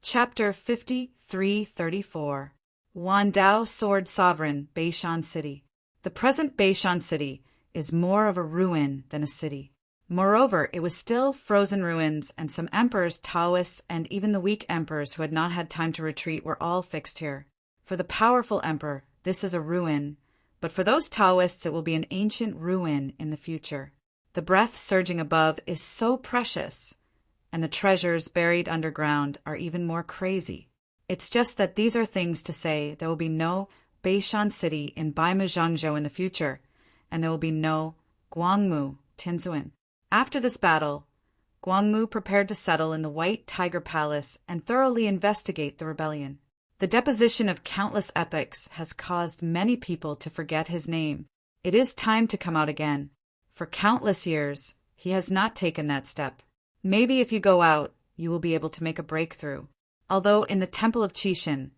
Chapter 5334 Wan Dao Sword Sovereign, Beishan City. The present Beishan City is more of a ruin than a city. Moreover, it was still frozen ruins, and some emperors, Taoists, and even the weak emperors who had not had time to retreat were all fixed here. For the powerful emperor, this is a ruin, but for those Taoists it will be an ancient ruin in the future. The breath surging above is so precious, and the treasures buried underground are even more crazy. It's just that these are things to say there will be no Beishan City in Baimazhangzhou in the future, and there will be no Guangmu, Tinzuan. After this battle, Guangmu prepared to settle in the White Tiger Palace and thoroughly investigate the rebellion. The deposition of countless epics has caused many people to forget his name. It is time to come out again. For countless years, he has not taken that step. Maybe if you go out, you will be able to make a breakthrough. Although in the Temple of Qixin,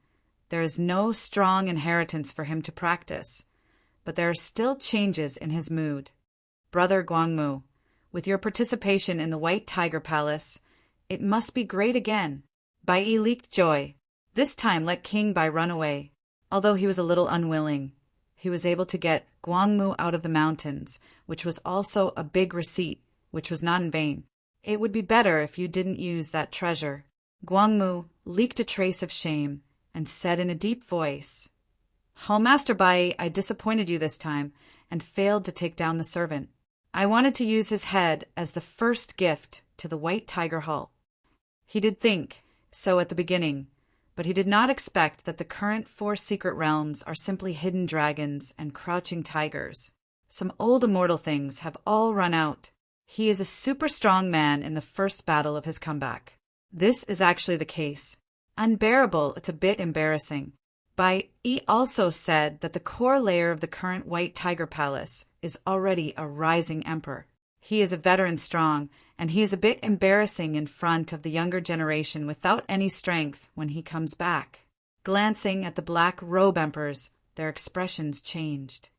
there is no strong inheritance for him to practice, but there are still changes in his mood. Brother Guangmu, with your participation in the White Tiger Palace, it must be great again. Bai Yi leaked joy. This time let King Bai run away. Although he was a little unwilling, he was able to get Guangmu out of the mountains, which was also a big receipt, which was not in vain. It would be better if you didn't use that treasure. Guangmu leaked a trace of shame and said in a deep voice, Hallmaster Bai, I disappointed you this time and failed to take down the servant. I wanted to use his head as the first gift to the White Tiger Hall. He did think so at the beginning, but he did not expect that the current 4 secret realms are simply hidden dragons and crouching tigers. Some old immortal things have all run out. He is a super strong man in the first battle of his comeback. This is actually the case. Unbearable, it's a bit embarrassing. Bai Yi also said that the core layer of the current White Tiger Palace is already a rising emperor. He is a veteran strong, and he is a bit embarrassing in front of the younger generation without any strength when he comes back. Glancing at the black robe emperors, their expressions changed.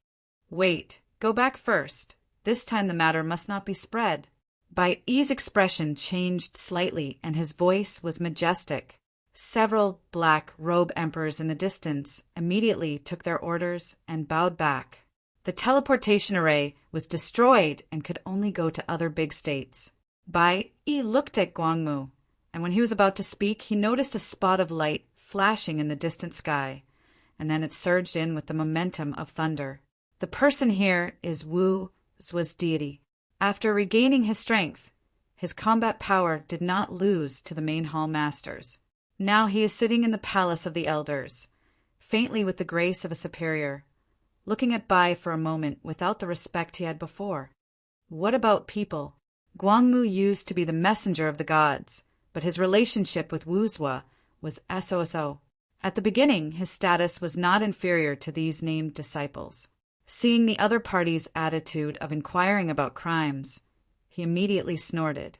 Wait, go back first. This time the matter must not be spread. Bai Yi's expression changed slightly, and his voice was majestic. Several black robe emperors in the distance immediately took their orders and bowed back. The teleportation array was destroyed and could only go to other big states. Bai Yi looked at Guangmu, and when he was about to speak, he noticed a spot of light flashing in the distant sky, and then it surged in with the momentum of thunder. The person here is Wu Zuo's deity. After regaining his strength, his combat power did not lose to the main hall masters. Now he is sitting in the palace of the elders, faintly with the grace of a superior, looking at Bai for a moment without the respect he had before. What about people? Guangmu used to be the messenger of the gods, but his relationship with Wu Zuo was SOSO. At the beginning, his status was not inferior to these named disciples. Seeing the other party's attitude of inquiring about crimes, he immediately snorted.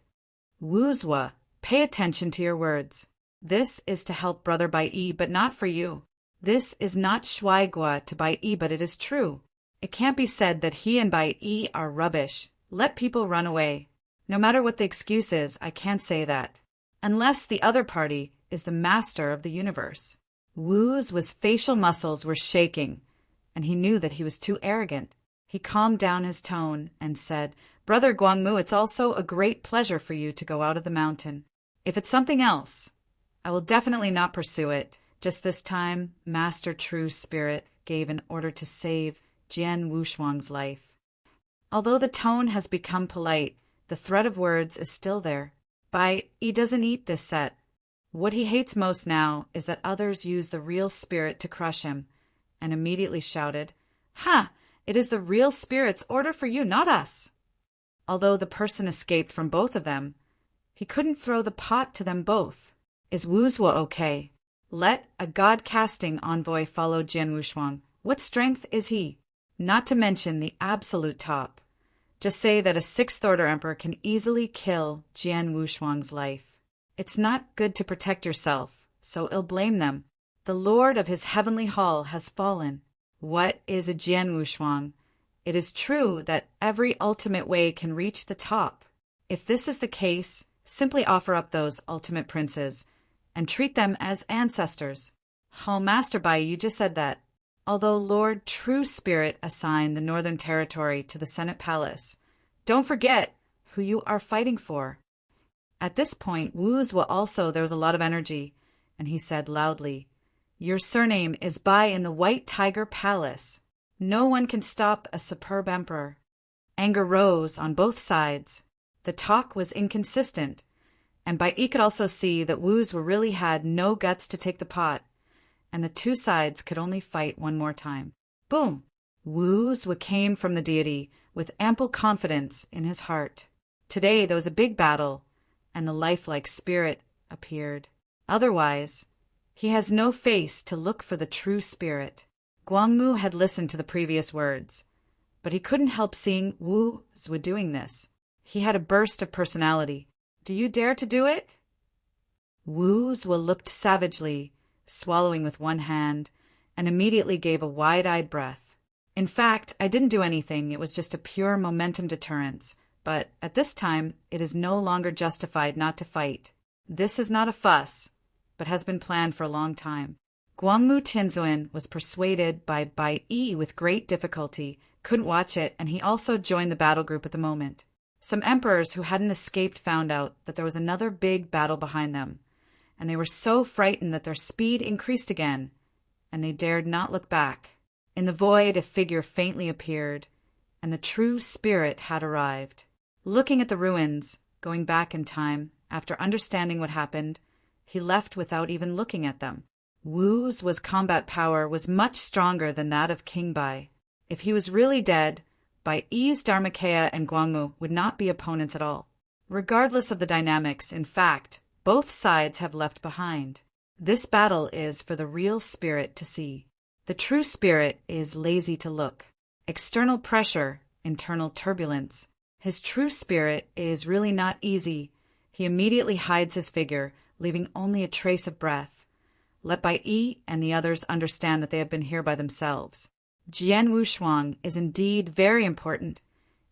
Wu Zuo, pay attention to your words. This is to help Brother Bai Yi, but not for you. This is not Shuaigua to Bai Yi, but it is true. It can't be said that he and Bai Yi are rubbish. Let people run away. No matter what the excuse is, I can't say that. Unless the other party is the master of the universe. Wu's facial muscles were shaking, and he knew that he was too arrogant. He calmed down his tone and said, Brother Guangmu, it's also a great pleasure for you to go out of the mountain. If it's something else, I will definitely not pursue it. Just this time, Master True Spirit gave an order to save Jian Wushuang's life. Although the tone has become polite, the thread of words is still there. Bai Yi doesn't eat this set. What he hates most now is that others use the real spirit to crush him, and immediately shouted, Ha! It is the real spirit's order for you, not us! Although the person escaped from both of them, he couldn't throw the pot to them both. Is Wu Zuo okay? Let a god-casting envoy follow Jian Wushuang. What strength is he? Not to mention the absolute top. Just say that a 6th Order Emperor can easily kill Jian Wushuang's life. It's not good to protect yourself, so I'll blame them. The Lord of his heavenly hall has fallen. What is a Jian Wushuang? It is true that every ultimate way can reach the top. If this is the case, simply offer up those ultimate princes, and treat them as ancestors. Oh, Master Bai, you just said that. Although Lord True Spirit assigned the Northern Territory to the Senate Palace, don't forget who you are fighting for. At this point, Wu's there was a lot of energy, and he said loudly, "Your surname is Bai in the White Tiger Palace. No one can stop a superb emperor." Anger rose on both sides. The talk was inconsistent, and Bai could also see that Wu's really had no guts to take the pot, and the two sides could only fight one more time. Boom! Wu's came from the deity with ample confidence in his heart. Today there was a big battle, and the lifelike spirit appeared. Otherwise, he has no face to look for the true spirit. Guangmu had listened to the previous words, but he couldn't help seeing Wu's doing this. He had a burst of personality. "Do you dare to do it?" Wu's looked savagely, swallowing with one hand, and immediately gave a wide-eyed breath. "In fact, I didn't do anything. It was just a pure momentum deterrence. But at this time, it is no longer justified not to fight. This is not a fuss, but has been planned for a long time." Guangmu Tianzuan was persuaded by Bai Yi with great difficulty, couldn't watch it, and he also joined the battle group at the moment. Some emperors who hadn't escaped found out that there was another big battle behind them, and they were so frightened that their speed increased again, and they dared not look back. In the void, a figure faintly appeared, and the true spirit had arrived. Looking at the ruins, going back in time, after understanding what happened, he left without even looking at them. Wu's combat power was much stronger than that of King Bai. If he was really dead, Bai Yi's Dharmakaya and Guangmu would not be opponents at all. Regardless of the dynamics, in fact, both sides have left behind. This battle is for the real spirit to see. The true spirit is lazy to look. External pressure, internal turbulence. His true spirit is really not easy. He immediately hides his figure, leaving only a trace of breath. Let Bai Yi and the others understand that they have been here by themselves. Jian Wushuang is indeed very important,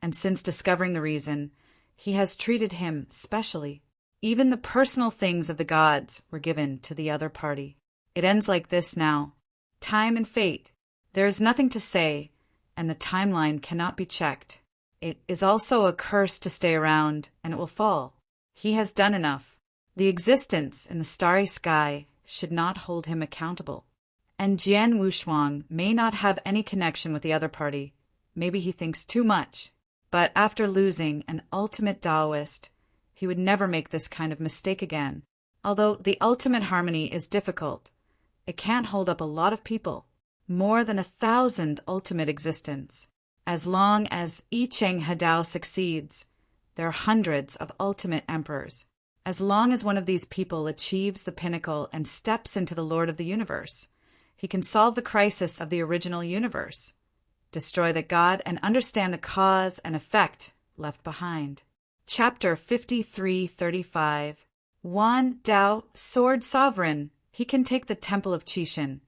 and since discovering the reason, he has treated him specially. Even the personal things of the gods were given to the other party. It ends like this now. Time and fate. There is nothing to say, and the timeline cannot be checked. It is also a curse to stay around, and it will fall. He has done enough. The existence in the starry sky should not hold him accountable. And Jian Wushuang may not have any connection with the other party. Maybe he thinks too much. But after losing an ultimate Taoist, he would never make this kind of mistake again. Although the ultimate harmony is difficult, it can't hold up a lot of people. More than 1,000 ultimate existence. As long as I Ching Hadao succeeds, there are hundreds of ultimate emperors. As long as one of these people achieves the pinnacle and steps into the Lord of the Universe, he can solve the crisis of the original universe, destroy the God, and understand the cause and effect left behind. Chapter 5335. Wan Dao, Sword Sovereign. He can take the Temple of Qixin,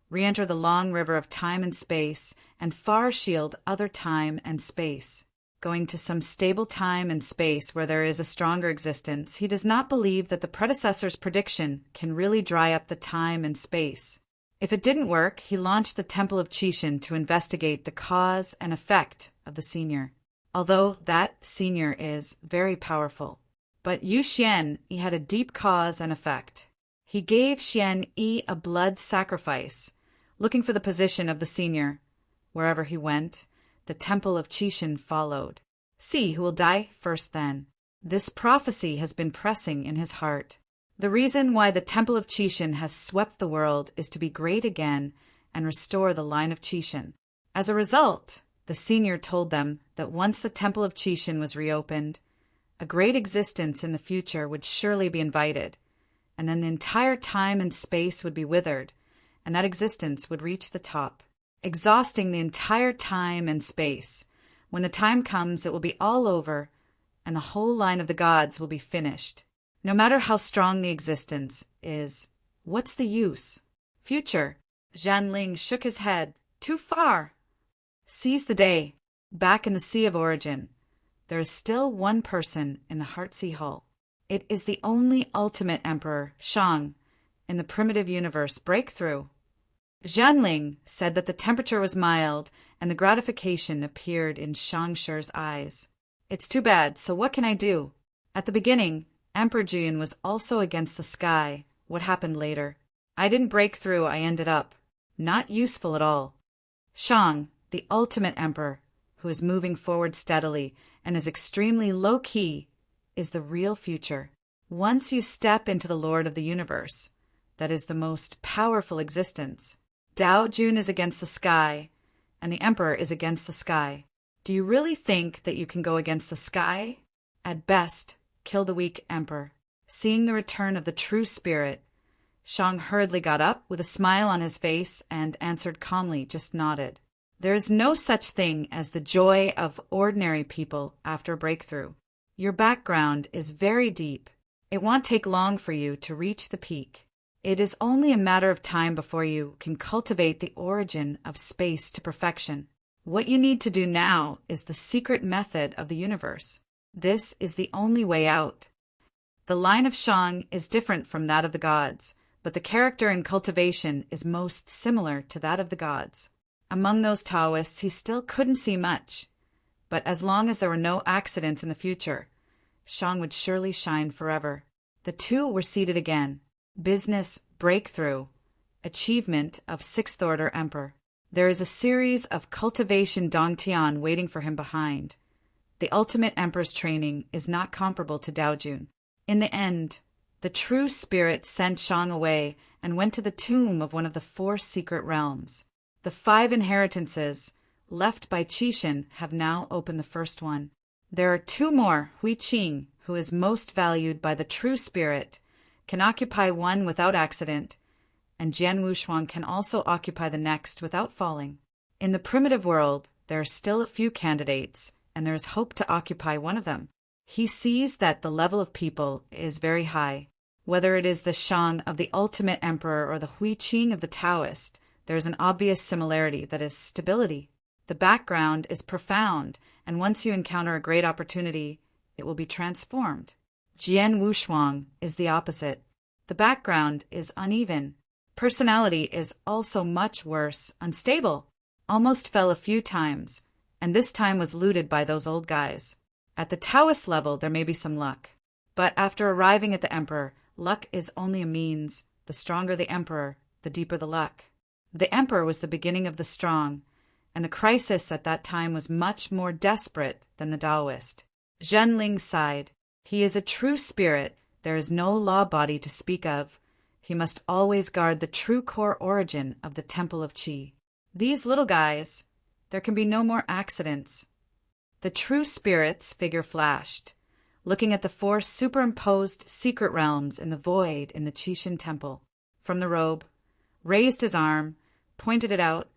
re-enter the long river of time and space, and far shield other time and space. Going to some stable time and space where there is a stronger existence, he does not believe that the predecessor's prediction can really dry up the time and space. If it didn't work, he launched the Temple of Qixin to investigate the cause and effect of the senior. Although that senior is very powerful. But Yu Xian, he had a deep cause and effect. He gave Xian Yi a blood sacrifice, looking for the position of the senior. Wherever he went, the Temple of Qixin followed. See who will die first then. This prophecy has been pressing in his heart. The reason why the Temple of Qixin has swept the world is to be great again and restore the line of Qixin. As a result, the senior told them that once the Temple of Qixin was reopened, a great existence in the future would surely be invited, and then the entire time and space would be withered, and that existence would reach the top, exhausting the entire time and space. When the time comes, it will be all over, and the whole line of the gods will be finished. No matter how strong the existence is, what's the use? Future. Zhan Ling shook his head. Too far. Seize the day. Back in the Sea of Origin, there is still one person in the Heartsea Hall. It is the only ultimate emperor, Shang, in the primitive universe breakthrough. Zhanling said that the temperature was mild, and the gratification appeared in Shangshir's eyes. It's too bad, so what can I do? At the beginning, Emperor Jian was also against the sky. What happened later? I didn't break through, I ended up. Not useful at all. Shang, the ultimate emperor, who is moving forward steadily and is extremely low-key, is the real future. Once you step into the Lord of the Universe, that is the most powerful existence. Dao Jun is against the sky, and the Emperor is against the sky. Do you really think that you can go against the sky? At best, kill the weak Emperor. Seeing the return of the true spirit, Shang hurriedly got up with a smile on his face and answered calmly, just nodded. There is no such thing as the joy of ordinary people after a breakthrough. Your background is very deep. It won't take long for you to reach the peak. It is only a matter of time before you can cultivate the origin of space to perfection. What you need to do now is the secret method of the universe. This is the only way out. The line of Shang is different from that of the gods, but the character and cultivation is most similar to that of the gods. Among those Taoists, he still couldn't see much, but as long as there were no accidents in the future, Shang would surely shine forever. The two were seated again. Business breakthrough. Achievement of sixth order emperor. There is a series of cultivation Dongtian waiting for him behind. The ultimate emperor's training is not comparable to Dao Jun. In the end, the true spirit sent Shang away and went to the tomb of one of the 4 secret realms. The 5 inheritances left by Qixin have now opened the first one. There are 2 more. Hui Qing, who is most valued by the true spirit, can occupy one without accident, and Jian Wushuang can also occupy the next without falling. In the primitive world, there are still a few candidates, and there is hope to occupy one of them. He sees that the level of people is very high. Whether it is the Shang of the ultimate emperor or the Hui Qing of the Taoist, there is an obvious similarity, that is stability. The background is profound, and once you encounter a great opportunity, it will be transformed. Jian Wushuang is the opposite. The background is uneven. Personality is also much worse, unstable. Almost fell a few times, and this time was looted by those old guys. At the Taoist level, there may be some luck. But after arriving at the emperor, luck is only a means. The stronger the emperor, the deeper the luck. The emperor was the beginning of the strong, and the crisis at that time was much more desperate than the Taoist. Zhenling sighed. He is a true spirit. There is no law body to speak of. He must always guard the true core origin of the Temple of Qi. These little guys, there can be no more accidents. The true spirit's figure flashed, looking at the 4 superimposed secret realms in the void in the Qixin temple. From the robe, raised his arm, pointed it out,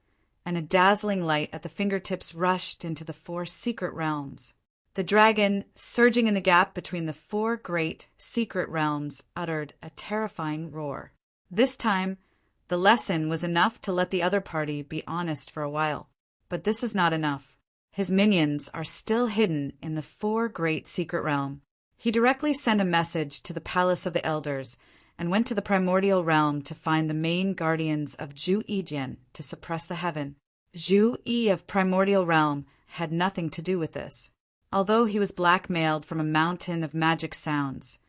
and a dazzling light at the fingertips rushed into the 4 secret realms. The dragon, surging in the gap between the 4 great secret realms, uttered a terrifying roar. This time, the lesson was enough to let the other party be honest for a while. But this is not enough. His minions are still hidden in the 4 great secret realm. He directly sent a message to the Palace of the Elders and went to the primordial realm to find the main guardians of Zhu Yijian to suppress the heaven. Zhu Yi of primordial realm had nothing to do with this. Although he was blackmailed from a mountain of magic sounds,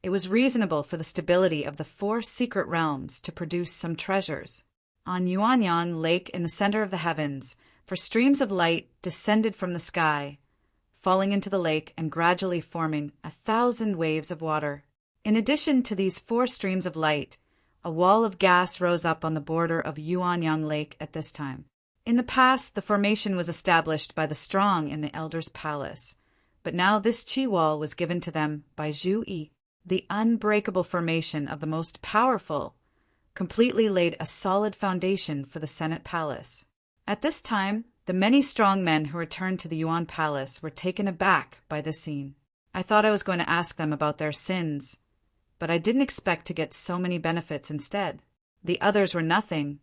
it was reasonable for the stability of the 4 secret realms to produce some treasures. On Yuanyang Lake in the center of the heavens, for streams of light descended from the sky, falling into the lake and gradually forming 1,000 waves of water. In addition to these 4 streams of light, a wall of gas rose up on the border of Yuanyang Lake at this time. In the past, the formation was established by the strong in the Elder's Palace, but now this Qi wall was given to them by Zhu Yi. The unbreakable formation of the most powerful completely laid a solid foundation for the Senate Palace. At this time, the many strong men who returned to the Yuan Palace were taken aback by this scene. I thought I was going to ask them about their sins, but I didn't expect to get so many benefits instead. The others were nothing,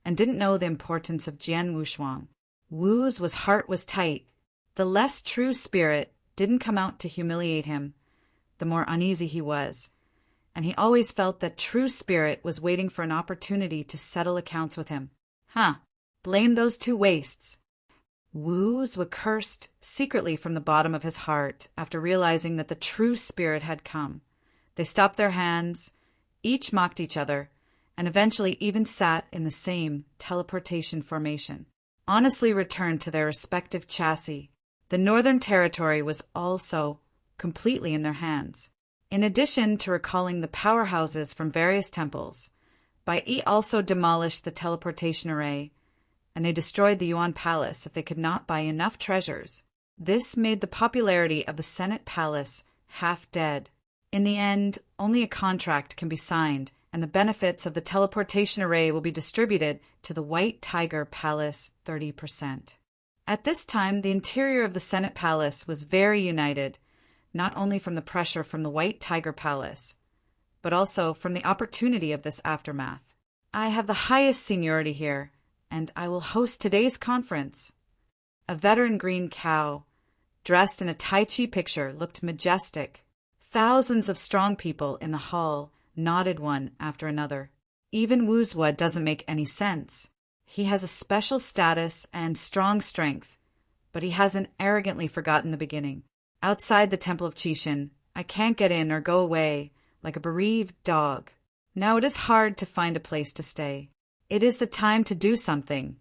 and didn't know the importance of Jian Wushuang. Wu's heart was tight. The less true spirit didn't come out to humiliate him. the more uneasy he was, and he always felt that true spirit was waiting for an opportunity to settle accounts with him. Blame those two wastes. Wu Zhuo cursed secretly from the bottom of his heart after realizing that the true spirit had come. They stopped their hands, each mocked each other, and eventually even sat in the same teleportation formation, honestly returned to their respective chassis. The Northern Territory was also completely in their hands. In addition to recalling the powerhouses from various temples, Bai Yi also demolished the teleportation array, and they destroyed the Yuan Palace if they could not buy enough treasures. This made the popularity of the Senate Palace half dead. In the end, only a contract can be signed, and the benefits of the teleportation array will be distributed to the White Tiger Palace 30%. At this time, the interior of the Senate Palace was very united, not only from the pressure from the White Tiger Palace, but also from the opportunity of this aftermath. I have the highest seniority here, and I will host today's conference. A veteran green cow, dressed in a Tai Chi picture, looked majestic. Thousands of strong people in the hall nodded one after another. Even Wu Zhuo doesn't make any sense. He has a special status and strong strength, but he hasn't arrogantly forgotten the beginning. Outside the Temple of Qixin, I can't get in or go away like a bereaved dog. Now it is hard to find a place to stay. It is the time to do something,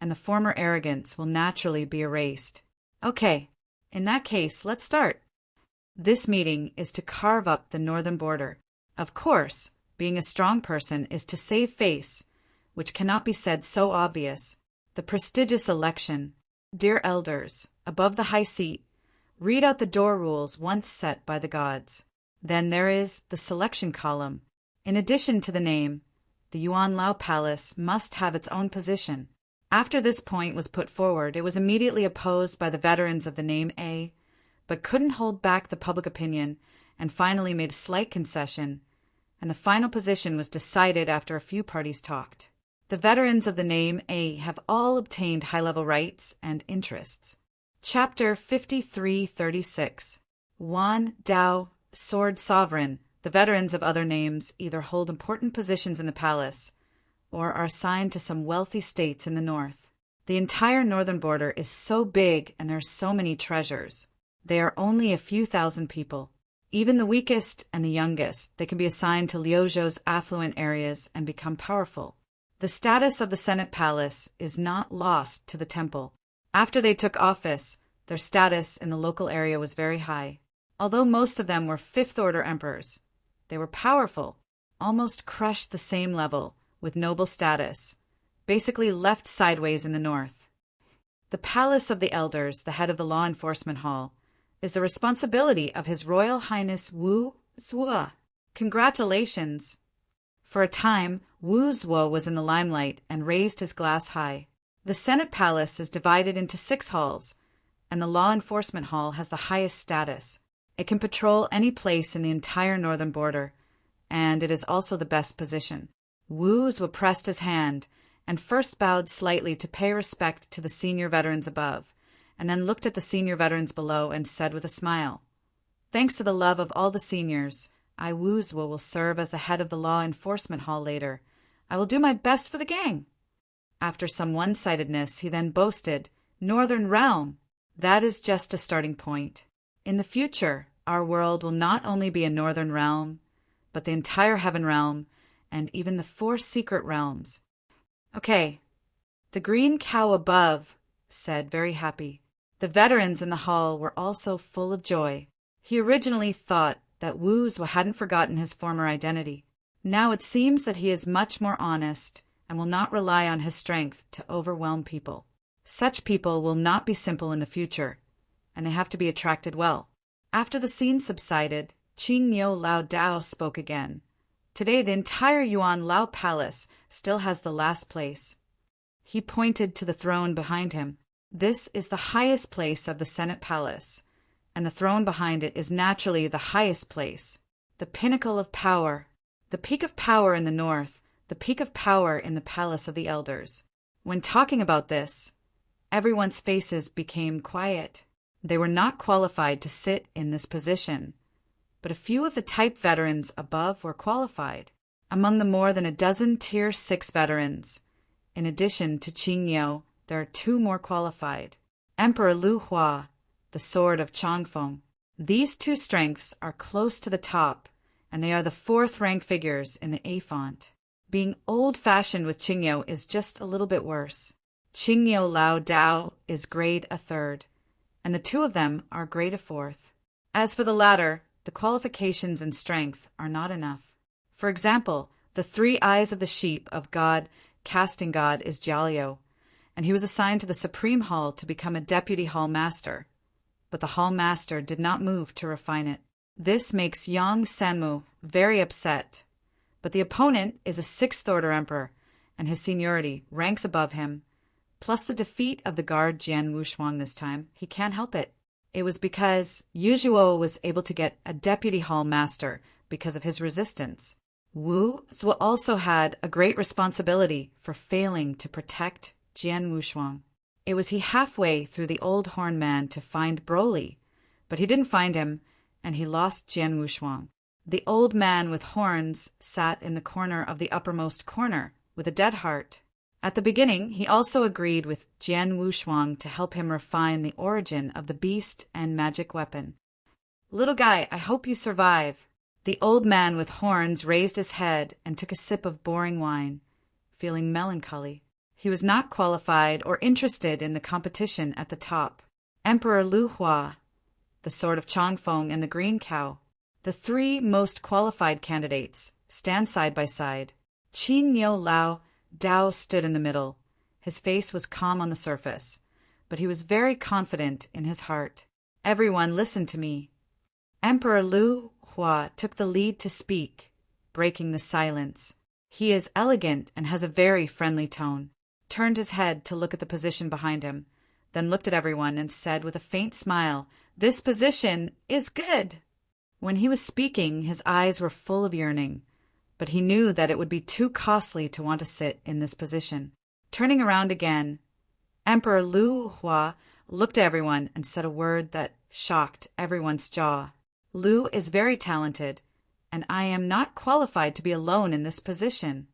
and the former arrogance will naturally be erased. Okay, in that case, let's start. This meeting is to carve up the northern border. Of course, being a strong person is to save face, which cannot be said so obvious. The prestigious election. Dear elders, above the high seat, read out the door rules once set by the gods. Then there is the selection column. In addition to the name, the Yuan Lao Palace must have its own position. After this point was put forward, it was immediately opposed by the veterans of the name A, but couldn't hold back the public opinion and finally made a slight concession, and the final position was decided after a few parties talked. The veterans of the name A have all obtained high-level rights and interests. Chapter 5336. Wan Dao, Sword Sovereign. The veterans of other names either hold important positions in the palace or are assigned to some wealthy states in the north. The entire northern border is so big and there are so many treasures. They are only a few thousand people. Even the weakest and the youngest, they can be assigned to Liuzhou's affluent areas and become powerful. The status of the Senate Palace is not lost to the temple. After they took office, their status in the local area was very high. Although most of them were fifth-order emperors, they were powerful, almost crushed the same level with noble status, basically left sideways in the north. The Palace of the Elders, the head of the Law Enforcement Hall, is the responsibility of His Royal Highness Wu Zhuo. Congratulations! For a time, Wu Zhuo was in the limelight and raised his glass high. The Senate Palace is divided into 6 halls, and the Law Enforcement Hall has the highest status. It can patrol any place in the entire northern border, and it is also the best position. Wu Zhuo pressed his hand and first bowed slightly to pay respect to the senior veterans above, and then looked at the senior veterans below and said with a smile, "Thanks to the love of all the seniors, I, Wu Zhuo, will serve as the head of the Law Enforcement Hall later. I will do my best for the gang." After some one-sidedness, he then boasted, "Northern Realm! That is just a starting point. In the future, our world will not only be a northern realm, but the entire heaven realm, and even the 4 secret realms." Okay, the green cow above said, very happy. The veterans in the hall were also full of joy. He originally thought that Wu Zhuo hadn't forgotten his former identity. Now it seems that he is much more honest and will not rely on his strength to overwhelm people. Such people will not be simple in the future, and they have to be attracted well. After the scene subsided, Qing Niu Lao Dao spoke again. Today the entire Yuan Lao Palace still has the last place. He pointed to the throne behind him. This is the highest place of the Senate Palace, and the throne behind it is naturally the highest place, the pinnacle of power, the peak of power in the north, the peak of power in the Palace of the Elders. When talking about this, everyone's faces became quiet. They were not qualified to sit in this position, but a few of the type veterans above were qualified. Among the more than a dozen Tier 6 veterans, in addition to Qing Yao, there are 2 more qualified. Emperor Lu Hua, the sword of Changfeng. These 2 strengths are close to the top, and they are the 4th-rank figures in the A font. Being old-fashioned with Qing Yao is just a little bit worse. Qing Yao Lao Dao is grade a 3rd, and the 2 of them are grade a 4th. As for the latter, the qualifications and strength are not enough. For example, the 3 eyes of the sheep of God, casting God, is Jialiao, and he was assigned to the Supreme Hall to become a deputy hall master. But the hall master did not move to refine it. This makes Yang Sanmu very upset. But the opponent is a 6th-order emperor, and his seniority ranks above him. Plus the defeat of the guard Jian Wushuang this time, he can't help it. It was because Yu Zhuo was able to get a deputy hall master because of his resistance. Wu Zhuo also had a great responsibility for failing to protect Jian Wushuang. It was he halfway through the Old Horn Man to find Broly, but he didn't find him, and he lost Jian Wushuang. The old man with horns sat in the corner of the uppermost corner with a dead heart. At the beginning, he also agreed with Jian Wushuang to help him refine the origin of the beast and magic weapon. "Little guy, I hope you survive." The old man with horns raised his head and took a sip of boring wine, feeling melancholy. He was not qualified or interested in the competition at the top. Emperor Lu Hua, the sword of Changfeng, and the green cow, the 3 most qualified candidates, stand side by side. Qin Yao Lao Dao stood in the middle. His face was calm on the surface, but he was very confident in his heart. "Everyone, listen to me." Emperor Lu Hua took the lead to speak, breaking the silence. He is elegant and has a very friendly tone. Turned his head to look at the position behind him, then looked at everyone and said with a faint smile, "This position is good." When he was speaking, his eyes were full of yearning, but he knew that it would be too costly to want to sit in this position. Turning around again, Emperor Lu Hua looked at everyone and said a word that shocked everyone's jaw. "Lu is very talented, and I am not qualified to be alone in this position."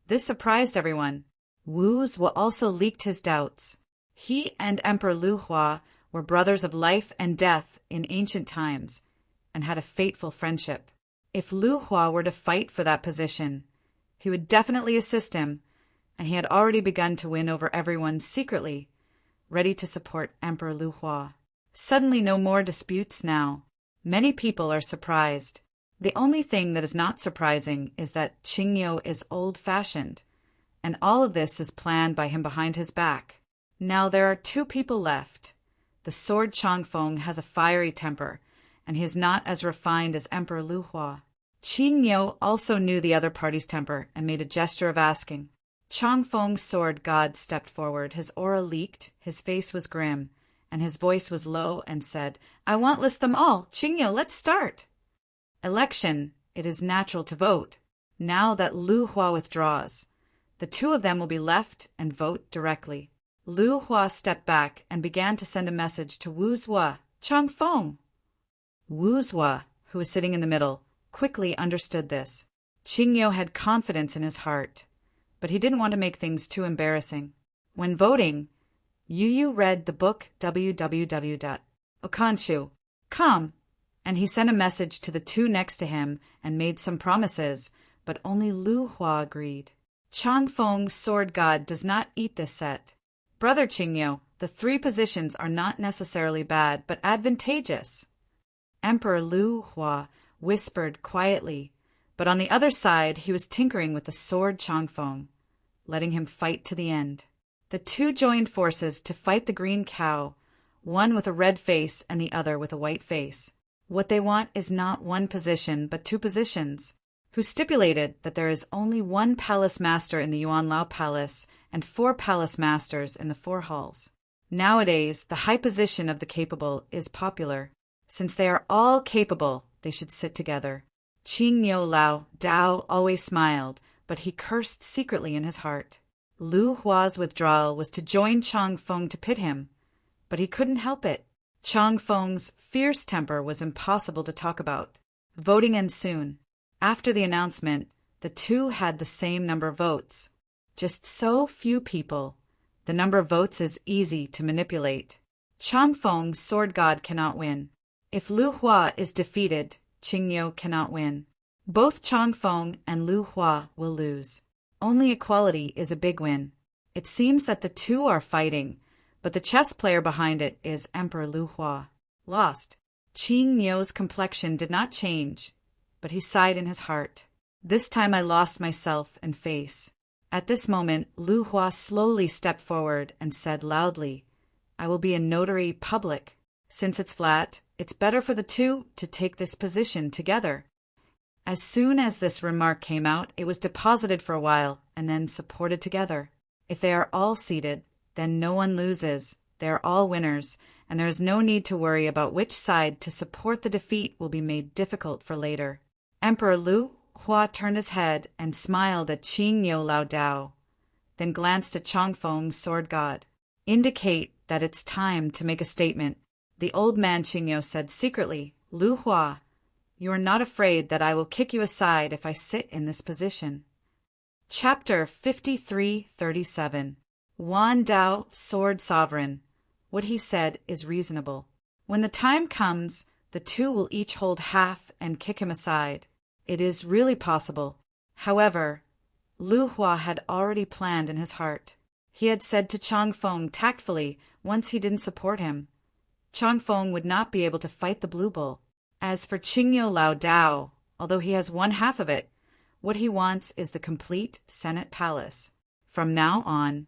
This surprised everyone. Wu Zhuo also leaked his doubts. He and Emperor Lu Hua were brothers of life and death in ancient times, and had a fateful friendship. If Lu Hua were to fight for that position, he would definitely assist him, and he had already begun to win over everyone secretly, ready to support Emperor Lu Hua. Suddenly no more disputes now. Many people are surprised. The only thing that is not surprising is that Qing Yao is old-fashioned, and all of this is planned by him behind his back. Now there are 2 people left. The sword Changfeng has a fiery temper, and he is not as refined as Emperor Lu Hua. Qing Yao also knew the other party's temper and made a gesture of asking. Changfeng's sword god stepped forward. His aura leaked, his face was grim, and his voice was low and said, "I want list them all. Qing Yao, let's start." Election, it is natural to vote. Now that Lu Hua withdraws, the 2 of them will be left and vote directly. Lu Hua stepped back and began to send a message to Wu Zhuo, Changfeng. Wu Zhuo, who was sitting in the middle, quickly understood this. Qing Yao had confidence in his heart, but he didn't want to make things too embarrassing. When voting, Yu Yu read the book www.okanshu. Come, and he sent a message to the 2 next to him and made some promises, but only Lu Hua agreed. Changfeng's sword god does not eat this set. Brother Qing Yao, the 3 positions are not necessarily bad, but advantageous. Emperor Lu Hua whispered quietly, but on the other side he was tinkering with the sword Changfeng, letting him fight to the end. The 2 joined forces to fight the green cow, one with a red face and the other with a white face. What they want is not 1 position, but 2 positions. Who stipulated that there is only 1 palace master in the Yuan Lao Palace and 4 palace masters in the 4 halls. Nowadays, the high position of the capable is popular. Since they are all capable, they should sit together. Qing Yao Lao Dao always smiled, but he cursed secretly in his heart. Lu Hua's withdrawal was to join Changfeng to pit him, but he couldn't help it. Changfeng's fierce temper was impossible to talk about. Voting ends soon. After the announcement, the two had the same number of votes. Just so few people. The number of votes is easy to manipulate. Changfeng's sword god cannot win. If Lu Hua is defeated, Qingniu cannot win. Both Changfeng and Lu Hua will lose. Only equality is a big win. It seems that the two are fighting, but the chess player behind it is Emperor Lu Hua. Lost. Qingniu's complexion did not change, but he sighed in his heart. This time I lost myself and face. At this moment, Lu Hua slowly stepped forward and said loudly, I will be a notary public. Since it's flat, it's better for the two to take this position together. As soon as this remark came out, it was deposited for a while and then supported together. If they are all seated, then no one loses. They are all winners, and there is no need to worry about which side to support. The defeat will be made difficult for later. Emperor Lu Hua turned his head and smiled at Qingniu Lao Dao, then glanced at Changfeng's sword god. Indicate that it's time to make a statement. The old man Qingniu said secretly, Lu Hua, you are not afraid that I will kick you aside if I sit in this position. Chapter 53:37. Wan Dao, Sword Sovereign. What he said is reasonable. When the time comes, the two will each hold half and kick him aside. It is really possible. However, Lu Hua had already planned in his heart. He had said to Changfeng tactfully once he didn't support him. Changfeng would not be able to fight the Blue Bull. As for Qingniu Lao Dao, although he has one half of it, what he wants is the complete Senate palace. From now on,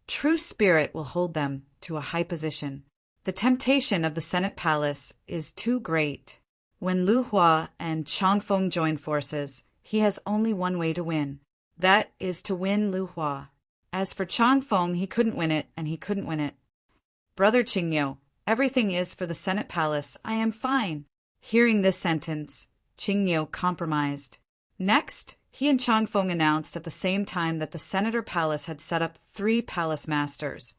true spirit will hold them to a high position. The temptation of the Senate palace is too great. When Lu Hua and Changfeng join forces, he has only one way to win. That is to win Lu Hua. As for Changfeng, he couldn't win it, and he couldn't win it. Brother Qingniu, everything is for the Senate palace. I am fine. Hearing this sentence, Qingniu compromised. Next, he and Changfeng announced at the same time that the Senator Palace had set up 3 palace masters,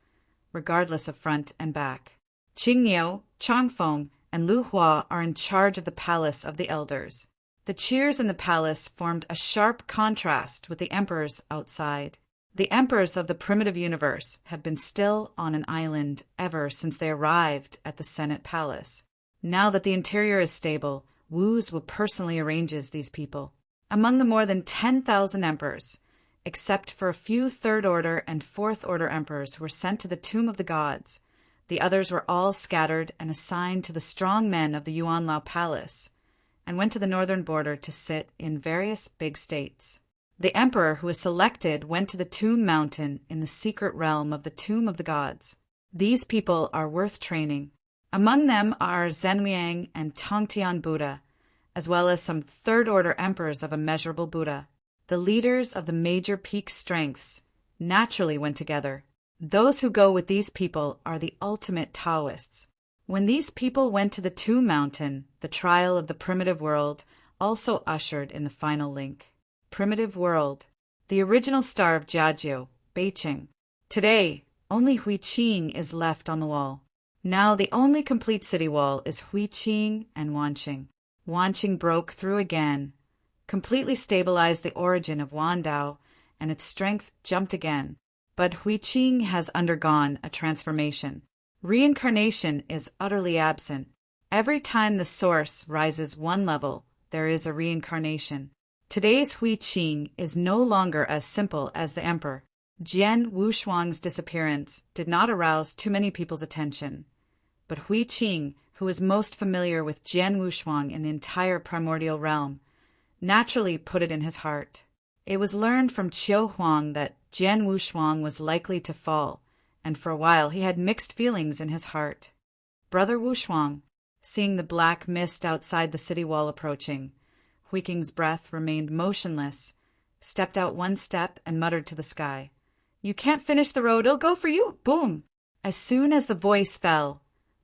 regardless of front and back. Qingniu, Changfeng, and Lu Hua are in charge of the Palace of the Elders. The cheers in the palace formed a sharp contrast with the emperors outside. The emperors of the primitive universe have been still on an island ever since they arrived at the Senate Palace. Now that the interior is stable, Wu's will personally arranges these people. Among the more than 10,000 emperors, except for a few third-order and fourth-order emperors who were sent to the Tomb of the Gods, the others were all scattered and assigned to the strong men of the Yuanlao Palace, and went to the northern border to sit in various big states. The emperor who was selected went to the Tomb Mountain in the secret realm of the Tomb of the Gods. These people are worth training. Among them are Zhenliang and Tongtian Buddha, as well as some third-order emperors of immeasurable Buddha. The leaders of the major peak strengths naturally went together. Those who go with these people are the ultimate Taoists. When these people went to the Tomb Mountain, the trial of the primitive world also ushered in the final link. Primitive world, the original star of Jiajiu, Beiqing. Today, only Huiqing is left on the wall. Now the only complete city wall is Huiqing and Wanqing. Wanqing broke through again, completely stabilized the origin of Wandao, and its strength jumped again. But Huiqing has undergone a transformation. Reincarnation is utterly absent. Every time the source rises one level, there is a reincarnation. Today's Huiqing is no longer as simple as the emperor. Jian Wushuang's disappearance did not arouse too many people's attention. But Huiqing, who is most familiar with Jian Wushuang in the entire primordial realm, naturally put it in his heart. It was learned from Qiu Huang that Jian Wushuang was likely to fall, and for a while he had mixed feelings in his heart. Brother Wushuang, seeing the black mist outside the city wall approaching, Huiqing's breath remained motionless, stepped out one step and muttered to the sky, "You can't finish the road, it'll go for you!" Boom! As soon as the voice fell,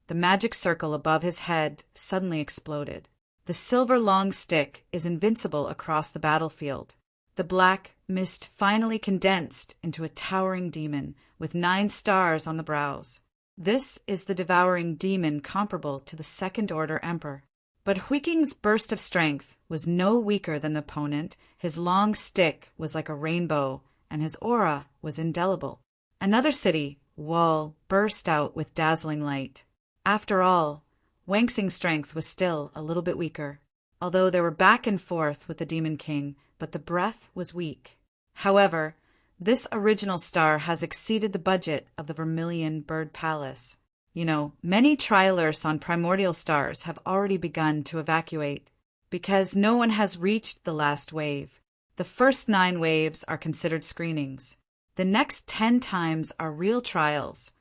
the magic circle above his head suddenly exploded. The silver long stick is invincible across the battlefield. The black mist finally condensed into a towering demon with 9 stars on the brows. This is the devouring demon comparable to the second-order emperor. But Huiking's burst of strength was no weaker than the opponent. His long stick was like a rainbow, and his aura was indelible. Another city, Wall, burst out with dazzling light. After all, Wangxing's strength was still a little bit weaker, although they were back and forth with the Demon King, but the breath was weak. However, this original star has exceeded the budget of the Vermilion Bird Palace. Many trialers on primordial stars have already begun to evacuate, because no one has reached the last wave. The first 9 waves are considered screenings. The next 10 times are real trials,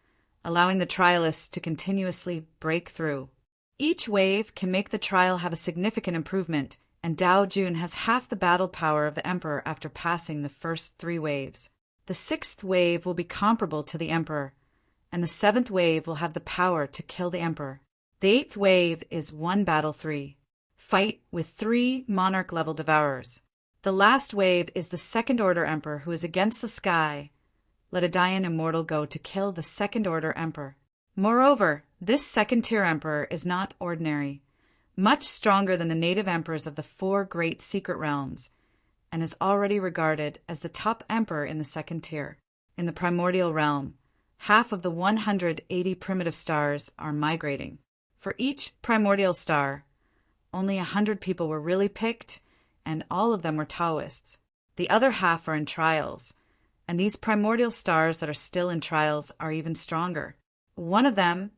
allowing the trialists to continuously break through. Each wave can make the trial have a significant improvement, and Dao Jun has half the battle power of the Emperor after passing the first 3 waves. The 6th wave will be comparable to the Emperor, and the 7th wave will have the power to kill the Emperor. The 8th wave is 1 battle 3. Fight with 3 monarch-level devourers. The last wave is the 2nd Order Emperor who is against the sky. Let a Dayan Immortal go to kill the 2nd Order Emperor. Moreover, this 2nd-tier Emperor is not ordinary, much stronger than the native emperors of the 4 great secret realms, and is already regarded as the top emperor in the 2nd tier. In the primordial realm, half of the 180 primitive stars are migrating. For each primordial star, only 100 people were really picked, and all of them were Taoists. The other half are in trials, and these primordial stars that are still in trials are even stronger. One of them,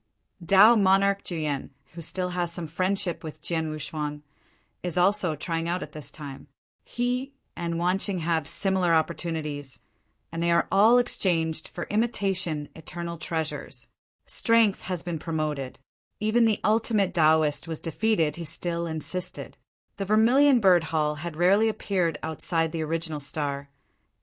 Dao Monarch Juyen, who still has some friendship with Jian Wuxuan, is also trying out at this time. He and Wanqing have similar opportunities, and they are all exchanged for imitation eternal treasures. Strength has been promoted. Even the ultimate Taoist was defeated, he still insisted. The Vermilion Bird Hall had rarely appeared outside the original star,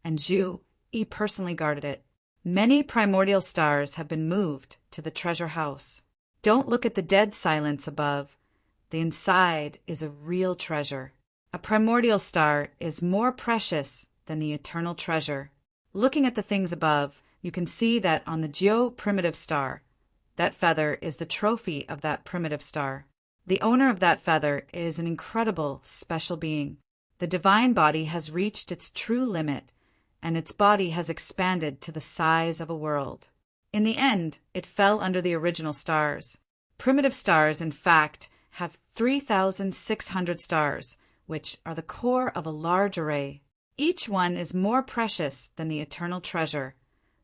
and Zhu Yi personally guarded it. Many primordial stars have been moved to the treasure house. Don't look at the dead silence above. The inside is a real treasure. A primordial star is more precious than the eternal treasure. Looking at the things above, you can see that on the Jiu primitive star, that feather is the trophy of that primitive star. The owner of that feather is an incredible, special being. The divine body has reached its true limit, and its body has expanded to the size of a world. In the end, it fell under the original stars. Primitive stars, in fact, have 3,600 stars, which are the core of a large array. Each one is more precious than the eternal treasure.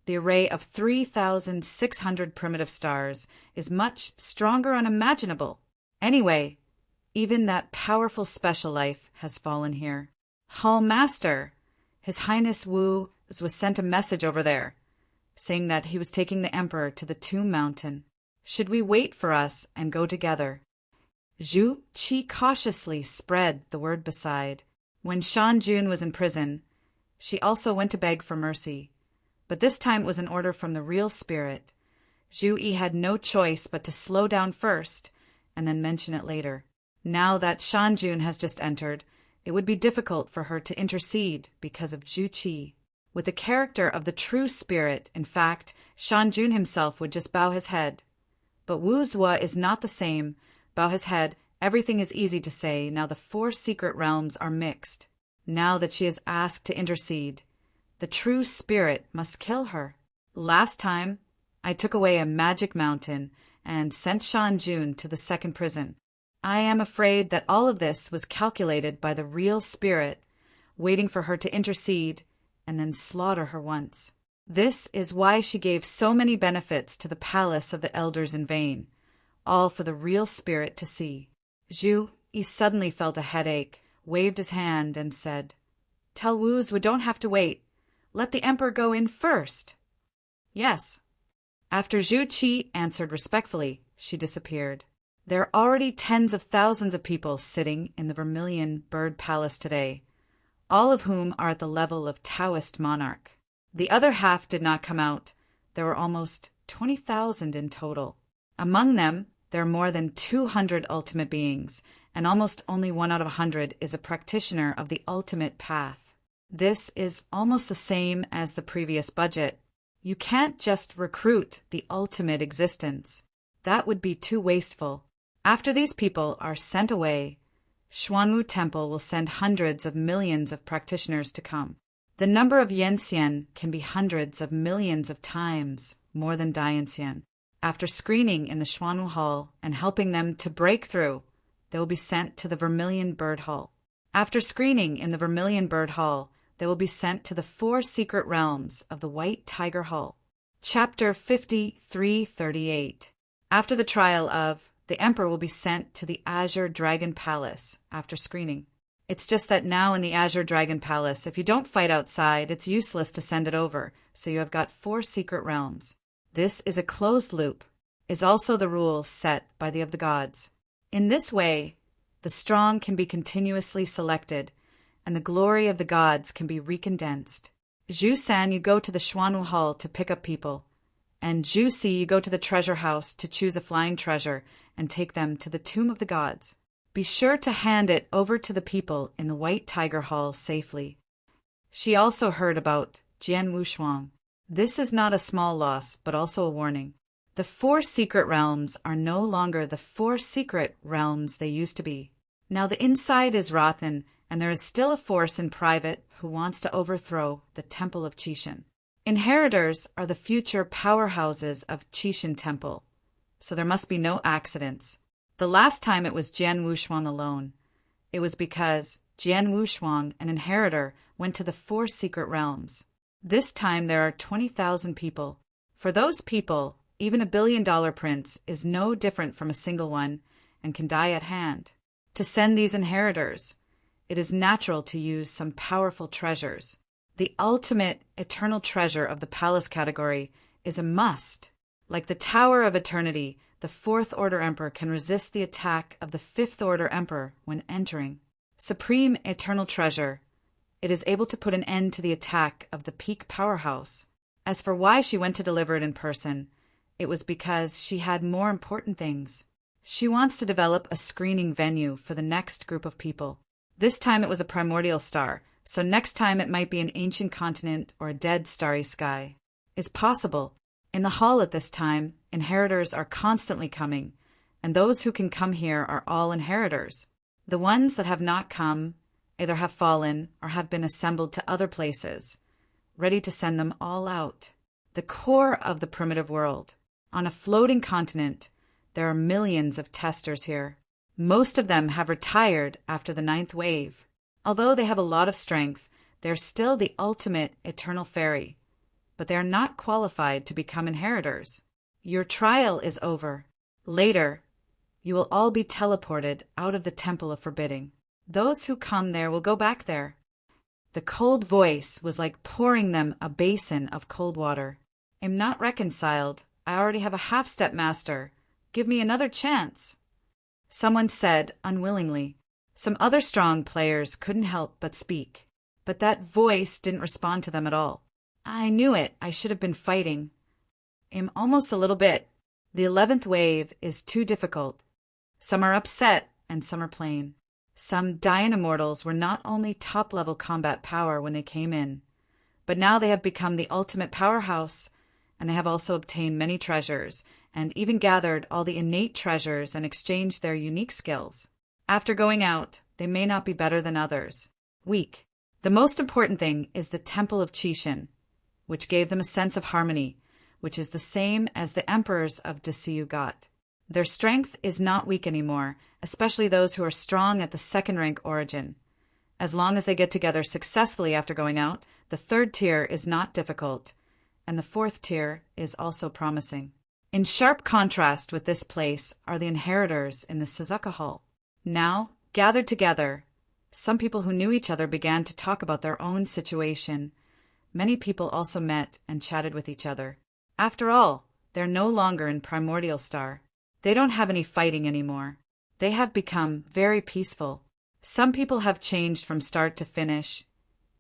The array of 3,600 primitive stars is much stronger and unimaginable. Anyway, even that powerful special life has fallen here. Hall Master, His Highness Wu was sent a message over there, saying that he was taking the Emperor to the Tomb Mountain. Should we wait for us and go together? Zhu Qi cautiously spread the word beside. When Shan Jun was in prison, she also went to beg for mercy. But this time it was an order from the real spirit. Zhu Yi had no choice but to slow down first and then mention it later. Now that Shan Jun has just entered, it would be difficult for her to intercede because of Zhu Qi. With the character of the true spirit, in fact, Shan Jun himself would just bow his head. But Wu Zhuo is not the same. Bow his head, everything is easy to say. Now the 4 secret realms are mixed. Now that she is asked to intercede, the true spirit must kill her. Last time, I took away a magic mountain and sent Shan Jun to the 2nd prison. I am afraid that all of this was calculated by the real spirit, waiting for her to intercede and then slaughter her once. This is why she gave so many benefits to the palace of the elders in vain, all for the real spirit to see. Zhu Yi suddenly felt a headache, waved his hand, and said, "Tell Wuz we don't have to wait. Let the Emperor go in first." "Yes." After Zhu Qi answered respectfully, she disappeared. There are already tens of thousands of people sitting in the Vermilion Bird Palace today, all of whom are at the level of Taoist monarch. The other half did not come out. There were almost 20,000 in total. Among them, there are more than 200 ultimate beings, and almost only 1 out of 100 is a practitioner of the ultimate path. This is almost the same as the previous budget. You can't just recruit the ultimate existence. That would be too wasteful. After these people are sent away, Xuanwu Temple will send hundreds of millions of practitioners to come. The number of Yanxian can be hundreds of millions of times more than Dayanxian. After screening in the Xuanwu Hall and helping them to break through, they will be sent to the Vermilion Bird Hall. After screening in the Vermilion Bird Hall, they will be sent to the 4 secret realms of the White Tiger Hall. Chapter 5338. After the trial of, the Emperor will be sent to the Azure Dragon Palace after screening. It's just that now in the Azure Dragon Palace, if you don't fight outside, it's useless to send it over, so you have got 4 secret realms. This is a closed loop, is also the rule set by the of the gods. In this way, the strong can be continuously selected, and the glory of the gods can be recondensed. Zhu-san, you go to the Xuanwu Hall to pick up people, and Zhu-si, you go to the treasure house to choose a flying treasure and take them to the tomb of the gods. Be sure to hand it over to the people in the White Tiger Hall safely. She also heard about Jian Wushuang. This is not a small loss, but also a warning. The 4 secret realms are no longer the 4 secret realms they used to be. Now the inside is rotten, and there is still a force in private who wants to overthrow the Temple of Qixin. Inheritors are the future powerhouses of Qixin Temple, so there must be no accidents. The last time it was Jian Wushuang alone. It was because Jian Wushuang, an inheritor, went to the 4 secret realms. This time there are 20,000 people. For those people, even a billion-dollar prince is no different from a single one and can die at hand. To send these inheritors, it is natural to use some powerful treasures. The ultimate eternal treasure of the palace category is a must. Like the Tower of Eternity, the 4th Order Emperor can resist the attack of the 5th Order Emperor when entering. Supreme eternal treasure, it is able to put an end to the attack of the peak powerhouse. As for why she went to deliver it in person, it was because she had more important things. She wants to develop a screening venue for the next group of people. This time it was a primordial star, so next time it might be an ancient continent or a dead starry sky. Is possible. In the hall at this time, inheritors are constantly coming, and those who can come here are all inheritors. The ones that have not come either have fallen or have been assembled to other places, ready to send them all out. The core of the primitive world. On a floating continent, there are millions of testers here. Most of them have retired after the 9th wave. Although they have a lot of strength, they're still the ultimate eternal fairy, but they are not qualified to become inheritors. Your trial is over. Later, you will all be teleported out of the Temple of Forbidding. Those who come there will go back there. The cold voice was like pouring them a basin of cold water. I'm not reconciled. I already have a half-step master. Give me another chance. Someone said, unwillingly. Some other strong players couldn't help but speak. But that voice didn't respond to them at all. I knew it. I should have been fighting. I'm almost a little bit. The 11th wave is too difficult. Some are upset, and some are plain. Some Dayan Immortals were not only top-level combat power when they came in, but now they have become the ultimate powerhouse, and they have also obtained many treasures, and even gathered all the innate treasures and exchanged their unique skills. After going out, they may not be better than others. Weak. The most important thing is the Temple of Qixin, which gave them a sense of harmony, which is the same as the emperors of Desiyu got. Their strength is not weak anymore, especially those who are strong at the 2nd rank origin. As long as they get together successfully after going out, the 3rd tier is not difficult, and the 4th tier is also promising. In sharp contrast with this place are the inheritors in the Suzuka Hall. Now, gathered together, some people who knew each other began to talk about their own situation. Many people also met and chatted with each other. After all, they're no longer in Primordial Star. They don't have any fighting anymore. They have become very peaceful. Some people have changed from start to finish,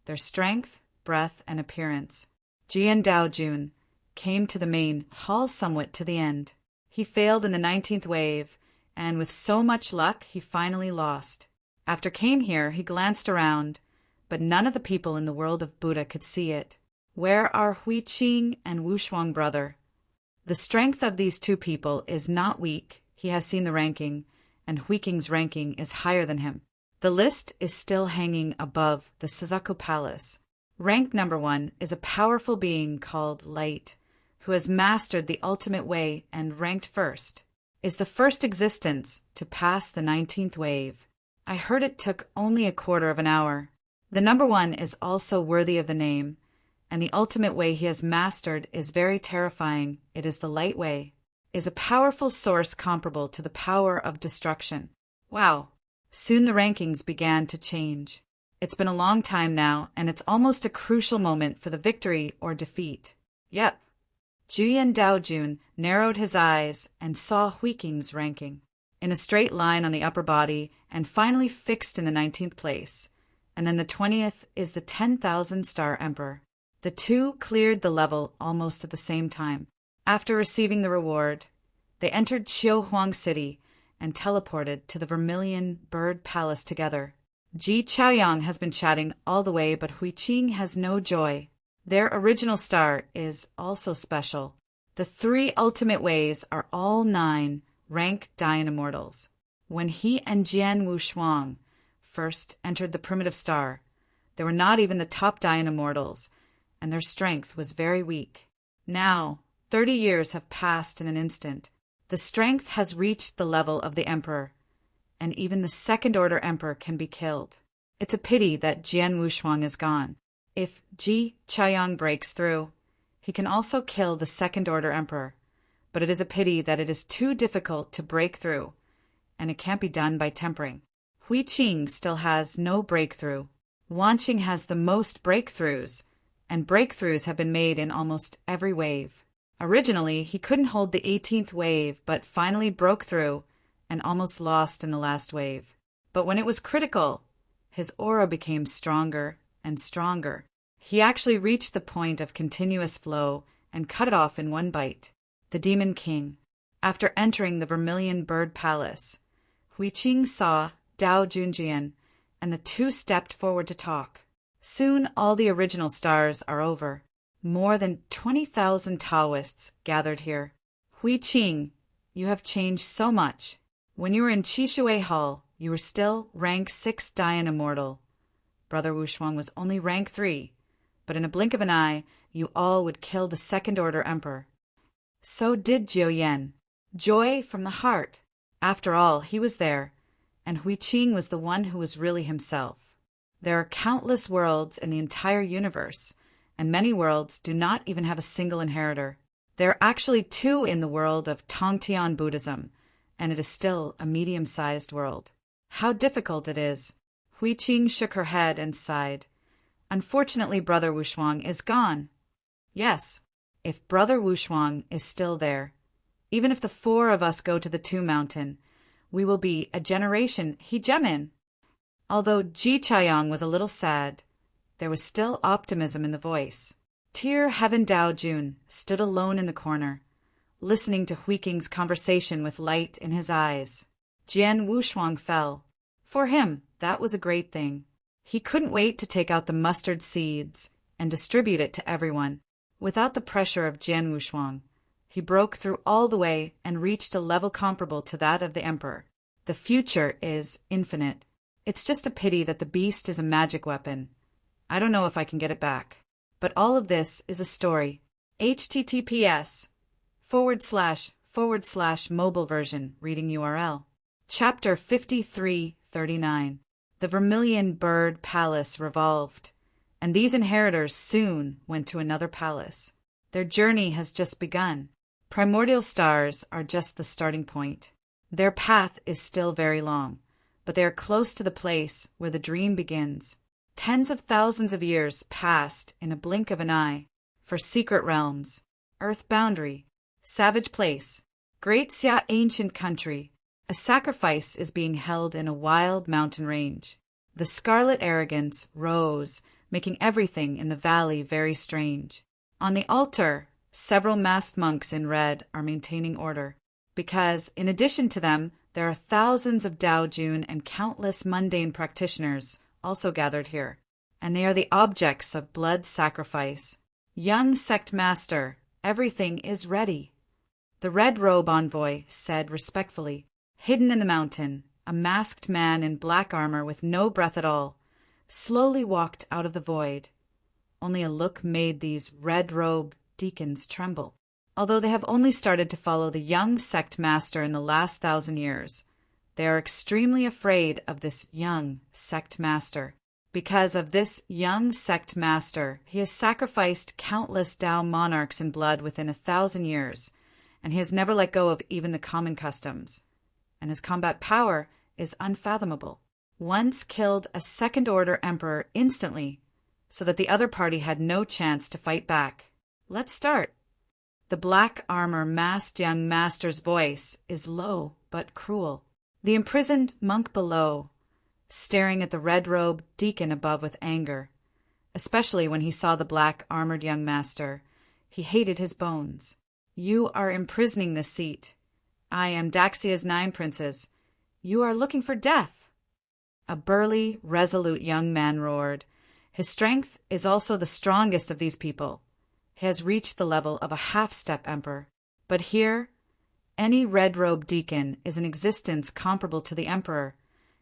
their strength, breath, and appearance. Jian Daojun came to the main hall somewhat to the end. He failed in the 19th wave, and with so much luck, he finally lost. After came here, he glanced around, but none of the people in the world of Buddha could see it. Where are Huiqing and Wushuang brother? The strength of these two people is not weak, he has seen the ranking, and Huiking's ranking is higher than him. The list is still hanging above the Suzaku Palace. Ranked number 1 is a powerful being called Light, who has mastered the ultimate way and ranked first, is the first existence to pass the 19th wave. I heard it took only a quarter of an hour. The number 1 is also worthy of the name, and the ultimate way he has mastered is very terrifying. It is the Light Way, is a powerful source comparable to the power of destruction. Wow. Soon the rankings began to change. It's been a long time now, and it's almost a crucial moment for the victory or defeat. Yep. Juyan Daojun narrowed his eyes and saw Huiking's ranking in a straight line on the upper body and finally fixed in the 19th place. And then the 20th is the 10,000 star emperor. The two cleared the level almost at the same time. After receiving the reward, they entered Qiuhuang City and teleported to the Vermilion Bird Palace together. Ji Chaoyang has been chatting all the way, but Huiqing has no joy. Their original star is also special. The 3 ultimate ways are all 9 rank Dian Immortals. When he and Jian Wushuang first entered the primitive star, they were not even the top Dian Immortals, and their strength was very weak. Now, 30 years have passed in an instant. The strength has reached the level of the Emperor, and even the second-order Emperor can be killed. It's a pity that Jian Wushuang is gone. If Ji Chaoyang breaks through, he can also kill the second-order Emperor, but it is a pity that it is too difficult to break through, and it can't be done by tempering. Huiqing still has no breakthrough. Wanqing has the most breakthroughs, and breakthroughs have been made in almost every wave. Originally, he couldn't hold the 18th wave, but finally broke through and almost lost in the last wave. But when it was critical, his aura became stronger and stronger. He actually reached the point of continuous flow and cut it off in one bite. The Demon King. After entering the Vermilion Bird Palace, Huiqing saw Dao Junjian, and the two stepped forward to talk. Soon all the original stars are over. More than 20,000 Taoists gathered here. Huiqing, you have changed so much. When you were in Chishui Hall, you were still rank 6 Dian Immortal. Brother Wushuang was only rank 3, but in a blink of an eye, you all would kill the second-order emperor. So did Jiu Yan. Joy from the heart. After all, he was there, and Huiqing was the one who was really himself. There are countless worlds in the entire universe, and many worlds do not even have a single inheritor. There are actually 2 in the world of Tongtian Buddhism, and it is still a medium-sized world. How difficult it is. Huiqing shook her head and sighed. Unfortunately, Brother Wushuang is gone. Yes, if Brother Wushuang is still there, even if the 4 of us go to the 2 mountain, we will be a generation hegemin. Although Ji Chaoyang was a little sad, there was still optimism in the voice. Tear Heaven Dao Jun stood alone in the corner, listening to Huiking's conversation with light in his eyes. Jian Wushuang fell. For him, that was a great thing. He couldn't wait to take out the mustard seeds and distribute it to everyone. Without the pressure of Jian Wushuang, he broke through all the way and reached a level comparable to that of the Emperor. The future is infinite. It's just a pity that the beast is a magic weapon. I don't know if I can get it back. But all of this is a story. https:// mobile version reading URL. Chapter 5339. The Vermilion Bird Palace revolved, and these inheritors soon went to another palace. Their journey has just begun. Primordial stars are just the starting point. Their path is still very long, but they are close to the place where the dream begins. Tens of thousands of years passed in a blink of an eye. For secret realms, earth boundary, savage place, Great Xia ancient country, a sacrifice is being held in a wild mountain range. The scarlet arrogance rose, making everything in the valley very strange. On the altar, several masked monks in red are maintaining order, because, in addition to them, there are thousands of Dao Jun and countless mundane practitioners also gathered here, and they are the objects of blood sacrifice. Young sect master, everything is ready. The red robe envoy said respectfully. Hidden in the mountain, a masked man in black armor with no breath at all slowly walked out of the void. Only a look made these red-robed deacons tremble. Although they have only started to follow the young sect master in the last 1,000 years, they are extremely afraid of this young sect master. Because of this young sect master, he has sacrificed countless Tao monarchs in blood within 1,000 years, and he has never let go of even the common customs. And his combat power is unfathomable. Once killed a second-order emperor instantly, so that the other party had no chance to fight back. Let's start. The black armor masked young master's voice is low but cruel. The imprisoned monk below, staring at the red-robed deacon above with anger, especially when he saw the black-armored young master. He hated his bones. You are imprisoning this seat. I am Daxia's 9 princes. You are looking for death. A burly, resolute young man roared. His strength is also the strongest of these people. He has reached the level of a half-step emperor. But here, any red-robed deacon is an existence comparable to the emperor,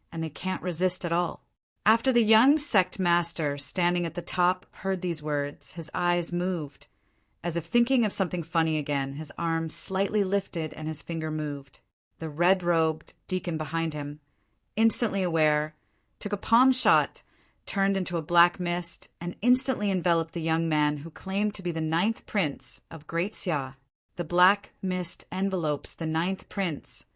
and they can't resist at all. After the young sect master standing at the top heard these words, his eyes moved. As if thinking of something funny again, his arm slightly lifted and his finger moved. The red-robed deacon behind him, instantly aware, took a palm shot, turned into a black mist, and instantly enveloped the young man who claimed to be the 9th prince of Great Xia. The black mist envelopes the 9th prince,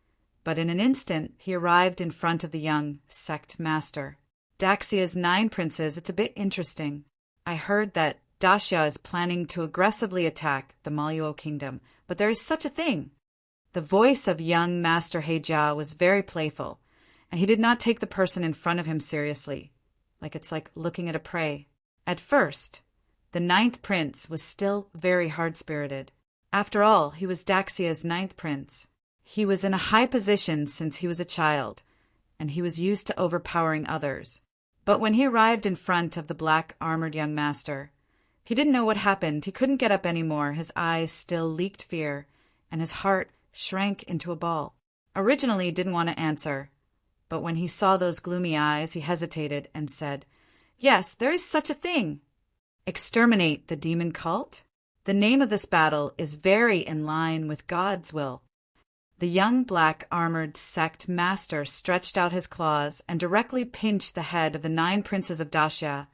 but in an instant he arrived in front of the young sect master. Daxia's 9 princes, it's a bit interesting. I heard that Daxia is planning to aggressively attack the Maluo kingdom, but there is such a thing. The voice of young Master Heijia was very playful, and he did not take the person in front of him seriously, it's like looking at a prey. At first, the 9th prince was still very hard-spirited. After all, he was Daxia's 9th prince. He was in a high position since he was a child, and he was used to overpowering others. But when he arrived in front of the black-armored young master, he didn't know what happened. He couldn't get up anymore. His eyes still leaked fear, and his heart shrank into a ball. Originally, he didn't want to answer, but when he saw those gloomy eyes, he hesitated and said, "Yes, there is such a thing. Exterminate the demon cult? The name of this battle is very in line with God's will." The young black-armored sect master stretched out his claws and directly pinched the head of the 9 princes of Daxia,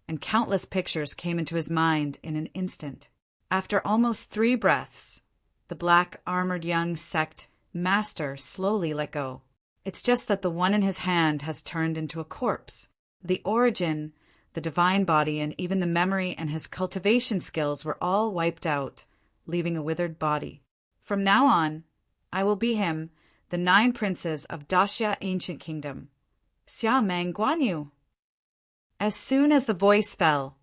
and countless pictures came into his mind in an instant. After almost 3 breaths, the black-armored young sect master slowly let go. It's just that the one in his hand has turned into a corpse. The origin, the divine body, and even the memory and his cultivation skills were all wiped out, leaving a withered body. From now on, I will be him, the 9 princes of Daxia Ancient Kingdom. Xia Meng Guan Yu. As soon as the voice fell,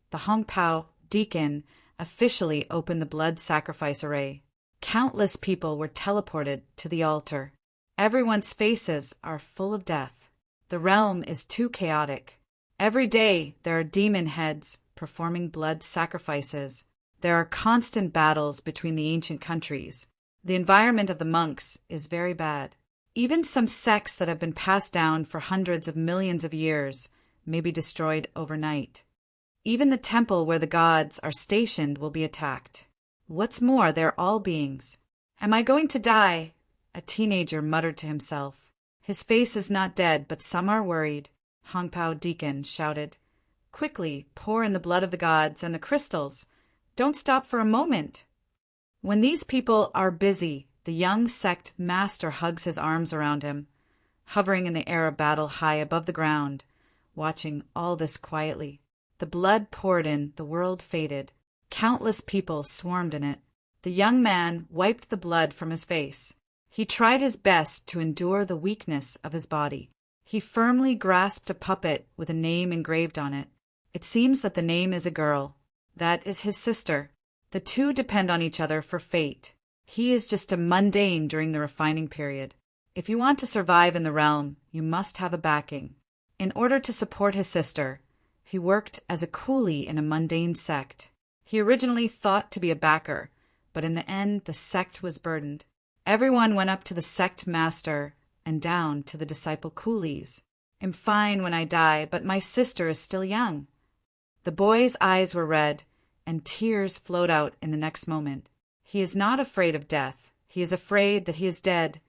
the Hongpao deacon officially opened the blood sacrifice array. Countless people were teleported to the altar. Everyone's faces are full of death. The realm is too chaotic. Every day there are demon heads performing blood sacrifices. There are constant battles between the ancient countries. The environment of the monks is very bad. Even some sects that have been passed down for hundreds of millions of years may be destroyed overnight. Even the temple where the gods are stationed will be attacked. What's more, they're all beings. Am I going to die? A teenager muttered to himself. His face is not dead, but some are worried. Hongpao deacon shouted, "Quickly, pour in the blood of the gods and the crystals. Don't stop for a moment." When these people are busy, the young sect master hugs his arms around him, hovering in the air of battle high above the ground, watching all this quietly. The blood poured in, the world faded. Countless people swarmed in it. The young man wiped the blood from his face. He tried his best to endure the weakness of his body. He firmly grasped a puppet with a name engraved on it. It seems that the name is a girl. That is his sister. The two depend on each other for fate. He is just a mundane during the refining period. If you want to survive in the realm, you must have a backing. In order to support his sister, he worked as a coolie in a mundane sect. He originally thought to be a backer, but in the end the sect was burdened. Everyone went up to the sect master and down to the disciple coolies. I'm fine when I die, but my sister is still young. The boy's eyes were red, and tears flowed out in the next moment. He is not afraid of death. He is afraid that he is dead.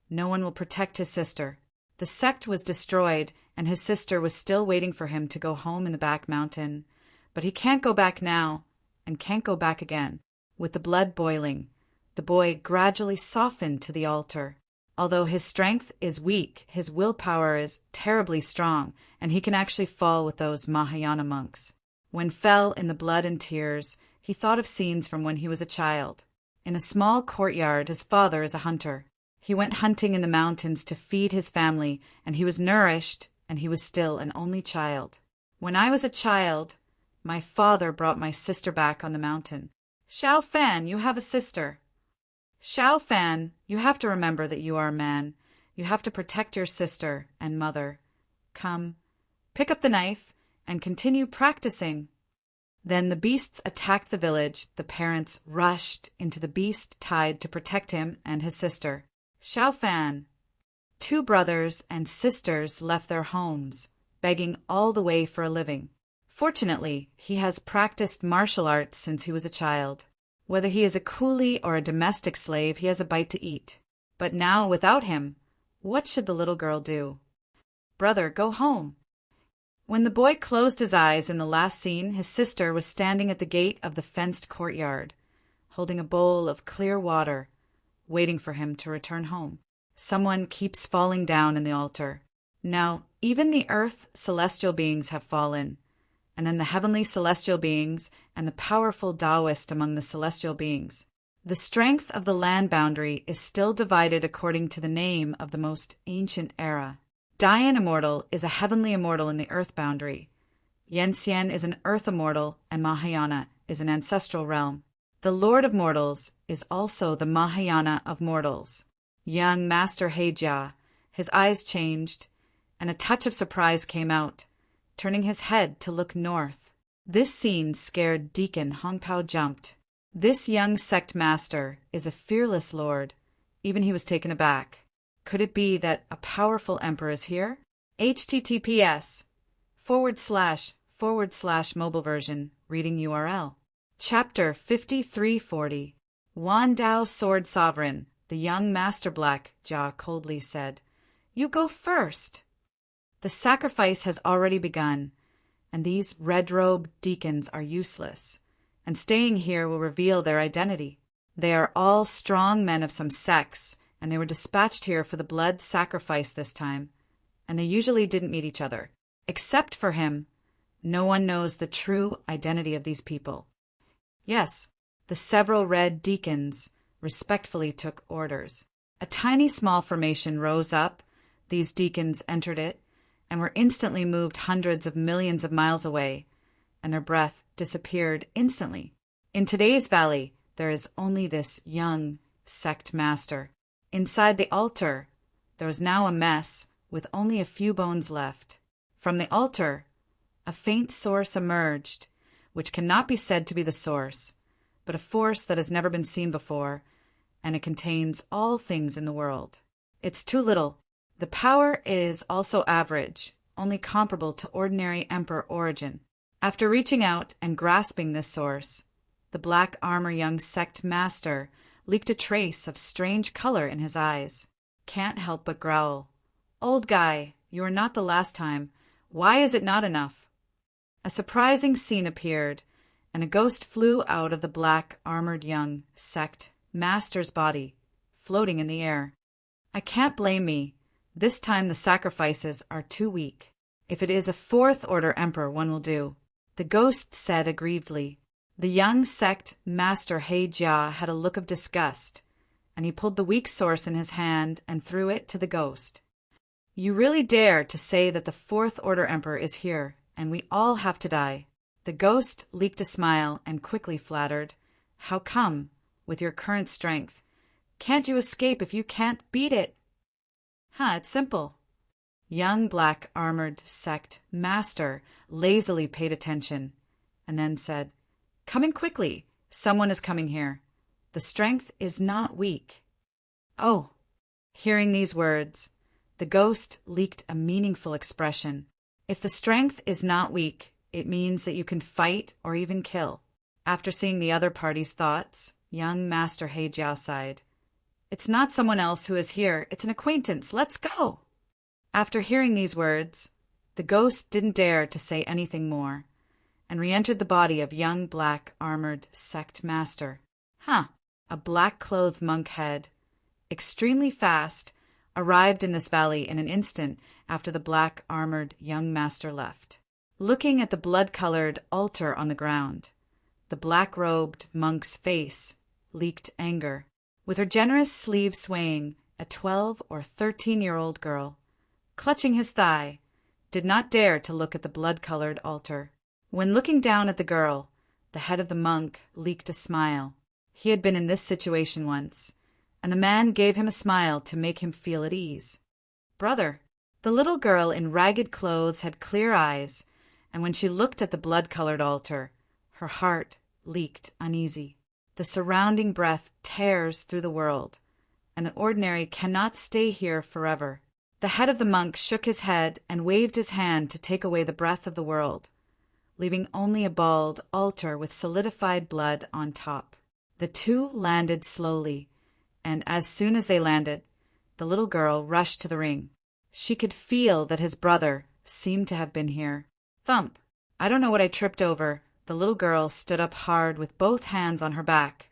No one will protect his sister. The sect was destroyed, and his sister was still waiting for him to go home in the back mountain. But he can't go back now, and can't go back again. With the blood boiling, the boy gradually softened to the altar. Although his strength is weak, his willpower is terribly strong, and he can actually fall with those Mahayana monks. When fell in the blood and tears, he thought of scenes from when he was a child. In a small courtyard, his father is a hunter. He went hunting in the mountains to feed his family, and he was nourished, and he was still an only child. When I was a child, my father brought my sister back on the mountain. Xiao Fan, you have a sister. Xiao Fan, you have to remember that you are a man. You have to protect your sister and mother. Come, pick up the knife and continue practicing. Then the beasts attacked the village. The parents rushed into the beast tide to protect him and his sister. Xiao Fan. 2 brothers and sisters left their homes, begging all the way for a living. Fortunately, he has practiced martial arts since he was a child. Whether he is a coolie or a domestic slave, he has a bite to eat. But now, without him, what should the little girl do? Brother, go home. When the boy closed his eyes in the last scene, his sister was standing at the gate of the fenced courtyard, holding a bowl of clear water, waiting for him to return home. Someone keeps falling down in the altar. Now, even the earth celestial beings have fallen, and then the heavenly celestial beings and the powerful Taoist among the celestial beings. The strength of the land boundary is still divided according to the name of the most ancient era. Dian Immortal is a heavenly immortal in the earth boundary. Yenxian is an earth immortal, and Mahayana is an ancestral realm. The Lord of Mortals is also the Mahayana of mortals. Young Master Heijia, his eyes changed, and a touch of surprise came out, turning his head to look north. This scene scared Deacon Hongpao jumped. This young sect master is a fearless lord. Even he was taken aback. Could it be that a powerful emperor is here? https:// mobile version, reading URL. Chapter 5340. Wan Dao Sword Sovereign, the young Master Black, Jia coldly said. You go first. The sacrifice has already begun, and these red-robed deacons are useless, and staying here will reveal their identity. They are all strong men of some sex, and they were dispatched here for the blood sacrifice this time, and they usually didn't meet each other. Except for him, no one knows the true identity of these people. Yes, the several red deacons respectfully took orders. A tiny small formation rose up. These deacons entered it, and were instantly moved hundreds of millions of miles away, and their breath disappeared instantly. In today's valley, there is only this young sect master. Inside the altar, there is now a mess with only a few bones left. From the altar, a faint source emerged, which cannot be said to be the source, but a force that has never been seen before, and it contains all things in the world. It's too little. The power is also average, only comparable to ordinary emperor origin. After reaching out and grasping this source, the black armor young sect master leaked a trace of strange color in his eyes. Can't help but growl. Old guy, you are not the last time. Why is it not enough? A surprising scene appeared, and a ghost flew out of the black armored young sect master's body, floating in the air. I can't blame me. This time the sacrifices are too weak. If it is a 4th order emperor, one will do. The ghost said aggrievedly. The young sect master Heijia had a look of disgust, and he pulled the weak source in his hand and threw it to the ghost. You really dare to say that the 4th order emperor is here, and we all have to die. The ghost leaked a smile and quickly flattered. How come, with your current strength? Can't you escape if you can't beat it? It's simple. Young black armored sect master lazily paid attention, and then said, Come in quickly. Someone is coming here. The strength is not weak. Oh. Hearing these words, the ghost leaked a meaningful expression. If the strength is not weak, it means that you can fight or even kill. After seeing the other party's thoughts, young Master Heijia sighed. It's not someone else who is here, it's an acquaintance. Let's go. After hearing these words, the ghost didn't dare to say anything more, and re-entered the body of young black armored sect master. A black-clothed monk head, extremely fast, arrived in this valley in an instant after the black-armored young master left. Looking at the blood-colored altar on the ground, the black-robed monk's face leaked anger. With her generous sleeve swaying, a 12 or 13-year-old girl, clutching his thigh, did not dare to look at the blood-colored altar. When looking down at the girl, the head of the monk leaked a smile. He had been in this situation once, and the man gave him a smile to make him feel at ease. Brother. The little girl in ragged clothes had clear eyes, and when she looked at the blood-colored altar, her heart leaked uneasy. The surrounding breath tears through the world, and the ordinary cannot stay here forever. The head of the monk shook his head and waved his hand to take away the breath of the world, leaving only a bald altar with solidified blood on top. The two landed slowly, and as soon as they landed, the little girl rushed to the ring. She could feel that his brother seemed to have been here. Thump! I don't know what I tripped over. The little girl stood up hard with both hands on her back,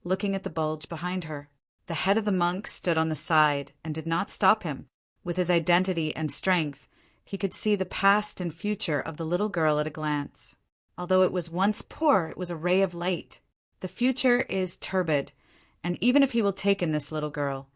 looking at the bulge behind her. The head of the monk stood on the side and did not stop him. With his identity and strength, he could see the past and future of the little girl at a glance. Although it was once poor, it was a ray of light. The future is turbid, and even if he will take in this little girl,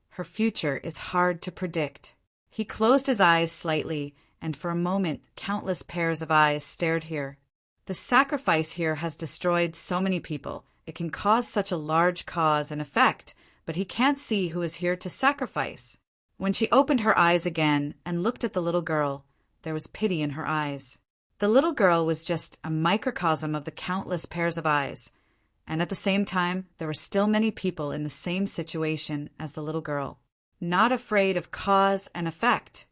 her future is hard to predict. He closed his eyes slightly, and for a moment countless pairs of eyes stared here. The sacrifice here has destroyed so many people. It can cause such a large cause and effect, but he can't see who is here to sacrifice. When she opened her eyes again and looked at the little girl, there was pity in her eyes. The little girl was just a microcosm of the countless pairs of eyes, and at the same time there were still many people in the same situation as the little girl, not afraid of cause and effect.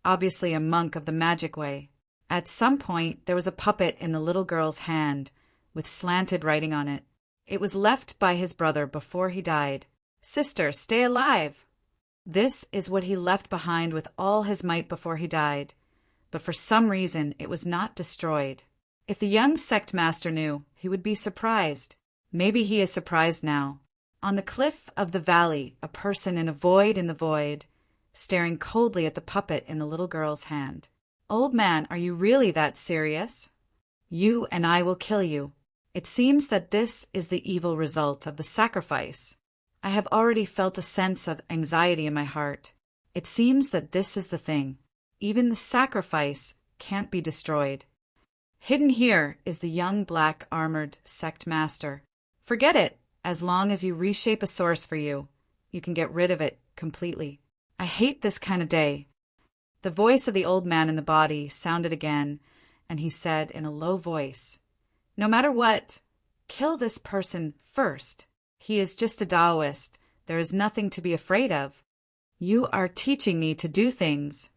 Obviously a monk of the magic way. At some point there was a puppet in the little girl's hand with slanted writing on it. It was left by his brother before he died. Sister, stay alive! This is what he left behind with all his might before he died, but for some reason it was not destroyed. If the young sect master knew, he would be surprised. Maybe he is surprised now. On the cliff of the valley, a person in a void in the void, staring coldly at the puppet in the little girl's hand. Old man, are you really that serious? You and I will kill you. It seems that this is the evil result of the sacrifice. I have already felt a sense of anxiety in my heart. It seems that this is the thing. Even the sacrifice can't be destroyed. Hidden here is the young black armored sect master. Forget it. As long as you reshape a source for you, you can get rid of it completely. I hate this kind of day. The voice of the old man in the body sounded again, and he said in a low voice, No matter what, kill this person first. He is just a Taoist. There is nothing to be afraid of. You are teaching me to do things.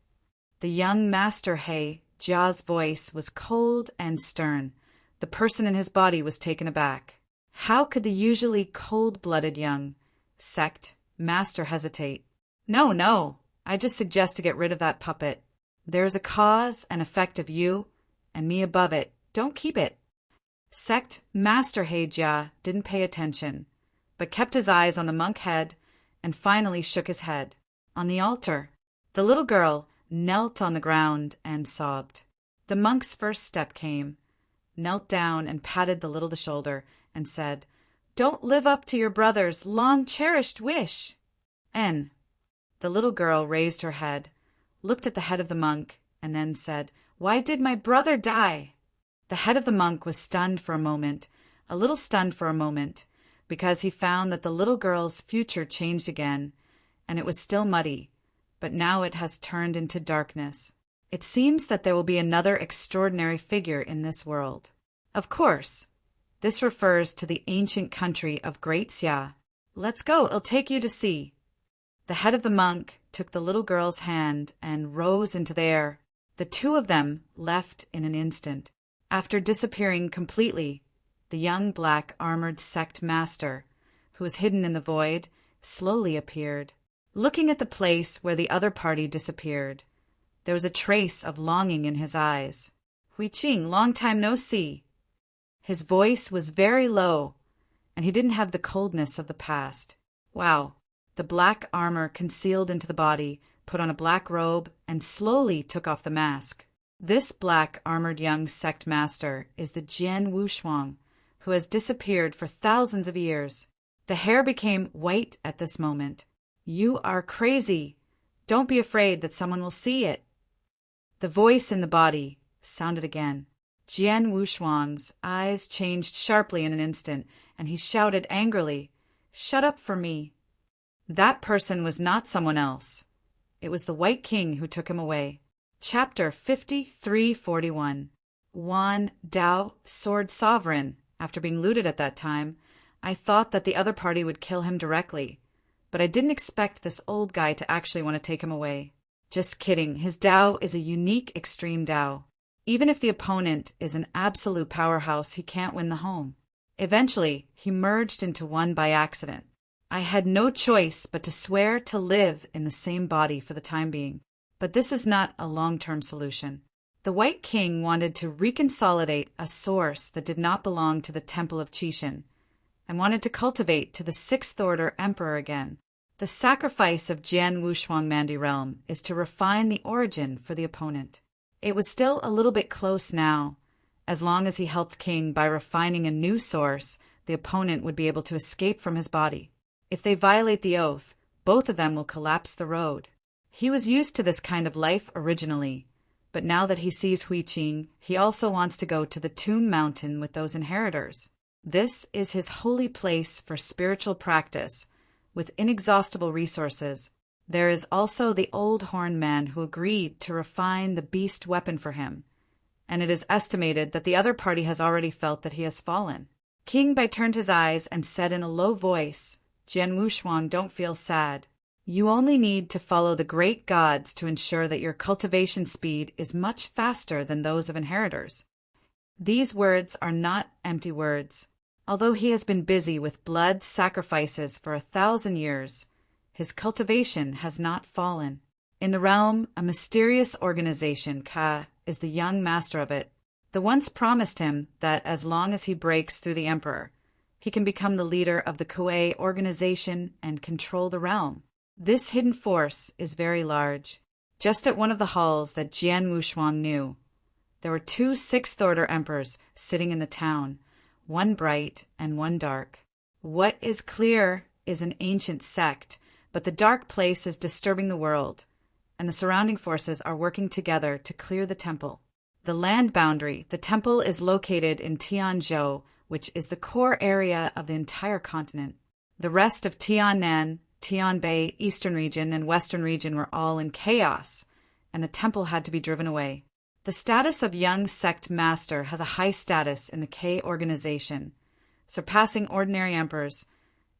The young Master Jia's voice was cold and stern. The person in his body was taken aback. How could the usually cold-blooded young sect master hesitate? No, I just suggest to get rid of that puppet. There is a cause and effect of you, and me above it. Don't keep it. Sect Master Heijia didn't pay attention, but kept his eyes on the monk head and finally shook his head. On the altar, the little girl knelt on the ground and sobbed. The monk's first step came, knelt down and patted the little shoulder and said, Don't live up to your brother's long-cherished wish. The little girl raised her head, looked at the head of the monk, and then said, Why did my brother die? The head of the monk was stunned for a moment, a little stunned for a moment, because he found that the little girl's future changed again, and it was still muddy, but now it has turned into darkness. It seems that there will be another extraordinary figure in this world. Of course, this refers to the ancient country of Great Xia. Let's go, it'll take you to see. The head of the monk took the little girl's hand and rose into the air. The two of them left in an instant. After disappearing completely, the young black armored sect master, who was hidden in the void, slowly appeared. Looking at the place where the other party disappeared, there was a trace of longing in his eyes. "Huiqing, long time no see." His voice was very low, and he didn't have the coldness of the past. Wow. The black armor concealed into the body, put on a black robe, and slowly took off the mask. This black armored young sect master is the Jian Wushuang, who has disappeared for thousands of years. The hair became white at this moment. "You are crazy. Don't be afraid that someone will see it." The voice in the body sounded again. Jian Wushuang's eyes changed sharply in an instant, and he shouted angrily, "Shut up for me." That person was not someone else. It was the White King who took him away. Chapter 5341. Wan Dao, Sword Sovereign. After being looted at that time, I thought that the other party would kill him directly, but I didn't expect this old guy to actually want to take him away. Just kidding, his Dao is a unique extreme Dao. Even if the opponent is an absolute powerhouse, he can't win the home. Eventually, he merged into one by accident. I had no choice but to swear to live in the same body for the time being. But this is not a long-term solution. The White King wanted to reconsolidate a source that did not belong to the Temple of Qixin, and wanted to cultivate to the Sixth Order Emperor again. The sacrifice of Jian Wushuang Mandi realm is to refine the origin for the opponent. It was still a little bit close now. As long as he helped King by refining a new source, the opponent would be able to escape from his body. If they violate the oath, both of them will collapse the road. He was used to this kind of life originally, but now that he sees Huiqing, he also wants to go to the Tomb Mountain with those inheritors. This is his holy place for spiritual practice, with inexhaustible resources. There is also the old horn man who agreed to refine the beast weapon for him, and it is estimated that the other party has already felt that he has fallen. King Bai turned his eyes and said in a low voice, "Jian Wushuang, don't feel sad. You only need to follow the great gods to ensure that your cultivation speed is much faster than those of inheritors." These words are not empty words. Although he has been busy with blood sacrifices for 1,000 years, his cultivation has not fallen. In the realm, a mysterious organization, Ka, is the young master of it. The once promised him that as long as he breaks through the emperor, he can become the leader of the Kuei organization and control the realm. This hidden force is very large. Just at one of the halls that Jian Wushuang knew, there were 2 Sixth Order emperors sitting in the town, one bright and one dark. What is clear is an ancient sect, but the dark place is disturbing the world, and the surrounding forces are working together to clear the temple. The land boundary, the temple is located in Tianzhou, which is the core area of the entire continent. The rest of Tiannan, Tianbei, Eastern region, and Western region were all in chaos, and the temple had to be driven away. The status of young sect master has a high status in the K organization, surpassing ordinary emperors,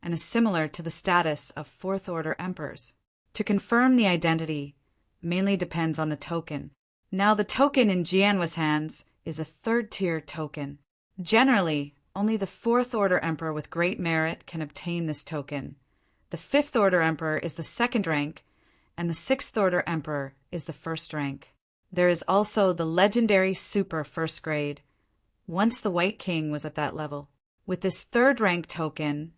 and is similar to the status of Fourth Order emperors. To confirm the identity mainly depends on the token. Now the token in Jianwa's hands is a third-tier token. Generally, only the Fourth Order emperor with great merit can obtain this token. The Fifth Order emperor is the second rank, and the Sixth Order emperor is the first rank. There is also the legendary super first grade. Once the White King was at that level. With this third rank token,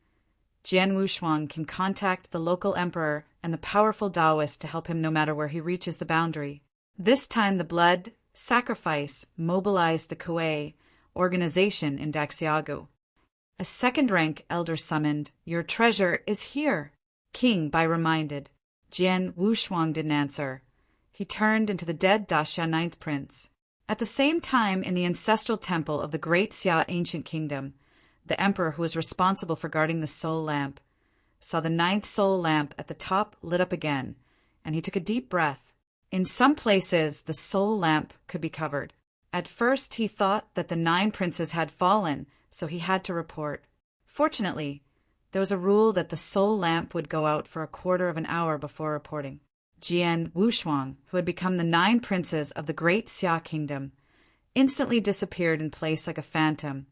Jian Wushuang can contact the local emperor and the powerful Taoist to help him no matter where he reaches the boundary. This time the blood sacrifice mobilized the Kuei organization in Daxiagu. A second-rank elder summoned, "Your treasure is here." King Bai reminded. Jian Wushuang didn't answer. He turned into the dead Daxia Ninth Prince. At the same time, in the ancestral temple of the Great Xia Ancient Kingdom, the emperor who was responsible for guarding the soul lamp saw the 9th soul lamp at the top lit up again, and he took a deep breath. In some places, the soul lamp could be covered. At first, he thought that the 9 princes had fallen, so he had to report. Fortunately, There was a rule that the soul lamp would go out for a quarter of an hour before reporting. Jian Wushuang, who had become the 9 princes of the great Xia kingdom, instantly disappeared in place like a phantom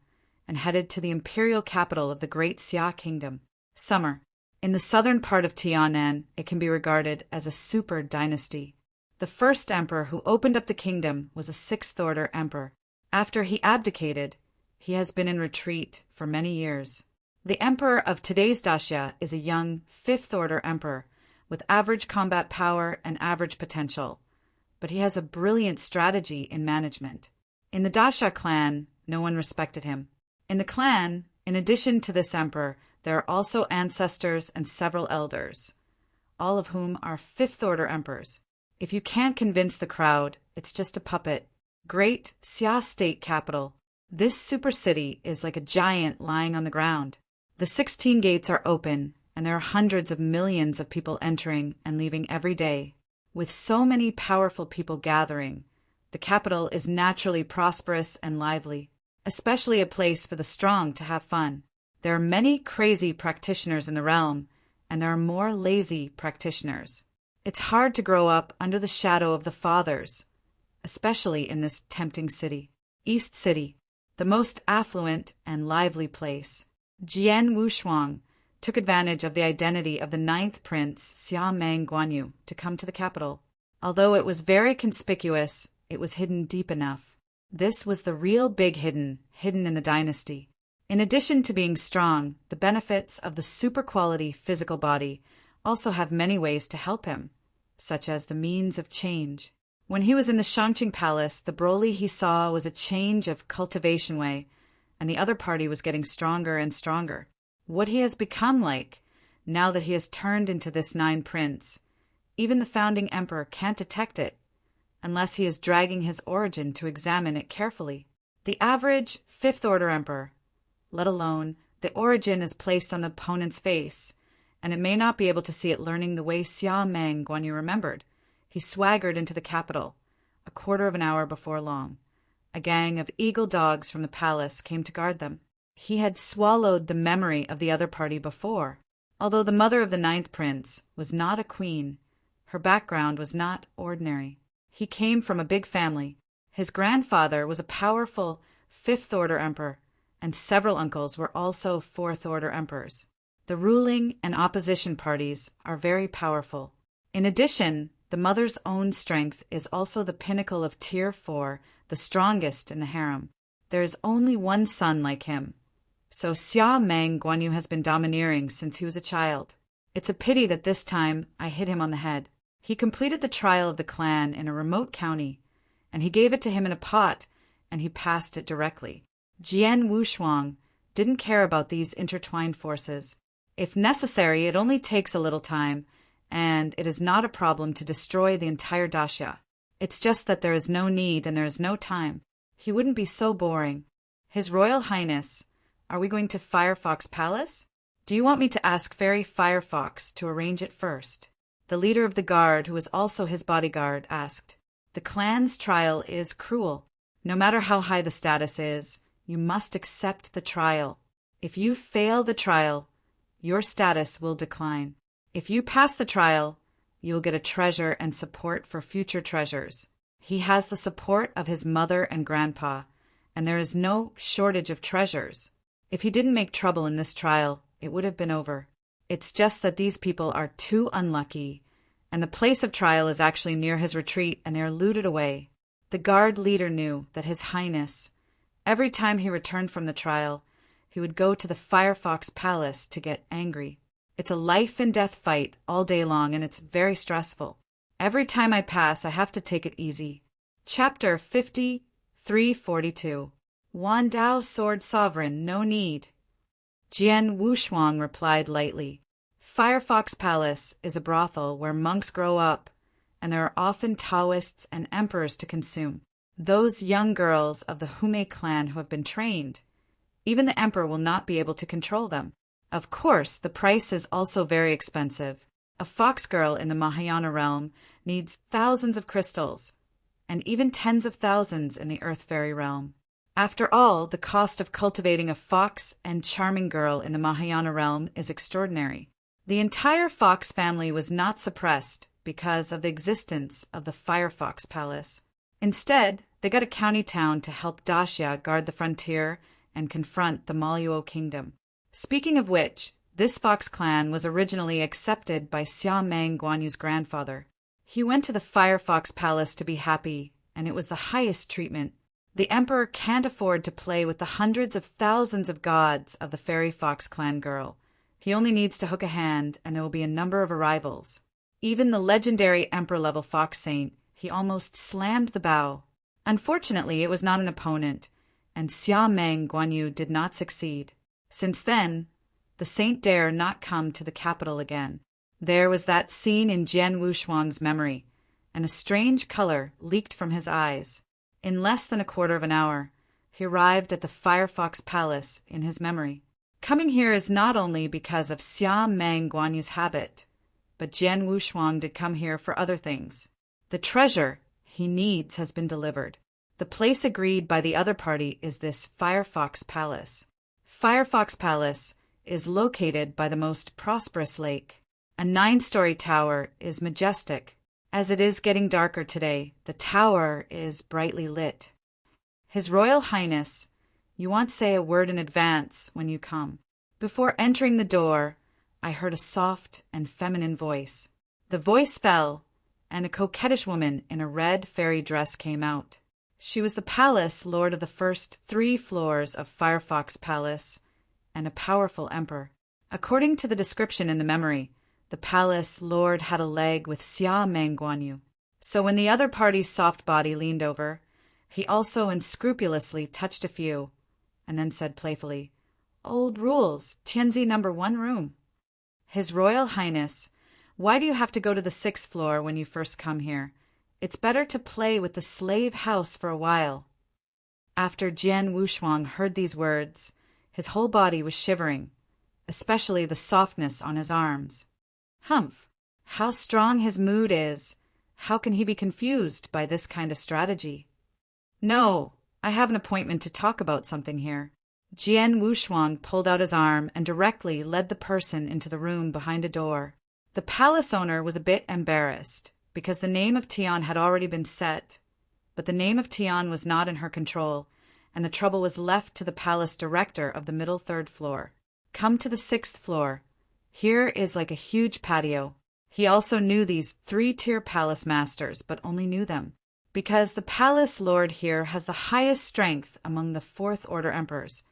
and headed to the imperial capital of the great Xia kingdom, Summer. In the southern part of Tianan, it can be regarded as a super dynasty. The first emperor who opened up the kingdom was a 6th-order emperor. After he abdicated, he has been in retreat for many years. The emperor of today's Daxia is a young 5th-order emperor with average combat power and average potential, but he has a brilliant strategy in management. In the Daxia clan, no one respected him. In the clan, in addition to this emperor, there are also ancestors and several elders, all of whom are 5th-order emperors. If you can't convince the crowd, it's just a puppet. Great Xia state capital. This super city is like a giant lying on the ground. The 16 gates are open, and there are hundreds of millions of people entering and leaving every day. With so many powerful people gathering, the capital is naturally prosperous and lively, especially a place for the strong to have fun. There are many crazy practitioners in the realm, and there are more lazy practitioners. It's hard to grow up under the shadow of the fathers, especially in this tempting city. East City, the most affluent and lively place. Jian Wushuang took advantage of the identity of the 9th prince, Xia Meng Guanyu, to come to the capital. Although it was very conspicuous, it was hidden deep enough. This was the real big hidden in the dynasty. In addition to being strong, the benefits of the super-quality physical body also have many ways to help him, such as the means of change. When he was in the Shangqing Palace, the Broly he saw was a change of cultivation way, and the other party was getting stronger and stronger. What he has become like, now that he has turned into this 9 prince, even the founding emperor can't detect it, unless he is dragging his origin to examine it carefully. The average 5th-order emperor, let alone the origin, is placed on the opponent's face, and it may not be able to see it learning the way Xia Meng Guanyu remembered. He swaggered into the capital a quarter of an hour before long. A gang of eagle dogs from the palace came to guard them. He had swallowed the memory of the other party before. Although the mother of the 9th prince was not a queen, her background was not ordinary. He came from a big family. His grandfather was a powerful 5th-order emperor, and several uncles were also 4th-order emperors. The ruling and opposition parties are very powerful. In addition, the mother's own strength is also the pinnacle of Tier 4, the strongest in the harem. There is only one son like him. So Xia Meng Guanyu has been domineering since he was a child. It's a pity that this time I hit him on the head. He completed the trial of the clan in a remote county, and he gave it to him in a pot, and he passed it directly. Jian Wushuang didn't care about these intertwined forces. If necessary, it only takes a little time, and it is not a problem to destroy the entire Daxia. It's just that there is no need and there is no time. He wouldn't be so boring. His Royal Highness, are we going to Firefox Palace? Do you want me to ask Fairy Firefox to arrange it first? The leader of the guard, who was also his bodyguard, asked. The clan's trial is cruel. No matter how high the status is, you must accept the trial. If you fail the trial, your status will decline. If you pass the trial, you'll get a treasure and support for future treasures. He has the support of his mother and grandpa, and there is no shortage of treasures. If he didn't make trouble in this trial, it would have been over. It's just that these people are too unlucky, and the place of trial is actually near his retreat, and they are looted away. The guard leader knew that His Highness, every time he returned from the trial, he would go to the Firefox Palace to get angry. It's a life-and-death fight all day long, and it's very stressful. Every time I pass, I have to take it easy. Chapter 5342. Wan Dao Sword Sovereign, no need. Jian Wushuang replied lightly. Firefox Palace is a brothel where monks grow up, and there are often Taoists and emperors to consume. Those young girls of the Hume clan who have been trained. Even the emperor will not be able to control them. Of course, the price is also very expensive. A fox girl in the Mahayana realm needs thousands of crystals, and even tens of thousands in the Earth Fairy realm. After all, the cost of cultivating a fox and charming girl in the Mahayana realm is extraordinary. The entire fox family was not suppressed because of the existence of the Firefox Palace. Instead, they got a county town to help Daxia guard the frontier and confront the Maluo kingdom. Speaking of which, this fox clan was originally accepted by Xia Meng Guanyu's grandfather. He went to the Firefox Palace to be happy, and it was the highest treatment. The emperor can't afford to play with the hundreds of thousands of gods of the fairy fox clan girl. He only needs to hook a hand, and there will be a number of arrivals. Even the legendary emperor-level fox saint, he almost slammed the bow. Unfortunately, it was not an opponent, and Xia Meng Guanyu did not succeed. Since then, the saint dare not come to the capital again. There was that scene in Jian Wushuang's memory, and a strange color leaked from his eyes. In less than a quarter of an hour, he arrived at the Firefox Palace in his memory. Coming here is not only because of Xia Meng Guanyu's habit, but Jian Wushuang did come here for other things. The treasure he needs has been delivered. The place agreed by the other party is this Firefox Palace. Firefox Palace is located by the most prosperous lake. A 9-story tower is majestic. As it is getting darker today, the tower is brightly lit. His Royal Highness, you want to say a word in advance when you come. Before entering the door, I heard a soft and feminine voice. The voice fell, and a coquettish woman in a red fairy dress came out. She was the palace lord of the first 3 floors of Firefox Palace, and a powerful emperor. According to the description in the memory, the palace lord had a leg with Xia Meng Guanyu. So when the other party's soft body leaned over, he also unscrupulously touched a few, and then said playfully, "Old rules, Tianzi number 1 room." His Royal Highness, why do you have to go to the 6th floor when you first come here? It's better to play with the slave house for a while. After Jian Wushuang heard these words, his whole body was shivering, especially the softness on his arms. Humph! How strong his mood is! How can he be confused by this kind of strategy? No, I have an appointment to talk about something here. Jian Wushuang pulled out his arm and directly led the person into the room behind a door. The palace owner was a bit embarrassed, because the name of Tian had already been set, but the name of Tian was not in her control, and the trouble was left to the palace director of the middle 3rd floor. Come to the 6th floor. Here is like a huge patio. He also knew these 3-tier palace masters, but only knew them, because the palace lord here has the highest strength among the 4th order emperors,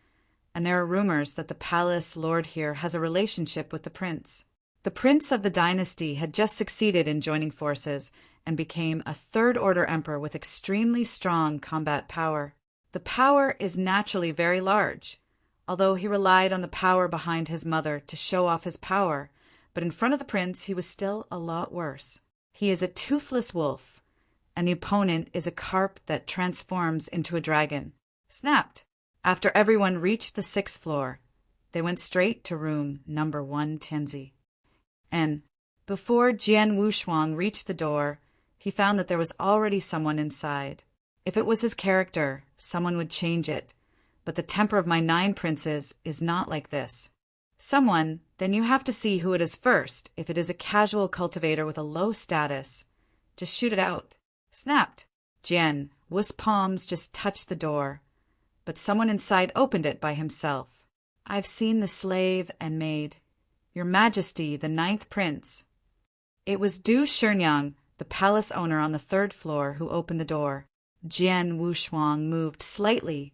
and there are rumors that the palace lord here has a relationship with the prince. The prince of the dynasty had just succeeded in joining forces and became a 3rd order emperor with extremely strong combat power. The power is naturally very large, although he relied on the power behind his mother to show off his power, but in front of the prince he was still a lot worse. He is a toothless wolf, and the opponent is a carp that transforms into a dragon. Snapped! After everyone reached the 6th floor, they went straight to room number 1 Tianzi. And before Jian Wushuang reached the door, he found that there was already someone inside. If it was his character, someone would change it, but the temper of my 9 princes is not like this. Someone, then you have to see who it is first. If it is a casual cultivator with a low status, just shoot it out. Snapped! Jian Wu's palms just touched the door, but someone inside opened it by himself. I've seen the slave and maid. Your Majesty, the 9th prince. It was Du Shinyang, the palace owner on the 3rd floor, who opened the door. Jian Wushuang moved slightly.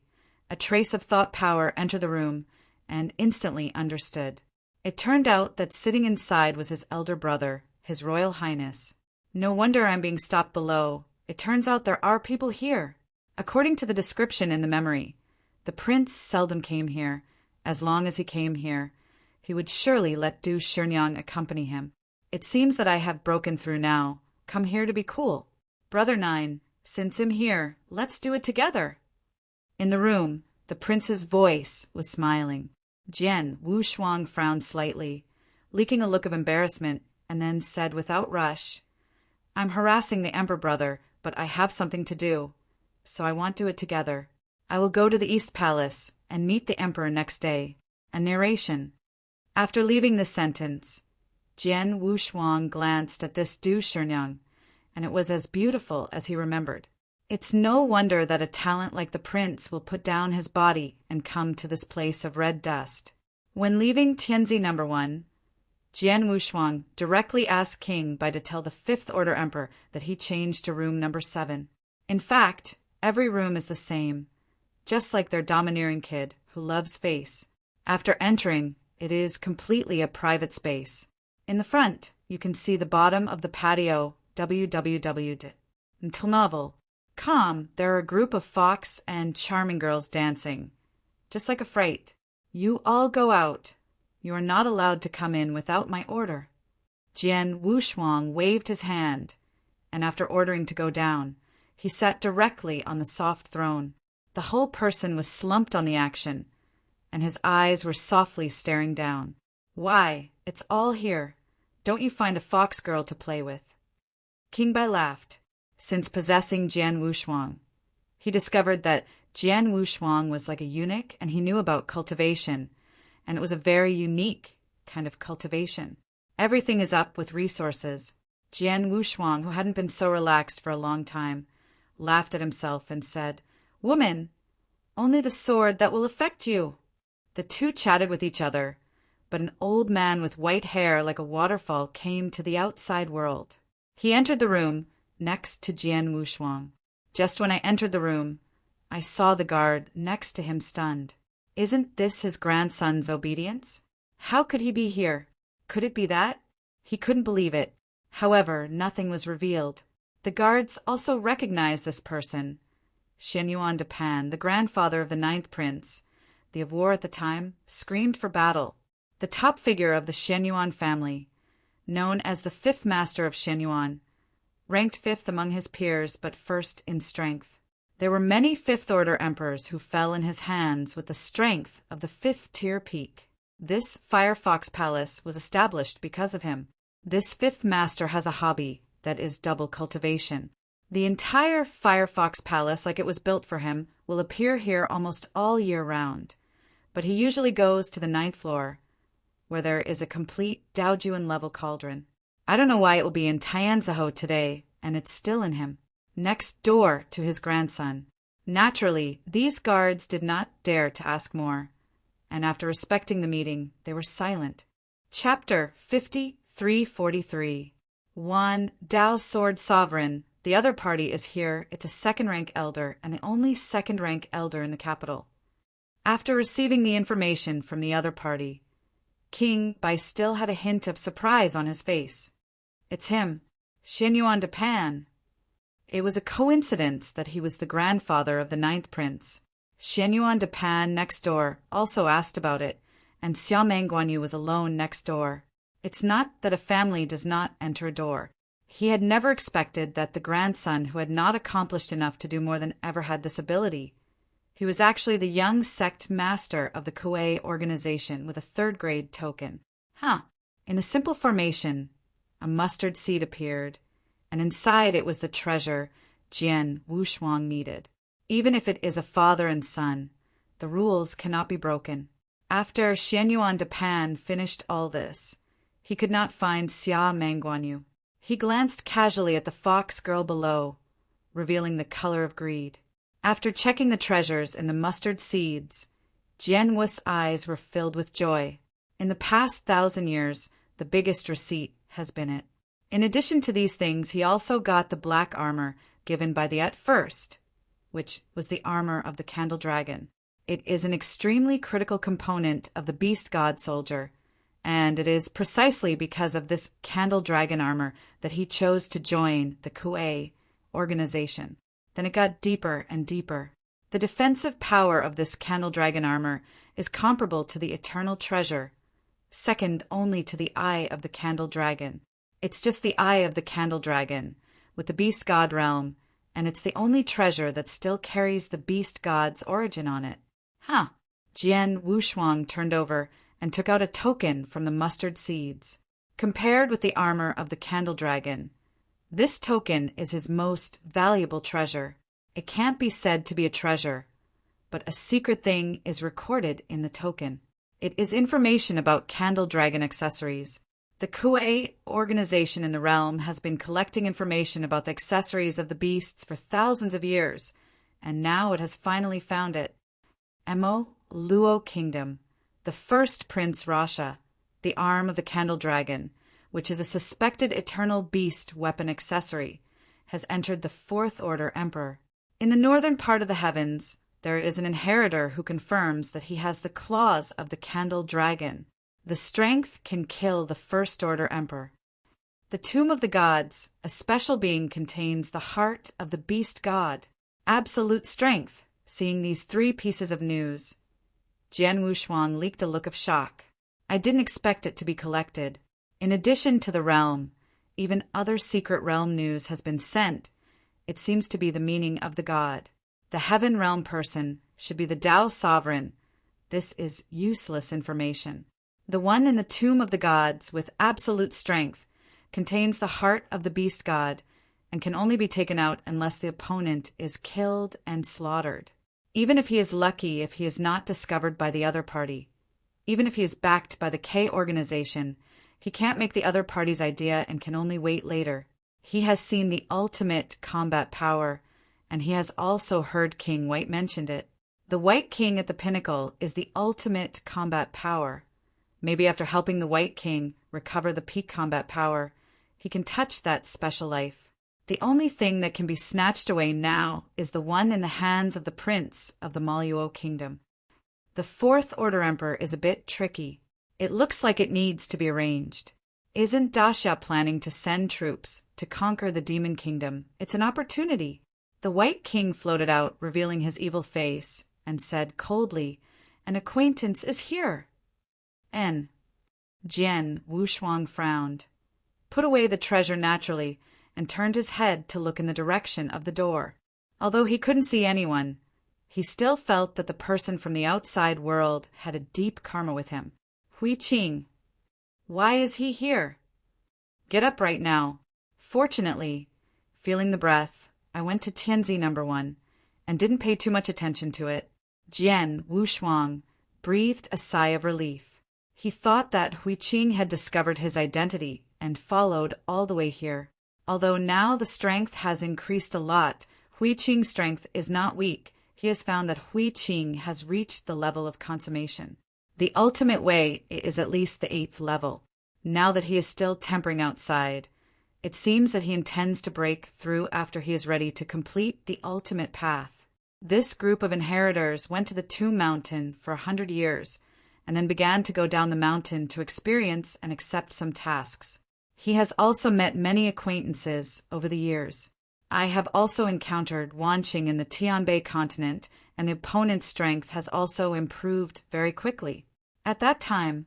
A trace of thought power entered the room, and instantly understood. It turned out that sitting inside was his elder brother, his Royal Highness. No wonder I'm being stopped below. It turns out there are people here. According to the description in the memory, the prince seldom came here. As long as he came here, he would surely let Du Shinyang accompany him. It seems that I have broken through now. Come here to be cool. Brother 9, since I'm here, let's do it together. In the room, the prince's voice was smiling. Jian Wushuang frowned slightly, leaking a look of embarrassment, and then said without rush, I'm harassing the emperor brother, but I have something to do, so I want to do it together. I will go to the East Palace and meet the Emperor next day. A narration. After leaving this sentence, Jian Wushuang glanced at this Du Shernyan, and it was as beautiful as he remembered. It's no wonder that a talent like the prince will put down his body and come to this place of red dust. When leaving Tianzi No. 1, Jian Wushuang directly asked King Bai to tell the Fifth Order Emperor that he changed to room number 7. In fact, every room is the same, just like their domineering kid who loves face. After entering, it is completely a private space. In the front, you can see the bottom of the patio www. Until novel. Calm, there are a group of fox and charming girls dancing. Just like a fright. You all go out. You are not allowed to come in without my order. Jian Wushuang waved his hand, and after ordering to go down, he sat directly on the soft throne. The whole person was slumped on the action, and his eyes were softly staring down. Why, it's all here. Don't you find a fox girl to play with? King Bai laughed. Since possessing Jian Wushuang, he discovered that Jian Wushuang was like a eunuch, and he knew about cultivation, and it was a very unique kind of cultivation. Everything is up with resources. Jian Wushuang, who hadn't been so relaxed for a long time, laughed at himself and said, "Woman, only the sword that will affect you." The two chatted with each other, but an old man with white hair like a waterfall came to the outside world. He entered the room next to Jian Wushuang. Just when I entered the room, I saw the guard next to him stunned. Isn't this his grandson's obedience? How could he be here? Could it be that? He couldn't believe it. However, nothing was revealed. The guards also recognized this person. Shenyuan de Pan, the grandfather of the 9th prince, the of war at the time, screamed for battle. The top figure of the Shenyuan family, known as the 5th master of Shenyuan, ranked 5th among his peers but first in strength. There were many 5th order emperors who fell in his hands with the strength of the 5th tier peak. This Firefox Palace was established because of him. This 5th master has a hobby that is double cultivation. The entire Firefox Palace, like it was built for him, will appear here almost all year round, but he usually goes to the 9th floor, where there is a complete Daojuan level cauldron. I don't know why it will be in Tianziho today, and it's still in him, next door to his grandson. Naturally, these guards did not dare to ask more, and after respecting the meeting, they were silent. Chapter 5343. 1. Dao Sword Sovereign. The other party is here. It's a second-rank elder, and the only second-rank elder in the capital. After receiving the information from the other party, King Bai still had a hint of surprise on his face. It's him, Shenyuan de Pan. It was a coincidence that he was the grandfather of the 9th prince. Shenyuan de Pan next door also asked about it, and Xia Mengguanyu was alone next door. It's not that a family does not enter a door. He had never expected that the grandson who had not accomplished enough to do more than ever had this ability. He was actually the young sect master of the Kuei organization with a 3rd grade token. In a simple formation, a mustard seed appeared, and inside it was the treasure Jian Wushuang needed. Even if it is a father and son, the rules cannot be broken. After Shenyuan de Pan finished all this, he could not find Xia Mengguanyu. He glanced casually at the fox girl below, revealing the color of greed. After checking the treasures in the mustard seeds, Jian Wu's eyes were filled with joy. In the past 1,000 years, the biggest receipt has been it. In addition to these things, he also got the black armor given by the First, which was the armor of the Candle Dragon. It is an extremely critical component of the Beast God Soldier, and it is precisely because of this Candle Dragon armor that he chose to join the Kuei organization. Then it got deeper and deeper. The defensive power of this Candle Dragon armor is comparable to the Eternal Treasure, second only to the Eye of the Candle Dragon. It's just the Eye of the Candle Dragon, with the Beast God realm, and it's the only treasure that still carries the Beast God's origin on it. Jian Wushuang turned over and took out a token from the mustard seeds. Compared with the armor of the Candle Dragon, this token is his most valuable treasure. It can't be said to be a treasure, but a secret thing is recorded in the token. It is information about candle dragon accessories. The Kuei organization in the realm has been collecting information about the accessories of the beasts for thousands of years, and now it has finally found it. Emo Luo Kingdom, the first Prince Rasha, the arm of the candle dragon, which is a suspected eternal beast weapon accessory, has entered the Fourth Order Emperor. In the northern part of the heavens, there is an inheritor who confirms that he has the claws of the candle dragon. The strength can kill the First Order Emperor. The Tomb of the Gods, a special being, contains the heart of the beast god. Absolute strength. Seeing these 3 pieces of news, Jian Wushuang leaked a look of shock. I didn't expect it to be collected. In addition to the realm, even other secret realm news has been sent. It seems to be the meaning of the god. The heaven realm person should be the Tao sovereign. This is useless information. The one in the Tomb of the Gods with absolute strength contains the heart of the beast god and can only be taken out unless the opponent is killed and slaughtered. Even if he is lucky, if he is not discovered by the other party, even if he is backed by the K organization, he can't make the other party's idea and can only wait later. He has seen the ultimate combat power, and he has also heard King White mentioned it. The White King at the pinnacle is the ultimate combat power. Maybe after helping the White King recover the peak combat power, he can touch that special life. The only thing that can be snatched away now is the one in the hands of the prince of the Maluo kingdom. The Fourth Order Emperor is a bit tricky. It looks like it needs to be arranged. Isn't Dasha planning to send troops to conquer the Demon Kingdom? It's an opportunity. The White King floated out, revealing his evil face, and said coldly, "An acquaintance is here." N. Jian Wushuang frowned, put away the treasure naturally, and turned his head to look in the direction of the door. Although he couldn't see anyone, he still felt that the person from the outside world had a deep karma with him. Hui Qing. Why is he here? Get up right now. Fortunately, feeling the breath, I went to Tianzi number 1 and didn't pay too much attention to it. Jian Wushuang breathed a sigh of relief. He thought that Hui Qing had discovered his identity and followed all the way here. Although now the strength has increased a lot, Hui Qing's strength is not weak. He has found that Hui Qing has reached the level of consummation. The ultimate way is at least the 8th level. Now that he is still tempering outside, it seems that he intends to break through after he is ready to complete the ultimate path. This group of inheritors went to the Tomb Mountain for 100 years, and then began to go down the mountain to experience and accept some tasks. He has also met many acquaintances over the years. I have also encountered Wanqing in the Tianbei continent, and the opponent's strength has also improved very quickly. At that time,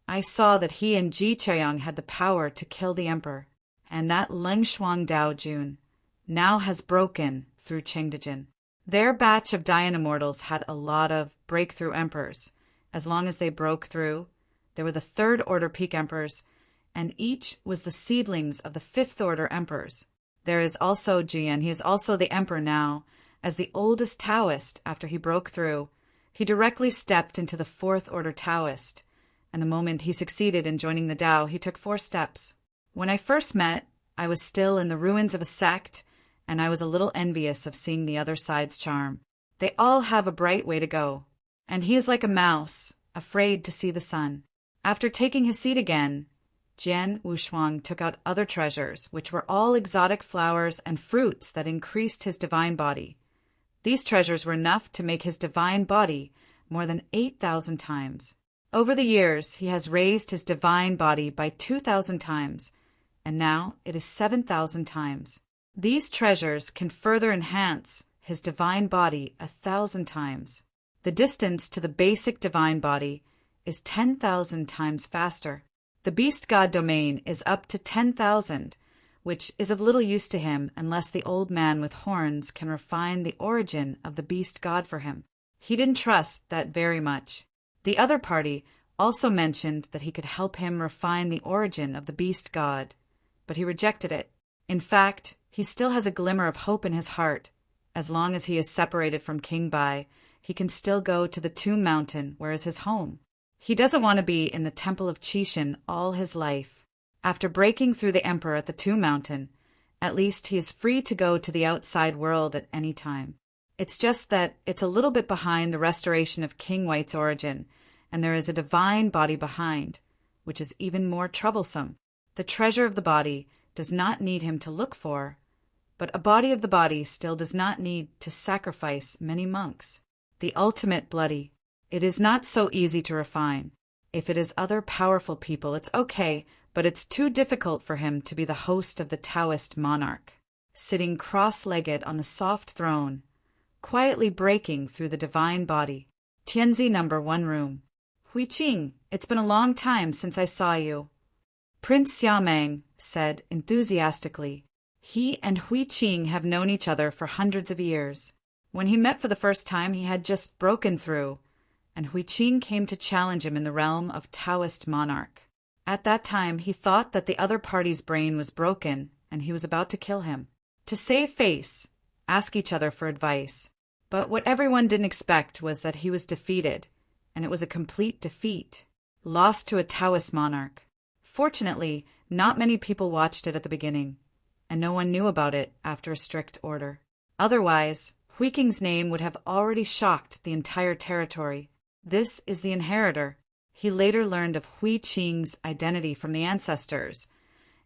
I saw that he and Ji Chaoyang had the power to kill the emperor, and that Lengshuang Dao Jun now has broken through Chengdejin. Their batch of Dian Immortals had a lot of breakthrough emperors. As long as they broke through, they were the Third Order Peak Emperors, and each was the seedlings of the Fifth Order Emperors. There is also Jian. He is also the emperor now. As the oldest Taoist, after he broke through, he directly stepped into the Fourth Order Taoist, and the moment he succeeded in joining the Tao, he took 4 steps. When I first met, I was still in the ruins of a sect, and I was a little envious of seeing the other side's charm. They all have a bright way to go, and he is like a mouse, afraid to see the sun. After taking his seat again, Jian Wushuang took out other treasures, which were all exotic flowers and fruits that increased his divine body. These treasures were enough to make his divine body more than 8,000 times. Over the years, he has raised his divine body by 2,000 times, and now it is 7,000 times. These treasures can further enhance his divine body 1,000 times. The distance to the basic divine body is 10,000 times faster. The beast god domain is up to 10,000, which is of little use to him unless the old man with horns can refine the origin of the beast god for him. He didn't trust that very much. The other party also mentioned that he could help him refine the origin of the beast god, but he rejected it. In fact, he still has a glimmer of hope in his heart. As long as he is separated from King Bai, he can still go to the Tomb Mountain, where is his home. He doesn't want to be in the Temple of Chishan all his life. After breaking through the Emperor at the Tomb Mountain, at least he is free to go to the outside world at any time. It's just that it's a little bit behind the restoration of King White's origin, and there is a divine body behind, which is even more troublesome. The treasure of the body does not need him to look for, but a body of the body still does not need to sacrifice many monks. The ultimate bloody. It is not so easy to refine. If it is other powerful people, it's okay, but it's too difficult for him to be the host of the Taoist monarch, sitting cross-legged on the soft throne, quietly breaking through the divine body. Tianzi number 1 room. Hui Qing, it's been a long time since I saw you. Prince Xiaomeng said enthusiastically. He and Hui Qing have known each other for hundreds of years. When he met for the first time, he had just broken through, and Hui Qing came to challenge him in the realm of Taoist monarch. At that time, he thought that the other party's brain was broken, and he was about to kill him. To save face, ask each other for advice. But what everyone didn't expect was that he was defeated, and it was a complete defeat, lost to a Taoist monarch. Fortunately, not many people watched it at the beginning, and no one knew about it after a strict order. Otherwise, Hui Qing's name would have already shocked the entire territory. This is the inheritor. He later learned of Hui Qing's identity from the ancestors,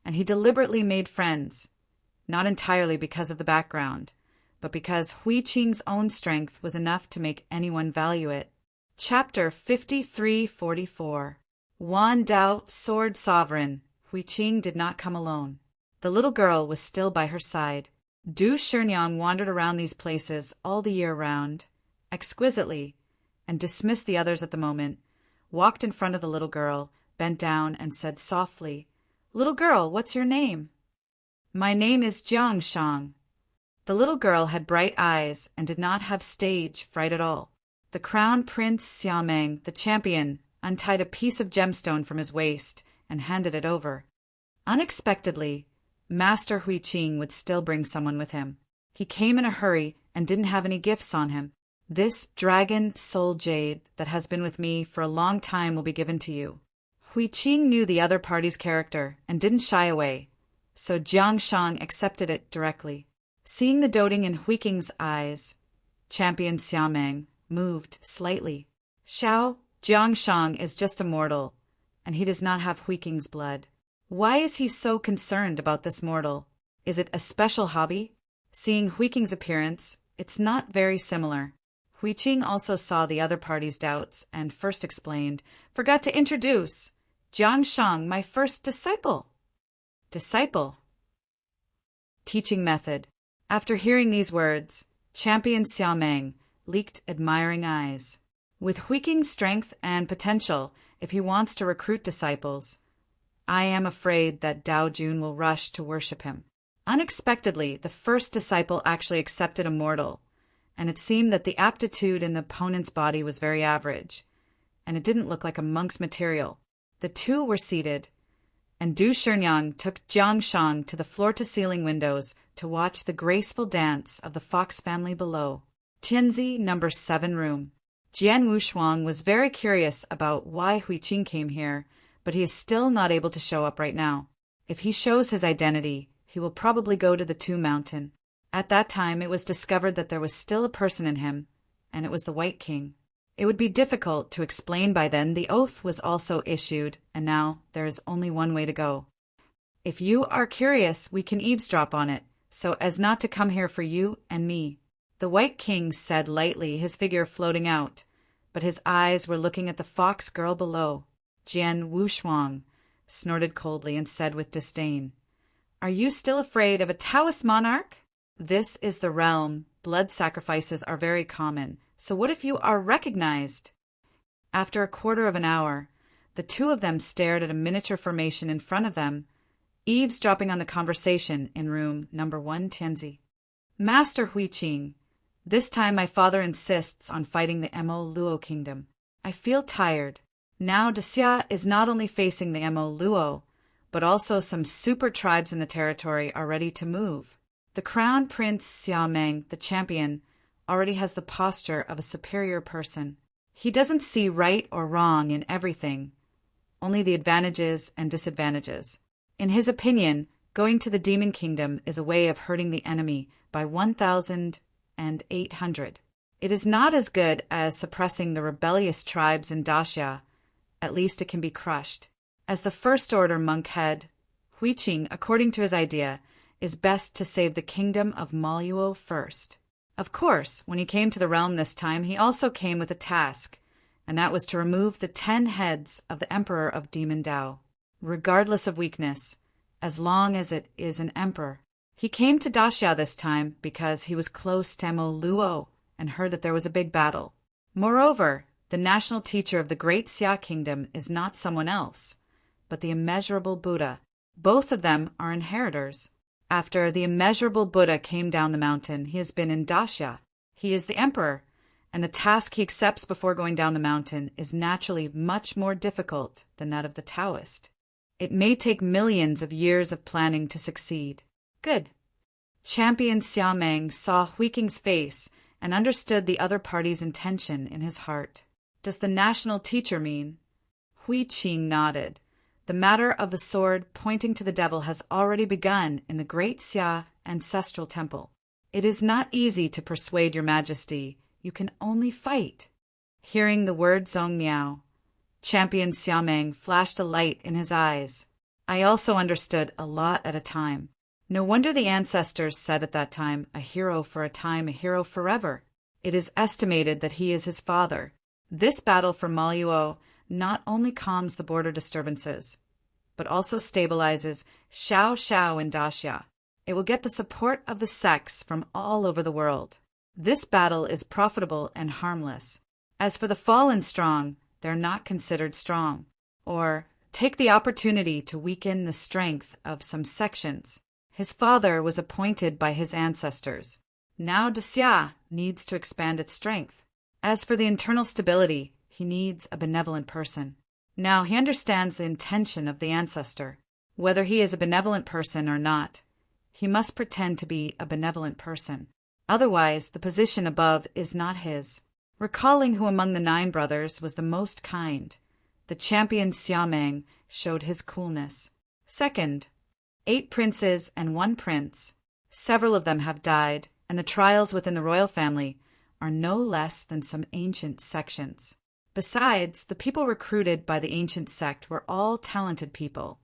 and he deliberately made friends, not entirely because of the background, but because Hui Qing's own strength was enough to make anyone value it. Chapter 5344. Wan Dao, Sword Sovereign. Hui Qing did not come alone. The little girl was still by her side. Du Shernyang wandered around these places all the year round, exquisitely, and dismissed the others at the moment, walked in front of the little girl, bent down, and said softly, "Little girl, what's your name?" "My name is Jiang Shang." The little girl had bright eyes and did not have stage fright at all. The crown prince Xiaomeng, the champion, untied a piece of gemstone from his waist and handed it over. Unexpectedly, Master Hui Qing would still bring someone with him. He came in a hurry and didn't have any gifts on him. "This dragon soul jade that has been with me for a long time will be given to you." Hui Qing knew the other party's character and didn't shy away, so Jiang Shang accepted it directly. Seeing the doting in Hui Qing's eyes, champion Xiaomeng moved slightly. "Xiao, Jiang Shang is just a mortal, and he does not have Hui Qing's blood. Why is he so concerned about this mortal? Is it a special hobby?" Seeing Hui Qing's appearance, it's not very similar. Hui Qing also saw the other party's doubts and first explained, "Forgot to introduce. Jiang Shang, my first disciple." Disciple. Teaching method. After hearing these words, champion Xiaomeng leaked admiring eyes. With Hui Qing's strength and potential, if he wants to recruit disciples, I am afraid that Dao Jun will rush to worship him. Unexpectedly, the first disciple actually accepted Immortal, and it seemed that the aptitude in the opponent's body was very average, and it didn't look like a monk's material. The two were seated, and Du Shernyan took Jiang Shang to the floor-to-ceiling windows to watch the graceful dance of the fox family below. Tianzi number 7 room. Jian Wushuang was very curious about why Hui Qing came here, but he is still not able to show up right now. If he shows his identity, he will probably go to the Tomb Mountain. At that time, it was discovered that there was still a person in him, and it was the White King. It would be difficult to explain by then. The oath was also issued, and now there is only one way to go. If you are curious, we can eavesdrop on it, so as not to come here for you and me. The White King said lightly, his figure floating out, but his eyes were looking at the fox girl below. Jian Wushuang snorted coldly and said with disdain, "Are you still afraid of a Taoist monarch? This is the realm. Blood sacrifices are very common, so what if you are recognized?" After a quarter of an hour, the two of them stared at a miniature formation in front of them, eavesdropping on the conversation in room number 1 Tianzi. "Master Hui Qing, this time my father insists on fighting the Mo Luo kingdom. I feel tired. Now Daxia is not only facing the Mo Luo, but also some super tribes in the territory are ready to move. The crown prince Xiaomeng, the champion, already has the posture of a superior person. He doesn't see right or wrong in everything, only the advantages and disadvantages. In his opinion, going to the demon kingdom is a way of hurting the enemy by 1,800. It is not as good as suppressing the rebellious tribes in Daxia. At least it can be crushed. As the first order monk head, Huiqing, according to his idea, is best to save the kingdom of Maluo first. Of course, when he came to the realm this time, he also came with a task, and that was to remove the 10 heads of the Emperor of Demon Dao, regardless of weakness, as long as it is an emperor. He came to Daxia this time because he was close to Luo and heard that there was a big battle. Moreover, the national teacher of the Great Xia Kingdom is not someone else, but the immeasurable Buddha. Both of them are inheritors. After the immeasurable Buddha came down the mountain, he has been in Daxia. He is the emperor, and the task he accepts before going down the mountain is naturally much more difficult than that of the Taoist. It may take millions of years of planning to succeed. Good. Champion Xiameng saw Huiqing's face and understood the other party's intention in his heart. Does the national teacher mean? Huiqing nodded. The matter of the sword pointing to the devil has already begun in the Great Xia ancestral temple. It is not easy to persuade your majesty. You can only fight. Hearing the word Zong Miao, Champion Xiameng flashed a light in his eyes. I also understood a lot at a time. No wonder the ancestors said at that time, a hero for a time, a hero forever. It is estimated that he is his father. This battle for Maluo not only calms the border disturbances, but also stabilizes Xiao in Daxia. It will get the support of the sects from all over the world. This battle is profitable and harmless. As for the fallen strong, they're not considered strong. Or take the opportunity to weaken the strength of some sections. His father was appointed by his ancestors. Now Daxia needs to expand its strength. As for the internal stability, he needs a benevolent person. Now he understands the intention of the ancestor. Whether he is a benevolent person or not, he must pretend to be a benevolent person. Otherwise, the position above is not his. Recalling who among the 9 brothers was the most kind, the champion Xiameng showed his coolness. Second, 8 princes and 1 prince. Several of them have died, and the trials within the royal family are no less than some ancient sections. Besides, the people recruited by the ancient sect were all talented people,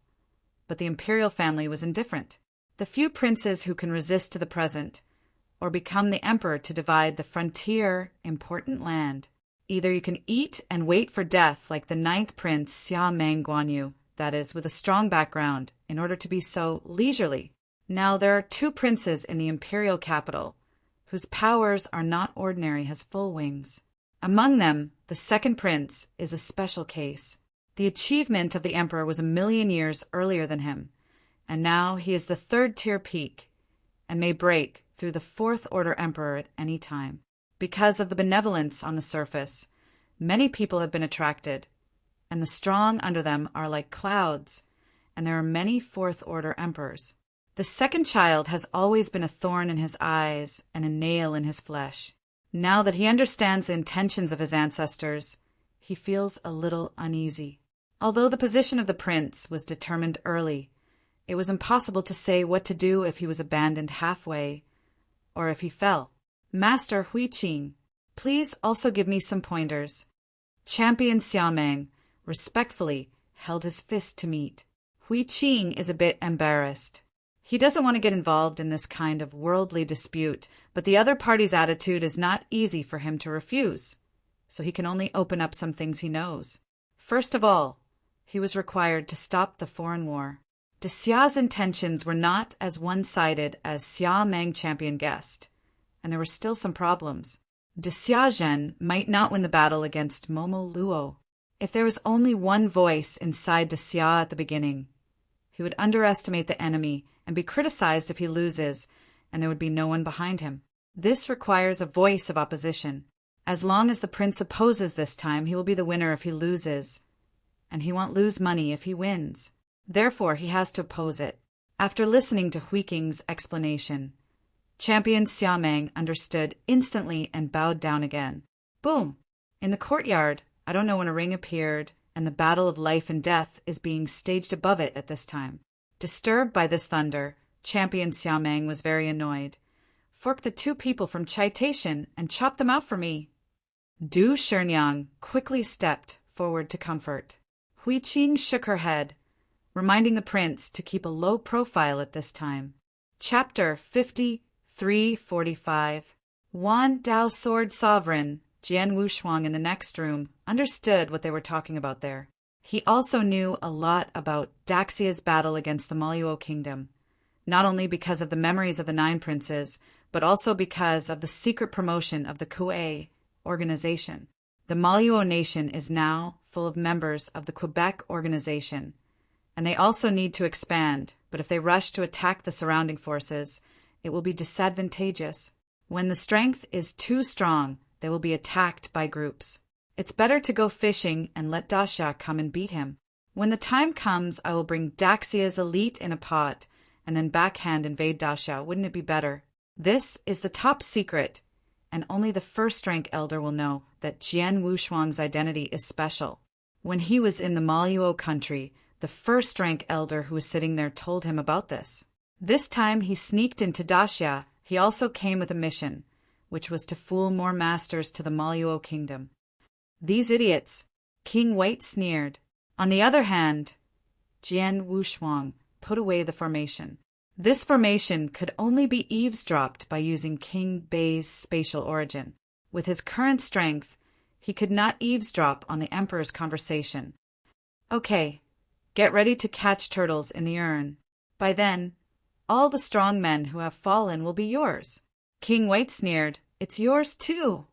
but the imperial family was indifferent. The few princes who can resist to the present, or become the emperor to divide the frontier important land. Either you can eat and wait for death like the 9th prince Xiameng Guanyu, that is, with a strong background, in order to be so leisurely. Now there are 2 princes in the imperial capital, whose powers are not ordinary, has full wings. Among them, the 2nd prince is a special case. The achievement of the emperor was 1,000,000 years earlier than him, and now he is the 3rd-tier peak, and may break through the 4th-order emperor at any time. Because of the benevolence on the surface, many people have been attracted, and the strong under them are like clouds, and there are many 4th-order emperors. The 2nd child has always been a thorn in his eyes and a nail in his flesh. Now that he understands the intentions of his ancestors, he feels a little uneasy. Although the position of the prince was determined early, it was impossible to say what to do if he was abandoned halfway, or if he fell. Master Huiqing, please also give me some pointers. Champion Xiameng respectfully held his fist to meet. Huiqing is a bit embarrassed. He doesn't want to get involved in this kind of worldly dispute, but the other party's attitude is not easy for him to refuse, so he can only open up some things he knows. First of all, he was required to stop the foreign war. Daxia's intentions were not as one-sided as Xiameng champion guessed, and there were still some problems. Daxia might not win the battle against Momo Luo. If there was only one voice inside Daxia at the beginning, he would underestimate the enemy and be criticized if he loses, and there would be no one behind him. This requires a voice of opposition. As long as the prince opposes this time, he will be the winner if he loses, and he won't lose money if he wins. Therefore, he has to oppose it. After listening to Huiqing's explanation, Champion Xiameng understood instantly and bowed down again. Boom! In the courtyard, I don't know when a ring appeared, and the battle of life and death is being staged above it at this time. Disturbed by this thunder, Champion Xiameng was very annoyed. Fork the 2 people from Chaitation and chop them out for me. Du Sherngyang quickly stepped forward to comfort. Hui Qing shook her head, reminding the prince to keep a low profile at this time. Chapter 53:45. Wan Dao Sword Sovereign, Jian Wushuang in the next room, understood what they were talking about there. He also knew a lot about Daxia's battle against the Maluo kingdom, not only because of the memories of the 9 princes, but also because of the secret promotion of the Kuei organization. The Maluo nation is now full of members of the Quebec organization, and they also need to expand, but if they rush to attack the surrounding forces, it will be disadvantageous. When the strength is too strong, they will be attacked by groups. It's better to go fishing and let Daxia come and beat him. When the time comes, I will bring Daxia's elite in a pot and then backhand invade Daxia. Wouldn't it be better? This is the top secret, and only the first-rank elder will know that Jian Wushuang's identity is special. When he was in the Maluo country, the first-rank elder who was sitting there told him about this. This time he sneaked into Daxia. He also came with a mission, which was to fool more masters to the Maluo kingdom. These idiots, King Wait sneered. On the other hand, Jian Wushuang put away the formation. This formation could only be eavesdropped by using King Bei's spatial origin. With his current strength, he could not eavesdrop on the emperor's conversation. Okay, get ready to catch turtles in the urn. By then, all the strong men who have fallen will be yours. King Wait sneered, It's yours too.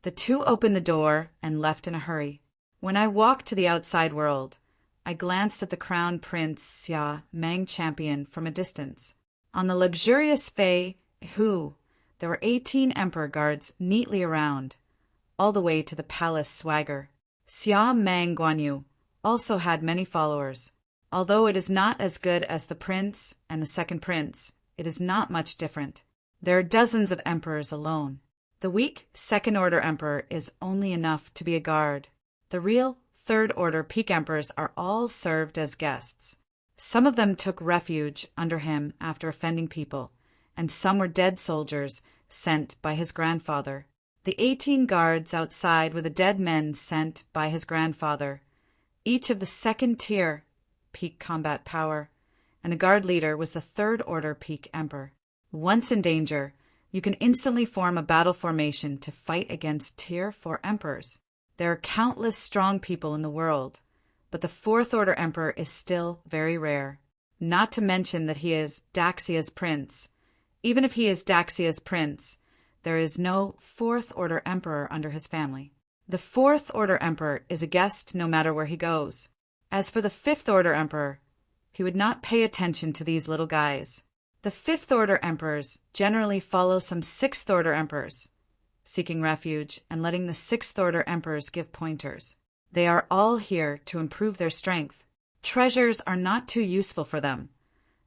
The 2 opened the door and left in a hurry. When I walked to the outside world, I glanced at the crown prince Xia Meng champion from a distance. On the luxurious Fei Hu, there were 18 emperor guards neatly around, all the way to the palace swagger. Xia Meng Guanyu also had many followers. Although it is not as good as the prince and the second prince, it is not much different. There are dozens of emperors alone. The weak second-order emperor is only enough to be a guard. The real third-order peak emperors are all served as guests. Some of them took refuge under him after offending people, and some were dead soldiers sent by his grandfather. The 18 guards outside were the dead men sent by his grandfather, each of the second-tier peak combat power, and the guard leader was the third-order peak emperor. Once in danger, you can instantly form a battle formation to fight against Tier 4 emperors. There are countless strong people in the world, but the 4th-order emperor is still very rare. Not to mention that he is Daxia's prince. Even if he is Daxia's prince, there is no 4th-order emperor under his family. The 4th-order emperor is a guest no matter where he goes. As for the 5th-order emperor, he would not pay attention to these little guys. The 5th-order emperors generally follow some 6th-order emperors, seeking refuge and letting the 6th-order emperors give pointers. They are all here to improve their strength. Treasures are not too useful for them,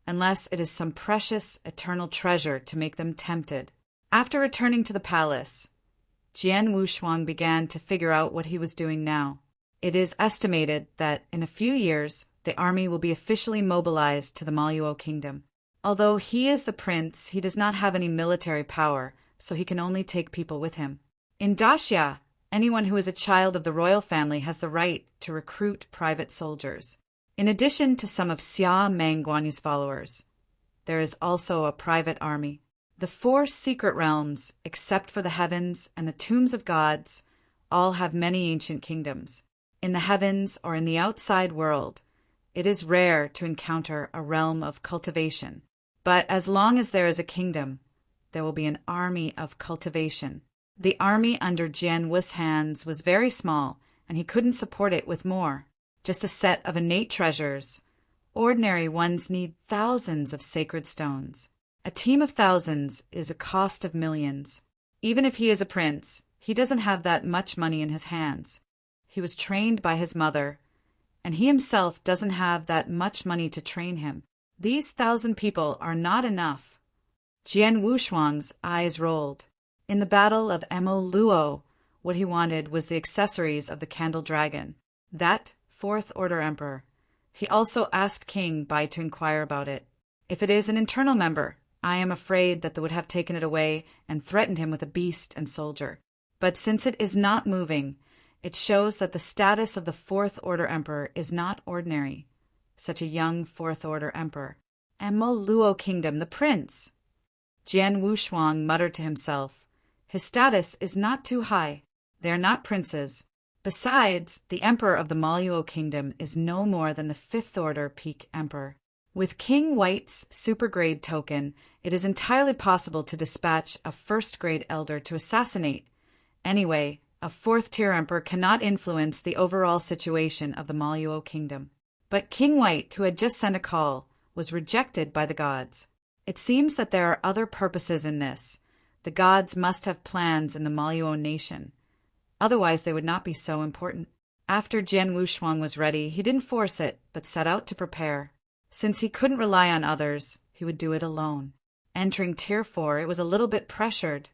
unless it is some precious, eternal treasure to make them tempted. After returning to the palace, Jian Wushuang began to figure out what he was doing now. It is estimated that in a few years, the army will be officially mobilized to the Maluo kingdom. Although he is the prince, he does not have any military power, so he can only take people with him. In Daxia, anyone who is a child of the royal family has the right to recruit private soldiers. In addition to some of Xia Meng Guanyu's followers, there is also a private army. The 4 secret realms, except for the heavens and the tombs of gods, all have many ancient kingdoms. In the heavens or in the outside world, it is rare to encounter a realm of cultivation. But as long as there is a kingdom, there will be an army of cultivation. The army under Jian Wu's hands was very small, and he couldn't support it with more. Just a set of innate treasures. Ordinary ones need thousands of sacred stones. A team of thousands is a cost of millions. Even if he is a prince, he doesn't have that much money in his hands. He was trained by his mother, and he himself doesn't have that much money to train him. These 1,000 people are not enough. Jian Wushuang's eyes rolled. In the Battle of Emo Luo, what he wanted was the accessories of the Candle Dragon, that Fourth Order Emperor. He also asked King Bai to inquire about it. If it is an internal member, I am afraid that they would have taken it away and threatened him with a beast and soldier. But since it is not moving, it shows that the status of the Fourth Order Emperor is not ordinary. Such a young Fourth Order Emperor. Emo Luo Kingdom, the Prince! Jian Wushuang muttered to himself. His status is not too high. They are not princes. Besides, the Emperor of the Maluo Kingdom is no more than the Fifth Order Peak Emperor. With King White's supergrade token, it is entirely possible to dispatch a first-grade elder to assassinate. Anyway, a fourth-tier emperor cannot influence the overall situation of the Maluo Kingdom. But King White, who had just sent a call, was rejected by the gods. It seems that there are other purposes in this. The gods must have plans in the Maluo nation. Otherwise, they would not be so important. After Jian Wushuang was ready, he didn't force it, but set out to prepare. Since he couldn't rely on others, he would do it alone. Entering Tier 4, it was a little bit pressured,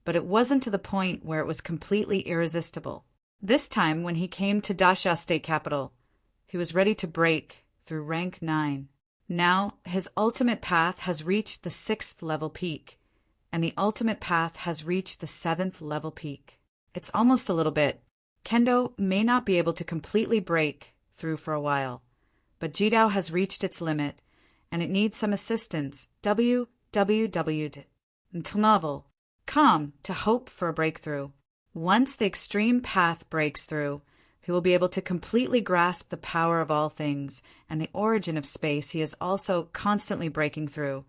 but it wasn't to the point where it was completely irresistible. This time, when he came to Dasha State Capital, he was ready to break through rank 9. Now, his ultimate path has reached the 6th level peak, and the ultimate path has reached the 7th level peak. It's almost a little bit. Kendo may not be able to completely break through for a while, but Jidao has reached its limit, and it needs some assistance. www. Until novel. Com to hope for a breakthrough. Once the extreme path breaks through, he will be able to completely grasp the power of all things and the origin of space he is also constantly breaking through.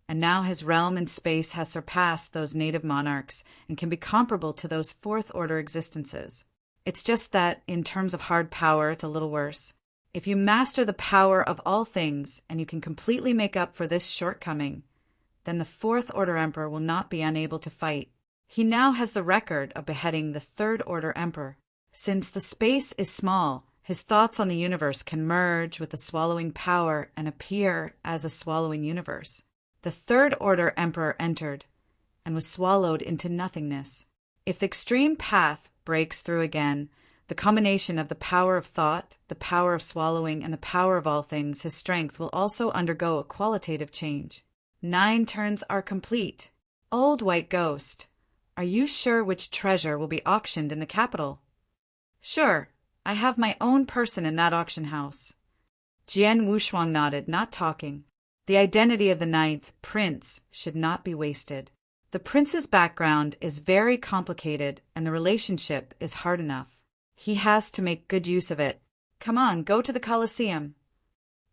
And now his realm in space has surpassed those native monarchs and can be comparable to those Fourth Order existences. It's just that, in terms of hard power, it's a little worse. If you master the power of all things and you can completely make up for this shortcoming, then the Fourth Order Emperor will not be unable to fight. He now has the record of beheading the Third Order Emperor. Since the space is small, his thoughts on the universe can merge with the swallowing power and appear as a swallowing universe. The Third Order Emperor entered and was swallowed into nothingness. If the extreme path breaks through again, the combination of the power of thought, the power of swallowing, and the power of all things, his strength will also undergo a qualitative change. 9 turns are complete. Old White Ghost, are you sure which treasure will be auctioned in the capital? Sure, I have my own person in that auction house. Jian Wushuang nodded, not talking. The identity of the 9th prince should not be wasted. The prince's background is very complicated and the relationship is hard enough. He has to make good use of it. Come on, go to the Colosseum.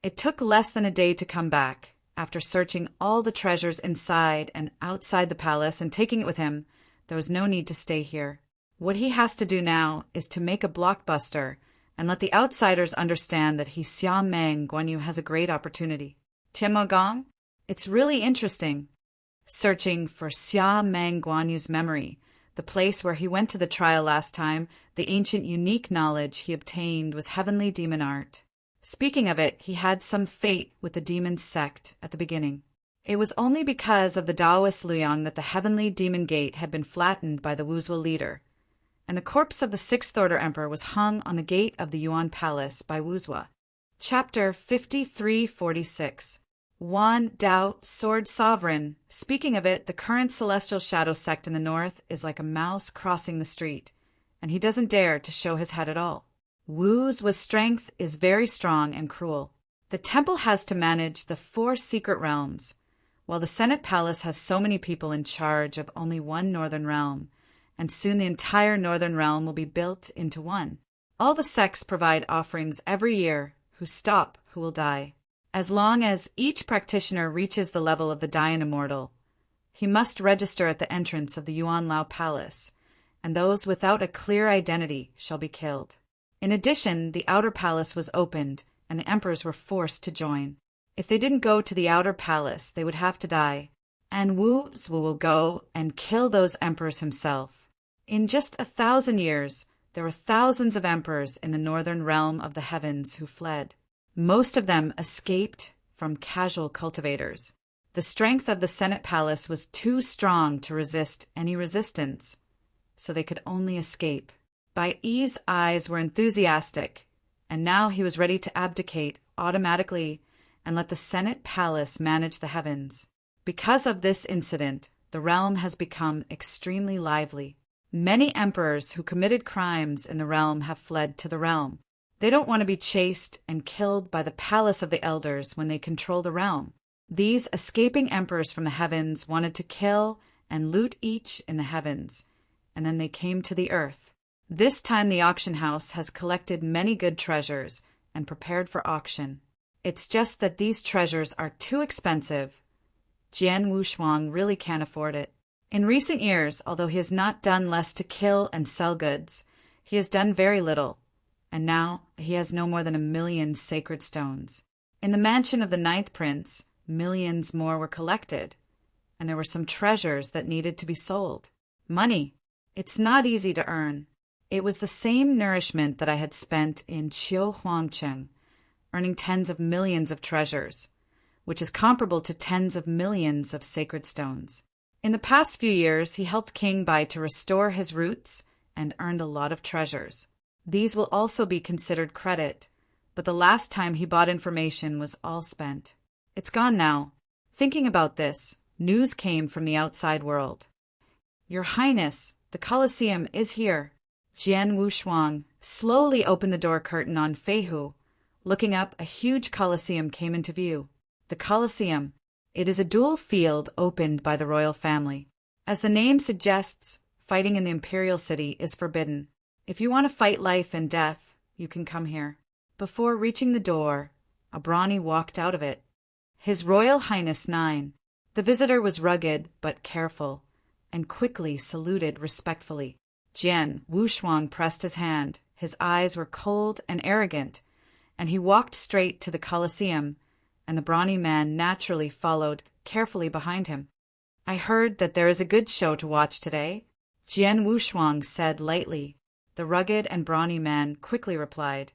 It took less than a day to come back. After searching all the treasures inside and outside the palace and taking it with him, there was no need to stay here. What he has to do now is to make a blockbuster and let the outsiders understand that Xia Meng Guanyu has a great opportunity. Tianmogong? It's really interesting. Searching for Xia Meng Guanyu's memory, the place where he went to the trial last time, the ancient unique knowledge he obtained was heavenly demon art. Speaking of it, he had some fate with the demon sect at the beginning. It was only because of the Taoist Liang that the heavenly demon gate had been flattened by the Wuzhou leader, and the corpse of the 6th Order Emperor was hung on the gate of the Yuan Palace by Wuzhou. Chapter 5346. Wan Dao, Sword Sovereign. Speaking of it, the current Celestial Shadow sect in the north is like a mouse crossing the street, and he doesn't dare to show his head at all. Wu's strength is very strong and cruel. The temple has to manage the 4 secret realms, while the Senate Palace has so many people in charge of only one northern realm, and soon the entire northern realm will be built into one. All the sects provide offerings every year. Who stop, who will die. As long as each practitioner reaches the level of the Dayan Immortal, he must register at the entrance of the Yuan Lao Palace, and those without a clear identity shall be killed. In addition, the outer palace was opened, and the emperors were forced to join. If they didn't go to the outer palace, they would have to die, and Wu will go and kill those emperors himself. In just 1,000 years, there were thousands of emperors in the northern realm of the heavens who fled. Most of them escaped from casual cultivators. The strength of the Senate palace was too strong to resist any resistance, so they could only escape. Bai Yi's eyes were enthusiastic, and now he was ready to abdicate automatically and let the Senate palace manage the heavens. Because of this incident, the realm has become extremely lively. Many emperors who committed crimes in the realm have fled to the realm. They don't want to be chased and killed by the palace of the elders when they control the realm. These escaping emperors from the heavens wanted to kill and loot each in the heavens, and then they came to the earth. This time the auction house has collected many good treasures and prepared for auction. It's just that these treasures are too expensive. Jian Wushuang really can't afford it. In recent years, although he has not done less to kill and sell goods, he has done very little, and now he has no more than 1,000,000 sacred stones. In the mansion of the ninth prince, millions more were collected, and there were some treasures that needed to be sold. Money. It's not easy to earn. It was the same nourishment that I had spent in Huangcheng, earning tens of millions of treasures, which is comparable to tens of millions of sacred stones. In the past few years, he helped King Bai to restore his roots and earned a lot of treasures. These will also be considered credit, but the last time he bought information was all spent. It's gone now. Thinking about this, news came from the outside world. Your Highness, the Colosseum is here. Jian Wushuang slowly opened the door curtain on Feihu. Looking up, a huge Colosseum came into view. The Colosseum. It is a dual field opened by the royal family. As the name suggests, fighting in the imperial city is forbidden. If you want to fight life and death, you can come here. Before reaching the door, a Brahmi walked out of it. His Royal Highness 9. The visitor was rugged but careful, and quickly saluted respectfully. Jian Wushuang pressed his hand. His eyes were cold and arrogant, and he walked straight to the Colosseum, and the brawny man naturally followed carefully behind him. I heard that there is a good show to watch today, Jian Wushuang said lightly. The rugged and brawny man quickly replied,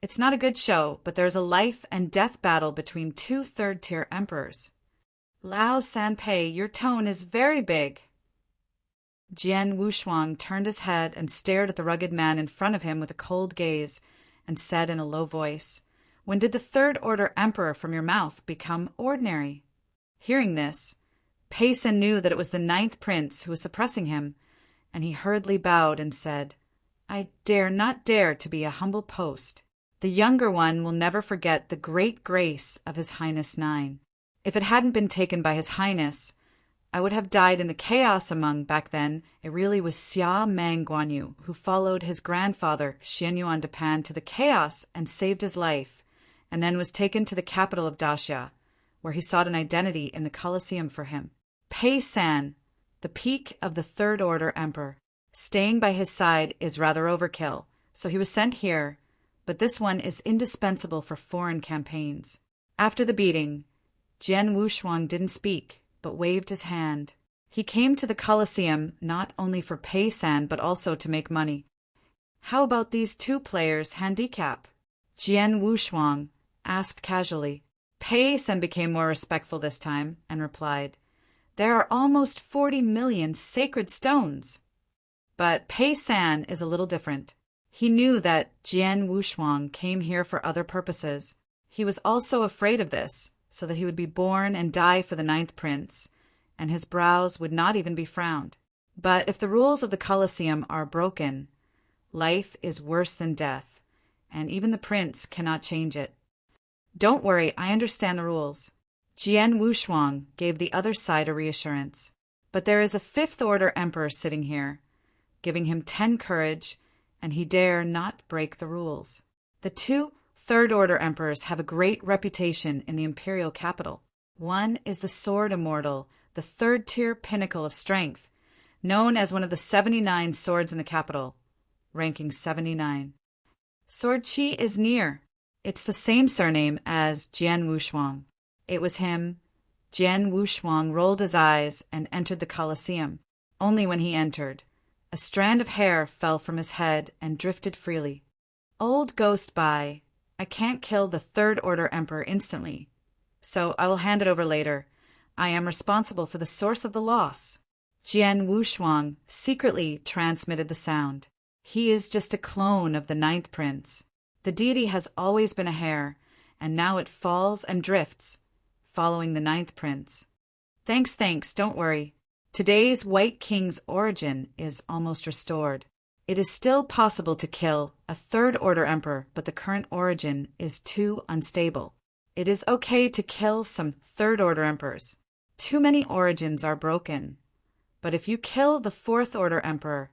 It's not a good show, but there is a life and death battle between two third-tier emperors. Lao Sanpei, your tone is very big. Jian Wushuang turned his head and stared at the rugged man in front of him with a cold gaze, and said in a low voice, When did the third-order emperor from your mouth become ordinary? Hearing this, Payson knew that it was the ninth prince who was suppressing him, and he hurriedly bowed and said, I dare not dare to be a humble post. The younger one will never forget the great grace of His Highness 9. If it hadn't been taken by His Highness, I would have died in the chaos among, back then, it really was Xia Mang Guanyu, who followed his grandfather, Xian Yuan Depan, to the chaos and saved his life, and then was taken to the capital of Daxia, where he sought an identity in the Colosseum for him. Pei San, the peak of the third-order emperor. Staying by his side is rather overkill, so he was sent here, but this one is indispensable for foreign campaigns. After the beating, Jian Wushuang didn't speak, but waved his hand. He came to the Colosseum not only for Pei San, but also to make money. How about these two players' handicap? Jian Wushuang asked casually. Pei San became more respectful this time and replied, There are almost 40 million sacred stones. But Pei San is a little different. He knew that Jian Wushuang came here for other purposes. He was also afraid of this, so that he would be born and die for the ninth prince, and his brows would not even be frowned. But if the rules of the Colosseum are broken, life is worse than death, and even the prince cannot change it. Don't worry, I understand the rules. Jian Wushuang gave the other side a reassurance. But there is a fifth-order emperor sitting here, giving him 10 courage, and he dare not break the rules. The two third-order emperors have a great reputation in the imperial capital. One is the Sword Immortal, the third-tier pinnacle of strength, known as one of the 79 swords in the capital, ranking 79. Sword Qi is near. It's the same surname as Jian Wushuang. It was him. Jian Wushuang rolled his eyes and entered the Colosseum. Only when he entered, a strand of hair fell from his head and drifted freely. Old Ghost Bai, I can't kill the third-order emperor instantly, so I will hand it over later. I am responsible for the source of the loss. Jian Wushuang secretly transmitted the sound. He is just a clone of the ninth prince. The deity has always been a hare, and now it falls and drifts, following the ninth prince. Thanks, don't worry. Today's White King's origin is almost restored. It is still possible to kill a third-order emperor, but the current origin is too unstable. It is okay to kill some third-order emperors. Too many origins are broken. But if you kill the fourth-order emperor,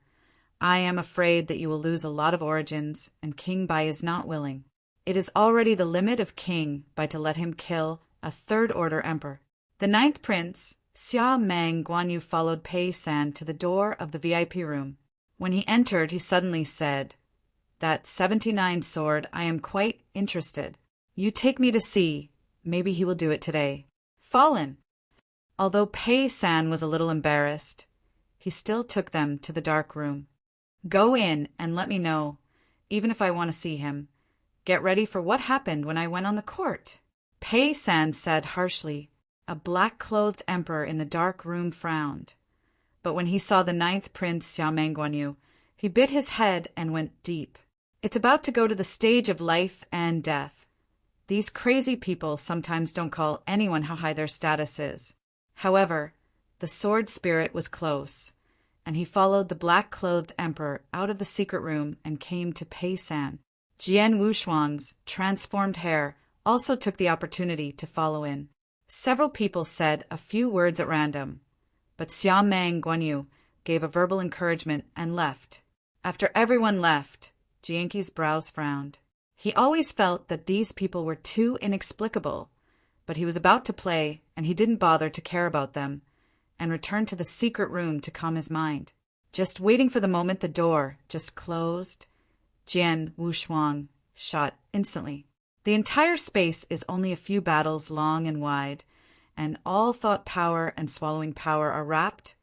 I am afraid that you will lose a lot of origins, and King Bai is not willing. It is already the limit of King Bai to let him kill a third-order emperor. The ninth prince, Xia Meng Guanyu, followed Pei San to the door of the VIP room. When he entered, he suddenly said, "That 79 sword, I am quite interested. You take me to see. Maybe he will do it today." Fallen. Although Pei San was a little embarrassed, he still took them to the dark room. "Go in and let me know, even if I want to see him. Get ready for what happened when I went on the court." Pei San said harshly. A black-clothed emperor in the dark room frowned. But when he saw the ninth prince, Xia Meng Guanyu, he bit his head and went deep. It's about to go to the stage of life and death. These crazy people sometimes don't call anyone how high their status is. However, the sword spirit was close, and he followed the black-clothed emperor out of the secret room and came to Pei San. Jian Wushuang's transformed hair also took the opportunity to follow in. Several people said a few words at random, but Xia Meng Guanyu gave a verbal encouragement and left. After everyone left, Jianqi's brows frowned. He always felt that these people were too inexplicable, but he was about to play, and he didn't bother to care about them, and returned to the secret room to calm his mind. Just waiting for the moment the door just closed, Jian Wushuang shot instantly. The entire space is only a few battles long and wide, and all thought power and swallowing power are wrapped,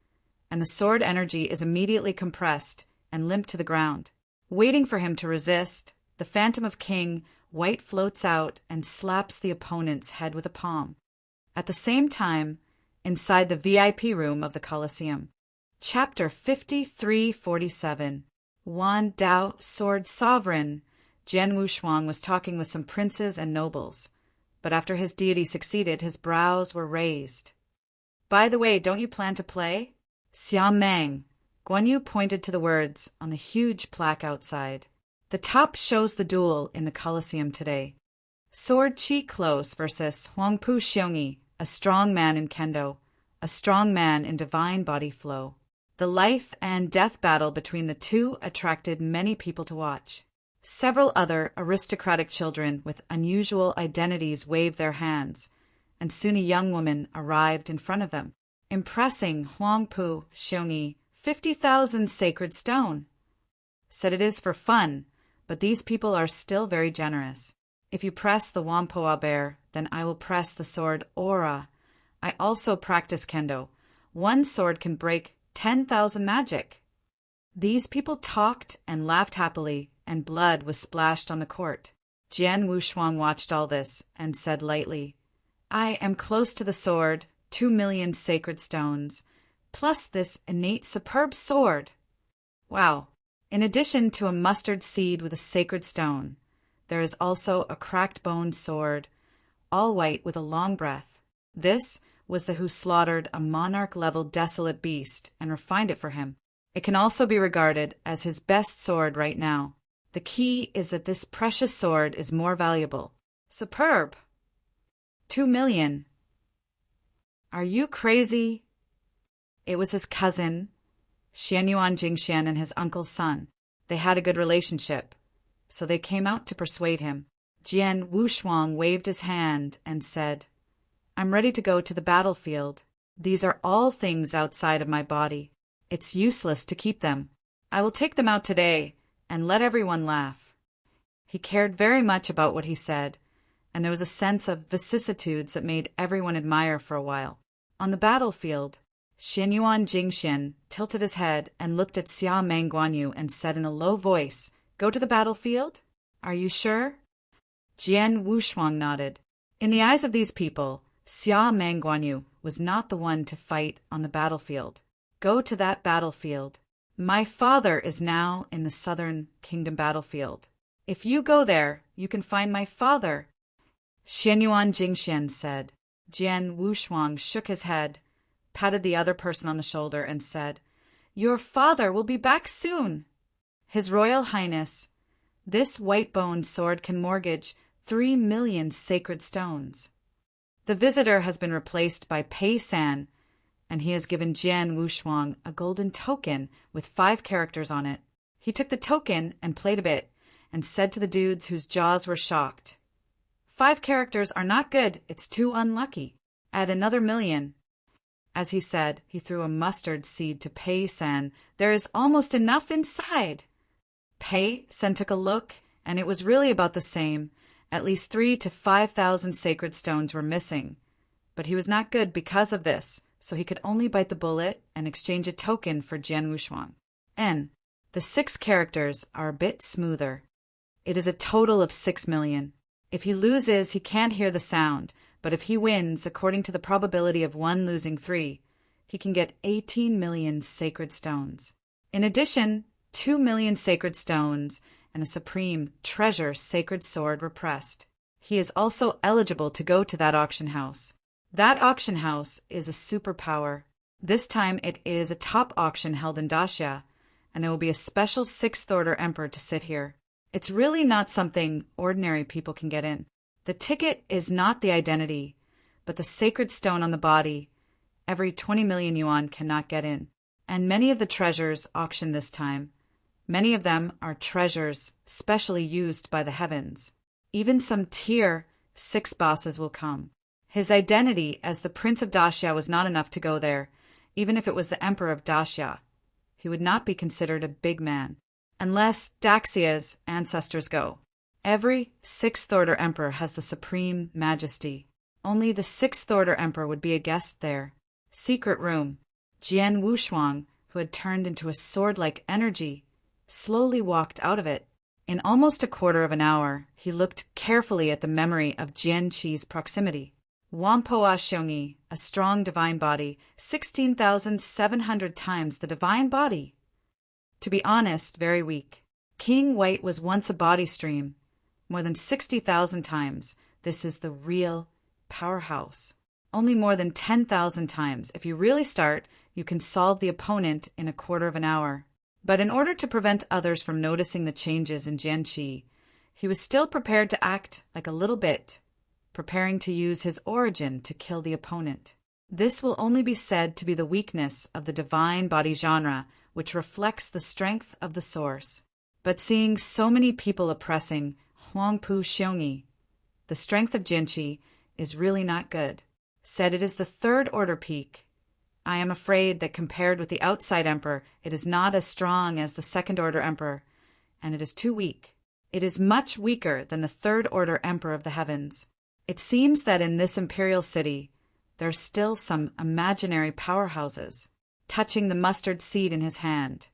and the sword energy is immediately compressed and limped to the ground. Waiting for him to resist, the Phantom of King White floats out and slaps the opponent's head with a palm. At the same time, inside the VIP room of the Colosseum. Chapter 5347. Wan Dao, Sword Sovereign. Jian Wushuang was talking with some princes and nobles, but after his deity succeeded, his brows were raised. "By the way, don't you plan to play?" Xia Meng Guanyu pointed to the words on the huge plaque outside. The top shows the duel in the Colosseum today. Sword Chi Close versus Huangpu Xiongyi, a strong man in kendo, a strong man in divine body flow. The life and death battle between the two attracted many people to watch. Several other aristocratic children with unusual identities waved their hands, and soon a young woman arrived in front of them, impressing Huangpu Xiongyi. 50,000 sacred stone. Said it is for fun, but these people are still very generous. If you press the Wampoa bear, then I will press the sword Aura. I also practice kendo. One sword can break 10,000 magic. These people talked and laughed happily, and blood was splashed on the court. Jian Wushuang watched all this and said lightly, "I am close to the sword, 2 million sacred stones, plus this innate superb sword." Wow. In addition to a mustard seed with a sacred stone, there is also a cracked bone sword, all white with a long breath. This was the who slaughtered a monarch-level desolate beast and refined it for him. It can also be regarded as his best sword right now. The key is that this precious sword is more valuable. Superb. 2 million. Are you crazy? It was his cousin, Xianyuan Jingxian, and his uncle's son. They had a good relationship, so they came out to persuade him. Jian Wushuang waved his hand and said, "I'm ready to go to the battlefield. These are all things outside of my body. It's useless to keep them. I will take them out today and let everyone laugh." He cared very much about what he said, and there was a sense of vicissitudes that made everyone admire for a while. On the battlefield, Xianyuan Jingxian tilted his head and looked at Xia Meng Guanyu and said in a low voice, "Go to the battlefield? Are you sure?" Jian Wushuang nodded. In the eyes of these people, Xia Meng Guanyu was not the one to fight on the battlefield. Go to that battlefield. My father is now in the southern kingdom battlefield. If you go there, you can find my father. Xianyuan Jingxian said. Jian Wushuang shook his head, patted the other person on the shoulder, and said, Your father will be back soon. His Royal Highness, this white-boned sword can mortgage 3 million sacred stones. The visitor has been replaced by Pei San, and he has given Jian Wushuang a golden token with 5 characters on it. He took the token and played a bit, and said to the dudes whose jaws were shocked, 5 characters are not good, it's too unlucky. Add another million. As he said, he threw a mustard seed to Pei San. There is almost enough inside. Pei San took a look, and it was really about the same. At least 3,000 to 5,000 sacred stones were missing. But he was not good because of this, so he could only bite the bullet and exchange a token for Jian Wushuang. The 6 characters are a bit smoother. It is a total of 6 million. If he loses, he can't hear the sound, but if he wins, according to the probability of 1 losing 3, he can get 18 million sacred stones. In addition, 2 million sacred stones and a supreme treasure sacred sword were pressed. He is also eligible to go to that auction house. That auction house is a superpower. This time it is a top auction held in Daxia, and there will be a special 6th Order Emperor to sit here. It's really not something ordinary people can get in. The ticket is not the identity, but the sacred stone on the body. Every 20 million yuan cannot get in. And many of the treasures auctioned this time, many of them are treasures specially used by the heavens. Even some tier 6 bosses will come. His identity as the Prince of Daxia was not enough to go there, even if it was the Emperor of Daxia. He would not be considered a big man, unless Daxia's ancestors go. Every 6th Order Emperor has the supreme majesty. Only the 6th Order Emperor would be a guest there. Secret room. Jian Wushuang, who had turned into a sword-like energy, slowly walked out of it. In almost a quarter of an hour, he looked carefully at the memory of Jian Qi's proximity. Wampoa Xiongyi, a strong divine body, 16,700 times the divine body. To be honest, very weak. King White was once a body stream, more than 60,000 times. This is the real powerhouse. Only more than 10,000 times. If you really start, you can solve the opponent in a quarter of an hour. But in order to prevent others from noticing the changes in Jian Qi, he was still prepared to act like a little bit, preparing to use his origin to kill the opponent. This will only be said to be the weakness of the divine body genre, which reflects the strength of the source. But seeing so many people oppressing Huangpu Xiongyi, the strength of Jian Qi is really not good. Said it is the 3rd Order peak. I am afraid that compared with the outside emperor, it is not as strong as the 2nd Order Emperor, and it is too weak. It is much weaker than the 3rd Order Emperor of the heavens. It seems that in this imperial city, there are still some imaginary powerhouses. Touching the mustard seed in his hand,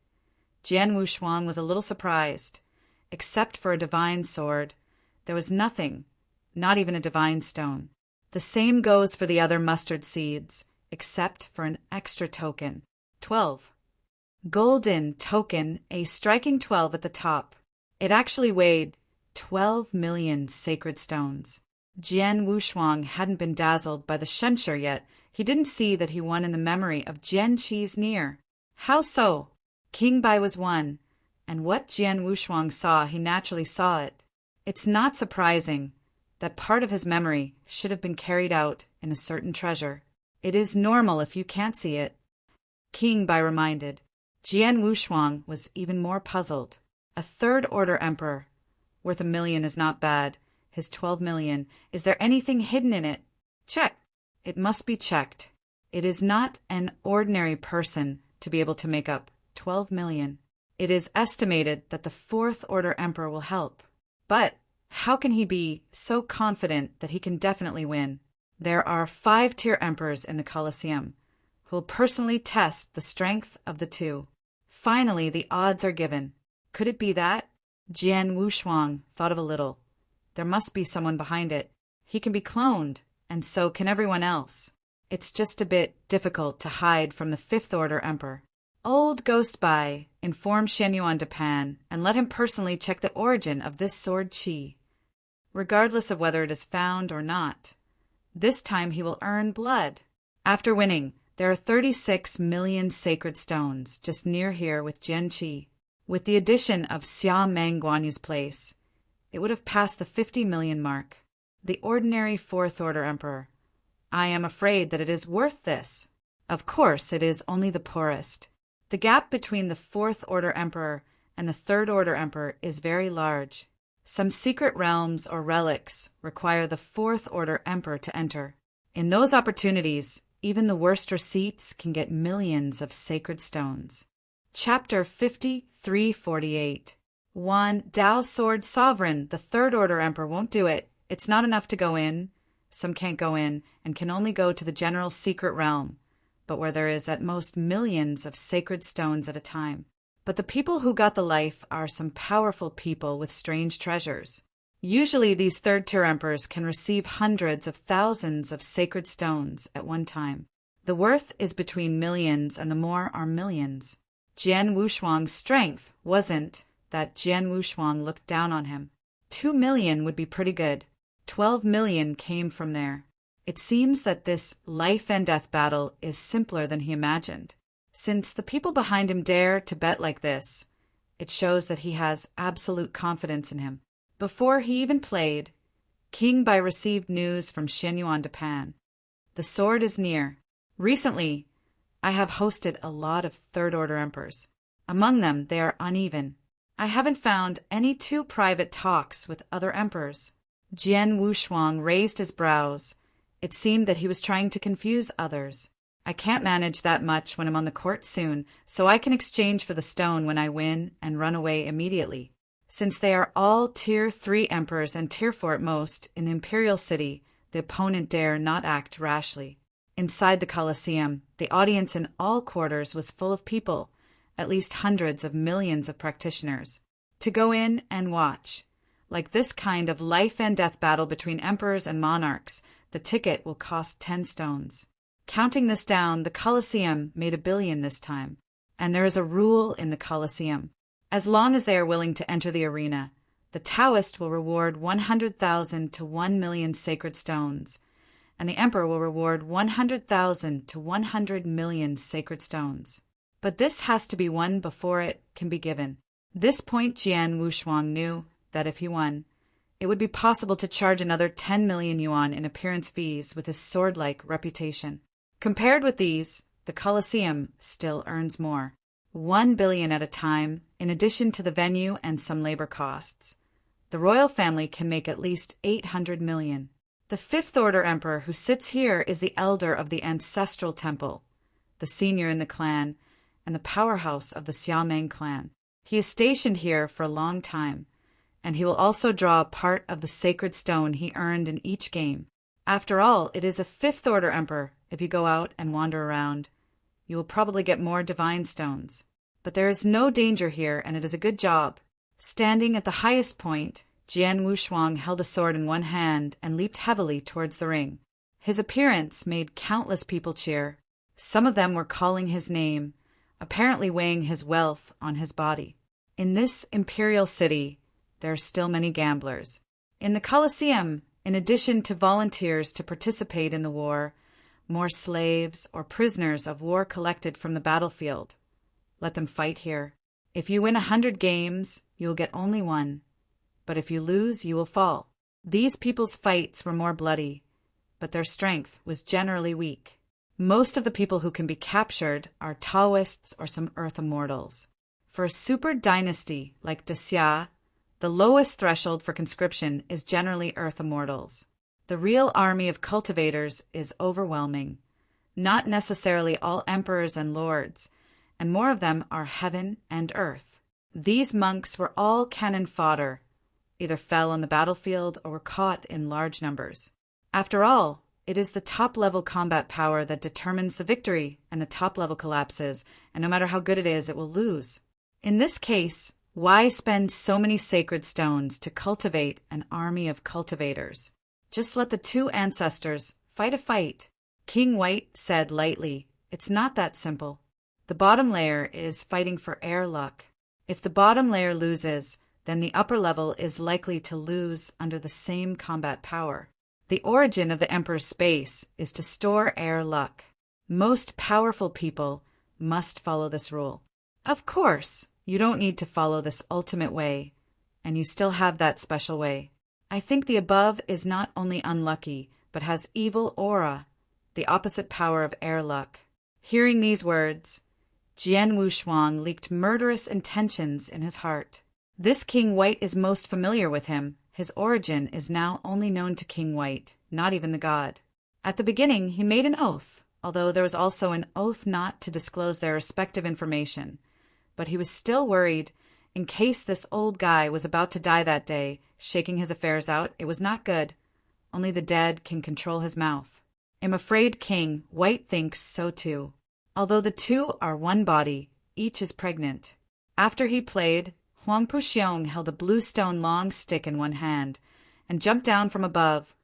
Jian Wushuang was a little surprised. Except for a divine sword, there was nothing, not even a divine stone. The same goes for the other mustard seeds, except for an extra token. 12. Golden token, a striking 12 at the top. It actually weighed 12 million sacred stones. Jian Wushuang hadn't been dazzled by the Shenshur yet. He didn't see that he won in the memory of Jian Qi's near. How so? King Bai was one, and what Jian Wushuang saw, he naturally saw it. It's not surprising that part of his memory should have been carried out in a certain treasure. It is normal if you can't see it. King Bai reminded. Jian Wushuang was even more puzzled. A 3rd Order Emperor. Worth 1 million is not bad. His 12 million. Is there anything hidden in it? Check. It must be checked. It is not an ordinary person to be able to make up 12 million. It is estimated that the 4th Order Emperor will help. But how can he be so confident that he can definitely win? There are 5-tier emperors in the Colosseum who will personally test the strength of the two. Finally, the odds are given. Could it be that? Jian Wushuang thought of a little. There must be someone behind it. He can be cloned, and so can everyone else. It's just a bit difficult to hide from the Fifth Order Emperor. Old Ghost Bai informed Shen Yuan to Pan and let him personally check the origin of this sword qi, regardless of whether it is found or not. This time he will earn blood. After winning, there are 36 million sacred stones just near here with Jian Qi. With the addition of Xia Meng Guanyu's place, it would have passed the 50 million mark. The ordinary Fourth Order Emperor. I am afraid that it is worth this. Of course, it is only the poorest. The gap between the Fourth Order Emperor and the Third Order Emperor is very large. Some secret realms or relics require the Fourth Order Emperor to enter. In those opportunities, even the worst receipts can get millions of sacred stones. Chapter 5348. 1. Dao Sword Sovereign. The Third Order Emperor won't do it. It's not enough to go in. Some can't go in and can only go to the general secret realm, but where there is at most millions of sacred stones at a time. But the people who got the life are some powerful people with strange treasures. Usually these third-tier emperors can receive hundreds of thousands of sacred stones at one time. The worth is between millions and the more are millions. Jian Wushuang's strength wasn't that Jian Wushuang looked down on him. 2 million would be pretty good. 12 million came from there. It seems that this life and death battle is simpler than he imagined. Since the people behind him dare to bet like this, it shows that he has absolute confidence in him. Before he even played, King Bai received news from Shen Yuan to Pan. The sword is near. Recently, I have hosted a lot of Third Order Emperors. Among them, they are uneven. I haven't found any too private talks with other emperors. Jian Wushuang raised his brows. It seemed that he was trying to confuse others. I can't manage that much when I'm on the court soon, so I can exchange for the stone when I win and run away immediately. Since they are all Tier 3 emperors and Tier 4 at most in the Imperial City, the opponent dare not act rashly. Inside the Colosseum, the audience in all quarters was full of people, at least hundreds of millions of practitioners. To go in and watch. Like this kind of life and death battle between emperors and monarchs, the ticket will cost 10 stones. Counting this down, the Colosseum made 1 billion this time. And there is a rule in the Colosseum. As long as they are willing to enter the arena, the Taoist will reward 100,000 to 1 million sacred stones, and the emperor will reward 100,000 to 100 million sacred stones. But this has to be won before it can be given. This point Jian Wushuang knew that if he won, it would be possible to charge another 10 million yuan in appearance fees with his sword-like reputation. Compared with these, the Colosseum still earns more. 1 billion at a time, in addition to the venue and some labor costs. The royal family can make at least 800 million. The Fifth Order Emperor who sits here is the elder of the ancestral temple, the senior in the clan, and the powerhouse of the Xiaomeng clan. He is stationed here for a long time, and he will also draw part of the sacred stone he earned in each game. After all, it is a Fifth Order Emperor. If you go out and wander around, you will probably get more divine stones. But there is no danger here, and it is a good job. Standing at the highest point, Jian Wushuang held a sword in one hand and leaped heavily towards the ring. His appearance made countless people cheer. Some of them were calling his name, apparently weighing his wealth on his body. In this imperial city, there are still many gamblers. In the Colosseum, in addition to volunteers to participate in the war, more slaves or prisoners of war collected from the battlefield. Let them fight here. If you win 100 games, you will get only one. But if you lose, you will fall. These people's fights were more bloody, but their strength was generally weak. Most of the people who can be captured are Taoists or some Earth Immortals. For a super dynasty like Daxia, the lowest threshold for conscription is generally Earth Immortals. The real army of cultivators is overwhelming. Not necessarily all emperors and lords, and more of them are heaven and earth. These monks were all cannon fodder, either fell on the battlefield or were caught in large numbers. After all, it is the top-level combat power that determines the victory, and the top level collapses, and no matter how good it is, it will lose. In this case, why spend so many sacred stones to cultivate an army of cultivators? Just let the two ancestors fight a fight. King White said lightly, "It's not that simple. The bottom layer is fighting for air luck. If the bottom layer loses, then the upper level is likely to lose under the same combat power. The origin of the Emperor's space is to store air luck. Most powerful people must follow this rule. Of course, you don't need to follow this ultimate way, and you still have that special way. I think the above is not only unlucky, but has evil aura, the opposite power of air luck." Hearing these words, Jian Wushuang leaked murderous intentions in his heart. This King White is most familiar with him. His origin is now only known to King White, not even the god. At the beginning, he made an oath, although there was also an oath not to disclose their respective information. But he was still worried in case this old guy was about to die that day, shaking his affairs out. It was not good. Only the dead can control his mouth. "I'm afraid, King, White thinks so too. Although the two are one body, each is pregnant." After he played, Huang Puxiong held a blue stone long stick in one hand and jumped down from above,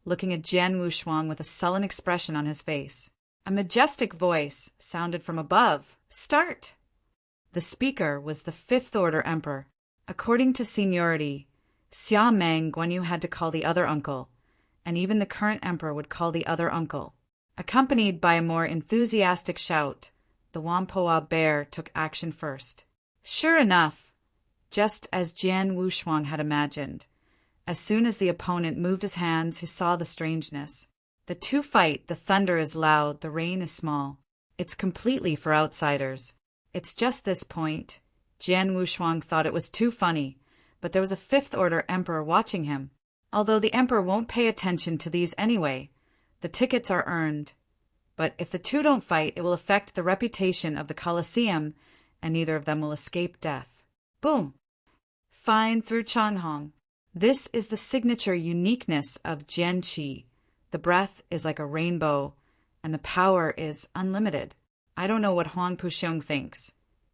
looking at Jian Wushuang with a sullen expression on his face. A majestic voice sounded from above. "Start!" The speaker was the Fifth Order Emperor. According to seniority, Xia Meng Guanyu had to call the other uncle, and even the current emperor would call the other uncle. Accompanied by a more enthusiastic shout, the Whampoa bear took action first. Sure enough, just as Jian Wushuang had imagined, as soon as the opponent moved his hands, he saw the strangeness. The two fight, the thunder is loud, the rain is small. It's completely for outsiders. It's just this point. Jian Wushuang thought it was too funny, but there was a Fifth Order Emperor watching him. Although the Emperor won't pay attention to these anyway, the tickets are earned. But if the two don't fight, it will affect the reputation of the Colosseum, and neither of them will escape death. Boom! Fine through Changhong. This is the signature uniqueness of Jian Qi. The breath is like a rainbow, and the power is unlimited. I don't know what Huang Puxiong thinks.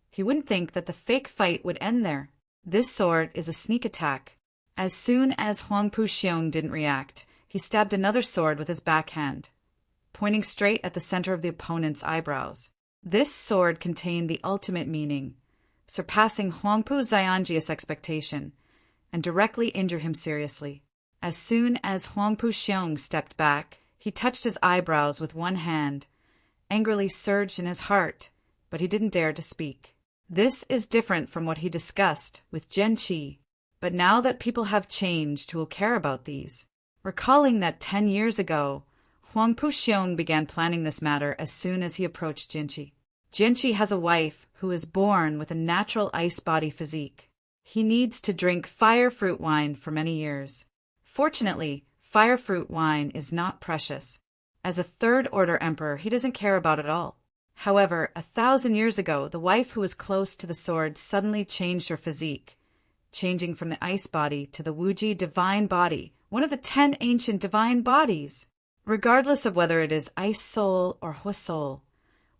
He wouldn't think that the fake fight would end there. This sword is a sneak attack. As soon as Huang Puxiong didn't react, he stabbed another sword with his backhand, pointing straight at the center of the opponent's eyebrows. This sword contained the ultimate meaning, surpassing Huangpu Xianji's expectation, and directly injured him seriously. As soon as Huang Puxiong stepped back, he touched his eyebrows with one hand, angrily surged in his heart, but he didn't dare to speak. This is different from what he discussed with Jian Qi. But now that people have changed who will care about these, recalling that 10 years ago, Huang Puxiong began planning this matter as soon as he approached Jian Qi. Jian Qi has a wife who is born with a natural ice body physique. He needs to drink fire fruit wine for many years. Fortunately, fire fruit wine is not precious. As a Third Order Emperor, he doesn't care about it all. However, 1,000 years ago, the wife who was close to the sword suddenly changed her physique, changing from the ice body to the Wuji divine body, one of the 10 ancient divine bodies. Regardless of whether it is ice soul or Hu soul,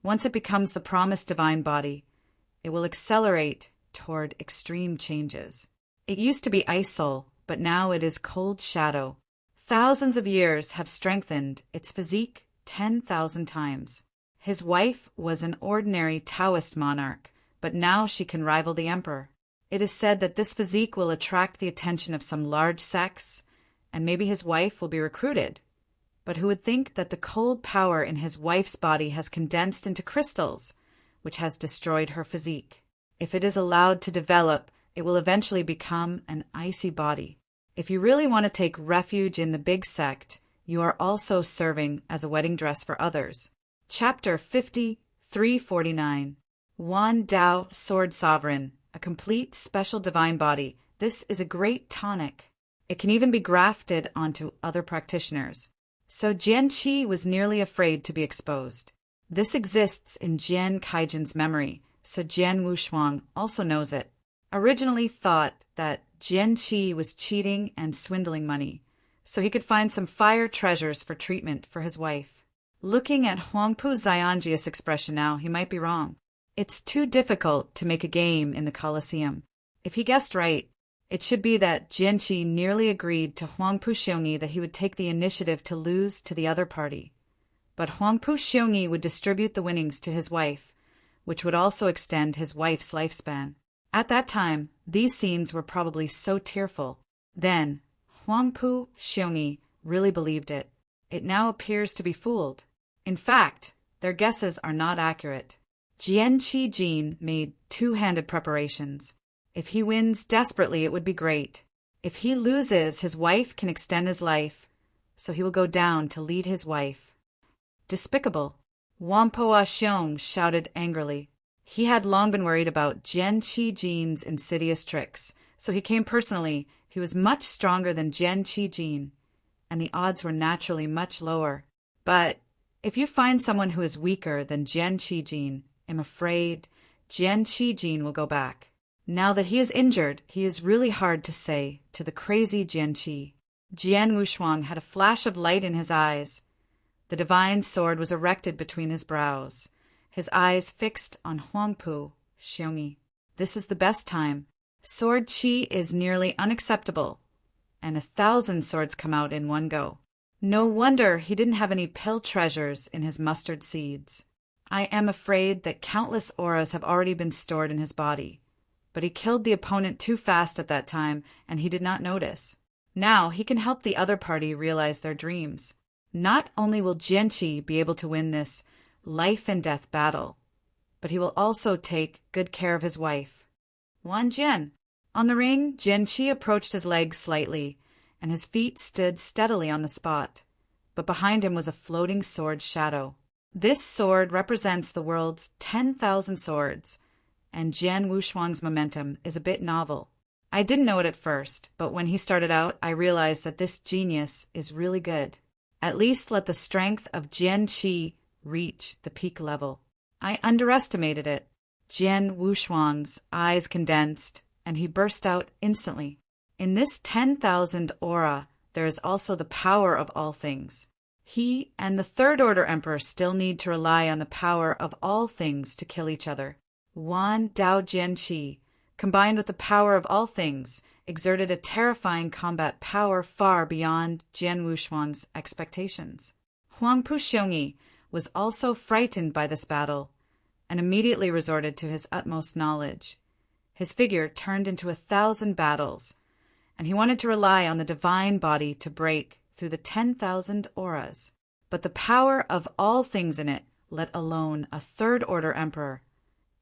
once it becomes the promised divine body, it will accelerate toward extreme changes. It used to be ice soul, but now it is cold shadow. Thousands of years have strengthened its physique 10,000 times. His wife was an ordinary Taoist monarch, but now she can rival the emperor. It is said that this physique will attract the attention of some large sects, and maybe his wife will be recruited. But who would think that the cold power in his wife's body has condensed into crystals, which has destroyed her physique? If it is allowed to develop, it will eventually become an icy body. If you really want to take refuge in the big sect, you are also serving as a wedding dress for others. Chapter 5349. Wan Dao Sword Sovereign, a complete special divine body. This is a great tonic. It can even be grafted onto other practitioners. So Jian Qi was nearly afraid to be exposed. This exists in Jian Kaijin's memory, so Jian Wushuang also knows it. Originally thought that Jian Qi was cheating and swindling money, so he could find some fire treasures for treatment for his wife. Looking at Huangpu Xianji's expression now, he might be wrong. It's too difficult to make a game in the Colosseum. If he guessed right, it should be that Jian Qi nearly agreed to Huang Puxiong that he would take the initiative to lose to the other party. but Huangpu Xiongyi would distribute the winnings to his wife, which would also extend his wife's lifespan. At that time, these scenes were probably so tearful. Then, Huangpu Xiongyi really believed it. It now appears to be fooled. In fact, their guesses are not accurate. Jian Qijin made two-handed preparations. If he wins desperately, it would be great. If he loses, his wife can extend his life, so he will go down to lead his wife. Despicable! Wampoa Xiong shouted angrily. He had long been worried about Jian Qijin's insidious tricks, so he came personally. He was much stronger than Jian Qijin, and the odds were naturally much lower. But if you find someone who is weaker than Jian Qijin, I'm afraid Jian Qijin will go back. Now that he is injured, he is really hard to say to the crazy Jian Qi. Jian Wushuang had a flash of light in his eyes. The divine sword was erected between his brows, his eyes fixed on Huangpu Xiongyi. This is the best time. Sword qi is nearly unacceptable, and 1,000 swords come out in one go. No wonder he didn't have any pill treasures in his mustard seeds. I am afraid that countless auras have already been stored in his body, but he killed the opponent too fast at that time, and he did not notice. Now he can help the other party realize their dreams. Not only will Jianqi be able to win this life-and-death battle, but he will also take good care of his wife. Wan Jian. On the ring, Jianqi approached his legs slightly, and his feet stood steadily on the spot, but behind him was a floating sword shadow. This sword represents the world's 10,000 swords, and Jian Wushuang's momentum is a bit novel. I didn't know it at first, but when he started out, I realized that this genius is really good. At least let the strength of Jian Qi reach the peak level. I underestimated it. Jian Wushuang's eyes condensed, and he burst out instantly. In this 10,000 aura, there is also the power of all things. He and the Third Order Emperor still need to rely on the power of all things to kill each other. Wan Dao Jianqi, combined with the power of all things, exerted a terrifying combat power far beyond Jian Wushuang's expectations. Huangpu Xiongyi was also frightened by this battle, and immediately resorted to his utmost knowledge. His figure turned into 1,000 battles, and he wanted to rely on the divine body to break through the 10,000 auras. But the power of all things in it, let alone a Third Order Emperor,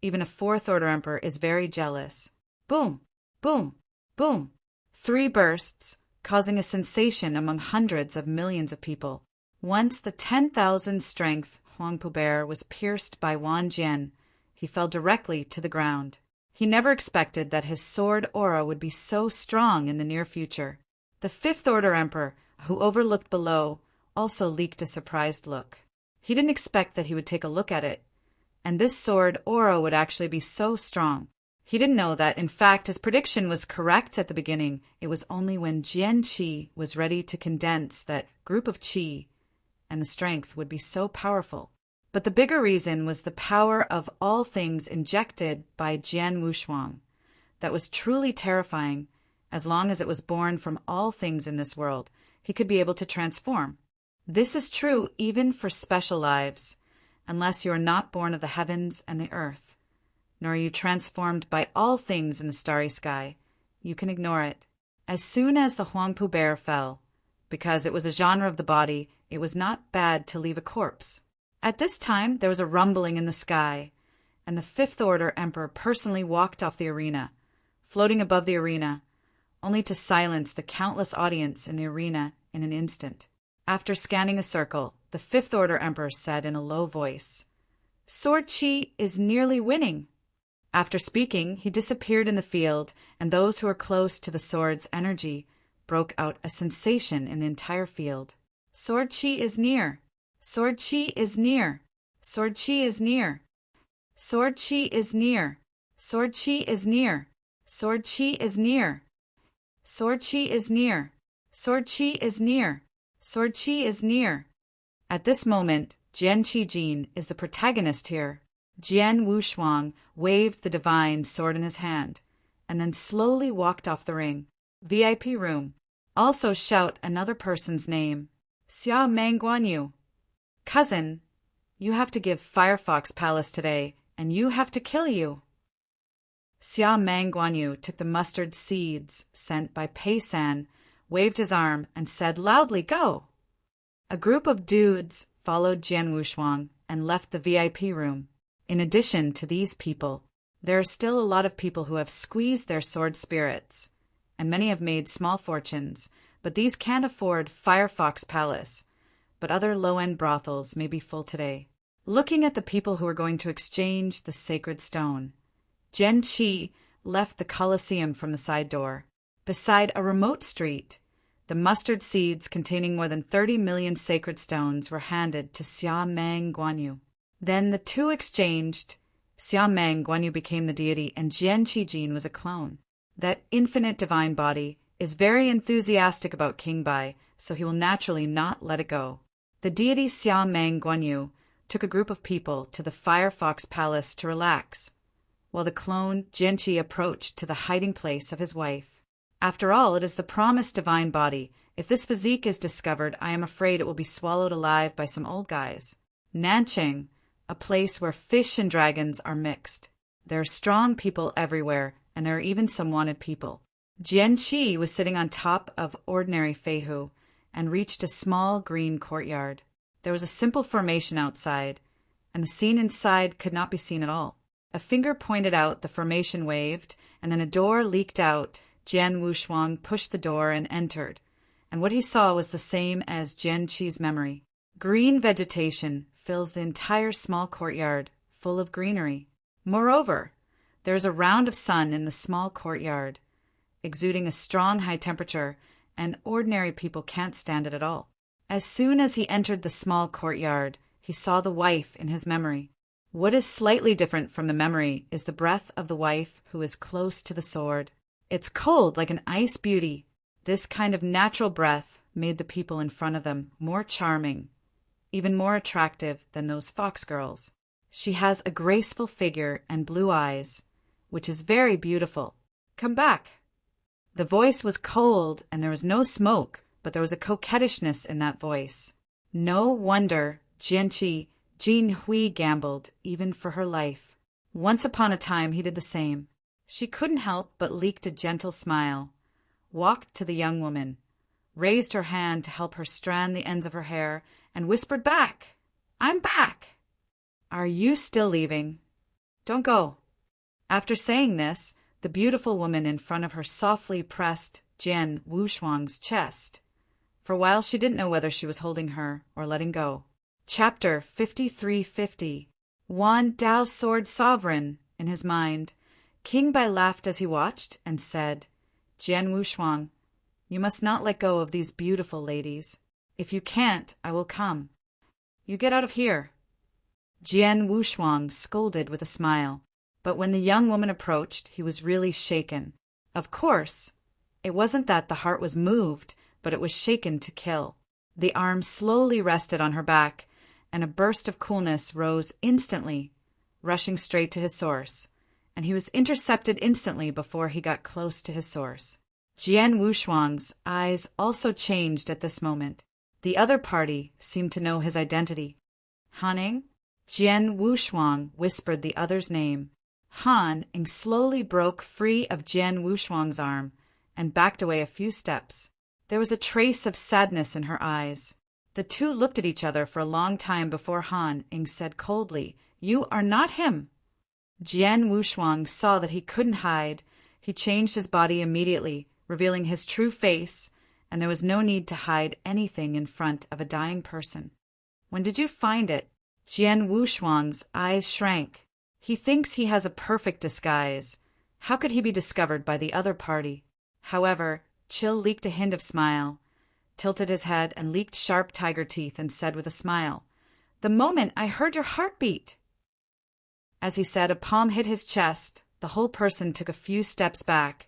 even a Fourth Order Emperor, is very jealous. Boom! Boom! Boom! 3 bursts, causing a sensation among hundreds of millions of people. Once the 10,000 strength Huangpu Bear was pierced by Wan Jian, he fell directly to the ground. He never expected that his sword aura would be so strong in the near future. The Fifth Order Emperor, who overlooked below, also leaked a surprised look. He didn't expect that he would take a look at it, and this sword aura would actually be so strong. He didn't know that, in fact, his prediction was correct at the beginning. It was only when Jian Qi was ready to condense that group of qi, and the strength would be so powerful. But the bigger reason was the power of all things injected by Jian Wushuang, that was truly terrifying. As long as it was born from all things in this world, he could be able to transform. This is true even for special lives, unless you are not born of the heavens and the earth, nor are you transformed by all things in the starry sky. You can ignore it. As soon as the Huangpu Bear fell, because it was a genre of the body, it was not bad to leave a corpse. At this time, there was a rumbling in the sky, and the Fifth Order Emperor personally walked off the arena, floating above the arena, only to silence the countless audience in the arena in an instant. After scanning a circle, the Fifth Order Emperor said in a low voice, "Sword Qi is nearly winning." After speaking, he disappeared in the field, and those who were close to the sword's energy broke out a sensation in the entire field. Sword Qi is near. Sword Qi is near. Sword Qi is near. Sword Qi is near. Sword Qi is near. Sword Qi is near. Sword Qi is near. Sword Qi is near. Sword Qi is near. At this moment, Jian Qijin is the protagonist here. Jian Wushuang waved the divine sword in his hand, and then slowly walked off the ring. VIP room. Also shout another person's name. Xia Meng Guanyu. Cousin, you have to give Firefox Palace today, and you have to kill you. Xia Meng Guanyu took the mustard seeds sent by Pei San, waved his arm, and said loudly, "Go!" A group of dudes followed Jian Wushuang and left the VIP room. In addition to these people, there are still a lot of people who have squeezed their sword spirits, and many have made small fortunes, but these can't afford Firefox Palace, but other low-end brothels may be full today. Looking at the people who are going to exchange the sacred stone, Jian Qi left the Colosseum from the side door. Beside a remote street, the mustard seeds containing more than 30 million sacred stones were handed to Xia Meng Guanyu. Then the two exchanged. Xia Meng Guanyu became the deity and Jian Qijin was a clone. That infinite divine body is very enthusiastic about King Bai, so he will naturally not let it go. The deity Xia Meng Guanyu took a group of people to the Firefox Palace to relax, while the clone Jian Qi approached to the hiding place of his wife. After all, it is the promised divine body. If this physique is discovered, I am afraid it will be swallowed alive by some old guys. Nanching, a place where fish and dragons are mixed. There are strong people everywhere, and there are even some wanted people. Jian Qi was sitting on top of ordinary Feihu and reached a small green courtyard. There was a simple formation outside, and the scene inside could not be seen at all. A finger pointed out, the formation waved, and then a door leaked out. Jian Wushuang pushed the door and entered, and what he saw was the same as Jian Qi's memory. Green vegetation fills the entire small courtyard, full of greenery. Moreover, there is a round of sun in the small courtyard, exuding a strong high temperature, and ordinary people can't stand it at all. As soon as he entered the small courtyard, he saw the wife in his memory. What is slightly different from the memory is the breath of the wife who is close to the sword. It's cold like an ice beauty. This kind of natural breath made the people in front of them more charming, even more attractive than those fox girls. She has a graceful figure and blue eyes, which is very beautiful. Come back. The voice was cold and there was no smoke, but there was a coquettishness in that voice. No wonder Jian Qi, Jin Hui gambled, even for her life. Once upon a time he did the same. She couldn't help but leak a gentle smile, walked to the young woman, raised her hand to help her strand the ends of her hair, and whispered back, "I'm back." "Are you still leaving? Don't go." After saying this, the beautiful woman in front of her softly pressed Jian Wushuang's chest. For a while she didn't know whether she was holding her or letting go. Chapter 5350. Wan Dao Sword Sovereign. In his mind, King Bai laughed as he watched and said, "Jian Wushuang, you must not let go of these beautiful ladies. If you can't, I will come. You get out of here." Jian Wushuang scolded with a smile, but when the young woman approached, he was really shaken. Of course, it wasn't that the heart was moved, but it was shaken to kill. The arm slowly rested on her back, and a burst of coolness rose instantly, rushing straight to his source, and he was intercepted instantly before he got close to his source. Jian Wushuang's eyes also changed at this moment. The other party seemed to know his identity. "Hanning?" Jian Wushuang whispered the other's name. Han Ing slowly broke free of Jian Wushuang's arm and backed away a few steps. There was a trace of sadness in her eyes. The two looked at each other for a long time before Han Ing said coldly, "You are not him." Jian Wushuang saw that he couldn't hide. He changed his body immediately, revealing his true face, and there was no need to hide anything in front of a dying person. "When did you find it?" Jian Wushuang's eyes shrank. He thinks he has a perfect disguise. How could he be discovered by the other party? However, Chill leaked a hint of smile, tilted his head and leaked sharp tiger teeth and said with a smile, "The moment I heard your heartbeat." As he said, a palm hit his chest, the whole person took a few steps back,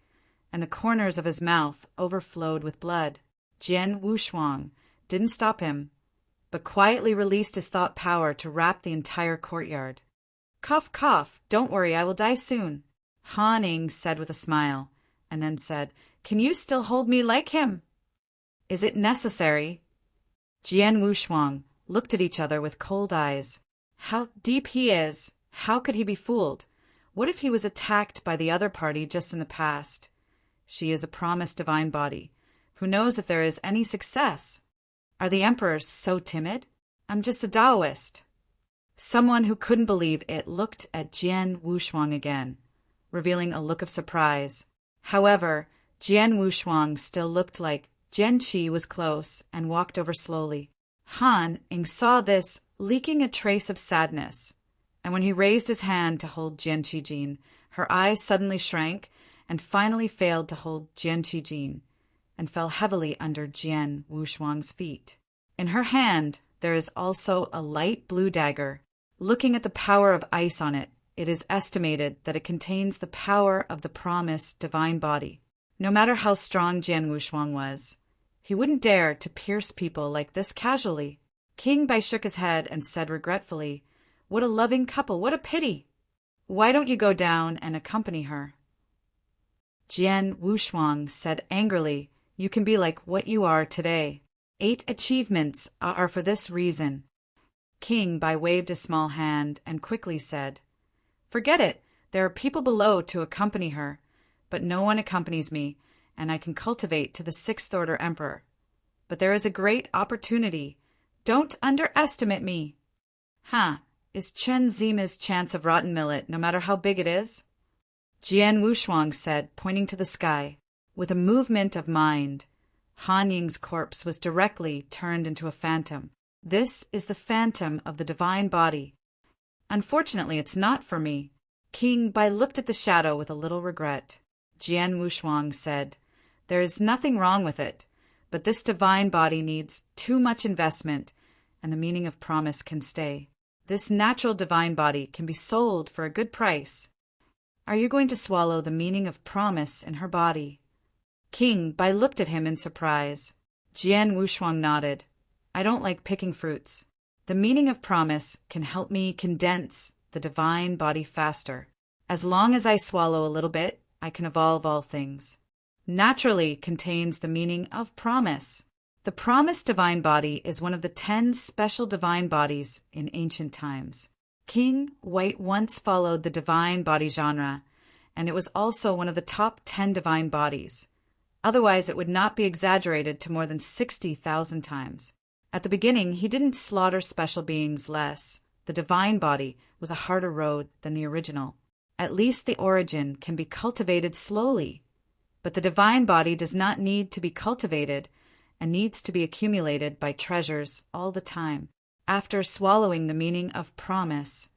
and the corners of his mouth overflowed with blood. Jian Wushuang didn't stop him, but quietly released his thought power to wrap the entire courtyard. "Cough, cough, don't worry, I will die soon," Han Ing said with a smile, and then said, "Can you still hold me like him?" "Is it necessary?" Jian Wushuang looked at each other with cold eyes. How deep he is! How could he be fooled? What if he was attacked by the other party just in the past? She is a promised divine body. Who knows if there is any success? Are the emperors so timid? I'm just a Taoist. Someone who couldn't believe it looked at Jian Wushuang again, revealing a look of surprise. However, Jian Wushuang still looked like Jian Qi was close and walked over slowly. Han Ying saw this, leaking a trace of sadness, and when he raised his hand to hold Jian Qijin, her eyes suddenly shrank and finally failed to hold Jian Qijin and fell heavily under Jian Wushuang's feet. In her hand there is also a light blue dagger. Looking at the power of ice on it, it is estimated that it contains the power of the promised divine body. No matter how strong Jian Wushuang was, he wouldn't dare to pierce people like this casually. King Bai shook his head and said regretfully, "What a loving couple, what a pity! Why don't you go down and accompany her?" Jian Wushuang said angrily, "You can be like what you are today. 8 achievements are for this reason." King Bai waved a small hand and quickly said, "Forget it. There are people below to accompany her, but no one accompanies me, and I can cultivate to the 6th Order Emperor. But there is a great opportunity. Don't underestimate me." Is Chen Zima's chance of rotten millet, no matter how big it is? Jian Wushuang said, pointing to the sky. With a movement of mind, Han Ying's corpse was directly turned into a phantom. This is the phantom of the divine body. Unfortunately, it's not for me. King Bai looked at the shadow with a little regret. Jian Wushuang said, "There is nothing wrong with it, but this divine body needs too much investment, and the meaning of promise can stay. This natural divine body can be sold for a good price. Are you going to swallow the meaning of promise in her body?" King Bai looked at him in surprise. Jian Wushuang nodded. "I don't like picking fruits. The meaning of promise can help me condense the divine body faster. As long as I swallow a little bit, I can evolve all things." Naturally contains the meaning of promise. The promised divine body is one of the 10 special divine bodies in ancient times. King White once followed the divine body genre, and it was also one of the top 10 divine bodies. Otherwise, it would not be exaggerated to more than 60,000 times. At the beginning, he didn't slaughter special beings less. The divine body was a harder road than the original. At least the origin can be cultivated slowly. But the divine body does not need to be cultivated and needs to be accumulated by treasures all the time. After swallowing the meaning of promise,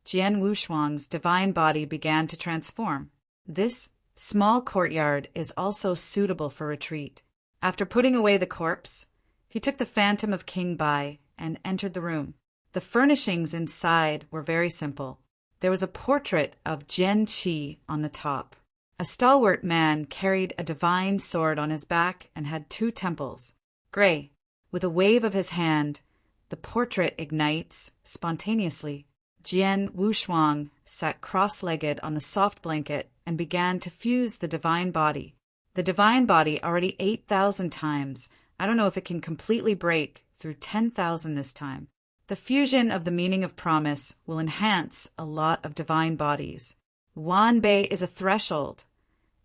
Jian Wushuang's divine body began to transform. This small courtyard is also suitable for retreat. After putting away the corpse, he took the phantom of King Bai and entered the room. The furnishings inside were very simple. There was a portrait of Jian Qi on the top. A stalwart man carried a divine sword on his back and had 2 temples. Gray. With a wave of his hand, the portrait ignites spontaneously. Jian Wushuang sat cross-legged on the soft blanket and began to fuse the divine body. The divine body already 8,000 times. I don't know if it can completely break through 10,000 this time. The fusion of the meaning of promise will enhance a lot of divine bodies. Wanbei is a threshold,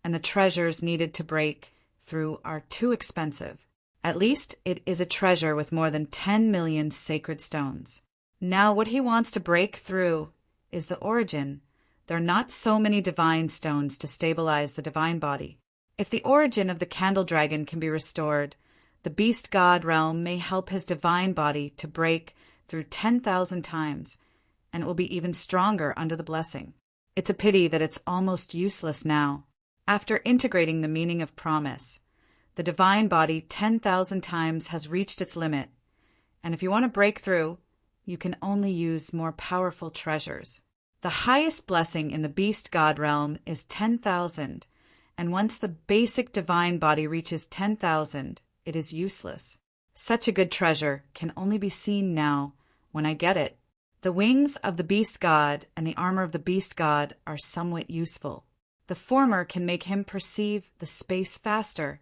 and the treasures needed to break through are too expensive. At least it is a treasure with more than 10 million sacred stones. Now what he wants to break through is the origin. There are not so many divine stones to stabilize the divine body. If the origin of the candle dragon can be restored, the beast god realm may help his divine body to break through 10,000 times, and it will be even stronger under the blessing. It's a pity that it's almost useless now. After integrating the meaning of promise, the divine body 10,000 times has reached its limit, and if you want to break through, you can only use more powerful treasures. The highest blessing in the beast god realm is 10,000, and once the basic divine body reaches 10,000, it is useless. Such a good treasure can only be seen now when I get it. The wings of the beast god and the armor of the beast god are somewhat useful. The former can make him perceive the space faster,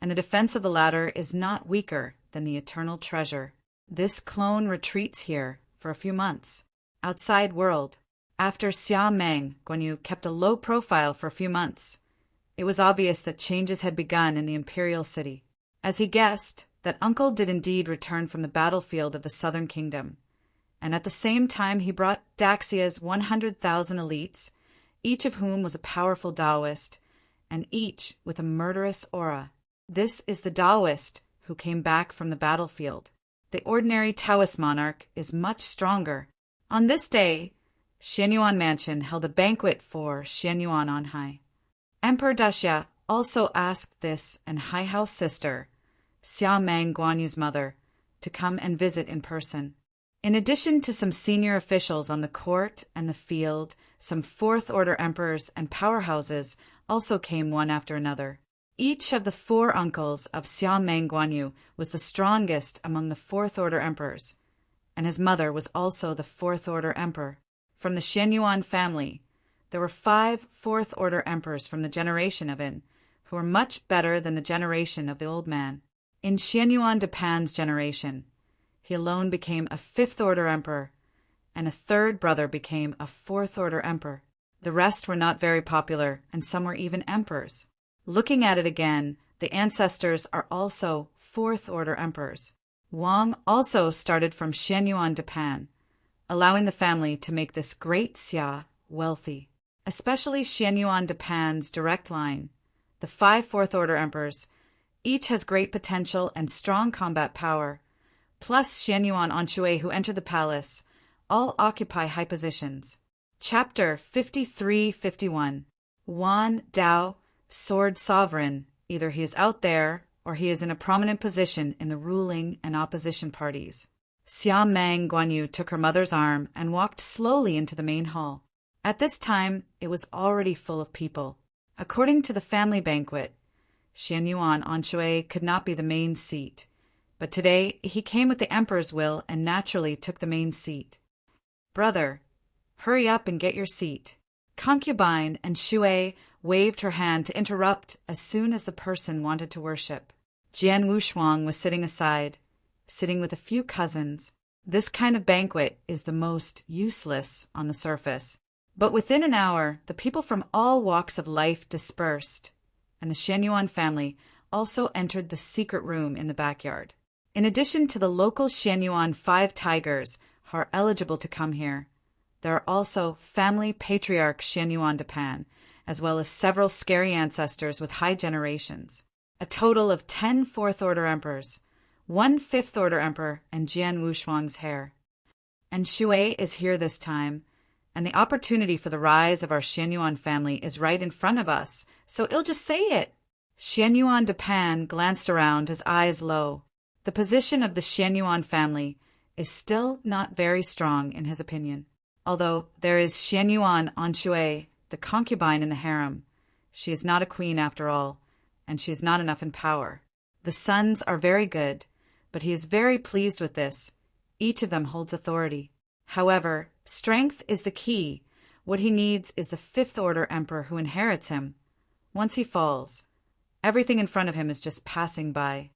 and the defense of the latter is not weaker than the eternal treasure. This clone retreats here for a few months. Outside world. After Xia Meng, Guanyu kept a low profile for a few months. It was obvious that changes had begun in the imperial city. As he guessed, that uncle did indeed return from the battlefield of the southern kingdom. And at the same time he brought Daxia's 100,000 elites, each of whom was a powerful Taoist, and each with a murderous aura. This is the Taoist who came back from the battlefield. The ordinary Taoist monarch is much stronger. On this day, Xianyuan Mansion held a banquet for Xianyuan on high. Emperor Daxia also asked this and High House sister, Xia Meng Guanyu's mother, to come and visit in person. In addition to some senior officials on the court and the field, some fourth-order emperors and powerhouses also came one after another. Each of the 4 uncles of Xia Meng Guanyu was the strongest among the fourth-order emperors, and his mother was also the fourth-order emperor. From the Xianyuan family, there were 5 fourth-order emperors from the generation of In, who were much better than the generation of the old man. In Xianyuan Dapan's generation, he alone became a 5th-order emperor, and a 3rd brother became a 4th-order emperor. The rest were not very popular, and some were even emperors. Looking at it again, the ancestors are also 4th-order emperors. Wang also started from Xianyuan Dapan, allowing the family to make this great Xia wealthy. Especially Xianyuan Dapan's direct line, the 5 fourth-order emperors, each has great potential and strong combat power, plus Xianyuan Anshui who enter the palace, all occupy high positions. Chapter 53-51. Wan Dao, Sword Sovereign, either he is out there or he is in a prominent position in the ruling and opposition parties. Xia Meng Guanyu took her mother's arm and walked slowly into the main hall. At this time, it was already full of people. According to the family banquet, Xianyuan Anshui could not be the main seat, but today he came with the emperor's will and naturally took the main seat. Brother, hurry up and get your seat. Concubine and Shui waved her hand to interrupt as soon as the person wanted to worship. Jian Wushuang was sitting aside, sitting with a few cousins. This kind of banquet is the most useless on the surface. But within an hour, the people from all walks of life dispersed, and the Xianyuan family also entered the secret room in the backyard. In addition to the local Xianyuan 5 tigers who are eligible to come here, there are also family patriarch Xianyuan Dapan, as well as several scary ancestors with high generations. A total of 10 fourth-order emperors, 1 fifth-order emperor, and Jian Wushuang's heir. And Shui is here this time, and the opportunity for the rise of our Xianyuan family is right in front of us, so I'll just say it. Xianyuan Dapan glanced around, his eyes low. The position of the Xianyuan family is still not very strong in his opinion. Although there is Xianyuan Anshui, the concubine in the harem, she is not a queen after all, and she is not enough in power. The sons are very good, but he is very pleased with this. Each of them holds authority. However, strength is the key. What he needs is the 5th-order emperor who inherits him. Once he falls, everything in front of him is just passing by.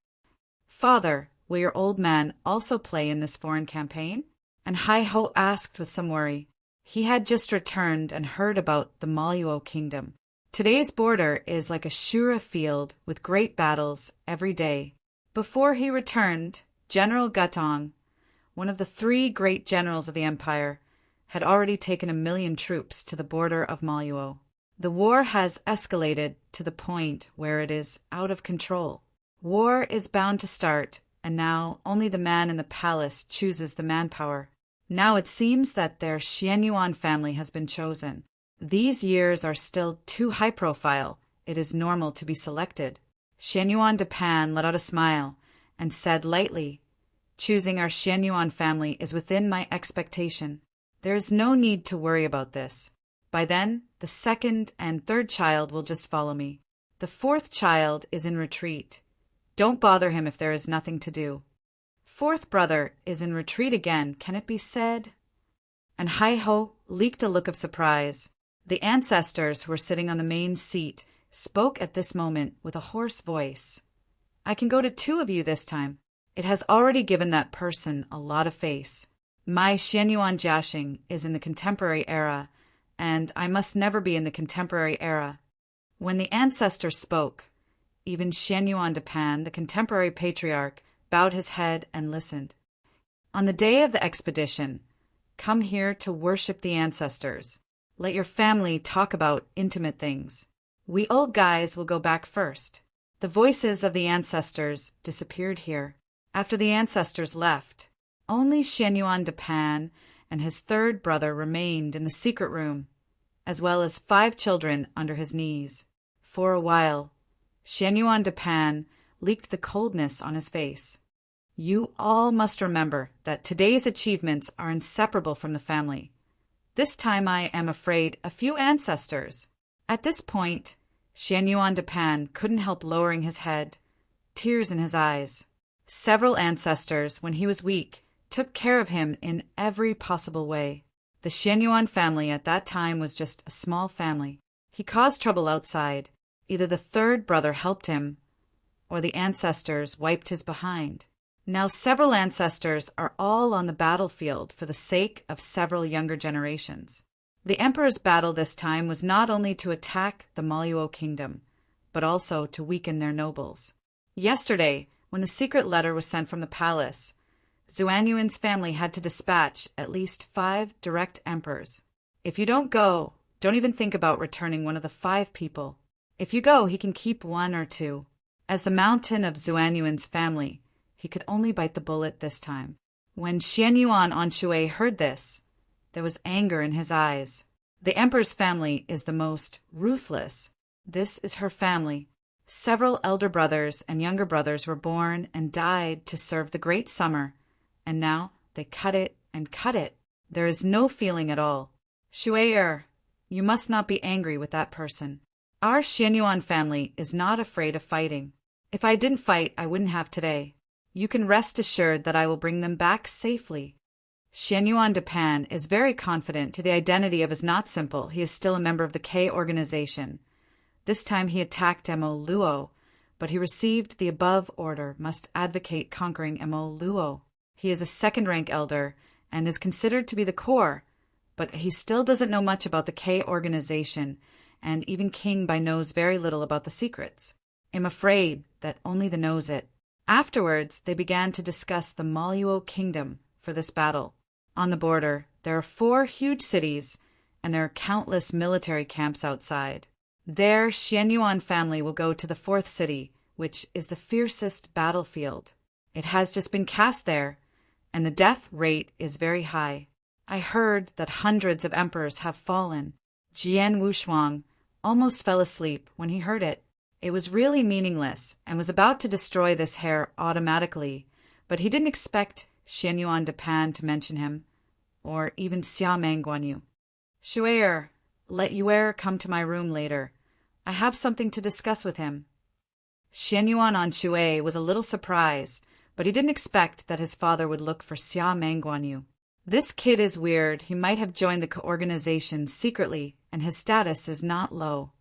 Father, will your old man also play in this foreign campaign? And Hai Ho asked with some worry. He had just returned and heard about the Maluo kingdom. Today's border is like a Shura field with great battles every day. Before he returned, General Gatong, one of the 3 great generals of the empire, had already taken 1 million troops to the border of Maluo. The war has escalated to the point where it is out of control. War is bound to start, and now only the man in the palace chooses the manpower. Now it seems that their Xianyuan family has been chosen. These years are still too high profile. It is normal to be selected. Xianyuan Dapan let out a smile and said lightly, "Choosing our Xianyuan family is within my expectation. There is no need to worry about this. By then, the 2nd and 3rd child will just follow me. The 4th child is in retreat. Don't bother him if there is nothing to do. 4th brother is in retreat again, can it be said?" And Hai Ho leaked a look of surprise. The ancestors who were sitting on the main seat spoke at this moment with a hoarse voice. "I can go to 2 of you this time. It has already given that person a lot of face. My Xianyuan Jiaxing is in the contemporary era, and I must never be in the contemporary era. When the ancestor spoke, even Xianyuan Depan, the contemporary patriarch, bowed his head and listened. On the day of the expedition, come here to worship the ancestors. Let your family talk about intimate things. We old guys will go back first. The voices of the ancestors disappeared here. After the ancestors left, only Xianyuan Depan and his third brother remained in the secret room, as well as 5 children under his knees. For a while, Xianyuan Depan leaked the coldness on his face. You all must remember that today's achievements are inseparable from the family. This time I am afraid a few ancestors. At this point, Xianyuan Depan couldn't help lowering his head, tears in his eyes. Several ancestors, when he was weak, took care of him in every possible way. The Xianyuan family at that time was just a small family. He caused trouble outside. Either the third brother helped him, or the ancestors wiped his behind. Now several ancestors are all on the battlefield for the sake of several younger generations. The emperor's battle this time was not only to attack the Maluo kingdom, but also to weaken their nobles. Yesterday, when the secret letter was sent from the palace, Xuanyuan's family had to dispatch at least 5 direct emperors. If you don't go, don't even think about returning one of the 5 people. If you go, he can keep 1 or 2. As the mountain of Xuanyuan's family, he could only bite the bullet this time. When Xianyuan Anshui heard this, there was anger in his eyes. The emperor's family is the most ruthless. This is her family. Several elder brothers and younger brothers were born and died to serve the great summer, and now they cut it and cut it. There is no feeling at all. Shuai, you must not be angry with that person. Our Xianyuan family is not afraid of fighting. If I didn't fight, I wouldn't have today. You can rest assured that I will bring them back safely. Xianyuan Depan is very confident to the identity of his not simple. He is still a member of the K organization. This time he attacked Mo Luo, but he received the above order, must advocate conquering Mo Luo. He is a second-rank elder and is considered to be the core, but he still doesn't know much about the K organization, and even King Bai knows very little about the secrets. I'm afraid that only the knows it. Afterwards, they began to discuss the Maluo kingdom for this battle. On the border, there are 4 huge cities, and there are countless military camps outside. There, Xianyuan family will go to the 4th city, which is the fiercest battlefield. It has just been cast there, and the death rate is very high. I heard that hundreds of emperors have fallen. Jian Wushuang almost fell asleep when he heard it. It was really meaningless and was about to destroy this hair automatically, but he didn't expect Xianyuan Depan to mention him, or even Xia Mangguanyu. Shuai, let Yuer come to my room later. I have something to discuss with him. Xianyuan Anshui was a little surprised, but he didn't expect that his father would look for Xia Mangguanyu. This kid is weird. He might have joined the organization secretly, and his status is not low.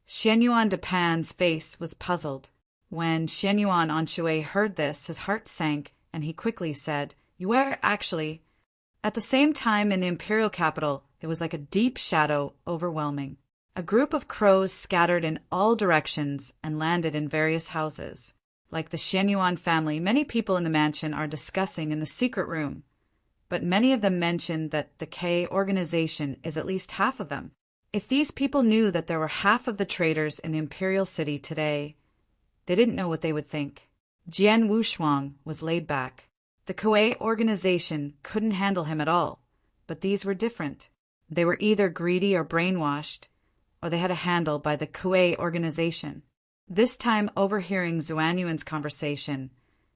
Xianyuan Depan's face was puzzled. When Xianyuan Anshui heard this, his heart sank, and he quickly said, "You are actually..." At the same time in the imperial capital, it was like a deep shadow overwhelming. A group of crows scattered in all directions and landed in various houses. Like the Xianyuan family, many people in the mansion are discussing in the secret room, but many of them mention that the K organization is at least half of them. If these people knew that there were half of the traders in the imperial city today, they didn't know what they would think. Jian Wushuang was laid back. The Kuei organization couldn't handle him at all, but these were different. They were either greedy or brainwashed, or they had a handle by the Kuei organization. This time, overhearing Xuanyuan's conversation,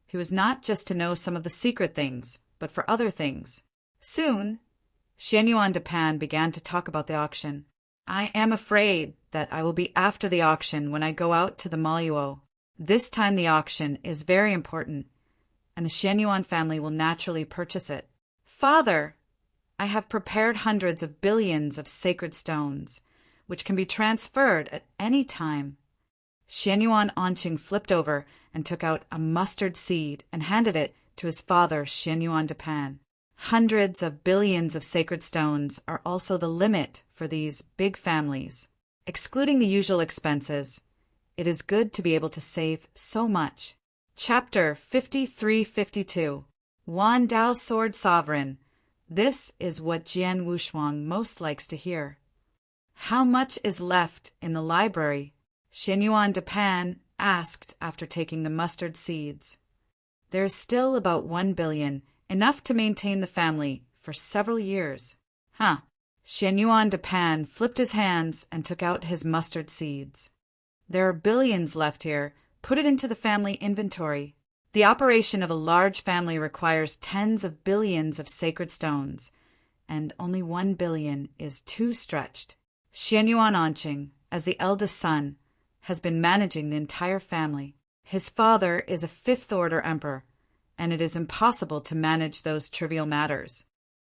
he was not just to know some of the secret things, but for other things. Soon, Xianyuan Depan began to talk about the auction. I am afraid that I will be after the auction when I go out to the Maluo. This time the auction is very important, and the Xianyuan family will naturally purchase it. Father, I have prepared hundreds of billions of sacred stones, which can be transferred at any time. Xianyuan Anqing flipped over and took out a mustard seed and handed it to his father, Xianyuan Depan. Hundreds of billions of sacred stones are also the limit for these big families. Excluding the usual expenses, it is good to be able to save so much. Chapter 53-52 Wan Dao Sword Sovereign. This is what Jian Wushuang most likes to hear. How much is left in the library? Xianyuan Depan asked after taking the mustard seeds. There is still about 1 billion, enough to maintain the family for several years. Huh. Xianyuan Depan flipped his hands and took out his mustard seeds. There are billions left here. Put it into the family inventory. The operation of a large family requires tens of billions of sacred stones, and only 1 billion is too stretched. Xianyuan Anqing, as the eldest son, has been managing the entire family. His father is a fifth-order emperor, and it is impossible to manage those trivial matters.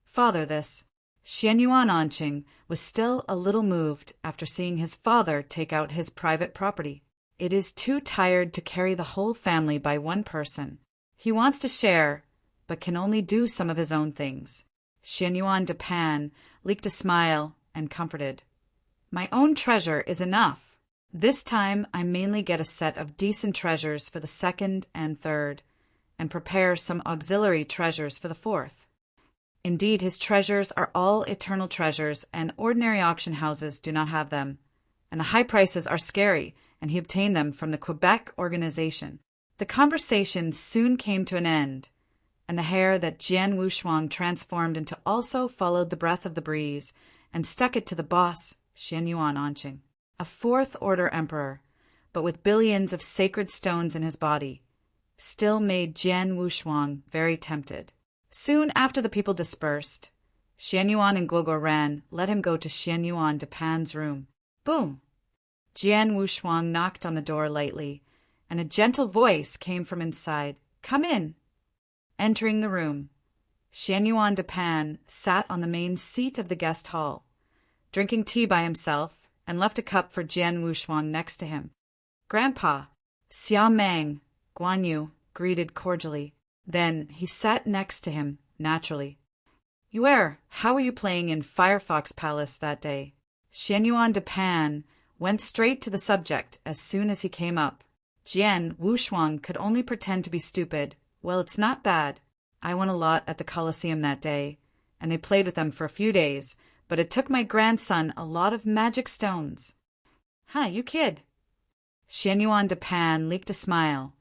Father this. Xianyuan Anqing was still a little moved after seeing his father take out his private property. It is too tired to carry the whole family by one person. He wants to share, but can only do some of his own things. Xianyuan Depan leaked a smile and comforted. My own treasure is enough. This time I mainly get a set of decent treasures for the second and third, and prepare some auxiliary treasures for the fourth. Indeed, his treasures are all eternal treasures, and ordinary auction houses do not have them, and the high prices are scary, and he obtained them from the Quebec organization. The conversation soon came to an end, and the hair that Jian Wushuang transformed into also followed the breath of the breeze and stuck it to the boss, Xianyuan Anqing, a fourth-order emperor, but with billions of sacred stones in his body, still made Jian Wushuang very tempted. Soon after the people dispersed, Xianyuan and Guoguo Ran let him go to Xianyuan Depan's room. Boom! Jian Wushuang knocked on the door lightly, and a gentle voice came from inside. Come in. Entering the room, Xianyuan Depan sat on the main seat of the guest hall, drinking tea by himself, and left a cup for Jian Wushuang next to him. Grandpa, Xia Meng, Guan Yu greeted cordially. Then he sat next to him, naturally. Yue, how were you playing in Firefox Palace that day? Xianyuan Depan went straight to the subject as soon as he came up. Jian Wushuang could only pretend to be stupid. Well, it's not bad. I won a lot at the Colosseum that day, and they played with them for a few days, but it took my grandson a lot of magic stones. Huh, you kid. Xianyuan Depan leaked a smile,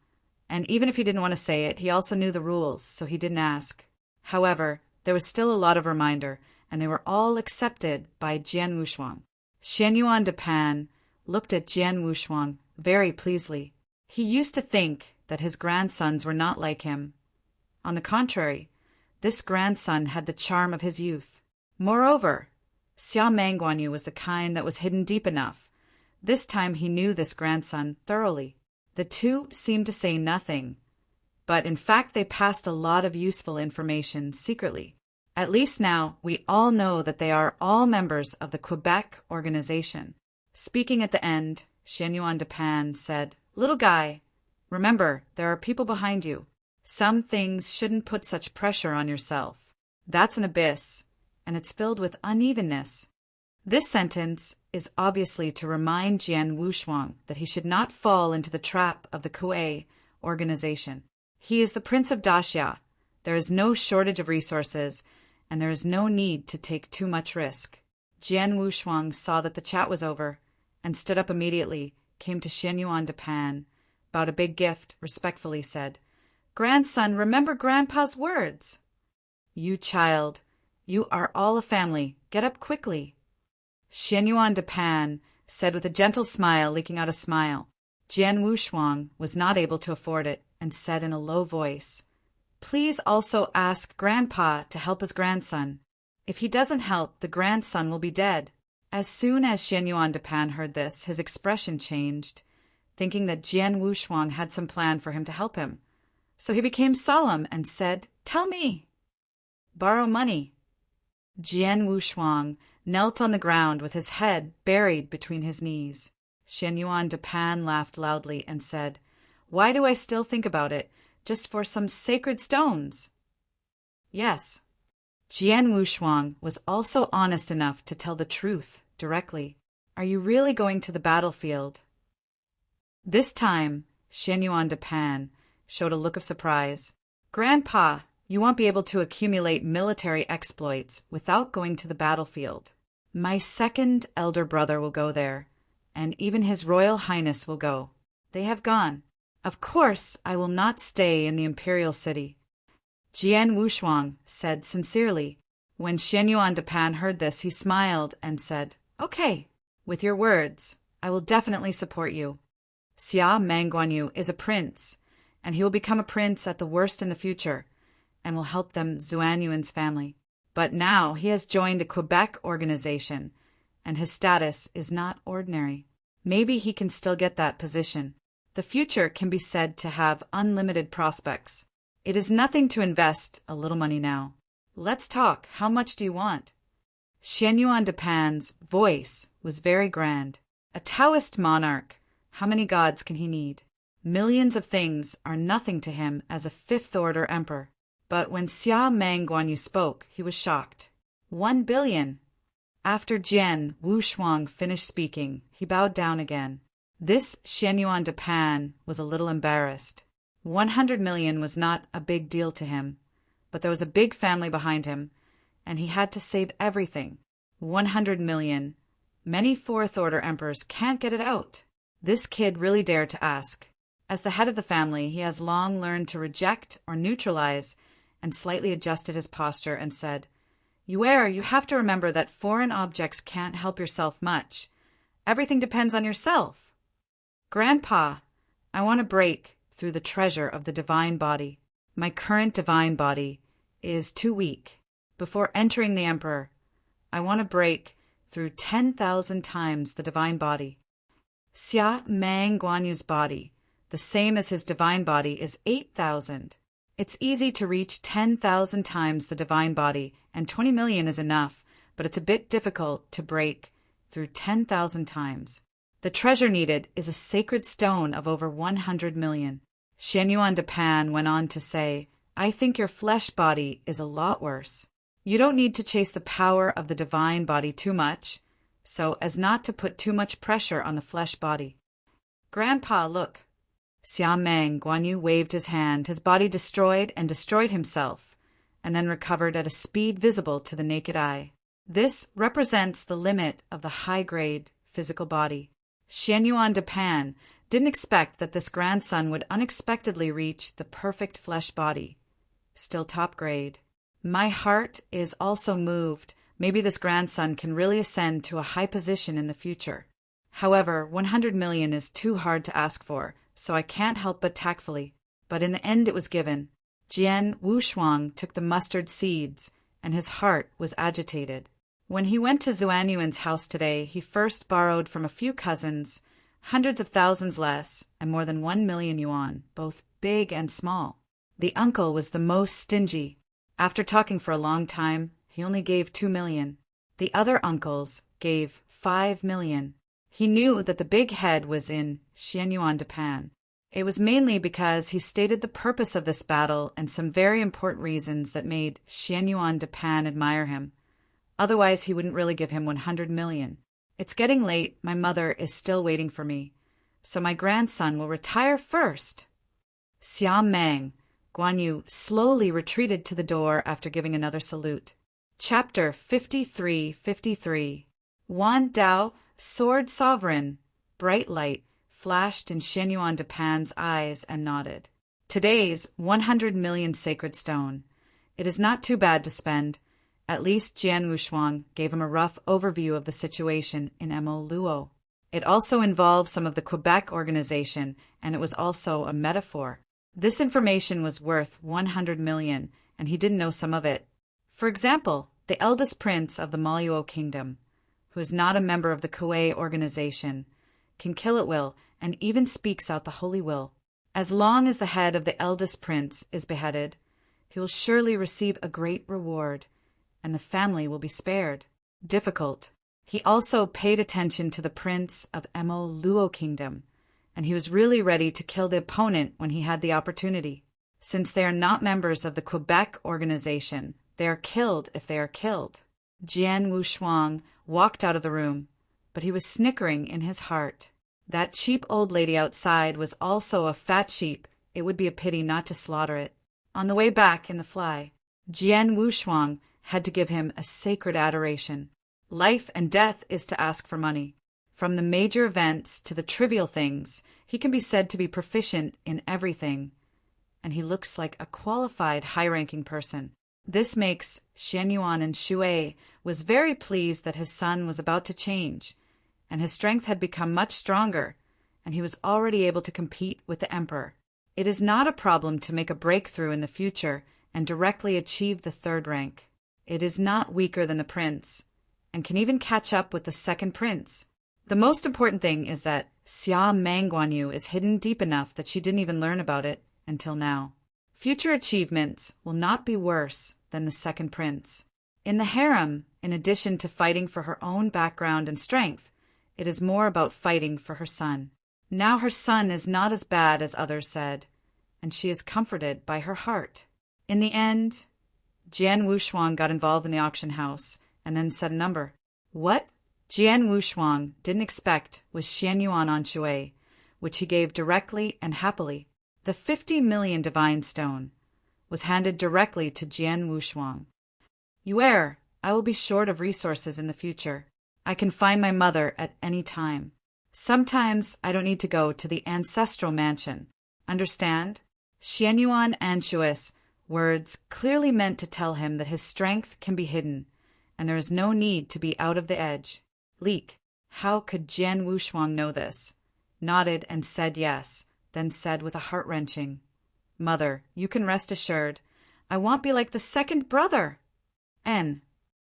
and even if he didn't want to say it, he also knew the rules, so he didn't ask. However, there was still a lot of reminder, and they were all accepted by Jian Wushuang. Xianyuan Depan looked at Jian Wushuang very pleasantly. He used to think that his grandsons were not like him. On the contrary, this grandson had the charm of his youth. Moreover, Xia Meng Guan Yu was the kind that was hidden deep enough. This time he knew this grandson thoroughly. The two seemed to say nothing, but in fact they passed a lot of useful information secretly. At least now we all know that they are all members of the Quebec organization. Speaking at the end, Xianyuan Depan said, Little guy, remember, there are people behind you. Some things shouldn't put such pressure on yourself. That's an abyss, and it's filled with unevenness. This sentence is obviously to remind Jian Wushuang that he should not fall into the trap of the Kuei organization. He is the Prince of Daxia. There is no shortage of resources, and there is no need to take too much risk. Jian Wushuang saw that the chat was over, and stood up immediately, came to Xianyuan Depan, bowed a big gift, respectfully said, Grandson, remember Grandpa's words. You child, you are all a family. Get up quickly. Xianyuan Depan said with a gentle smile, leaking out a smile. Jian Wushuang was not able to afford it, and said in a low voice, Please also ask Grandpa to help his grandson. If he doesn't help, the grandson will be dead. As soon as Xianyuan Depan heard this, his expression changed, thinking that Jian Wushuang had some plan for him to help him. So he became solemn and said, Tell me. Borrow money. Jian Wushuang knelt on the ground with his head buried between his knees. Shen Yuan de Pan laughed loudly and said, "Why do I still think about it? Just for some sacred stones?" Yes. Jian Wushuang was also honest enough to tell the truth directly. "Are you really going to the battlefield?" This time, Shen Yuan de Pan showed a look of surprise. "Grandpa, you won't be able to accumulate military exploits without going to the battlefield. My second elder brother will go there, and even His Royal Highness will go. They have gone. Of course, I will not stay in the imperial city." Jian Wushuang said sincerely. When Shen Yuan de Pan heard this, he smiled and said, "Okay, with your words, I will definitely support you. Xia Mengguanyu is a prince, and he will become a prince at the worst in the future, and will help them Zuanyuan's family. But now he has joined a Quebec organization, and his status is not ordinary. Maybe he can still get that position. The future can be said to have unlimited prospects. It is nothing to invest a little money now. Let's talk. How much do you want?" Shen Yuan de Pan's voice was very grand. A Taoist monarch, how many gods can he need? Millions of things are nothing to him as a fifth-order emperor. But when Xia Mengguanyu spoke, he was shocked. 1 billion. After Jian Wushuang finished speaking, he bowed down again. This Shen Yuan de Pan was a little embarrassed. 100 million was not a big deal to him, but there was a big family behind him, and he had to save everything. 100 million. Many fourth-order emperors can't get it out. This kid really dared to ask. As the head of the family, he has long learned to reject or neutralize, and slightly adjusted his posture and said, "You have to remember that foreign objects can't help yourself much. Everything depends on yourself. Grandpa, I want to break through the treasure of the divine body. My current divine body is too weak. Before entering the emperor, I want to break through 10,000 times the divine body. Xia Mengguanyu's body, the same as his divine body, is 8,000. It's easy to reach 10,000 times the divine body, and 20 million is enough, but it's a bit difficult to break through 10,000 times. The treasure needed is a sacred stone of over 100 million. Shen Yuan de Pan went on to say, "I think your flesh body is a lot worse. You don't need to chase the power of the divine body too much, so as not to put too much pressure on the flesh body." "Grandpa, look." Xia Mengguanyu waved his hand, his body destroyed and destroyed himself, and then recovered at a speed visible to the naked eye. This represents the limit of the high-grade physical body. Shen Yuan de Pan didn't expect that this grandson would unexpectedly reach the perfect flesh body, still top grade. My heart is also moved. Maybe this grandson can really ascend to a high position in the future. However, 100 million is too hard to ask for, so I can't help but tactfully. But in the end it was given. Jian Wushuang took the mustard seeds, and his heart was agitated. When he went to Zuanyuan's house today, he first borrowed from a few cousins, hundreds of thousands less, and more than 1 million yuan, both big and small. The uncle was the most stingy. After talking for a long time, he only gave 2 million. The other uncles gave 5 million. He knew that the big head was in Shen Yuan de Pan. It was mainly because he stated the purpose of this battle and some very important reasons that made Shen Yuan de Pan admire him. Otherwise, he wouldn't really give him 100 million. It's getting late. My mother is still waiting for me. So my grandson will retire first. Xia Meng Guanyu slowly retreated to the door after giving another salute. Chapter 53:53. Wan Dao, Sword Sovereign. Bright light flashed in Shen Yuan de Pan's eyes and nodded. Today's 100 million sacred stone. It is not too bad to spend. At least Jian Wushuang gave him a rough overview of the situation in Mo Luo. It also involved some of the Quebec organization, and it was also a metaphor. This information was worth 100 million, and he didn't know some of it. For example, the eldest prince of the Maluo kingdom, who is not a member of the Kuei organization, can kill at will and even speaks out the holy will. As long as the head of the eldest prince is beheaded, he will surely receive a great reward, and the family will be spared. Difficult. He also paid attention to the prince of Emo Luo Kingdom, and he was really ready to kill the opponent when he had the opportunity. Since they are not members of the Quebec organization, they are killed if they are killed. Jian Wushuang walked out of the room, but he was snickering in his heart. That cheap old lady outside was also a fat sheep. It would be a pity not to slaughter it. On the way back in the fly, Jian Wushuang had to give him a sacred adoration. Life and death is to ask for money. From the major events to the trivial things, he can be said to be proficient in everything, and he looks like a qualified high-ranking person. This makes Xian Yuan and Shui was very pleased that his son was about to change, and his strength had become much stronger, and he was already able to compete with the emperor. It is not a problem to make a breakthrough in the future and directly achieve the third rank. It is not weaker than the prince, and can even catch up with the second prince. The most important thing is that Xia Mangguanyu is hidden deep enough that she didn't even learn about it until now. Future achievements will not be worse than the second prince. In the harem, in addition to fighting for her own background and strength, it is more about fighting for her son. Now her son is not as bad as others said, and she is comforted by her heart. In the end, Jian Wushuang got involved in the auction house and then said a number. What Jian Wushuang didn't expect was Xian Yuan on Shui, which he gave directly and happily. The 50 million divine stone was handed directly to Jian Wushuang. You err, I will be short of resources in the future. I can find my mother at any time. Sometimes I don't need to go to the ancestral mansion. Understand? Xian Yuan Anshui's words clearly meant to tell him that his strength can be hidden, and there is no need to be out of the edge. Leak, how could Jian Wushuang know this? Nodded and said yes, then said with a heart-wrenching, Mother, you can rest assured. I won't be like the second brother. N.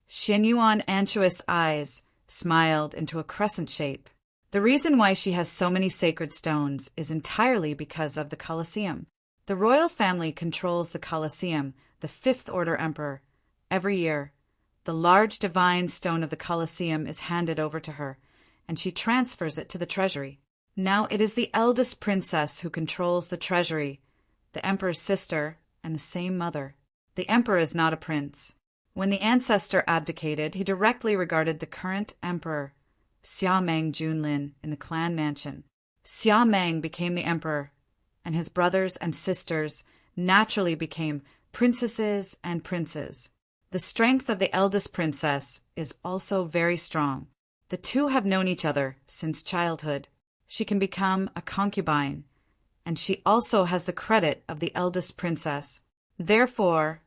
Xian Yuan Anshui's eyes smiled into a crescent shape. The reason why she has so many sacred stones is entirely because of the Colosseum. The royal family controls the Colosseum, the Fifth Order Emperor. Every year, the large divine stone of the Colosseum is handed over to her, and she transfers it to the treasury. Now it is the eldest princess who controls the treasury, the emperor's sister, and the same mother. The emperor is not a prince. When the ancestor abdicated, he directly regarded the current emperor, Xia Meng Junlin, in the clan mansion. Xia Meng became the emperor, and his brothers and sisters naturally became princesses and princes. The strength of the eldest princess is also very strong. The two have known each other since childhood. She can become a concubine, and she also has the credit of the eldest princess. Therefore,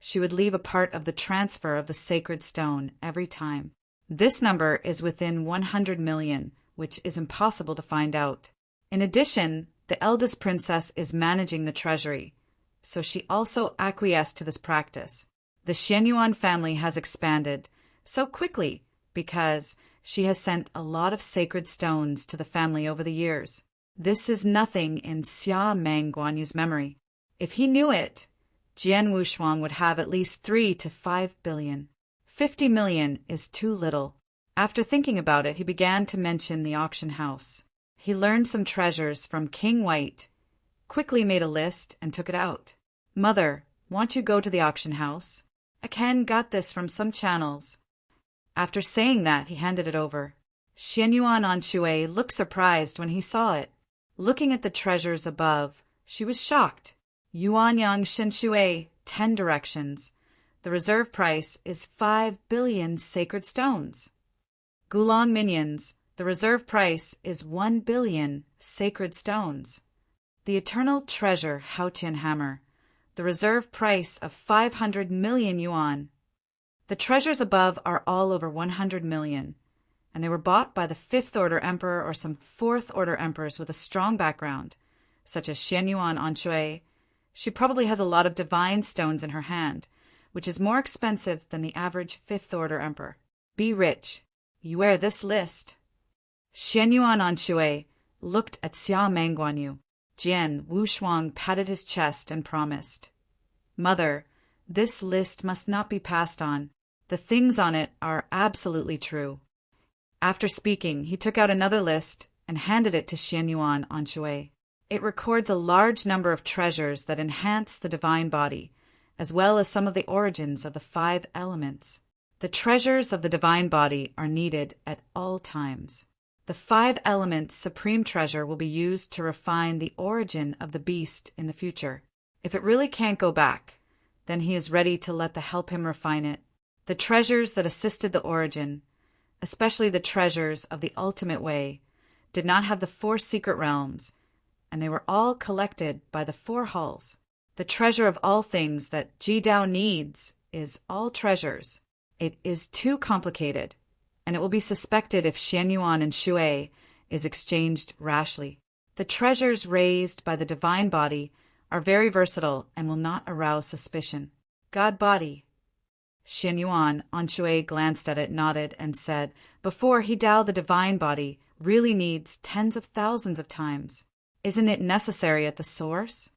she would leave a part of the transfer of the sacred stone every time. This number is within 100 million, which is impossible to find out. In addition, the eldest princess is managing the treasury, so she also acquiesced to this practice. The Xian Yuan family has expanded so quickly because she has sent a lot of sacred stones to the family over the years. This is nothing in Xia Mangguanyu's memory. If he knew it, Jian Wushuang would have at least 3 to 5 billion. 50 million is too little. After thinking about it, he began to mention the auction house. He learned some treasures from King White, quickly made a list, and took it out. Mother, won't you go to the auction house? I Ken got this from some channels. After saying that, he handed it over. Xian Yuan Anshui looked surprised when he saw it. Looking at the treasures above, she was shocked. Yuan Yang Shenshui, 10 directions. The reserve price is 5 billion sacred stones. Gulong minions, the reserve price is 1 billion sacred stones. The eternal treasure Haotian hammer, the reserve price of 500 million yuan. The treasures above are all over 100 million, and they were bought by the Fifth Order Emperor or some Fourth Order Emperors with a strong background, such as Xian Yuan Anshui. She probably has a lot of divine stones in her hand, which is more expensive than the average Fifth Order Emperor. Be rich. You wear this list. Xian Yuan Anshui looked at Xia Mangguanyu. Jian Wushuang patted his chest and promised, Mother, this list must not be passed on. The things on it are absolutely true. After speaking, he took out another list and handed it to Xian Yuan on Shui. It records a large number of treasures that enhance the divine body, as well as some of the origins of the 5 elements. The treasures of the divine body are needed at all times. The 5 elements supreme treasure will be used to refine the origin of the beast in the future. If it really can't go back, then he is ready to let the help him refine it. The treasures that assisted the origin, especially the treasures of the ultimate way, did not have the 4 secret realms, and they were all collected by the 4 halls. The treasure of all things that Jidao needs is all treasures. It is too complicated, and it will be suspected if Xian Yuan and Shui is exchanged rashly. The treasures raised by the divine body are very versatile and will not arouse suspicion. God body. Xian Yuan, Anshui glanced at it, nodded, and said, before he Dao the divine body really needs tens of thousands of times. Isn't it necessary at the source?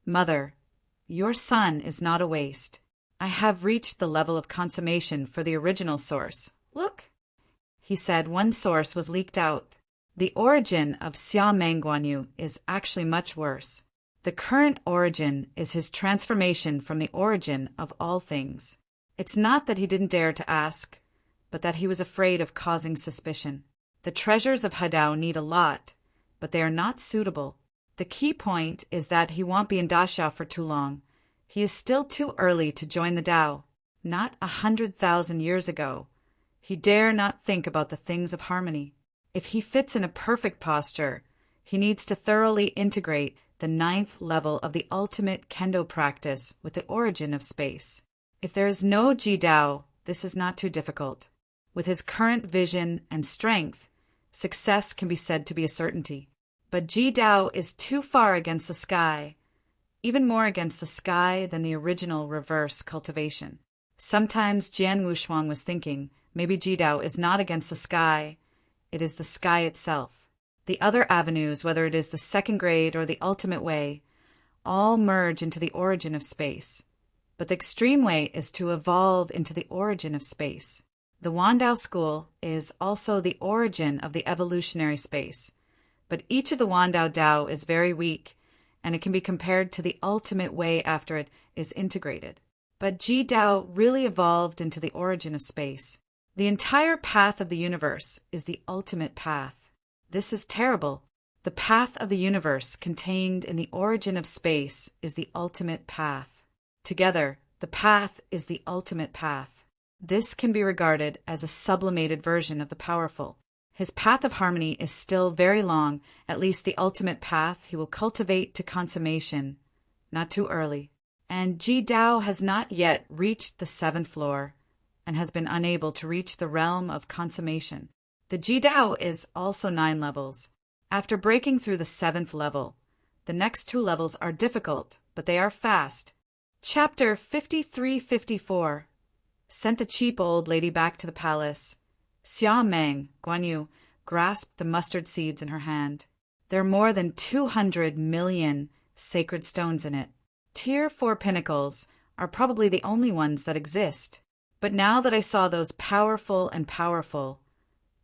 Mother, your son is not a waste. I have reached the level of consummation for the original source. Look, he said. One source was leaked out. The origin of Xia Meng Guanyu is actually much worse. The current origin is his transformation from the origin of all things. It's not that he didn't dare to ask, but that he was afraid of causing suspicion. The treasures of Hadao need a lot, but they are not suitable. The key point is that he won't be in Daxiao for too long. He is still too early to join the Tao. Not 100,000 years ago. He dare not think about the things of harmony. If he fits in a perfect posture, he needs to thoroughly integrate the 9th level of the ultimate kendo practice with the origin of space. If there is no Jidao, this is not too difficult. With his current vision and strength, success can be said to be a certainty. But Jidao is too far against the sky, even more against the sky than the original reverse cultivation. Sometimes Jian Wushuang was thinking, maybe Jidao is not against the sky, it is the sky itself. The other avenues, whether it is the 2nd grade or the ultimate way, all merge into the origin of space. But the extreme way is to evolve into the origin of space. The Wandao school is also the origin of the evolutionary space. But each of the Wandao Dao is very weak, and it can be compared to the ultimate way after it is integrated. But Ji Dao really evolved into the origin of space. The entire path of the universe is the ultimate path. This is terrible. The path of the universe contained in the origin of space is the ultimate path. Together, the path is the ultimate path. This can be regarded as a sublimated version of the powerful. His path of harmony is still very long, at least the ultimate path he will cultivate to consummation, not too early. And Ji Dao has not yet reached the 7th floor and has been unable to reach the realm of consummation. The Ji Dao is also 9 levels. After breaking through the 7th level, the next 2 levels are difficult, but they are fast. Chapter 5354 sent the cheap old lady back to the palace. Xia Meng, Guanyu, grasped the mustard seeds in her hand. There are more than 200 million sacred stones in it. Tier 4 pinnacles are probably the only ones that exist. But now that I saw those powerful, Jian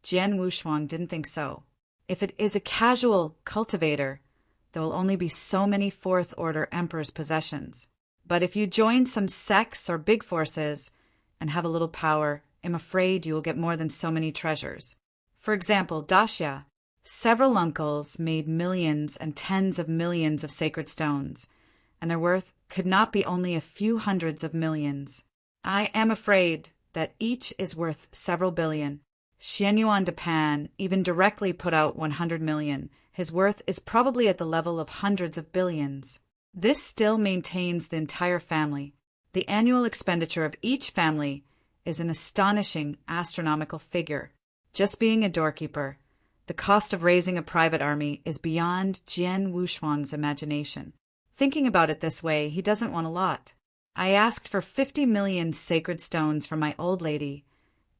Wushuang didn't think so. If it is a casual cultivator, there will only be so many 4th order emperor's possessions. But if you join some sects or big forces and have a little power, I'm afraid you will get more than so many treasures. For example, Daxia. Several uncles made millions and tens of millions of sacred stones, and their worth could not be only a few hundreds of millions. I am afraid that each is worth several billion. Xian Yuan Pan even directly put out 100 million. His worth is probably at the level of hundreds of billions. This still maintains the entire family. The annual expenditure of each family is an astonishing astronomical figure. Just being a doorkeeper, the cost of raising a private army is beyond Jian Wushuang's imagination. Thinking about it this way, he doesn't want a lot. I asked for 50 million sacred stones from my old lady,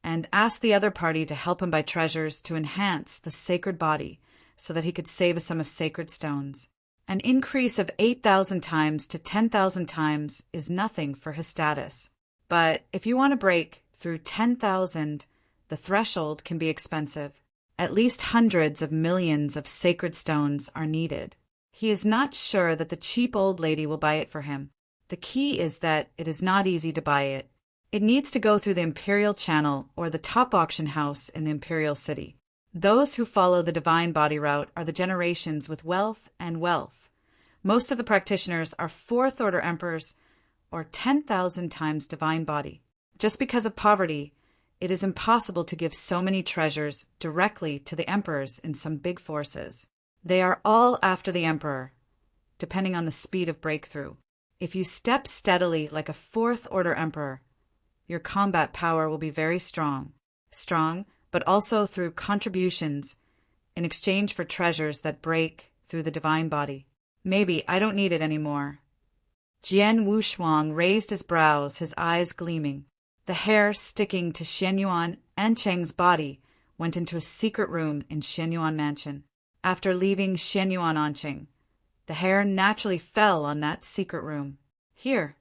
and asked the other party to help him buy treasures to enhance the sacred body so that he could save a sum of sacred stones. An increase of 8,000 times to 10,000 times is nothing for his status. But if you want to break through 10,000 The threshold can be expensive. At least hundreds of millions of sacred stones are needed. He is not sure that the cheap old lady will buy it for him. The key is that it is not easy to buy it. It needs to go through the imperial channel or the top auction house in the imperial city. Those who follow the divine body route are the generations with wealth and wealth. Most of the practitioners are fourth order emperors or 10,000 times divine body. Just because of poverty, it is impossible to give so many treasures directly to the emperors in some big forces. They are all after the emperor, depending on the speed of breakthrough. If you step steadily like a fourth order emperor, your combat power will be very strong, but also through contributions in exchange for treasures that break through the divine body. Maybe I don't need it anymore. Jian Wushuang raised his brows, his eyes gleaming. The hair sticking to Xianyuan Ancheng's body went into a secret room in Xianyuan Mansion. After leaving Xianyuan Ancheng, the hair naturally fell on that secret room. Here.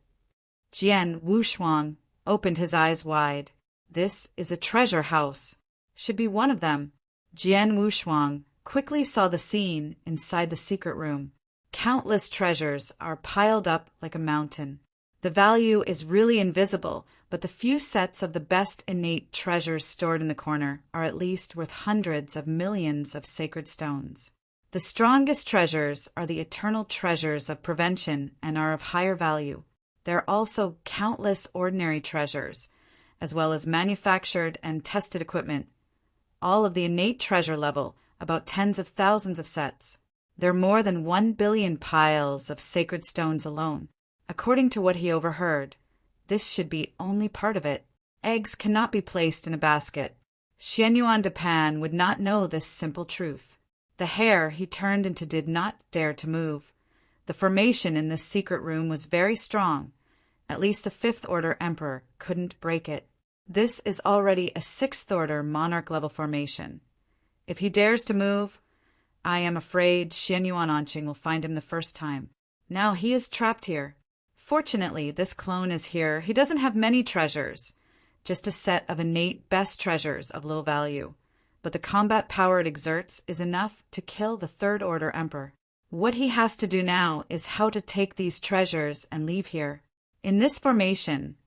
Jian Wushuang opened his eyes wide. This is a treasure house. Should be one of them. Jian Wushuang quickly saw the scene inside the secret room. Countless treasures are piled up like a mountain. The value is really invisible, but the few sets of the best innate treasures stored in the corner are at least worth hundreds of millions of sacred stones. The strongest treasures are the eternal treasures of prevention and are of higher value. There are also countless ordinary treasures, as well as manufactured and tested equipment, all of the innate treasure level, about tens of thousands of sets. There are more than 1 billion piles of sacred stones alone. According to what he overheard, this should be only part of it. Eggs cannot be placed in a basket. Xianyuan Depan would not know this simple truth. The hair he turned into did not dare to move. The formation in this secret room was very strong. At least the fifth order emperor couldn't break it. This is already a sixth order monarch level formation. If he dares to move, I am afraid Xianyuan Anqing will find him the first time. Now he is trapped here. Fortunately, this clone is here. He doesn't have many treasures, just a set of innate best treasures of little value. But the combat power it exerts is enough to kill the third order emperor. What he has to do now is how to take these treasures and leave here. In this formation,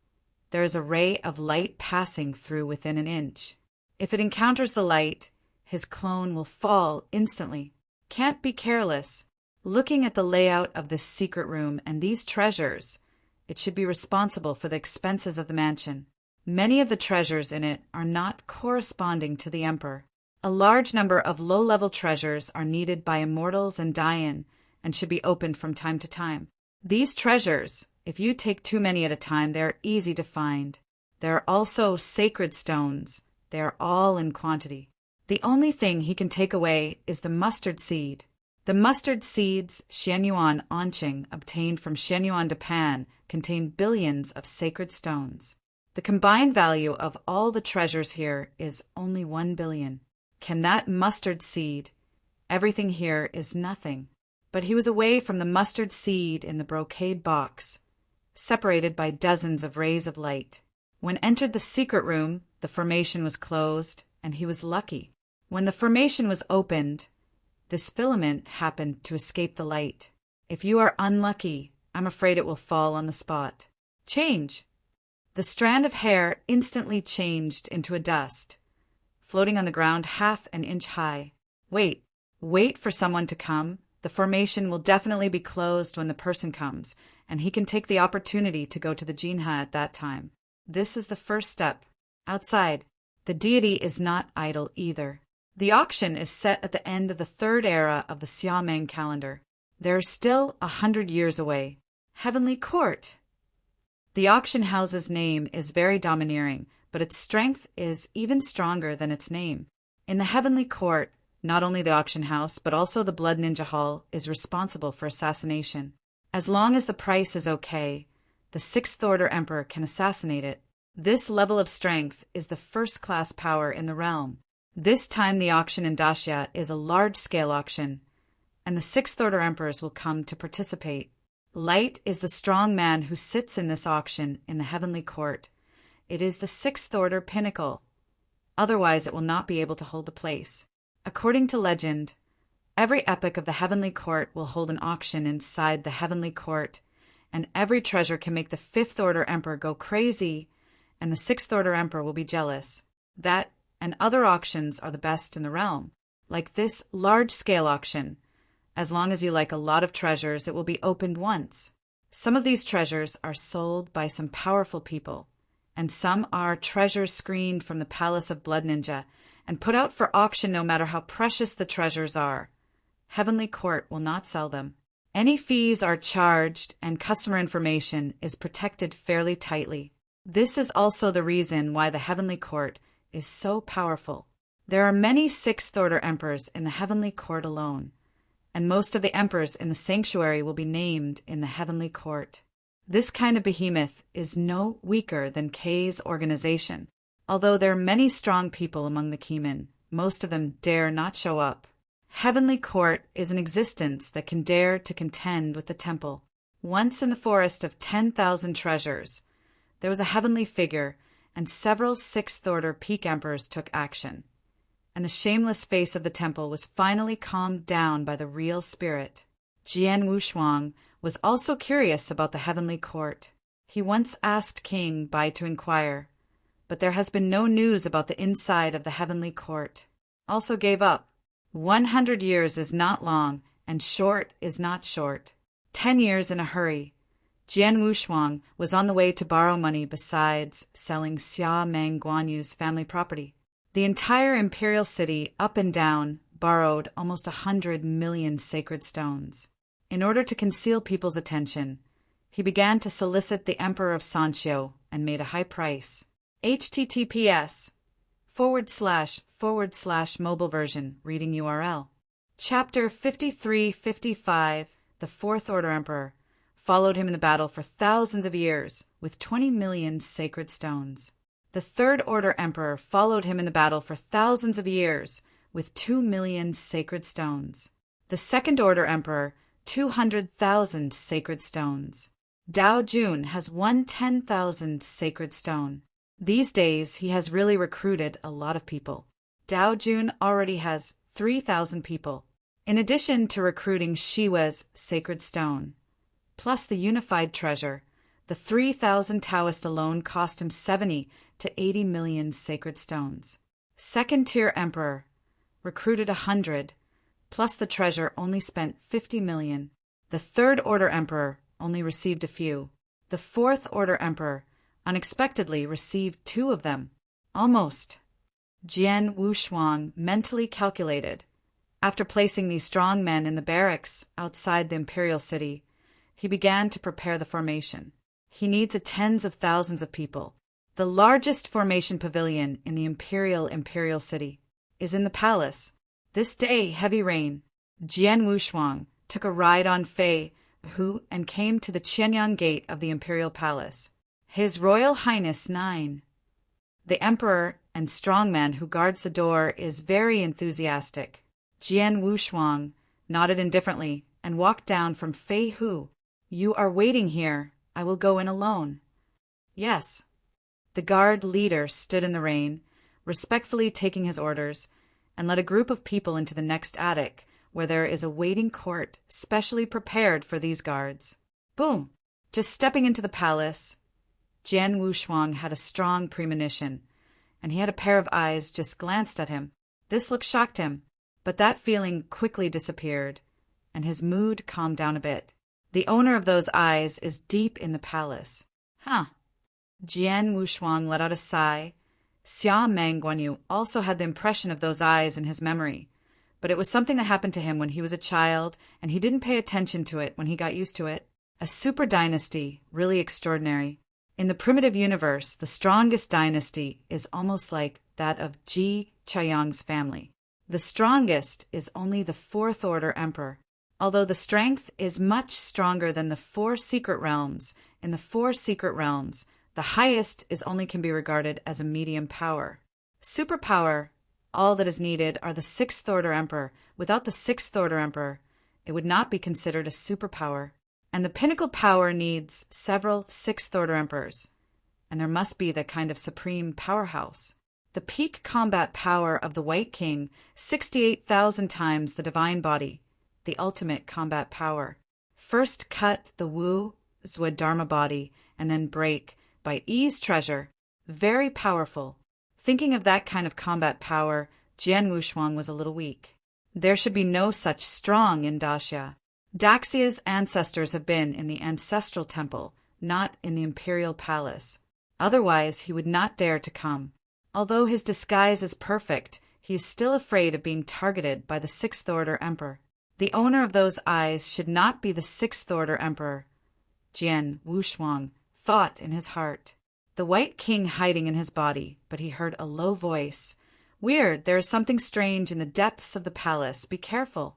there is a ray of light passing through within an inch. If it encounters the light, his clone will fall instantly. Can't be careless. Looking at the layout of this secret room and these treasures, it should be responsible for the expenses of the mansion. Many of the treasures in it are not corresponding to the emperor. A large number of low-level treasures are needed by immortals and Dayan and should be opened from time to time. These treasures, if you take too many at a time, they are easy to find. There are also sacred stones. They are all in quantity. The only thing he can take away is the mustard seed. The mustard seeds Xianyuan Anqing obtained from Xianyuan Depan contain billions of sacred stones. The combined value of all the treasures here is only 1 billion. Can that mustard seed? Everything here is nothing. But he was away from the mustard seed in the brocade box, separated by dozens of rays of light. When entered the secret room, the formation was closed, and he was lucky. When the formation was opened, this filament happened to escape the light. If you are unlucky, I'm afraid it will fall on the spot. Change. The strand of hair instantly changed into a dust, floating on the ground half an inch high. Wait for someone to come. The formation will definitely be closed when the person comes, and he can take the opportunity to go to the Jinha at that time. This is the first step. Outside, the deity is not idle either. The auction is set at the end of the third era of the Xiameng calendar. They are still 100 years away. Heavenly Court. The auction house's name is very domineering, but its strength is even stronger than its name. In the Heavenly Court, not only the auction house, but also the Blood Ninja Hall is responsible for assassination. As long as the price is okay, the Sixth Order Emperor can assassinate it. This level of strength is the first-class power in the realm. This time the auction in Daxia is a large-scale auction, and the Sixth Order Emperors will come to participate. Light is the strong man who sits in this auction in the Heavenly Court. It is the Sixth Order pinnacle. otherwise it will not be able to hold the place. According to legend, every epoch of the heavenly court will hold an auction inside the heavenly court, and every treasure can make the Fifth Order Emperor go crazy, and the Sixth Order Emperor will be jealous. That and other auctions are the best in the realm, like this large-scale auction. As long as you like a lot of treasures, it will be opened once. Some of these treasures are sold by some powerful people, and some are treasures screened from the Palace of Blood Ninja and put out for auction no matter how precious the treasures are. Heavenly Court will not sell them. Any fees are charged, and customer information is protected fairly tightly. This is also the reason why the Heavenly Court is so powerful. There are many Sixth Order Emperors in the Heavenly Court alone, and most of the Emperors in the Sanctuary will be named in the Heavenly Court. This kind of behemoth is no weaker than K's organization. Although there are many strong people among the Keymen, most of them dare not show up. Heavenly Court is an existence that can dare to contend with the temple. Once in the forest of 10,000 treasures, there was a heavenly figure, and several Sixth Order peak emperors took action. And the shameless face of the temple was finally calmed down by the real spirit. Jian Wushuang was also curious about the heavenly court. He once asked King Bai to inquire, but there has been no news about the inside of the heavenly court. Also gave up. 100 years is not long, and short is not short. 10 years in a hurry. Jian Wushuang was on the way to borrow money besides selling Xia Meng Guanyu's family property. The entire imperial city, up and down, borrowed almost 100 million sacred stones. In order to conceal people's attention, he began to solicit the Emperor of Sanxiu and made a high price. https:// mobile version, reading URL. Chapter 53-55, the Fourth Order Emperor, followed him in the battle for thousands of years with 20 million sacred stones. The Third Order Emperor followed him in the battle for thousands of years with 2 million sacred stones. The Second Order Emperor, 200,000 sacred stones. Dao Jun has 110,000 sacred stone. These days, he has really recruited a lot of people. Dao Jun already has 3,000 people, in addition to recruiting Shiwa's sacred stone. Plus the unified treasure, the 3,000 Taoist alone cost him 70 to 80 million sacred stones. Second-tier emperor recruited 100, plus the treasure only spent 50 million. The Third Order Emperor only received a few. The Fourth Order Emperor unexpectedly received 2 of them. Almost. Jian Wushuang mentally calculated. After placing these strong men in the barracks outside the imperial city, he began to prepare the formation. He needs tens of thousands of people. The largest formation pavilion in the imperial city is in the palace. This day, heavy rain. Jian Wushuang took a ride on Fei Hu and came to the Qianyang Gate of the imperial palace. His Royal Highness 9. The emperor and strongman who guards the door is very enthusiastic. Jian Wushuang nodded indifferently and walked down from Fei Hu. You are waiting here. I will go in alone. Yes. The guard leader stood in the rain, respectfully taking his orders, and led a group of people into the next attic, where there is a waiting court specially prepared for these guards. Boom! Just stepping into the palace, Jian Wushuang had a strong premonition, and he had a pair of eyes just glanced at him. This look shocked him, but that feeling quickly disappeared, and his mood calmed down a bit. The owner of those eyes is deep in the palace. Huh. Jian Wushuang let out a sigh. Xia Meng Guanyu also had the impression of those eyes in his memory, but it was something that happened to him when he was a child, and he didn't pay attention to it when he got used to it. A super dynasty, really extraordinary. In the primitive universe, the strongest dynasty is almost like that of Ji Chaiyang's family. The strongest is only the Fourth Order Emperor. Although the strength is much stronger than the 4 secret realms, in the 4 secret realms, the highest only can be regarded as a medium power. Superpower, all that is needed are the Sixth Order Emperor. Without the Sixth Order Emperor, it would not be considered a superpower. And the pinnacle power needs several Sixth Order Emperors. And there must be the kind of supreme powerhouse. the peak combat power of the White King, 68,000 times the divine body, the ultimate combat power. First cut the Wu Zwa Dharma body, and then break by ease treasure. Very powerful. Thinking of that kind of combat power, Jian Wushuang was a little weak. There should be no such strong in Daxia. Daxia's ancestors have been in the ancestral temple, not in the imperial palace. Otherwise, he would not dare to come. Although his disguise is perfect, he is still afraid of being targeted by the Sixth Order Emperor. The owner of those eyes should not be the Sixth Order Emperor, Jian Wushuang thought in his heart. The White King hiding in his body, but he heard a low voice. Weird, there is something strange in the depths of the palace. Be careful.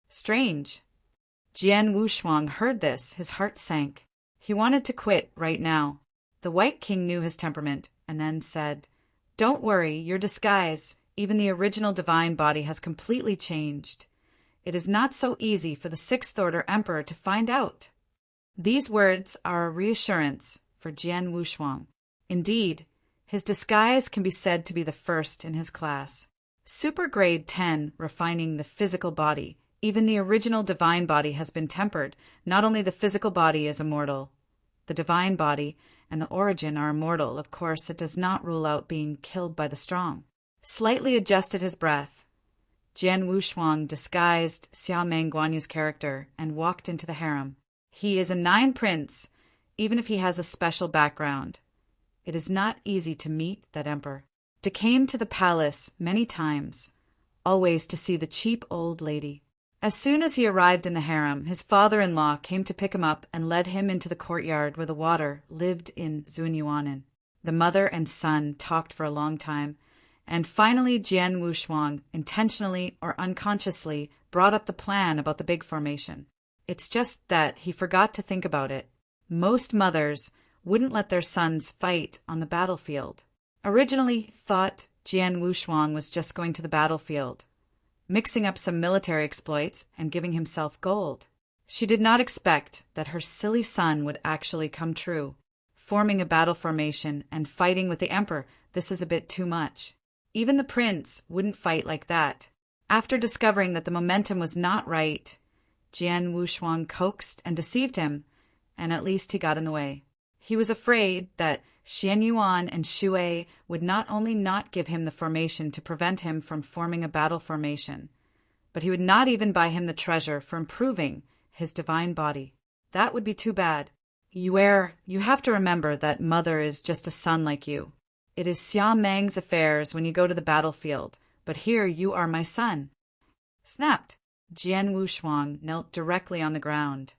Strange. Jian Wushuang heard this. His heart sank. He wanted to quit right now. The White King knew his temperament, and then said, Don't worry, your disguise, even the original divine body, has completely changed. It is not so easy for the Sixth Order Emperor to find out. These words are a reassurance for Jian Wushuang. Indeed, his disguise can be said to be the first in his class. Super Grade 10, refining the physical body. Even the original divine body has been tempered. Not only the physical body is immortal, the divine body and the origin are immortal. Of course, it does not rule out being killed by the strong. Slightly adjusted his breath, Jian Wushuang disguised Xiaomeng Guanyu's character and walked into the harem. He is a 9 prince, even if he has a special background. It is not easy to meet that emperor. He came to the palace many times, always to see the cheap old lady. As soon as he arrived in the harem, his father-in-law came to pick him up and led him into the courtyard where the water lived in Zunyuanen. The mother and son talked for a long time, and finally Jian Wushuang, intentionally or unconsciously, brought up the plan about the big formation. It's just that he forgot to think about it. Most mothers wouldn't let their sons fight on the battlefield. Originally thought Jian Wushuang was just going to the battlefield, mixing up some military exploits and giving himself gold. She did not expect that her silly son would actually come true. Forming a battle formation and fighting with the emperor, this is a bit too much. Even the prince wouldn't fight like that. After discovering that the momentum was not right, Jian Wushuang coaxed and deceived him, and at least he got in the way. He was afraid that Xian Yuan and Xue would not only not give him the formation to prevent him from forming a battle formation, but he would not even buy him the treasure for improving his divine body. That would be too bad. You have to remember that mother is just a son like you. It is Xia Meng's affairs when you go to the battlefield, but here you are my son. Snapped. Jian Wushuang knelt directly on the ground,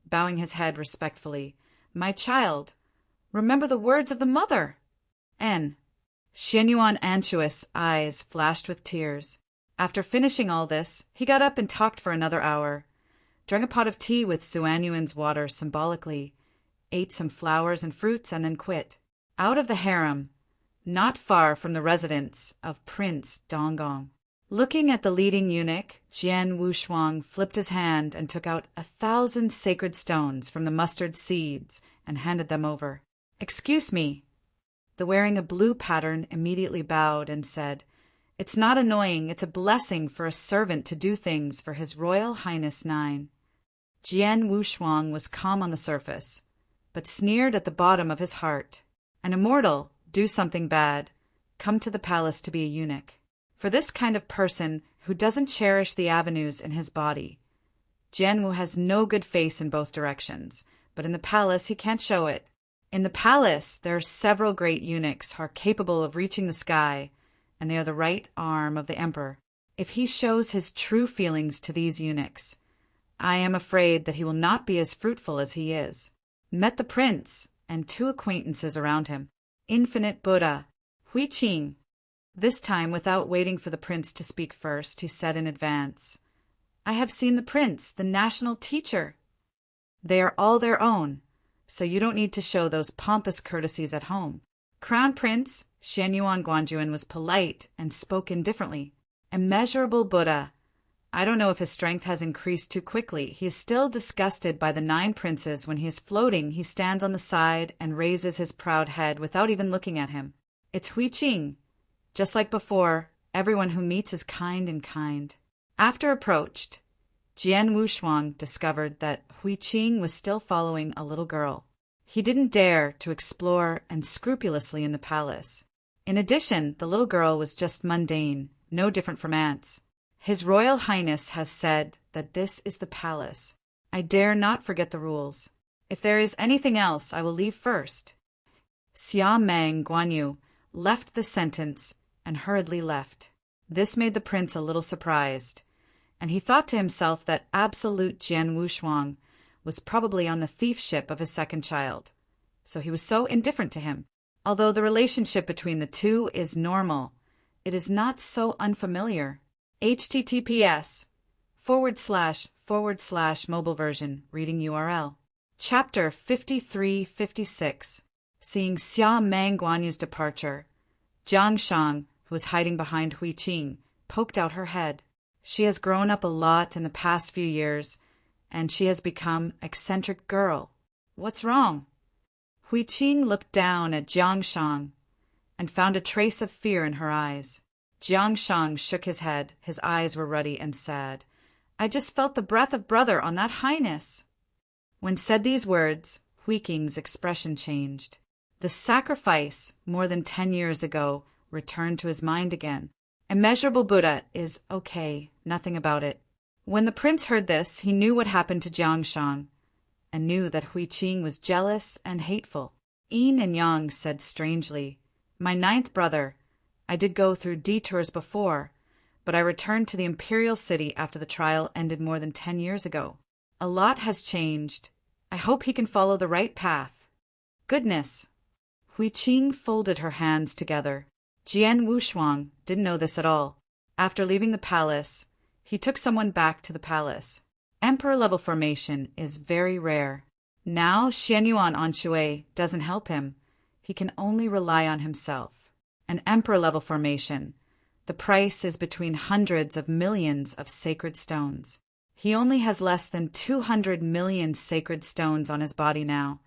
bowing his head respectfully. My child, remember the words of the mother. N. Xianyuan Anshu's eyes flashed with tears. After finishing all this, he got up and talked for another hour, drank a pot of tea with Zuanyuan's water symbolically, ate some flowers and fruits, and then quit. Out of the harem, not far from the residence of Prince Donggong. Looking at the leading eunuch, Jian Wushuang flipped his hand and took out 1,000 sacred stones from the mustard seeds and handed them over. Excuse me. The wearing a blue pattern immediately bowed and said, It's not annoying, it's a blessing for a servant to do things for His Royal Highness 9. Jian Wushuang was calm on the surface, but sneered at the bottom of his heart. An immortal, do something bad, come to the palace to be a eunuch. For this kind of person who doesn't cherish the avenues in his body, Jian Wu has no good face in both directions, but in the palace he can't show it. In the palace there are several great eunuchs who are capable of reaching the sky, and they are the right arm of the emperor. If he shows his true feelings to these eunuchs, I am afraid that he will not be as fruitful as he is. Met the prince and 2 acquaintances around him. Infinite Buddha, Hui Qing. This time, without waiting for the prince to speak first, he said in advance, I have seen the prince, the national teacher. They are all their own, so you don't need to show those pompous courtesies at home. Crown Prince Xianyuan Guanjuan was polite and spoke indifferently. Immeasurable Buddha. I don't know if his strength has increased too quickly. He is still disgusted by the 9 princes. When he is floating, he stands on the side and raises his proud head without even looking at him. It's Hui Qing. Just like before, everyone who meets is kind and kind. After approached, Jian Wushuang discovered that Hui Qing was still following a little girl. He didn't dare to explore and scrupulously in the palace. In addition, the little girl was just mundane, no different from ants. His Royal Highness has said that this is the palace. I dare not forget the rules. If there is anything else, I will leave first. Xia Meng Guanyu left the sentence and hurriedly left. This made the prince a little surprised, and he thought to himself that absolute Jian Wushuang was probably on the thief ship of his second child, so he was so indifferent to him. Although the relationship between the two is normal, it is not so unfamiliar. https:// mobile version reading URL. Chapter 53-56. Seeing Xia Meng Guanyu's departure, Jiang Shang, who was hiding behind Hui Qing, poked out her head. She has grown up a lot in the past few years, and she has become an eccentric girl. What's wrong? Hui Qing looked down at Jiang Shang and found a trace of fear in her eyes. Jiang Shang shook his head. His eyes were ruddy and sad. I just felt the breath of brother on that highness. When said these words, Hui Qing's expression changed. The sacrifice, more than 10 years ago, returned to his mind again. Immeasurable Buddha is okay, nothing about it. When the prince heard this, he knew what happened to Jiang Shang, and knew that Hui Qing was jealous and hateful. Yin and Yang said strangely, My 9th brother, I did go through detours before, but I returned to the imperial city after the trial ended more than 10 years ago. A lot has changed. I hope he can follow the right path. Goodness! Hui Qing folded her hands together. Jian Wushuang didn't know this at all. After leaving the palace, he took someone back to the palace. Emperor-level formation is very rare. Now Xianyuan Anshui doesn't help him. He can only rely on himself. An emperor-level formation. The price is between hundreds of millions of sacred stones. He only has less than 200 million sacred stones on his body now,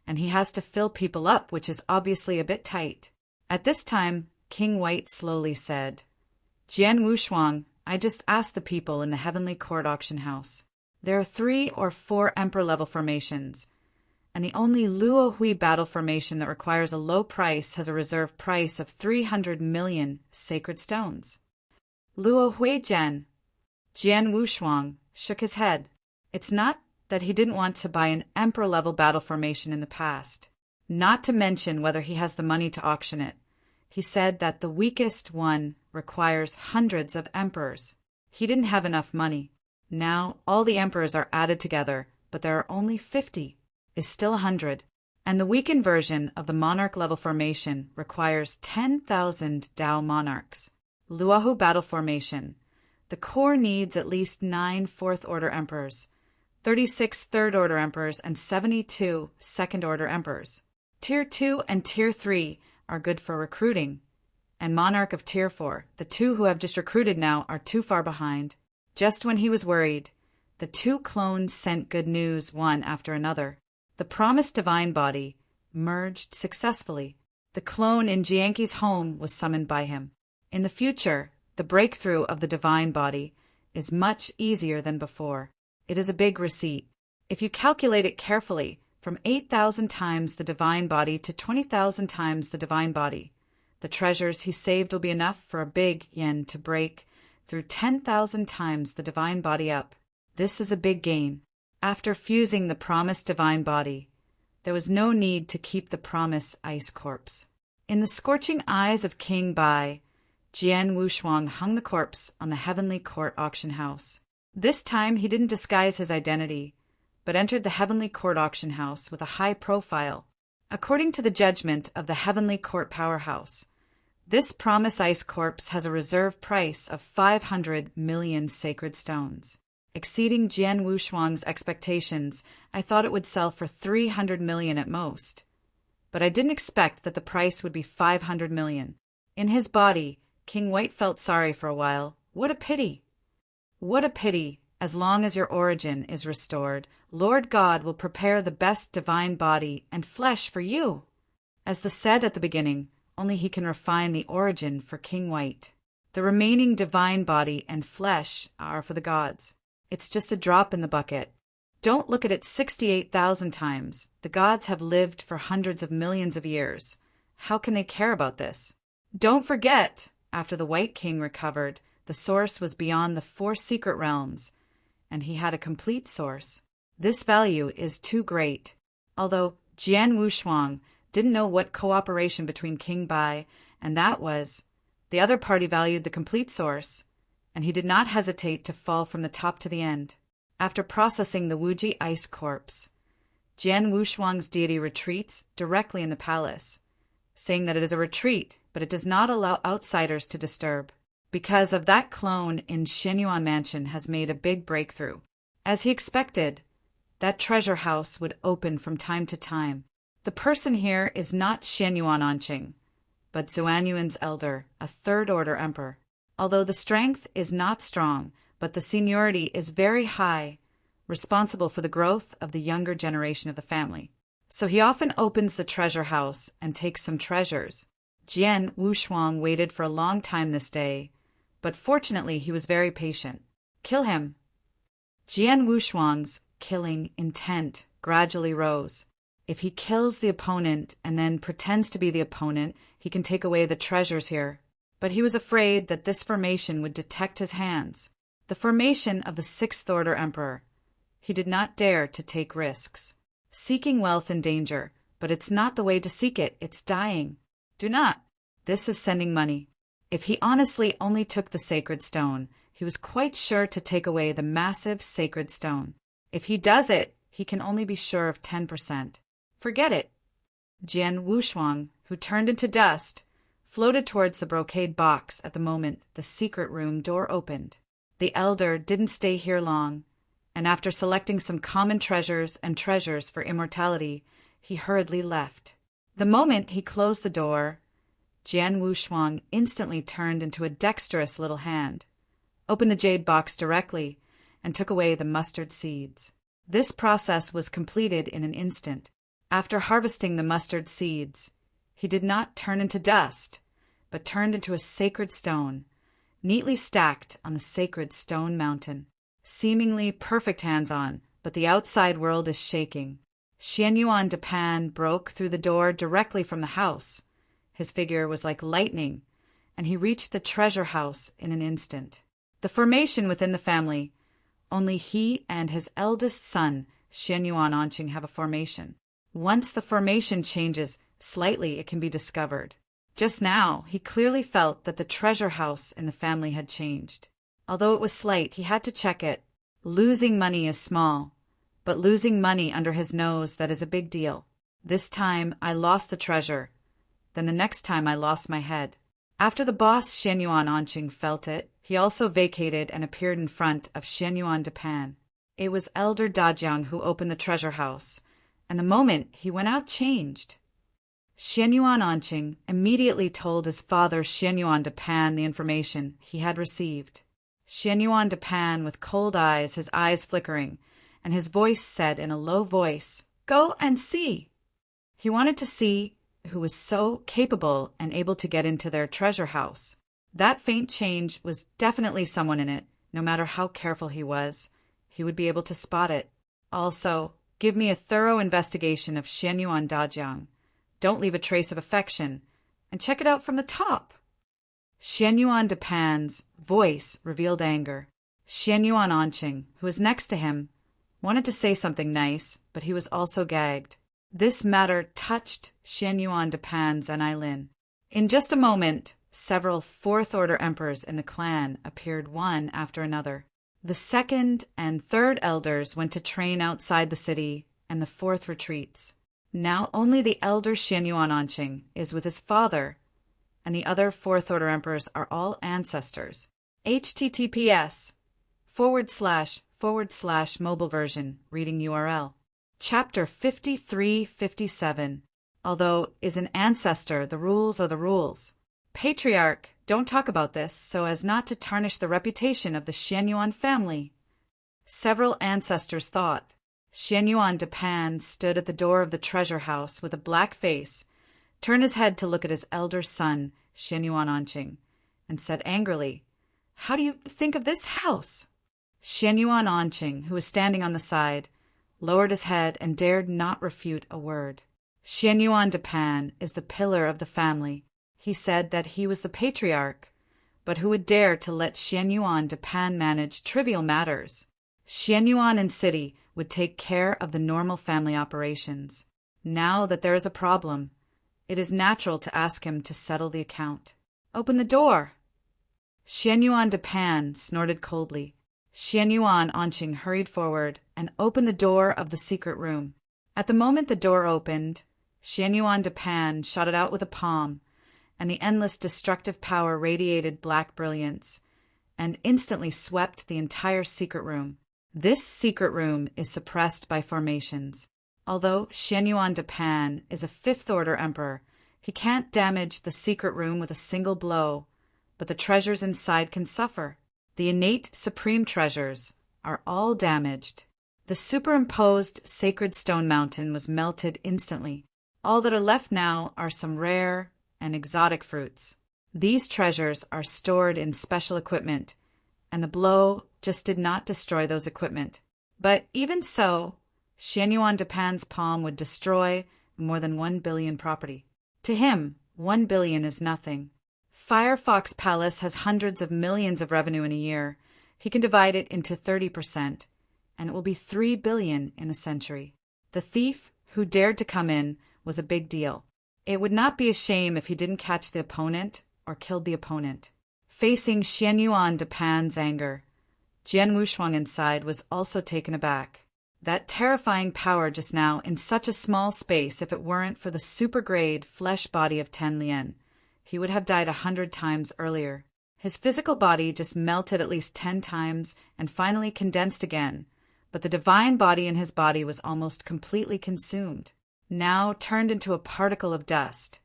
and he has to fill people up, which is obviously a bit tight. At this time, King White slowly said, Jian Wushuang, I just asked the people in the Heavenly Court auction house. There are 3 or 4 emperor-level formations, and the only Luo Hui battle formation that requires a low price has a reserve price of 300 million sacred stones. Luo Hui Jian Wushuang shook his head. It's not that he didn't want to buy an emperor-level battle formation in the past, not to mention whether he has the money to auction it. He said that the weakest one requires hundreds of emperors. He didn't have enough money. Now all the emperors are added together, but there are only 50, is still 100. And the weakened version of the monarch-level formation requires 10,000 Dao monarchs. Luohu battle formation. The core needs at least 9 fourth-order emperors, 36 third-order emperors, and 72 second-order emperors. Tier 2 and Tier 3 are good for recruiting, and Monarch of Tier 4, the 2 who have just recruited now, are too far behind. Just when he was worried, the 2 clones sent good news one after another. The promised divine body merged successfully. The clone in Jianqi's home was summoned by him. In the future, the breakthrough of the divine body is much easier than before. It is a big receipt. If you calculate it carefully, from 8,000 times the divine body to 20,000 times the divine body, the treasures he saved will be enough for a big yen to break through 10,000 times the divine body up. This is a big gain. After fusing the promised divine body, there was no need to keep the promised ice corpse. In the scorching eyes of King Bai, Jian Wushuang hung the corpse on the Heavenly Court auction house. This time he didn't disguise his identity, but entered the Heavenly Court auction house with a high profile. According to the judgment of the Heavenly Court powerhouse, this promise ice corpse has a reserve price of 500 million sacred stones. Exceeding Jian Wushuang's expectations, I thought it would sell for 300 million at most. But I didn't expect that the price would be 500 million. In his body, King White felt sorry for a while. What a pity! What a pity! As long as your origin is restored, Lord God will prepare the best divine body and flesh for you. As the said at the beginning, only he can refine the origin for King White. The remaining divine body and flesh are for the gods. It's just a drop in the bucket. Don't look at it 68,000 times. The gods have lived for hundreds of millions of years. How can they care about this? Don't forget, after the White King recovered, the source was beyond the 4 secret realms, and he had a complete source. This value is too great. Although Jian Wushuang didn't know what cooperation between King Bai and that was, the other party valued the complete source, and he did not hesitate to fall from the top to the end. After processing the Wuji ice corpse, Jian Wushuang's deity retreats directly in the palace, saying that it is a retreat, but it does not allow outsiders to disturb. Because of that clone in Xianyuan Mansion has made a big breakthrough. As he expected, that treasure house would open from time to time. The person here is not Xianyuan Anqing, but Zuanyuan's elder, a third-order emperor. Although the strength is not strong, but the seniority is very high, responsible for the growth of the younger generation of the family. So he often opens the treasure house and takes some treasures. Jian Wushuang waited for a long time this day, but fortunately he was very patient. Kill him. Jian Wushuang's killing intent gradually rose. If he kills the opponent and then pretends to be the opponent, he can take away the treasures here. But he was afraid that this formation would detect his hands. The formation of the 6th Order Emperor. He did not dare to take risks. Seeking wealth in danger, but it's not the way to seek it, it's dying. Do not. This is sending money. If he honestly only took the sacred stone, he was quite sure to take away the massive sacred stone. If he does it, he can only be sure of 10%. Forget it. Jian Wushuang, who turned into dust, floated towards the brocade box at the moment the secret room door opened. The elder didn't stay here long, and after selecting some common treasures and treasures for immortality, he hurriedly left. The moment he closed the door, Jian Wushuang instantly turned into a dexterous little hand, opened the jade box directly, and took away the mustard seeds. This process was completed in an instant. After harvesting the mustard seeds, he did not turn into dust, but turned into a sacred stone, neatly stacked on the sacred stone mountain. Seemingly perfect hands-on, but the outside world is shaking. Xianyuan Depan broke through the door directly from the house. His figure was like lightning, and he reached the treasure house in an instant. The formation within the family, only he and his eldest son, Xianyuan Anqing, have a formation. Once the formation changes slightly, it can be discovered. Just now, he clearly felt that the treasure house in the family had changed. Although it was slight, he had to check it. Losing money is small, but losing money under his nose, that is a big deal. This time, I lost the treasure. Then the next time, I lost my head. After the boss Xianyuan Anqing felt it, he also vacated and appeared in front of Xianyuan Depan. It was Elder Dajiang who opened the treasure house, and the moment he went out changed. Xianyuan Anqing immediately told his father Xianyuan Depan the information he had received. Xianyuan Depan, with cold eyes, his eyes flickering, and his voice said in a low voice, "Go and see." He wanted to see who was so capable and able to get into their treasure house. That faint change was definitely someone in it. No matter how careful he was, he would be able to spot it. Also, give me a thorough investigation of Xianyuan Dajiang. Don't leave a trace of affection, and check it out from the top. Xianyuan Depan's voice revealed anger. Xianyuan Anqing, who was next to him, wanted to say something nice, but he was also gagged. This matter touched Xianyuan Depan's and Ailin. In just a moment, several 4th Order emperors in the clan appeared one after another. The 2nd and 3rd elders went to train outside the city, and the 4th retreats. Now only the elder Xianyuan Anqing is with his father, and the other 4th Order emperors are all ancestors. https://mobile version, reading URL. Chapter 53-57. Although is an ancestor, the rules are the rules. Patriarch, don't talk about this so as not to tarnish the reputation of the Xianyuan family. Several ancestors thought. Xianyuan Depan stood at the door of the treasure house with a black face, turned his head to look at his elder son, Xianyuan Anqing, and said angrily, "How do you think of this house?" Xianyuan Anqing, who was standing on the side, lowered his head and dared not refute a word. Xianyuan Depan is the pillar of the family. He said that he was the patriarch, but who would dare to let Xianyuan Depan manage trivial matters? Xianyuan and City would take care of the normal family operations. Now that there is a problem, it is natural to ask him to settle the account. "Open the door!" Xianyuan Depan snorted coldly. Xianyuan Anqing hurried forward and opened the door of the secret room. At the moment the door opened, Xianyuan Depan shot it out with a palm, and the endless destructive power radiated black brilliance, and instantly swept the entire secret room. This secret room is suppressed by formations. Although Xianyuan Depan is a fifth-order emperor, he can't damage the secret room with a single blow, but the treasures inside can suffer. The innate supreme treasures are all damaged. The superimposed sacred stone mountain was melted instantly. All that are left now are some rare and exotic fruits. These treasures are stored in special equipment, and the blow just did not destroy those equipment. But even so, Xianyuan Depan's palm would destroy more than 1 billion property. To him, 1 billion is nothing. Firefox Palace has hundreds of millions of revenue in a year. He can divide it into 30%, and it will be 3 billion in a century. The thief who dared to come in was a big deal. It would not be a shame if he didn't catch the opponent or killed the opponent. Facing Xianyuan Depan's anger, Jian Wushuang inside was also taken aback. That terrifying power just now in such a small space, if it weren't for the super-grade flesh body of Ten Lien, he would have died 100 times earlier. His physical body just melted at least 10 times and finally condensed again, but the divine body in his body was almost completely consumed, now turned into a particle of dust,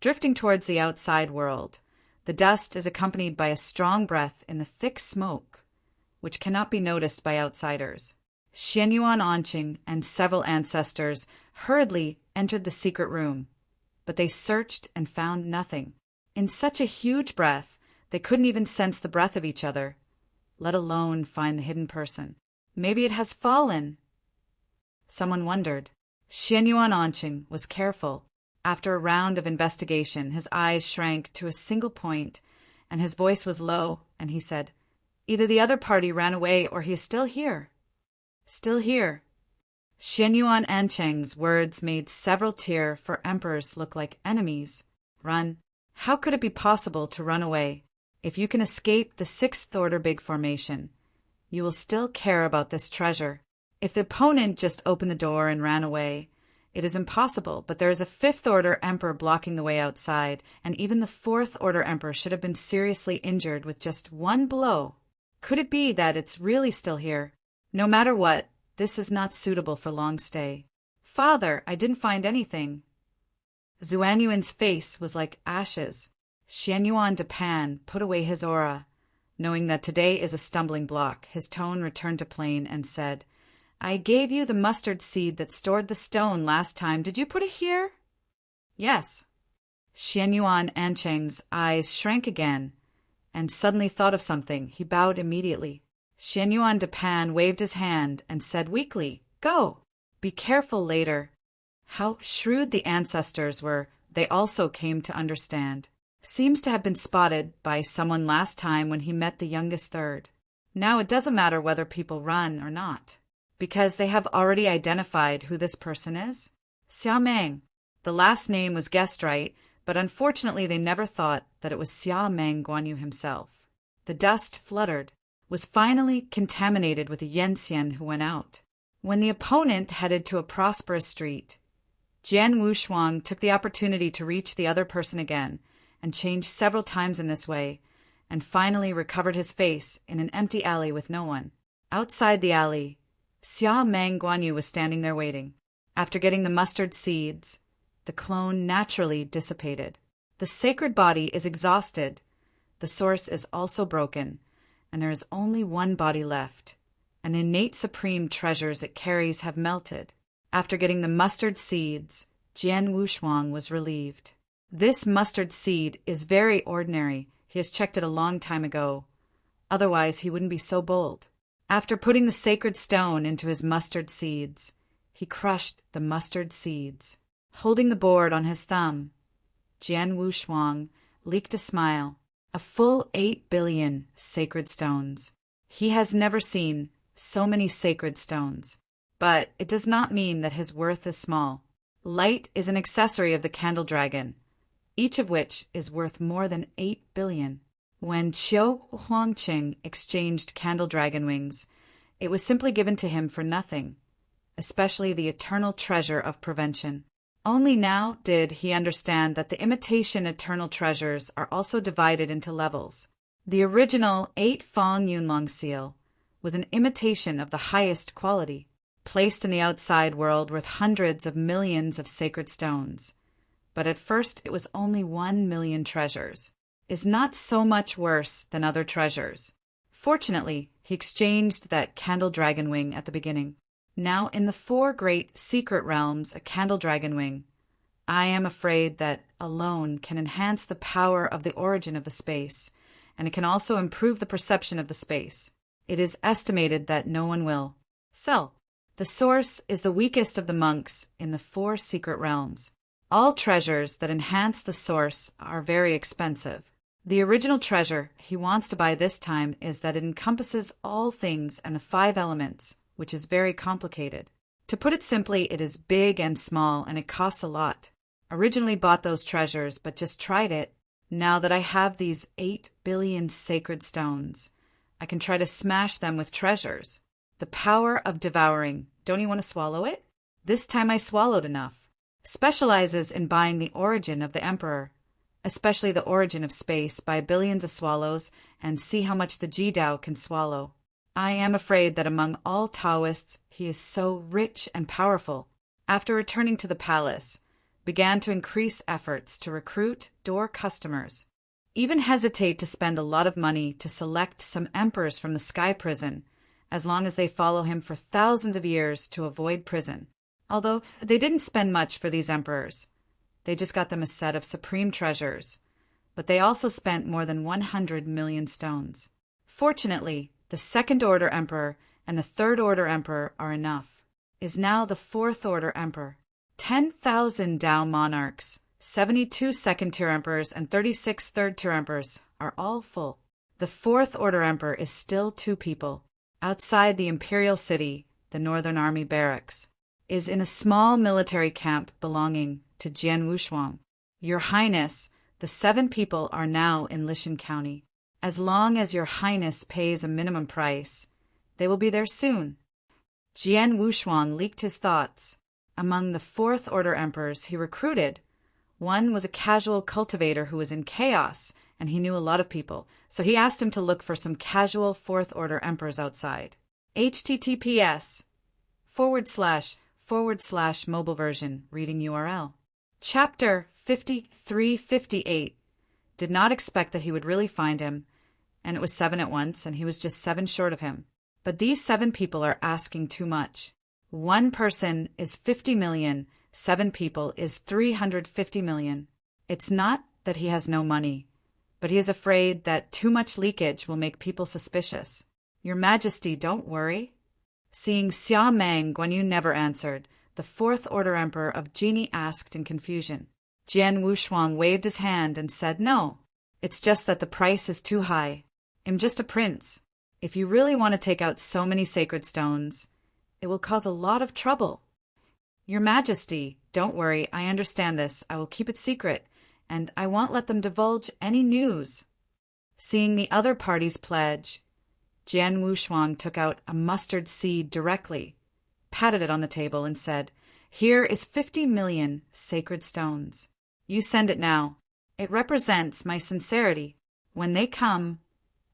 drifting towards the outside world. The dust is accompanied by a strong breath in the thick smoke, which cannot be noticed by outsiders. Xianyuan Anqing and several ancestors hurriedly entered the secret room, but they searched and found nothing. In such a huge breath, they couldn't even sense the breath of each other, let alone find the hidden person. Maybe it has fallen. Someone wondered. Xianyuan Anqing was careful. After a round of investigation, his eyes shrank to a single point, and his voice was low, and he said, "Either the other party ran away or he is still here." Still here. Xianyuan Anqing's words made several Tier for emperors look like enemies. Run. How could it be possible to run away? If you can escape the sixth-order big formation, you will still care about this treasure. If the opponent just opened the door and ran away, it is impossible, but there is a fifth-order emperor blocking the way outside, and even the fourth-order emperor should have been seriously injured with just one blow. Could it be that it's really still here? No matter what, this is not suitable for long stay. "Father, I didn't find anything." Zuanyuan's face was like ashes. Xianyuan Depan put away his aura. Knowing that today is a stumbling block, his tone returned to plain and said, "I gave you the mustard seed that stored the stone last time. Did you put it here?" "Yes." Xianyuan Anqing's eyes shrank again, and suddenly thought of something. He bowed immediately. Xianyuan Depan waved his hand and said weakly, "Go. Be careful later." How shrewd the ancestors were, they also came to understand. Seems to have been spotted by someone last time when he met the youngest third. Now it doesn't matter whether people run or not, because they have already identified who this person is. Xia Meng. The last name was guessed right, but unfortunately they never thought that it was Xia Meng Guanyu himself. The dust fluttered, was finally contaminated with the Yenxian who went out. When the opponent headed to a prosperous street, Jian Wushuang took the opportunity to reach the other person again, and changed several times in this way, and finally recovered his face in an empty alley with no one. Outside the alley, Xia Meng Guanyu was standing there waiting. After getting the mustard seeds, the clone naturally dissipated. The sacred body is exhausted. The source is also broken, and there is only one body left, and the innate supreme treasures it carries have melted. After getting the mustard seeds, Jian Wushuang was relieved. This mustard seed is very ordinary. He has checked it a long time ago. Otherwise, he wouldn't be so bold. After putting the sacred stone into his mustard seeds, he crushed the mustard seeds. Holding the board on his thumb, Jian Wushuang leaked a smile. A full 8 billion sacred stones. He has never seen so many sacred stones. But it does not mean that his worth is small. Light is an accessory of the candle dragon, each of which is worth more than 8 billion. When Qiu Huangqing exchanged candle dragon wings, it was simply given to him for nothing, especially the eternal treasure of prevention. Only now did he understand that the imitation eternal treasures are also divided into levels. The original 8-Fong Yunlong seal was an imitation of the highest quality, placed in the outside world with hundreds of millions of sacred stones. But at first it was only 1 million treasures, is not so much worse than other treasures. Fortunately, he exchanged that candle dragon wing at the beginning. Now in the 4 great secret realms a candle dragon wing, I am afraid that alone can enhance the power of the origin of the space, and it can also improve the perception of the space. It is estimated that no one will sell. The source is the weakest of the monks in the 4 secret realms. All treasures that enhance the source are very expensive. The original treasure he wants to buy this time is that it encompasses all things and the 5 elements, which is very complicated. To put it simply, it is big and small, and it costs a lot. Originally bought those treasures, but just tried it. Now that I have these 8 billion sacred stones, I can try to smash them with treasures. The power of devouring. Don't you want to swallow it? This time I swallowed enough. Specializes in buying the origin of the emperor, especially the origin of space, buy billions of swallows and see how much the Jidao can swallow. I am afraid that among all Taoists he is so rich and powerful. After returning to the palace, began to increase efforts to recruit door customers. Even hesitate to spend a lot of money to select some emperors from the sky prison, as long as they follow him for thousands of years to avoid prison. Although they didn't spend much for these emperors. They just got them a set of supreme treasures. But they also spent more than 100 million stones. Fortunately, the second order emperor and the third order emperor are enough. Is now the fourth order emperor. 10,000 Dao monarchs, 72 second-tier emperors, and 36 third-tier emperors are all full. The fourth order emperor is still 2 people. Outside the imperial city, the Northern Army barracks, is in a small military camp belonging to Jian Wushuang. Your Highness, the 7 people are now in Lishan County. As long as your Highness pays a minimum price, they will be there soon. Jian Wushuang leaked his thoughts. Among the fourth order emperors he recruited, one was a casual cultivator who was in chaos, and he knew a lot of people, so he asked him to look for some casual fourth order emperors outside. https:// mobile version, reading URL. Chapter 5358. Did not expect that he would really find him, and it was 7 at once, and he was just 7 short of him. But these 7 people are asking too much. 1 person is 50 million, 7 people is 350 million. It's not that he has no money, but he is afraid that too much leakage will make people suspicious. Your Majesty, don't worry. Seeing Xia Meng, Guan Yu never answered. The fourth order emperor of Genie asked in confusion. Jian Wushuang waved his hand and said, "No, it's just that the price is too high. I'm just a prince. If you really want to take out so many sacred stones, it will cause a lot of trouble." Your Majesty, don't worry, I understand this. I will keep it secret, and I won't let them divulge any news. Seeing the other party's pledge, Jian Wushuang took out a mustard seed directly, patted it on the table, and said, "Here is 50 million sacred stones. You send it now. It represents my sincerity. When they come,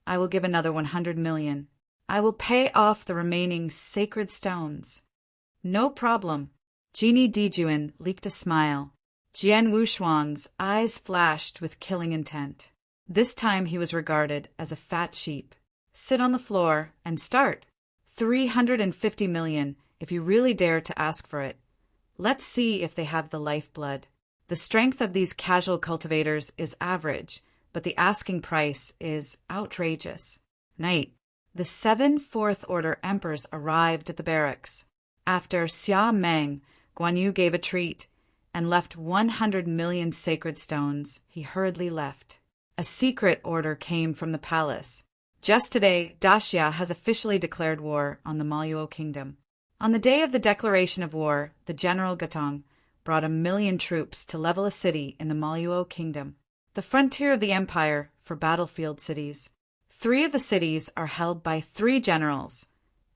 I will give another 100 million. I will pay off the remaining sacred stones." "No problem." Genie Dijuan leaked a smile. Jian Wushuang's eyes flashed with killing intent. This time he was regarded as a fat sheep. "Sit on the floor and start. 350 million, if you really dare to ask for it. Let's see if they have the lifeblood. The strength of these casual cultivators is average, but the asking price is outrageous. Night. The 7 fourth-order emperors arrived at the barracks. After Xia Meng, Guan Yu gave a treat and left 100 million sacred stones. He hurriedly left. A secret order came from the palace. Just today, Daxia has officially declared war on the Maluo kingdom. On the day of the declaration of war, the General Gatong brought 1 million troops to level a city in the Maluo kingdom, the frontier of the empire for battlefield cities. 3 of the cities are held by 3 generals,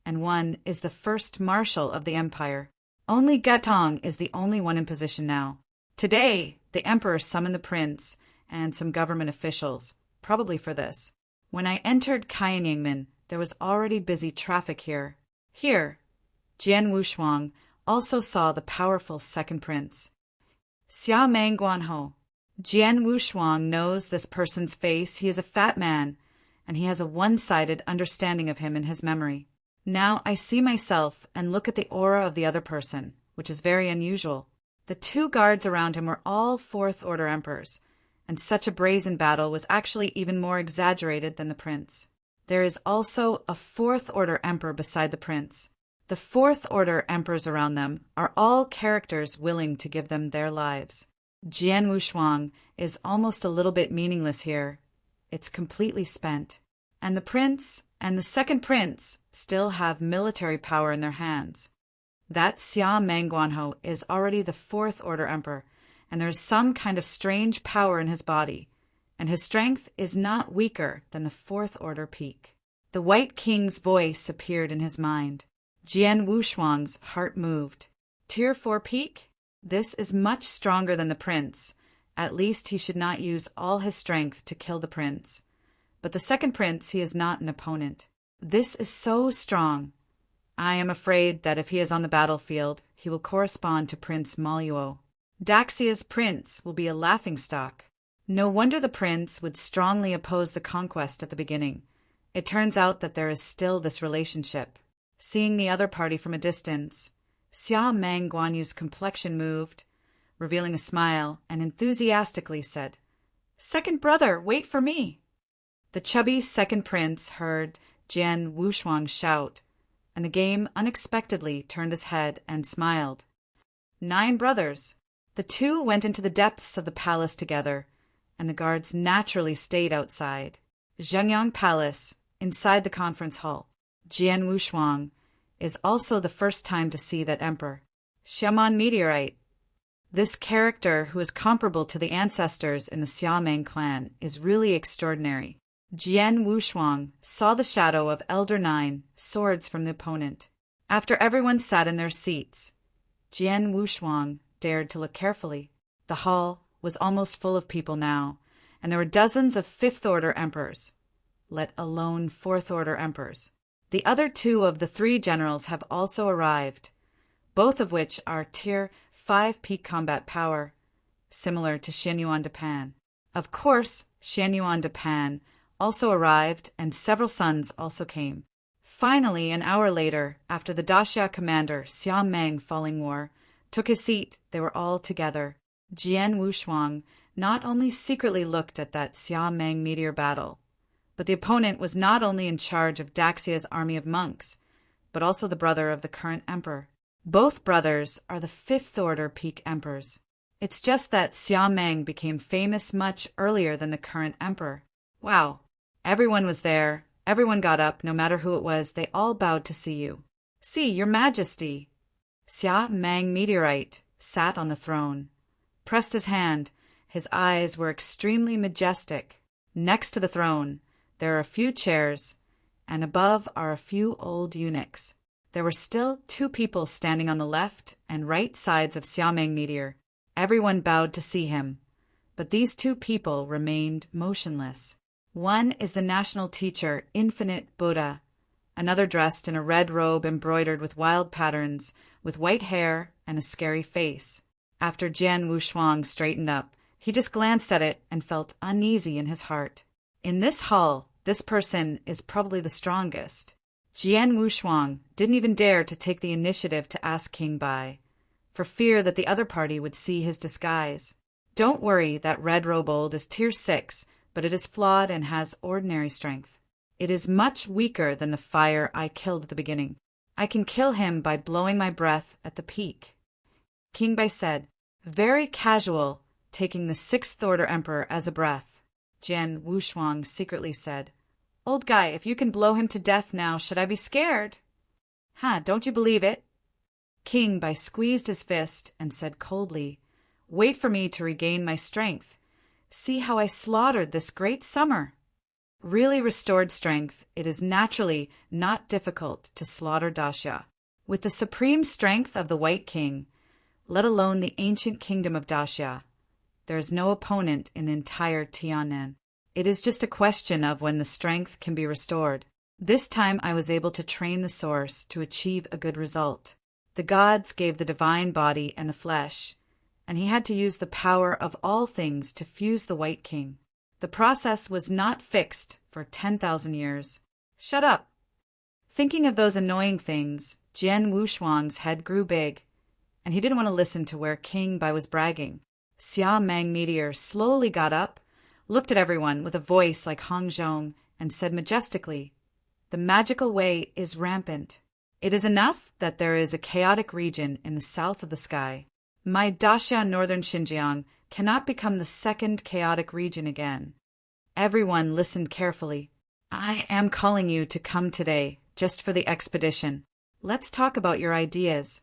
and 1 is the first marshal of the empire. Only Gatong is the only one in position now. Today, the emperor summoned the prince and some government officials, probably for this. When I entered Kaiyangmen, there was already busy traffic here. Here, Jian Wushuang also saw the powerful second prince. Xia Meng Guanho. Jian Wushuang knows this person's face. He is a fat man, and he has a one-sided understanding of him in his memory. Now I see myself and look at the aura of the other person, which is very unusual. The 2 guards around him were all fourth-order emperors, and such a brazen battle was actually even more exaggerated than the prince. There is also a fourth-order emperor beside the prince. The fourth-order emperors around them are all characters willing to give them their lives. Jian Wushuang is almost a little bit meaningless here. It's completely spent. And the prince and the second prince still have military power in their hands. That Xia Meng Guanho is already the fourth-order emperor, and there is some kind of strange power in his body, and his strength is not weaker than the fourth-order peak. The White King's voice appeared in his mind. Jian Wushuang's heart moved. Tier 4 peak? This is much stronger than the prince. At least he should not use all his strength to kill the prince. But the second prince, he is not an opponent. This is so strong. I am afraid that if he is on the battlefield, he will correspond to Prince Maluo. Daxia's prince will be a laughingstock. No wonder the prince would strongly oppose the conquest at the beginning. It turns out that there is still this relationship. Seeing the other party from a distance, Xia Meng Guanyu's complexion moved, revealing a smile, and enthusiastically said, "Second brother, wait for me." The chubby second prince heard Jian Wushuang shout, and the game unexpectedly turned his head and smiled. 9 brothers. The 2 went into the depths of the palace together, and the guards naturally stayed outside. Zhengyang Palace, inside the conference hall. Jian Wushuang is also the first time to see that emperor. Xiamen Meteorite. This character, who is comparable to the ancestors in the Xiameng clan, is really extraordinary. Jian Wushuang saw the shadow of Elder 9 swords from the opponent. After everyone sat in their seats, Jian Wushuang dared to look carefully. The hall was almost full of people now, and there were dozens of fifth-order emperors, let alone fourth-order emperors. The other 2 of the 3 generals have also arrived, both of which are Tier 5 peak combat power, similar to Xianyuan de Pan. Of course, Xianyuan de Pan also arrived, and several sons also came. Finally, an hour later, after the Daxia commander, Xia Meng Falling War, took his seat, they were all together. Jian Wushuang not only secretly looked at that Xia Meng meteor battle, but the opponent was not only in charge of Daxia's army of monks, but also the brother of the current emperor. Both brothers are the 5th-order peak emperors. It's just that Xia Meng became famous much earlier than the current emperor. Wow. Everyone was there. Everyone got up, no matter who it was. They all bowed to see you. "See, your majesty." Xia Meng Meteorite sat on the throne, pressed his hand. His eyes were extremely majestic. Next to the throne, there are a few chairs, and above are a few old eunuchs. There were still 2 people standing on the left and right sides of Xiameng Meteor. Everyone bowed to see him, but these 2 people remained motionless. One is the national teacher, Infinite Buddha, another dressed in a red robe embroidered with wild patterns, with white hair and a scary face. After Jian Wushuang straightened up, he just glanced at it and felt uneasy in his heart. In this hall, this person is probably the strongest. Jian Wushuang didn't even dare to take the initiative to ask King Bai, for fear that the other party would see his disguise. Don't worry, that red robe old is tier 6, but it is flawed and has ordinary strength. It is much weaker than the fire I killed at the beginning. I can kill him by blowing my breath at the peak. King Bai said, very casual, taking the 6th Order Emperor as a breath. Jian Wushuang secretly said, old guy, if you can blow him to death now, should I be scared? Don't you believe it? King Bai squeezed his fist and said coldly, wait for me to regain my strength. See how I slaughtered this great summer. Really restored strength, it is naturally not difficult to slaughter Daxia. With the supreme strength of the White King, let alone the ancient kingdom of Daxia, there is no opponent in the entire Tiannan. It is just a question of when the strength can be restored. This time I was able to train the source to achieve a good result. The gods gave the divine body and the flesh, and he had to use the power of all things to fuse the White King. The process was not fixed for 10,000 years. Shut up! Thinking of those annoying things, Jian Wushuang's head grew big, and he didn't want to listen to where King Bai was bragging. Xia Meng Meteor slowly got up, looked at everyone with a voice like Hong Zhong, and said majestically, the magical way is rampant. It is enough that there is a chaotic region in the south of the sky. My Daxia Northern Xinjiang cannot become the second chaotic region again. Everyone listened carefully. I am calling you to come today, just for the expedition. Let's talk about your ideas.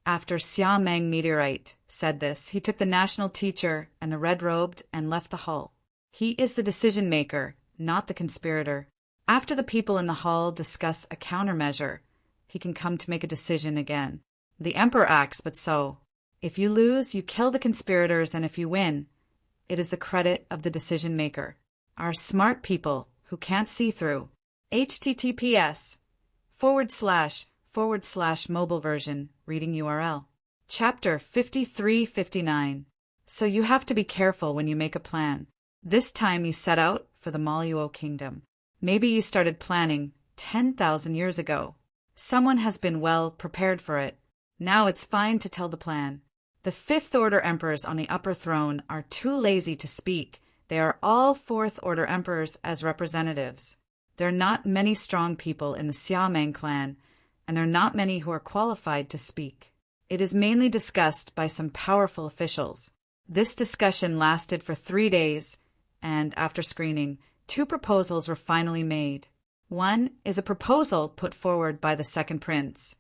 After Xia Meng Meteorite said this, he took the national teacher and the red-robed and left the hall. He is the decision-maker, not the conspirator. After the people in the hall discuss a countermeasure, he can come to make a decision again. The emperor acts but so. If you lose, you kill the conspirators, and if you win, it is the credit of the decision-maker. Our smart people who can't see through. https:///mobile version, reading URL. Chapter 5359. So you have to be careful when you make a plan. This time you set out for the Maluo Kingdom. Maybe you started planning 10,000 years ago. Someone has been well prepared for it. Now it's fine to tell the plan. The 5th Order Emperors on the upper throne are too lazy to speak. They are all 4th Order Emperors as representatives. There are not many strong people in the Xiameng clan, and there are not many who are qualified to speak. It is mainly discussed by some powerful officials. This discussion lasted for 3 days, and after screening, 2 proposals were finally made. One is a proposal put forward by the second prince,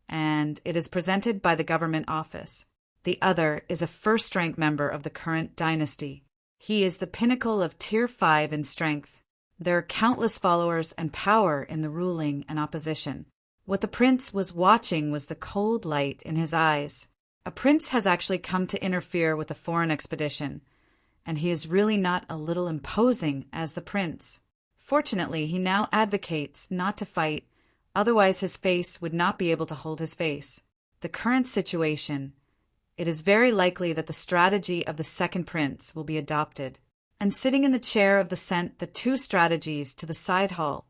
and it is presented by the government office. The other is a first-rank member of the current dynasty. He is the pinnacle of Tier 5 in strength. There are countless followers and power in the ruling and opposition. What the prince was watching was the cold light in his eyes. A prince has actually come to interfere with a foreign expedition, and he is really not a little imposing as the prince. Fortunately, he now advocates not to fight, otherwise his face would not be able to hold his face. The current situation, it is very likely that the strategy of the second prince will be adopted. And sitting in the chair of the sent the 2 strategies to the side hall,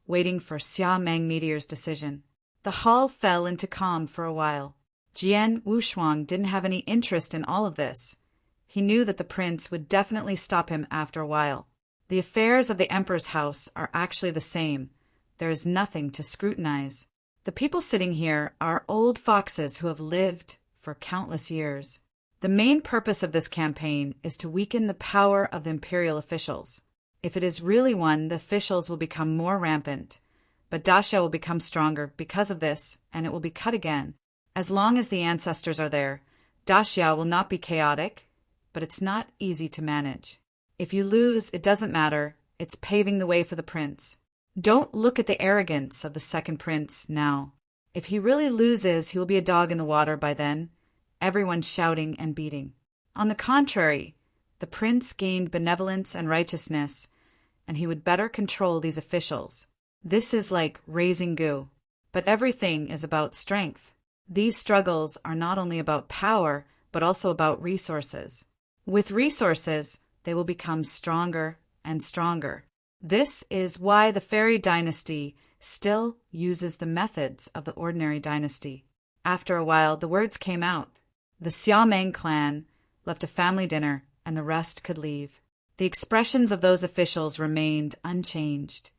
waiting for Xia Meng Meteor's decision. The hall fell into calm for a while. Jian Wushuang didn't have any interest in all of this. He knew that the prince would definitely stop him after a while. The affairs of the emperor's house are actually the same. There is nothing to scrutinize. The people sitting here are old foxes who have lived for countless years. The main purpose of this campaign is to weaken the power of the imperial officials. If it is really won, the officials will become more rampant, but Daxia will become stronger because of this, and it will be cut again. As long as the ancestors are there, Daxia will not be chaotic, but it's not easy to manage. If you lose, it doesn't matter. It's paving the way for the prince. Don't look at the arrogance of the second prince now. If he really loses, he will be a dog in the water by then, everyone shouting and beating. On the contrary, the prince gained benevolence and righteousness, and he would better control these officials. This is like raising goo. But everything is about strength. These struggles are not only about power, but also about resources. With resources, they will become stronger and stronger. This is why the fairy dynasty still uses the methods of the ordinary dynasty. After a while, the words came out. The Xiaomeng clan left a family dinner, and the rest could leave. The expressions of those officials remained unchanged,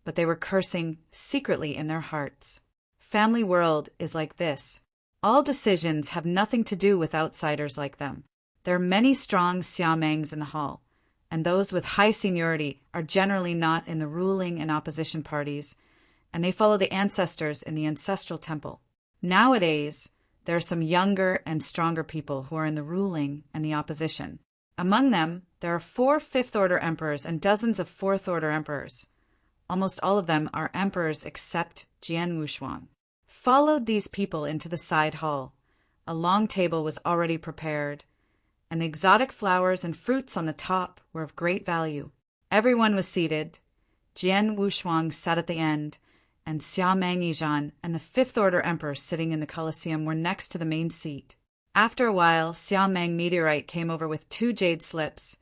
but they were cursing secretly in their hearts. Family world is like this. All decisions have nothing to do with outsiders like them. There are many strong Xiaomengs in the hall, and those with high seniority are generally not in the ruling and opposition parties, and they follow the ancestors in the ancestral temple. Nowadays, there are some younger and stronger people who are in the ruling and the opposition. Among them, there are 4 fifth-order emperors and dozens of fourth-order emperors. Almost all of them are emperors except Jian Wushuang. Followed these people into the side hall. A long table was already prepared, and the exotic flowers and fruits on the top were of great value. Everyone was seated. Jian Wushuang sat at the end, and Xiaomeng Yizhan and the fifth-order emperor sitting in the Colosseum were next to the main seat. After a while, Xiaomeng Meteorite came over with 2 jade slips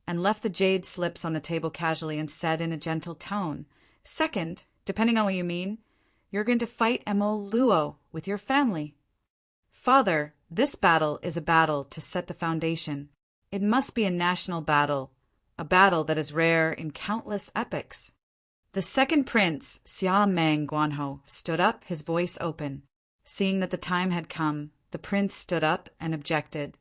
and left the jade slips on the table casually and said in a gentle tone, "Second, depending on what you mean, you're going to fight Emo Luo with your family." "Father, this battle is a battle to set the foundation. It must be a national battle, a battle that is rare in countless epics." The second prince, Xiaomeng Guanhou, stood up, his voice open. Seeing that the time had come, the prince stood up and objected.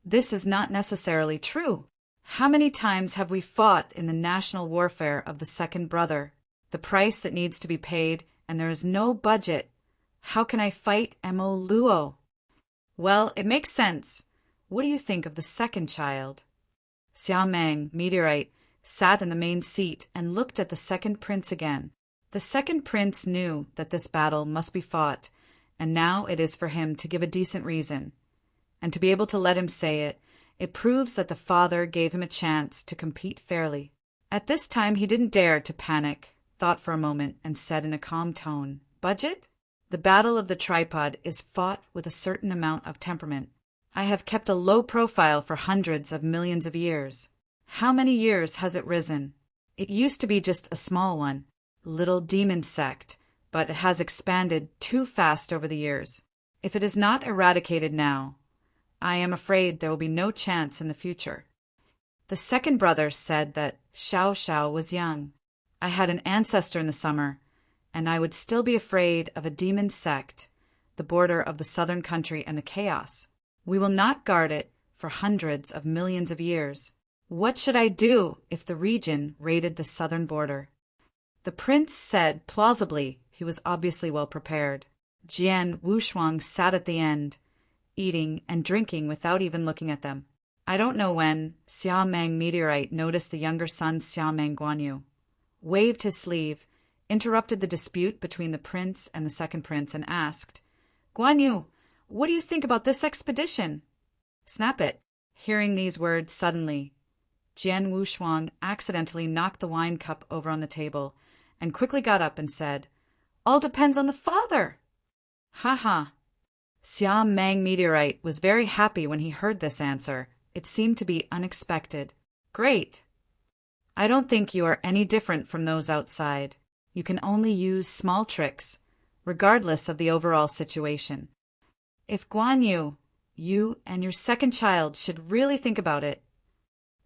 "This is not necessarily true. How many times have we fought in the national warfare of the second brother? The price that needs to be paid, and there is no budget. How can I fight Emo Luo?" "Well, it makes sense. What do you think of the second child?" Xiaomeng, Meteorite, sat in the main seat and looked at the second prince again. The second prince knew that this battle must be fought, and now it is for him to give a decent reason. And to be able to let him say it, it proves that the father gave him a chance to compete fairly. At this time he didn't dare to panic, thought for a moment, and said in a calm tone, "Budget? The battle of the tripod is fought with a certain amount of temperament. I have kept a low profile for hundreds of millions of years. How many years has it risen? It used to be just a small one, little demon sect, but it has expanded too fast over the years. If it is not eradicated now, I am afraid there will be no chance in the future." The second brother said that Xiao Xiao was young. "I had an ancestor in the summer, and I would still be afraid of a demon sect, the border of the southern country and the chaos. We will not guard it for hundreds of millions of years. What should I do if the region raided the southern border?" The prince said plausibly he was obviously well prepared. Jian Wushuang sat at the end, eating and drinking without even looking at them. I don't know when Xiaomeng Meteorite noticed the younger son Xiaomeng Guanyu, waved his sleeve, interrupted the dispute between the prince and the second prince, and asked, "Guanyu, what do you think about this expedition?" "Snap it." Hearing these words suddenly, Jian Wushuang accidentally knocked the wine cup over on the table and quickly got up and said, "All depends on the father." "Ha ha." Xiaomeng Meteorite was very happy when he heard this answer. It seemed to be unexpected. "Great. I don't think you are any different from those outside. You can only use small tricks, regardless of the overall situation. If Guanyu, you and your second child should really think about it."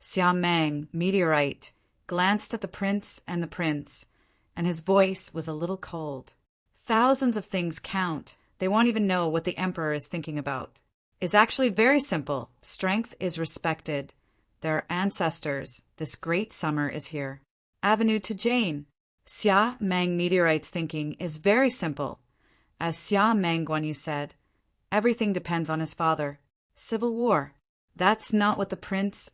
Xiaomeng, Meteorite, glanced at the prince, and his voice was a little cold. "Thousands of things count. They won't even know what the emperor is thinking about. It's actually very simple. Strength is respected. There are ancestors. This great summer is here. Avenue to Jane." Xiaomeng Meteorite's thinking is very simple. As Xiaomeng Guanyu said, everything depends on his father. Civil war. That's not what the prince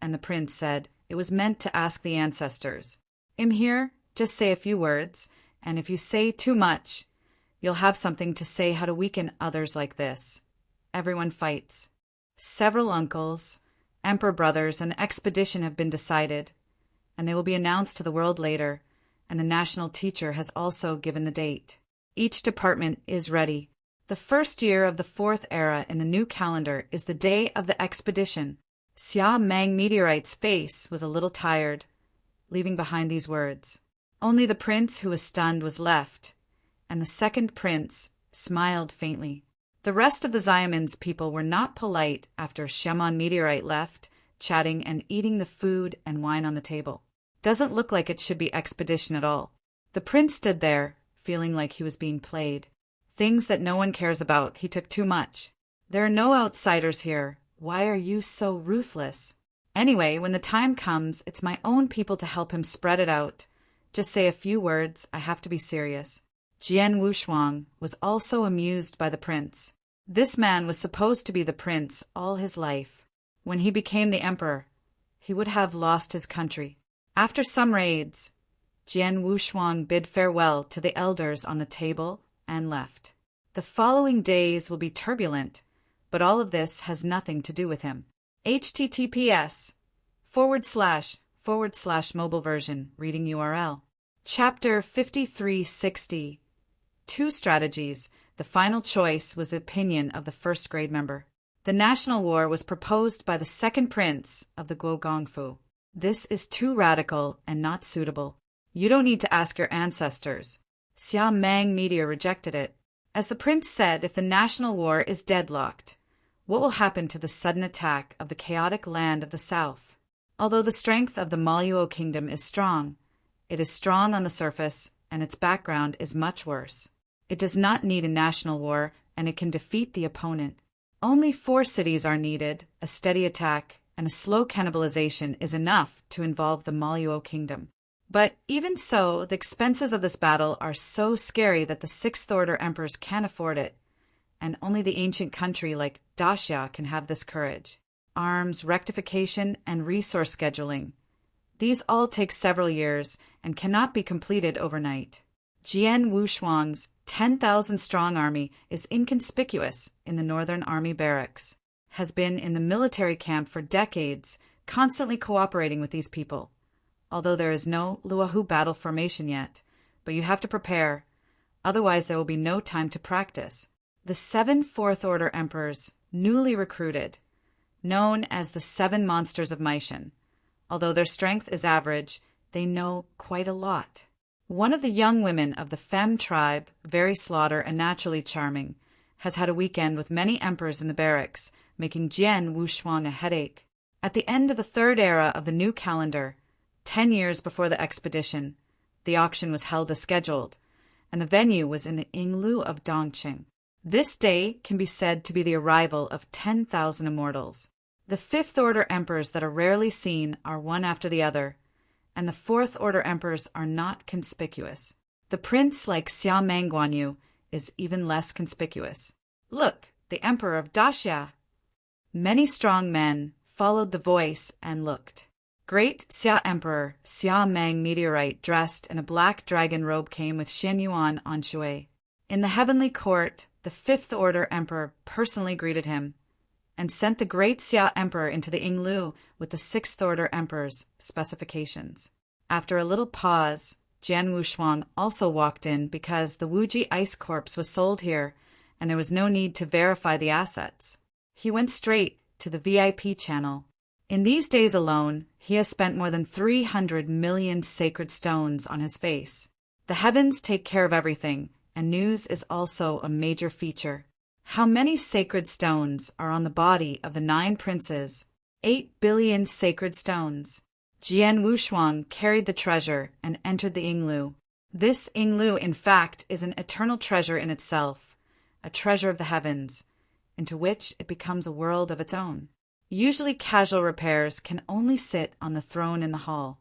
said. It was meant to ask the ancestors. "I'm here, just say a few words, and if you say too much, you'll have something to say how to weaken others like this. Everyone fights. Several uncles, emperor brothers, and the expedition have been decided, and they will be announced to the world later, and the national teacher has also given the date. Each department is ready. The first year of the 4th era in the new calendar is the day of the expedition." Xiaomeng Meteorite's face was a little tired, leaving behind these words. Only the prince who was stunned was left, and the second prince smiled faintly. The rest of the Xiamen's people were not polite after Xiamen meteorite left, chatting and eating the food and wine on the table. Doesn't look like it should be expedition at all. The prince stood there, feeling like he was being played. Things that no one cares about, he took too much. There are no outsiders here. Why are you so ruthless? Anyway, when the time comes, it's my own people to help him spread it out. Just say a few words, I have to be serious. Jian Wushuang was also amused by the prince. This man was supposed to be the prince all his life. When he became the emperor, he would have lost his country. After some raids, Jian Wushuang bid farewell to the elders on the table and left. The following days will be turbulent, but all of this has nothing to do with him. https://mobile version reading URL. Chapter 5360. 2 strategies. The final choice was the opinion of the first grade member. The national war was proposed by the second prince of the Guogongfu. This is too radical and not suitable. You don't need to ask your ancestors. Xia Mang media rejected it. As the prince said, if the national war is deadlocked, what will happen to the sudden attack of the chaotic land of the south? Although the strength of the Maluo kingdom is strong, it is strong on the surface, and its background is much worse. It does not need a national war, and it can defeat the opponent. Only 4 cities are needed, a steady attack, and a slow cannibalization is enough to involve the Maluo kingdom. But even so, the expenses of this battle are so scary that the sixth-order emperors can't afford it, and only the ancient country like Daxia can have this courage. Arms, rectification, and resource scheduling. These all take several years and cannot be completed overnight. Jian Wushuang's 10,000-strong army is inconspicuous in the Northern Army barracks, has been in the military camp for decades, constantly cooperating with these people. Although there is no Luohu battle formation yet, but you have to prepare, otherwise there will be no time to practice. The 7 fourth-order emperors, newly recruited, known as the 7 monsters of Meishan. Although their strength is average, they know quite a lot. One of the young women of the Fem tribe, very slaughter and naturally charming, has had a weekend with many emperors in the barracks, making Jian Wushuang a headache. At the end of the 3rd era of the new calendar, 10 years before the expedition, the auction was held as scheduled, and the venue was in the Yinglu of Dongqing. This day can be said to be the arrival of 10,000 immortals. The 5th-order emperors that are rarely seen are one after the other, and the 4th-order emperors are not conspicuous. The prince, like Xia Mangguanyu, is even less conspicuous. Look, the emperor of Daxia! Many strong men followed the voice and looked. Great Xia Emperor Xia Mang meteorite dressed in a black dragon robe came with Xin Yuan on Shui. In the heavenly court, the 5th-order emperor personally greeted him and sent the great Xia Emperor into the Yinglu with the 6th-order emperor's specifications. After a little pause, Jian Wushuang also walked in because the Wuji ice corpse was sold here and there was no need to verify the assets. He went straight to the VIP channel. In these days alone, he has spent more than 300 million sacred stones on his face. The heavens take care of everything, and news is also a major feature. How many sacred stones are on the body of the 9 princes? 8 billion sacred stones. Jian Wushuang carried the treasure and entered the Yinglu. This Yinglu, in fact, is an eternal treasure in itself, a treasure of the heavens, into which it becomes a world of its own. Usually casual repairs can only sit on the throne in the hall,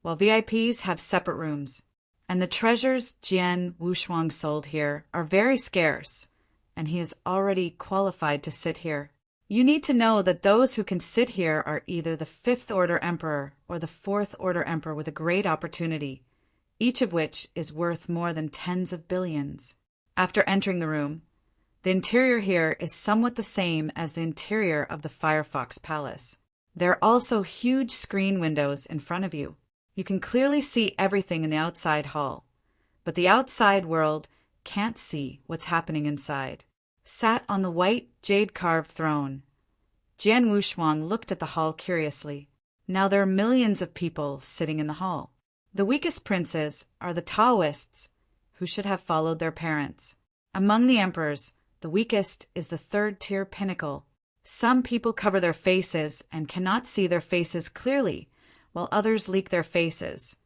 while VIPs have separate rooms. And the treasures Jian Wushuang sold here are very scarce, and he is already qualified to sit here. You need to know that those who can sit here are either the 5th-order emperor or the 4th-order emperor with a great opportunity, each of which is worth more than tens of billions. After entering the room, the interior here is somewhat the same as the interior of the Firefox Palace. There are also huge screen windows in front of you. You can clearly see everything in the outside hall, but the outside world can't see what's happening inside. Sat on the white jade-carved throne, Jian Wushuang looked at the hall curiously. Now there are millions of people sitting in the hall. The weakest princes are the Taoists, who should have followed their parents. Among the emperors, The weakest is the third-tier pinnacle. Some people cover their faces and cannot see their faces clearly, while others leak their faces.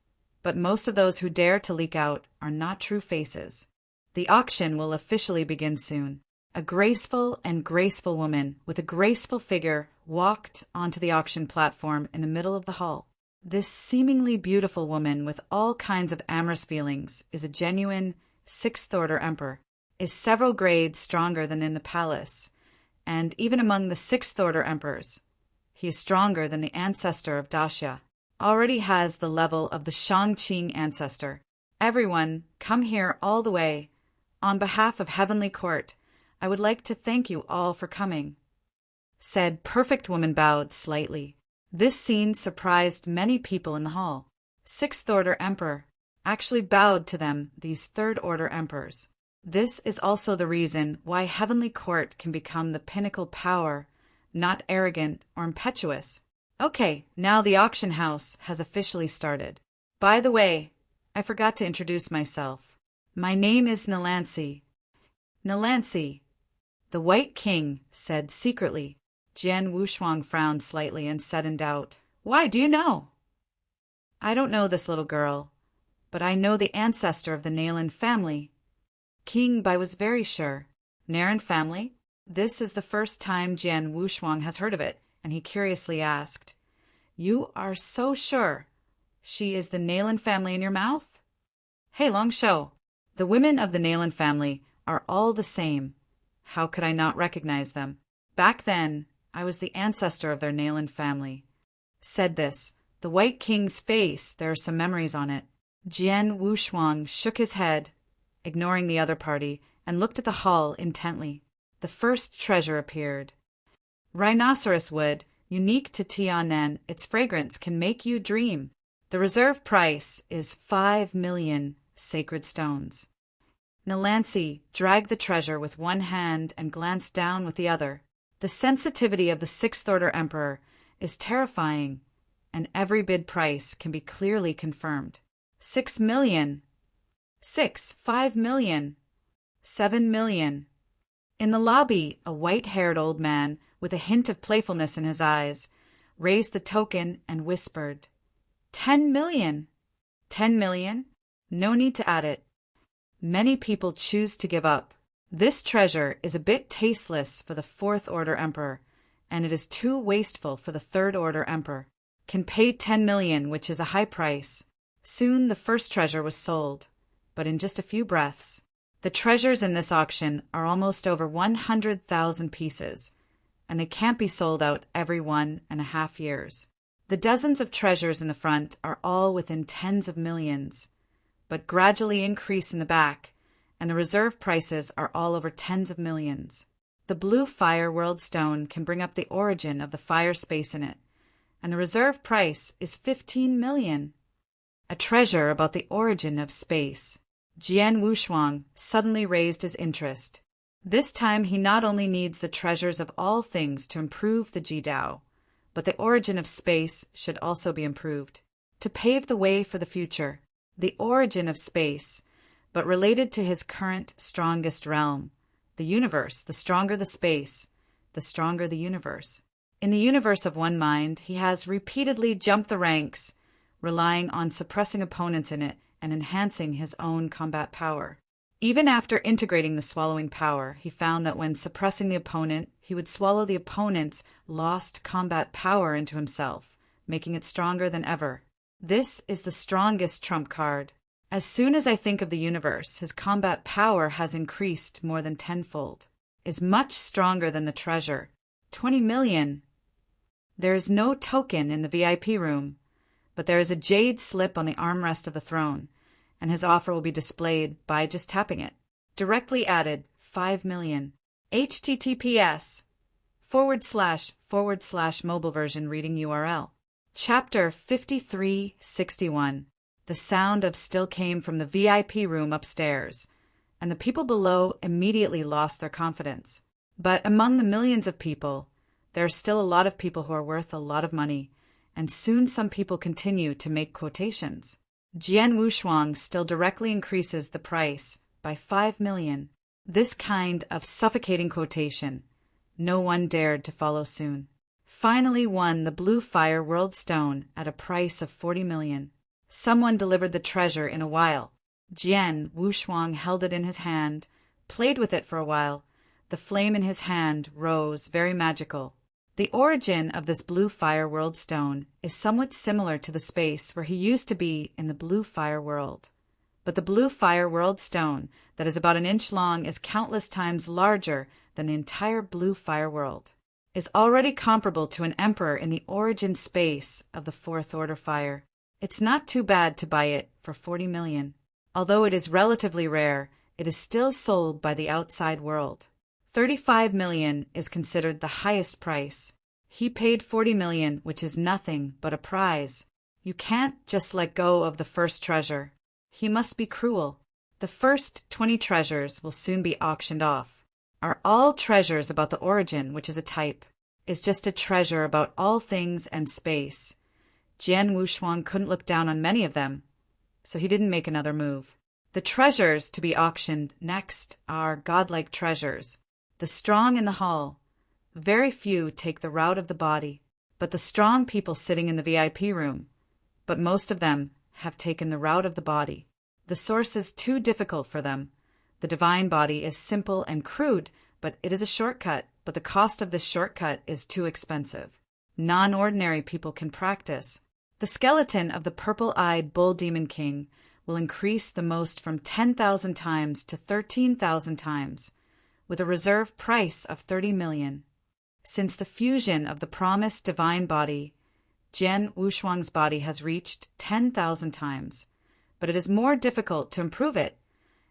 But most of those who dare to leak out are not true faces. The auction will officially begin soon. A graceful woman with a graceful figure walked onto the auction platform in the middle of the hall. This seemingly beautiful woman with all kinds of amorous feelings is a genuine sixth-order emperor, is several grades stronger than in the palace, and even among the sixth-order emperors, he is stronger than the ancestor of Daxia, already has the level of the Shangqing ancestor. Everyone, come here all the way. On behalf of Heavenly Court, I would like to thank you all for coming. Said Perfect Woman bowed slightly. This scene surprised many people in the hall. Sixth-order emperor actually bowed to them, these third-order emperors. This is also the reason why Heavenly Court can become the pinnacle power, not arrogant or impetuous. Okay, now the auction house has officially started. By the way, I forgot to introduce myself. My name is Nalansi. Nalansi, the White King said secretly. Jian Wushuang frowned slightly and said in doubt, "Why, do you know?" "I don't know this little girl, but I know the ancestor of the Nalan family." King Bai was very sure. Nalan family? This is the first time Jian Wushuang has heard of it, and he curiously asked, "You are so sure she is the Nalan family in your mouth?" "Hey, Long Shou, the women of the Nalan family are all the same. How could I not recognize them? Back then, I was the ancestor of their Nalan family." Said this, the White King's face, there are some memories on it. Jian Wushuang shook his head, ignoring the other party, and looked at the hall intently. The first treasure appeared. Rhinoceros wood, unique to Tianan, its fragrance can make you dream. The reserve price is 5 million sacred stones. Nalansi dragged the treasure with one hand and glanced down with the other. The sensitivity of the sixth-order emperor is terrifying, and every bid price can be clearly confirmed. 6 million. 5 million. 7 million. In the lobby, a white-haired old man with a hint of playfulness in his eyes raised the token and whispered, 10 million. 10 million? No need to add it. Many people choose to give up. This treasure is a bit tasteless for the fourth-order emperor, and it is too wasteful for the third-order emperor. Can pay 10 million, which is a high price. Soon the first treasure was sold, but in just a few breaths. The treasures in this auction are almost over 100,000 pieces, and they can't be sold out every 1.5 years. The dozens of treasures in the front are all within tens of millions, but gradually increase in the back, and the reserve prices are all over tens of millions. The blue fire world stone can bring up the origin of the fire space in it, and the reserve price is 15 million. A treasure about the origin of space. Jian Wushuang suddenly raised his interest. This time he not only needs the treasures of all things to improve the Jidao, but the origin of space should also be improved, to pave the way for the future. The origin of space, but related to his current strongest realm, the universe. The stronger the space, the stronger the universe. In the universe of one mind, he has repeatedly jumped the ranks, relying on suppressing opponents in it and enhancing his own combat power. Even after integrating the swallowing power, he found that when suppressing the opponent, he would swallow the opponent's lost combat power into himself, making it stronger than ever. This is the strongest trump card. As soon as I think of the universe, his combat power has increased more than tenfold, is much stronger than the treasure. 20 million. There is no token in the VIP room, but there is a jade slip on the armrest of the throne, and his offer will be displayed by just tapping it. Directly added, 5 million. https:// mobile version reading URL. Chapter 5361. The sound of still came from the VIP room upstairs, and the people below immediately lost their confidence. But among the millions of people, there are still a lot of people who are worth a lot of money, and soon some people continue to make quotations. Jian Wushuang still directly increases the price by 5 million. This kind of suffocating quotation, no one dared to follow soon. Finally won the Blue Fire World Stone at a price of 40 million. Someone delivered the treasure in a while. Jian Wushuang held it in his hand, played with it for a while. The flame in his hand rose, very magical. The origin of this Blue Fire World Stone is somewhat similar to the space where he used to be in the Blue Fire World. But the Blue Fire World Stone, that is about an inch long, is countless times larger than the entire Blue Fire World, is already comparable to an emperor in the origin space of the Fourth Order Fire. It's not too bad to buy it for 40 million. Although it is relatively rare, it is still sold by the outside world. 35 million is considered the highest price. He paid 40 million, which is nothing but a prize. You can't just let go of the first treasure. He must be cruel. The first 20 treasures will soon be auctioned off. Are all treasures about the origin, which is a type, is just a treasure about all things and space. Jian Wushuang couldn't look down on many of them, so he didn't make another move. The treasures to be auctioned next are godlike treasures. The strong in the hall. Very few take the route of the body, but the strong people sitting in the VIP room. But most of them have taken the route of the body. The source is too difficult for them. The divine body is simple and crude, but it is a shortcut, but the cost of this shortcut is too expensive. Non-ordinary people can practice. The skeleton of the purple-eyed bull demon king will increase the most from 10,000 times to 13,000 times, with a reserve price of 30 million. Since the fusion of the promised divine body, Jian Wushuang's body has reached 10,000 times, but it is more difficult to improve it,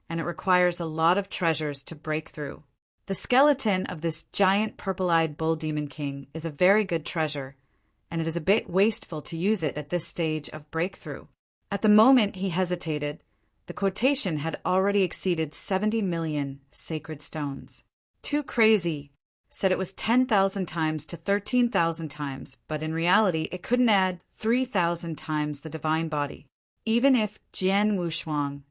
and it requires a lot of treasures to break through. The skeleton of this giant purple-eyed bull demon king is a very good treasure, and it is a bit wasteful to use it at this stage of breakthrough. At the moment he hesitated, the quotation had already exceeded 70 million sacred stones. Too crazy, said it was 10,000 times to 13,000 times, but in reality it couldn't add 3,000 times the divine body. Even if Jian Wushuang,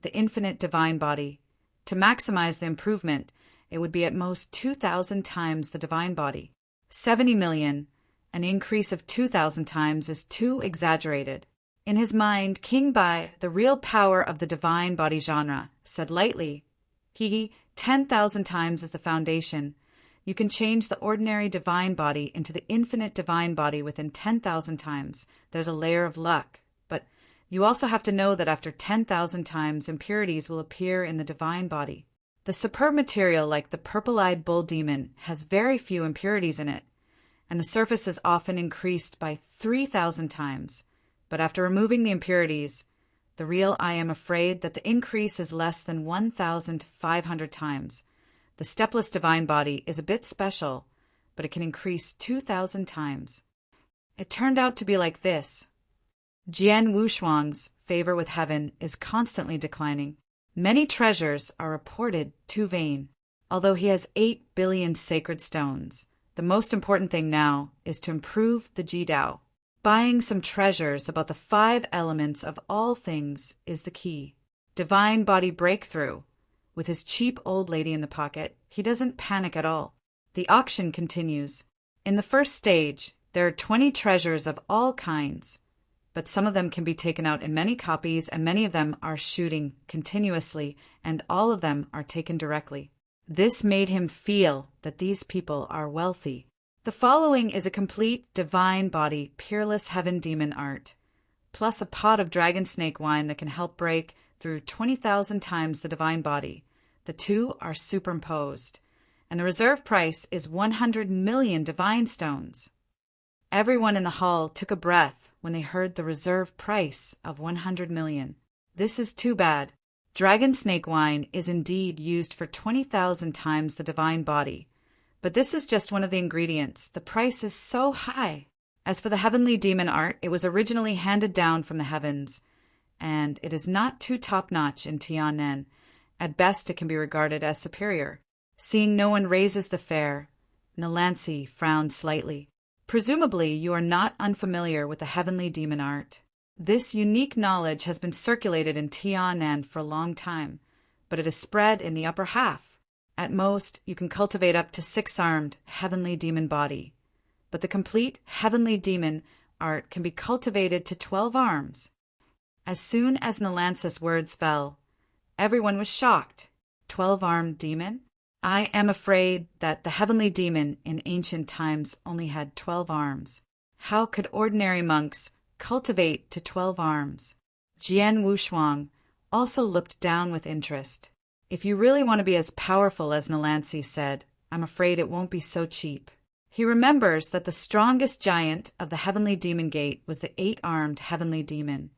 the infinite divine body, to maximize the improvement, it would be at most 2,000 times the divine body. 70 million, an increase of 2,000 times, is too exaggerated. In his mind, King Bai, the real power of the divine body genre, said lightly, 10,000 times is the foundation. You can change the ordinary divine body into the infinite divine body within 10,000 times. There's a layer of luck. But you also have to know that after 10,000 times, impurities will appear in the divine body. The superb material, like the purple-eyed bull demon, has very few impurities in it, and the surface is often increased by 3,000 times. But after removing the impurities, the real I am afraid that the increase is less than 1,500 times. The stepless divine body is a bit special, but it can increase 2,000 times. It turned out to be like this. Jian Wushuang's favor with heaven is constantly declining. Many treasures are reported too vain. Although he has 8 billion sacred stones, the most important thing now is to improve the Jidao. Buying some treasures about the 5 elements of all things is the key. Divine body breakthrough. With his cheap old lady in the pocket, he doesn't panic at all. The auction continues. In the first stage, there are 20 treasures of all kinds, but some of them can be taken out in many copies, and many of them are shooting continuously, and all of them are taken directly. This made him feel that these people are wealthy. The following is a complete divine body, peerless heaven demon art, plus a pot of dragon snake wine that can help break through 20,000 times the divine body. The two are superimposed, and the reserve price is 100 million divine stones. Everyone in the hall took a breath when they heard the reserve price of 100 million. This is too bad. Dragon snake wine is indeed used for 20,000 times the divine body. But this is just one of the ingredients. The price is so high. As for the heavenly demon art, it was originally handed down from the heavens, and it is not too top-notch in Tiannan. At best, it can be regarded as superior. Seeing no one raises the fare, Nalansi frowned slightly. Presumably, you are not unfamiliar with the heavenly demon art. This unique knowledge has been circulated in Tiannan for a long time, but it is spread in the upper half. At most, you can cultivate up to 6-armed heavenly demon body, but the complete heavenly demon art can be cultivated to 12 arms. As soon as Nalance's words fell, everyone was shocked. 12-armed demon? I am afraid that the heavenly demon in ancient times only had 12 arms. How could ordinary monks cultivate to 12 arms? Jian Wushuang also looked down with interest. If you really want to be as powerful as Nalance said, I'm afraid it won't be so cheap. He remembers that the strongest giant of the heavenly demon gate was the 8-armed heavenly demon,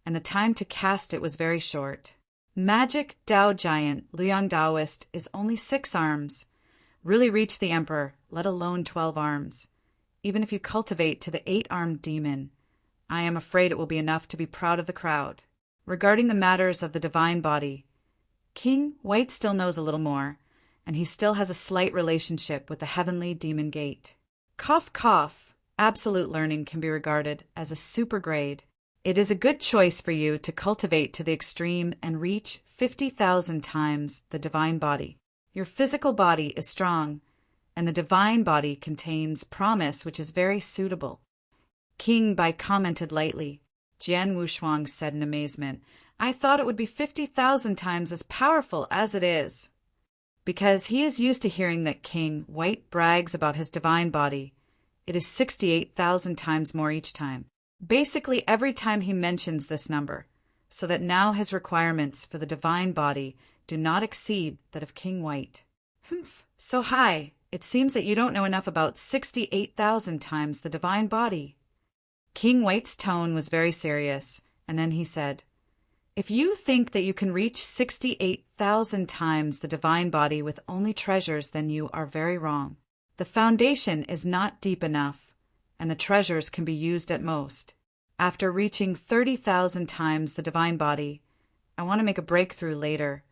and the time to cast it was very short. Magic Dao giant Liang Daoist is only 6 arms. Really reach the emperor, let alone 12 arms. Even if you cultivate to the 8-armed demon, I am afraid it will be enough to be proud of the crowd. Regarding the matters of the divine body, King White still knows a little more, and he still has a slight relationship with the heavenly demon gate. Cough, cough. Absolute learning can be regarded as a super grade. It is a good choice for you to cultivate to the extreme and reach 50,000 times the divine body. Your physical body is strong, and the divine body contains promise which is very suitable. King Bai commented lightly. Jian Wushuang said in amazement, I thought it would be 50,000 times as powerful as it is. Because he is used to hearing that King White brags about his divine body, it is 68,000 times more each time. Basically every time he mentions this number, so that now his requirements for the divine body do not exceed that of King White. Humph, so high. It seems that you don't know enough about 68,000 times the divine body. King White's tone was very serious, and then he said, If you think that you can reach 68,000 times the divine body with only treasures, then you are very wrong. The foundation is not deep enough, and the treasures can be used at most. After reaching 30,000 times the divine body, I want to make a breakthrough later,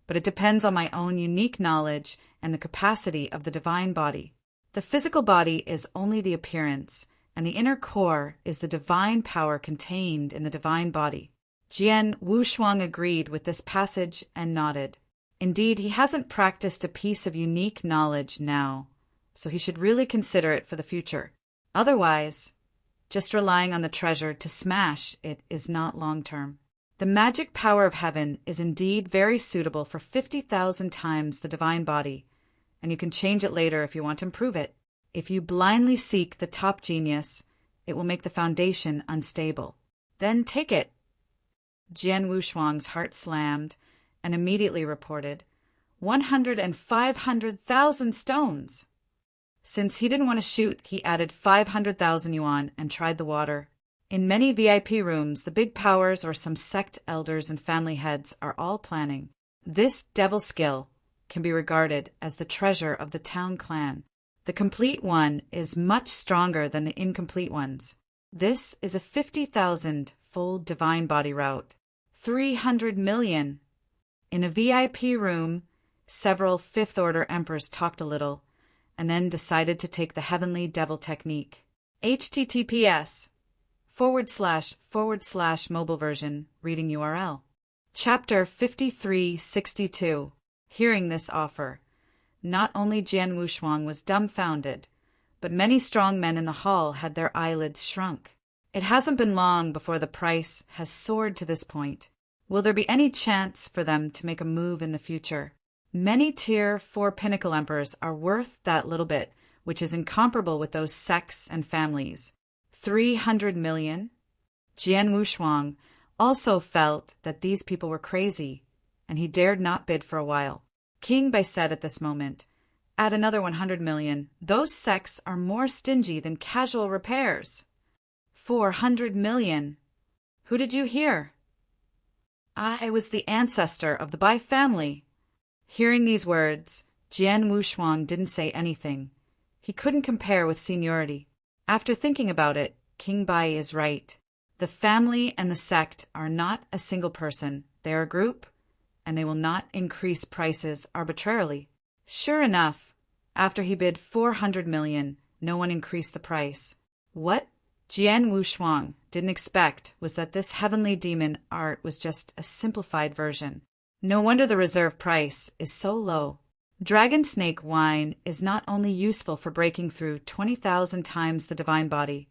but it depends on my own unique knowledge and the capacity of the divine body. The physical body is only the appearance, and the inner core is the divine power contained in the divine body. Jian Wushuang agreed with this passage and nodded. Indeed, he hasn't practiced a piece of unique knowledge now, so he should really consider it for the future. Otherwise, just relying on the treasure to smash it is not long-term. The magic power of heaven is indeed very suitable for 50,000 times the divine body, and you can change it later if you want to improve it. If you blindly seek the top genius, it will make the foundation unstable. Then take it. Jian Wushuang's heart slammed and immediately reported 100 and 500,000 stones. Since he didn't want to shoot, he added 500,000 yuan and tried the water. In many VIP rooms, the big powers or some sect elders and family heads are all planning. This devil skill can be regarded as the treasure of the town clan. The complete one is much stronger than the incomplete ones. This is a 50,000-fold divine body route. 300 million. In a VIP room, several fifth-order emperors talked a little, and then decided to take the heavenly devil technique. https:// mobile version, reading URL. Chapter 5362. Hearing this offer, not only Jian Wushuang was dumbfounded, but many strong men in the hall had their eyelids shrunk. It hasn't been long before the price has soared to this point. Will there be any chance for them to make a move in the future? Many Tier 4 pinnacle emperors are worth that little bit, which is incomparable with those sects and families. 300 million? Jian Wushuang also felt that these people were crazy, and he dared not bid for a while. King Bai said at this moment, add another 100 million. Those sects are more stingy than casual repairs. 400 million. Who did you hear? I was the ancestor of the Bai family. Hearing these words, Jian Wushuang didn't say anything. He couldn't compare with seniority. After thinking about it, King Bai is right. The family and the sect are not a single person. They are a group, and they will not increase prices arbitrarily. Sure enough, after he bid 400 million, no one increased the price. What Jian Wushuang didn't expect was that this heavenly demon art was just a simplified version. No wonder the reserve price is so low. Dragon snake wine is not only useful for breaking through 20,000 times the divine body,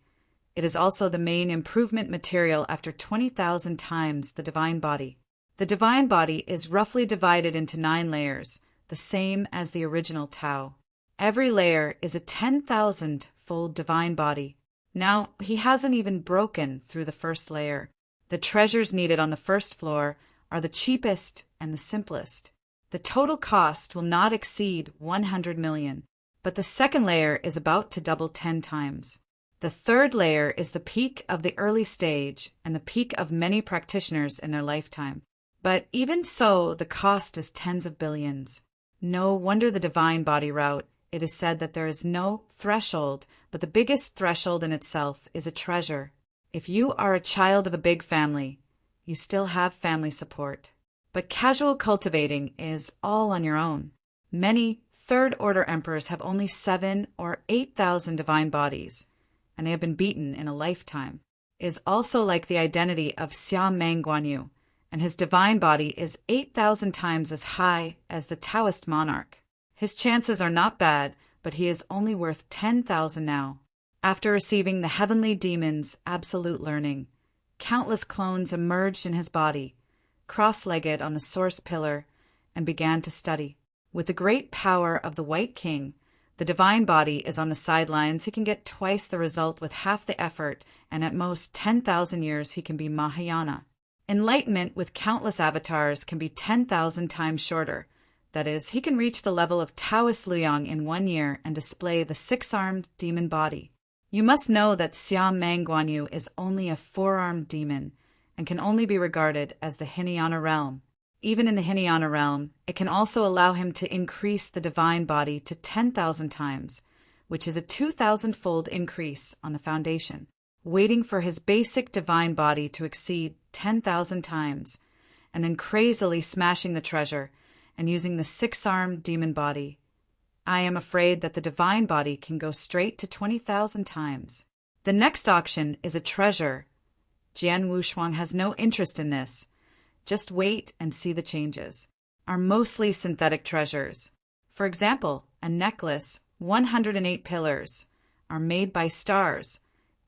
it is also the main improvement material after 20,000 times the divine body. The divine body is roughly divided into 9 layers, the same as the original Tao. Every layer is a 10,000-fold divine body. Now, he hasn't even broken through the first layer. The treasures needed on the first floor are the cheapest and the simplest. The total cost will not exceed 100 million, but the second layer is about to double 10 times. The third layer is the peak of the early stage and the peak of many practitioners in their lifetime. But even so, the cost is tens of billions. No wonder the divine body route. It is said that there is no threshold, but the biggest threshold in itself is a treasure. If you are a child of a big family, you still have family support. But casual cultivating is all on your own. Many third-order emperors have only 7 or 8,000 divine bodies, and they have been beaten in a lifetime. It is also like the identity of Xia Meng Guanyu, and his divine body is 8,000 times as high as the Taoist monarch. His chances are not bad, but he is only worth 10,000 now. After receiving the heavenly demon's absolute learning, countless clones emerged in his body, cross-legged on the source pillar, and began to study. With the great power of the White King, the divine body is on the sidelines. He can get twice the result with half the effort, and at most 10,000 years he can be Mahayana. Enlightenment with countless avatars can be 10,000 times shorter. That is, he can reach the level of Taoist Luoyang in 1 year and display the 6-armed demon body. You must know that Xia Meng Guanyu is only a 4-armed demon and can only be regarded as the Hinayana realm. Even in the Hinayana realm, it can also allow him to increase the divine body to 10,000 times, which is a 2,000-fold increase on the foundation. Waiting for his basic divine body to exceed 10,000 times, and then crazily smashing the treasure and using the 6-armed demon body. I am afraid that the divine body can go straight to 20,000 times. The next auction is a treasure. Jian Wushuang has no interest in this. Just wait and see the changes. Are mostly synthetic treasures. For example, a necklace, 108 pillars, are made by stars,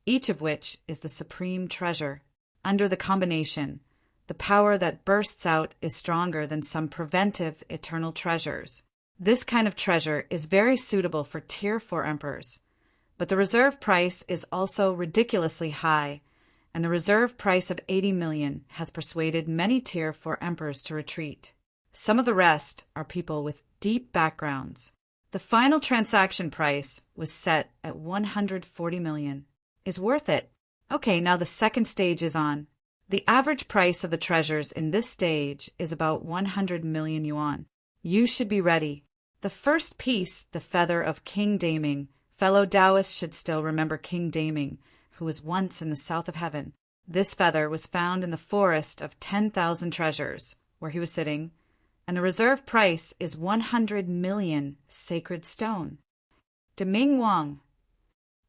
each of which is the supreme treasure. Under the combination, the power that bursts out is stronger than some preventive eternal treasures. This kind of treasure is very suitable for Tier 4 emperors. But the reserve price is also ridiculously high, and the reserve price of 80 million has persuaded many Tier 4 emperors to retreat. Some of the rest are people with deep backgrounds. The final transaction price was set at 140 million. Is worth it. Okay, now the second stage is on. The average price of the treasures in this stage is about 100 million yuan. You should be ready. The first piece, the feather of King Daming. Fellow Taoists should still remember King Daming, who was once in the south of heaven. This feather was found in the forest of 10,000 treasures, where he was sitting, and the reserve price is 100 million sacred stone. Deming Wang.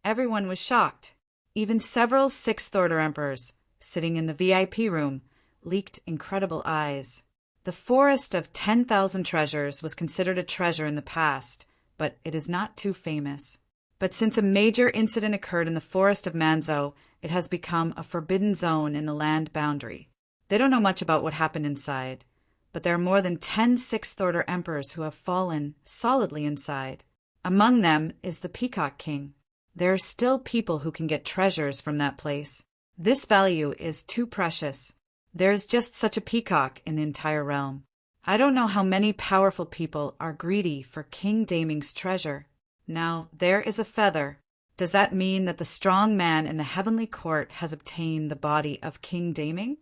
Everyone was shocked. Even several 6th Order emperors, sitting in the VIP room, leaked incredible eyes. The forest of 10,000 treasures was considered a treasure in the past, but it is not too famous. But since a major incident occurred in the forest of Manzhou, it has become a forbidden zone in the land boundary. They don't know much about what happened inside, but there are more than 10 6th Order emperors who have fallen solidly inside. Among them is the Peacock King. There are still people who can get treasures from that place. This value is too precious. There is just such a peacock in the entire realm. I don't know how many powerful people are greedy for King Daming's treasure. Now, there is a feather. Does that mean that the strong man in the heavenly court has obtained the body of King Daming?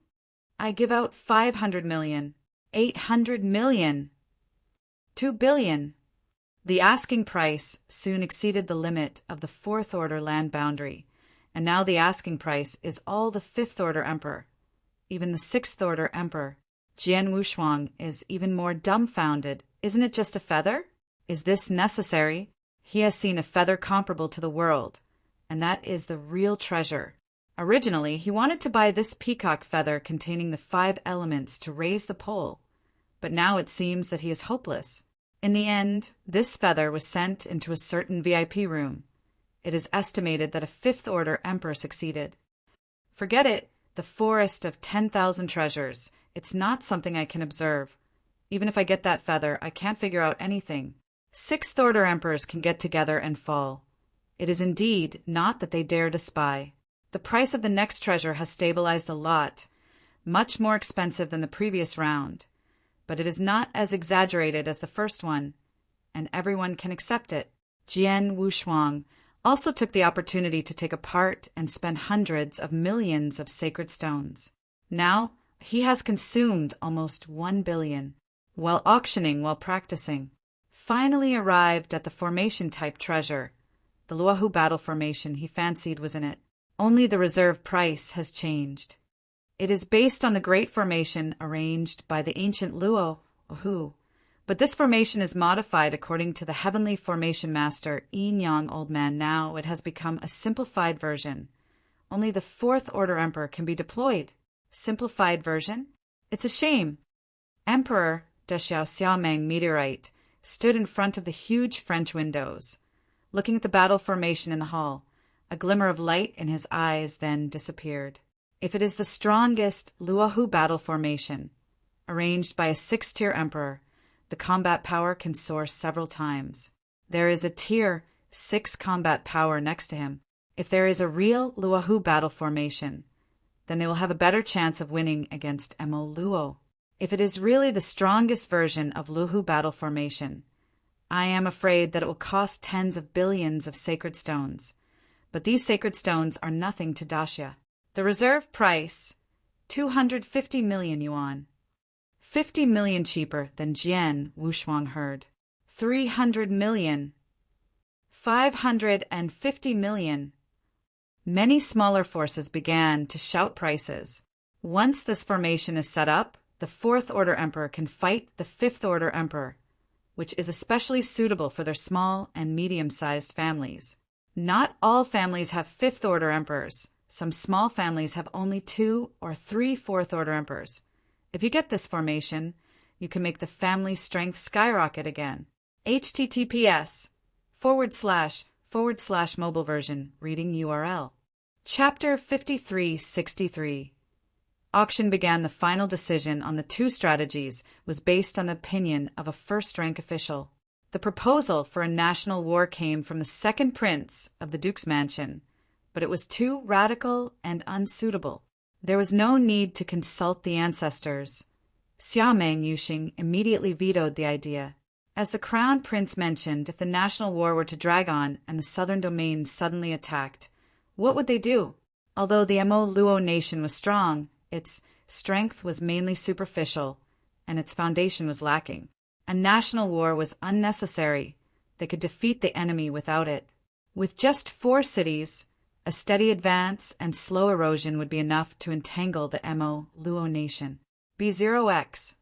I give out 500 million, 800 million, 2 billion. The asking price soon exceeded the limit of the 4th Order land boundary, and now the asking price is all the 5th Order emperor, even the 6th Order emperor. Jian Wushuang is even more dumbfounded. Isn't it just a feather? Is this necessary? He has seen a feather comparable to the world, and that is the real treasure. Originally, he wanted to buy this peacock feather containing the 5 elements to raise the pole, but now it seems that he is hopeless. In the end, this feather was sent into a certain VIP room. It is estimated that a fifth-order emperor succeeded. Forget it, the forest of 10,000 treasures. It's not something I can observe. Even if I get that feather, I can't figure out anything. Sixth-order emperors can get together and fall. It is indeed not that they dare to spy. The price of the next treasure has stabilized a lot, much more expensive than the previous round. But it is not as exaggerated as the first one, and everyone can accept it. Jian Wushuang also took the opportunity to take a part and spend hundreds of millions of sacred stones. Now, he has consumed almost 1 billion, while auctioning while practicing. Finally arrived at the formation-type treasure. The Luohu battle formation he fancied was in it. Only the reserve price has changed. It is based on the great formation arranged by the ancient Luohu, but this formation is modified according to the heavenly formation master Yin Yang Old Man. Now it has become a simplified version. Only the fourth-order emperor can be deployed. Simplified version? It's a shame. Emperor de Xiaomeng Meteorite stood in front of the huge French windows, looking at the battle formation in the hall. A glimmer of light in his eyes then disappeared. If it is the strongest Luohu battle formation, arranged by a six-tier emperor, the combat power can soar several times. There is a tier 6 combat power next to him. If there is a real Luohu battle formation, then they will have a better chance of winning against Mo Luo. If it is really the strongest version of Luohu battle formation, I am afraid that it will cost tens of billions of sacred stones. But these sacred stones are nothing to Daxia. The reserve price, 250 million yuan. 50 million cheaper than Jian Wushuang heard. 300 million. 550 million. Many smaller forces began to shout prices. Once this formation is set up, the fourth-order emperor can fight the fifth-order emperor, which is especially suitable for their small and medium-sized families. Not all families have fifth-order emperors. Some small families have only 2 or 3 fourth-order emperors. If you get this formation, you can make the family strength skyrocket again. https:// mobile version, reading URL. Chapter 5363. Auction began. The final decision on the 2 strategies was based on the opinion of a first-rank official. The proposal for a national war came from the second prince of the Duke's mansion, but it was too radical and unsuitable. There was no need to consult the ancestors. Xiaomeng Yuxing immediately vetoed the idea. As the crown prince mentioned, if the national war were to drag on and the southern domains suddenly attacked, what would they do? Although the Mo Luo nation was strong, its strength was mainly superficial, and its foundation was lacking. A national war was unnecessary. They could defeat the enemy without it. With just 4 cities, a steady advance and slow erosion would be enough to entangle the Mo Luo nation. B0x.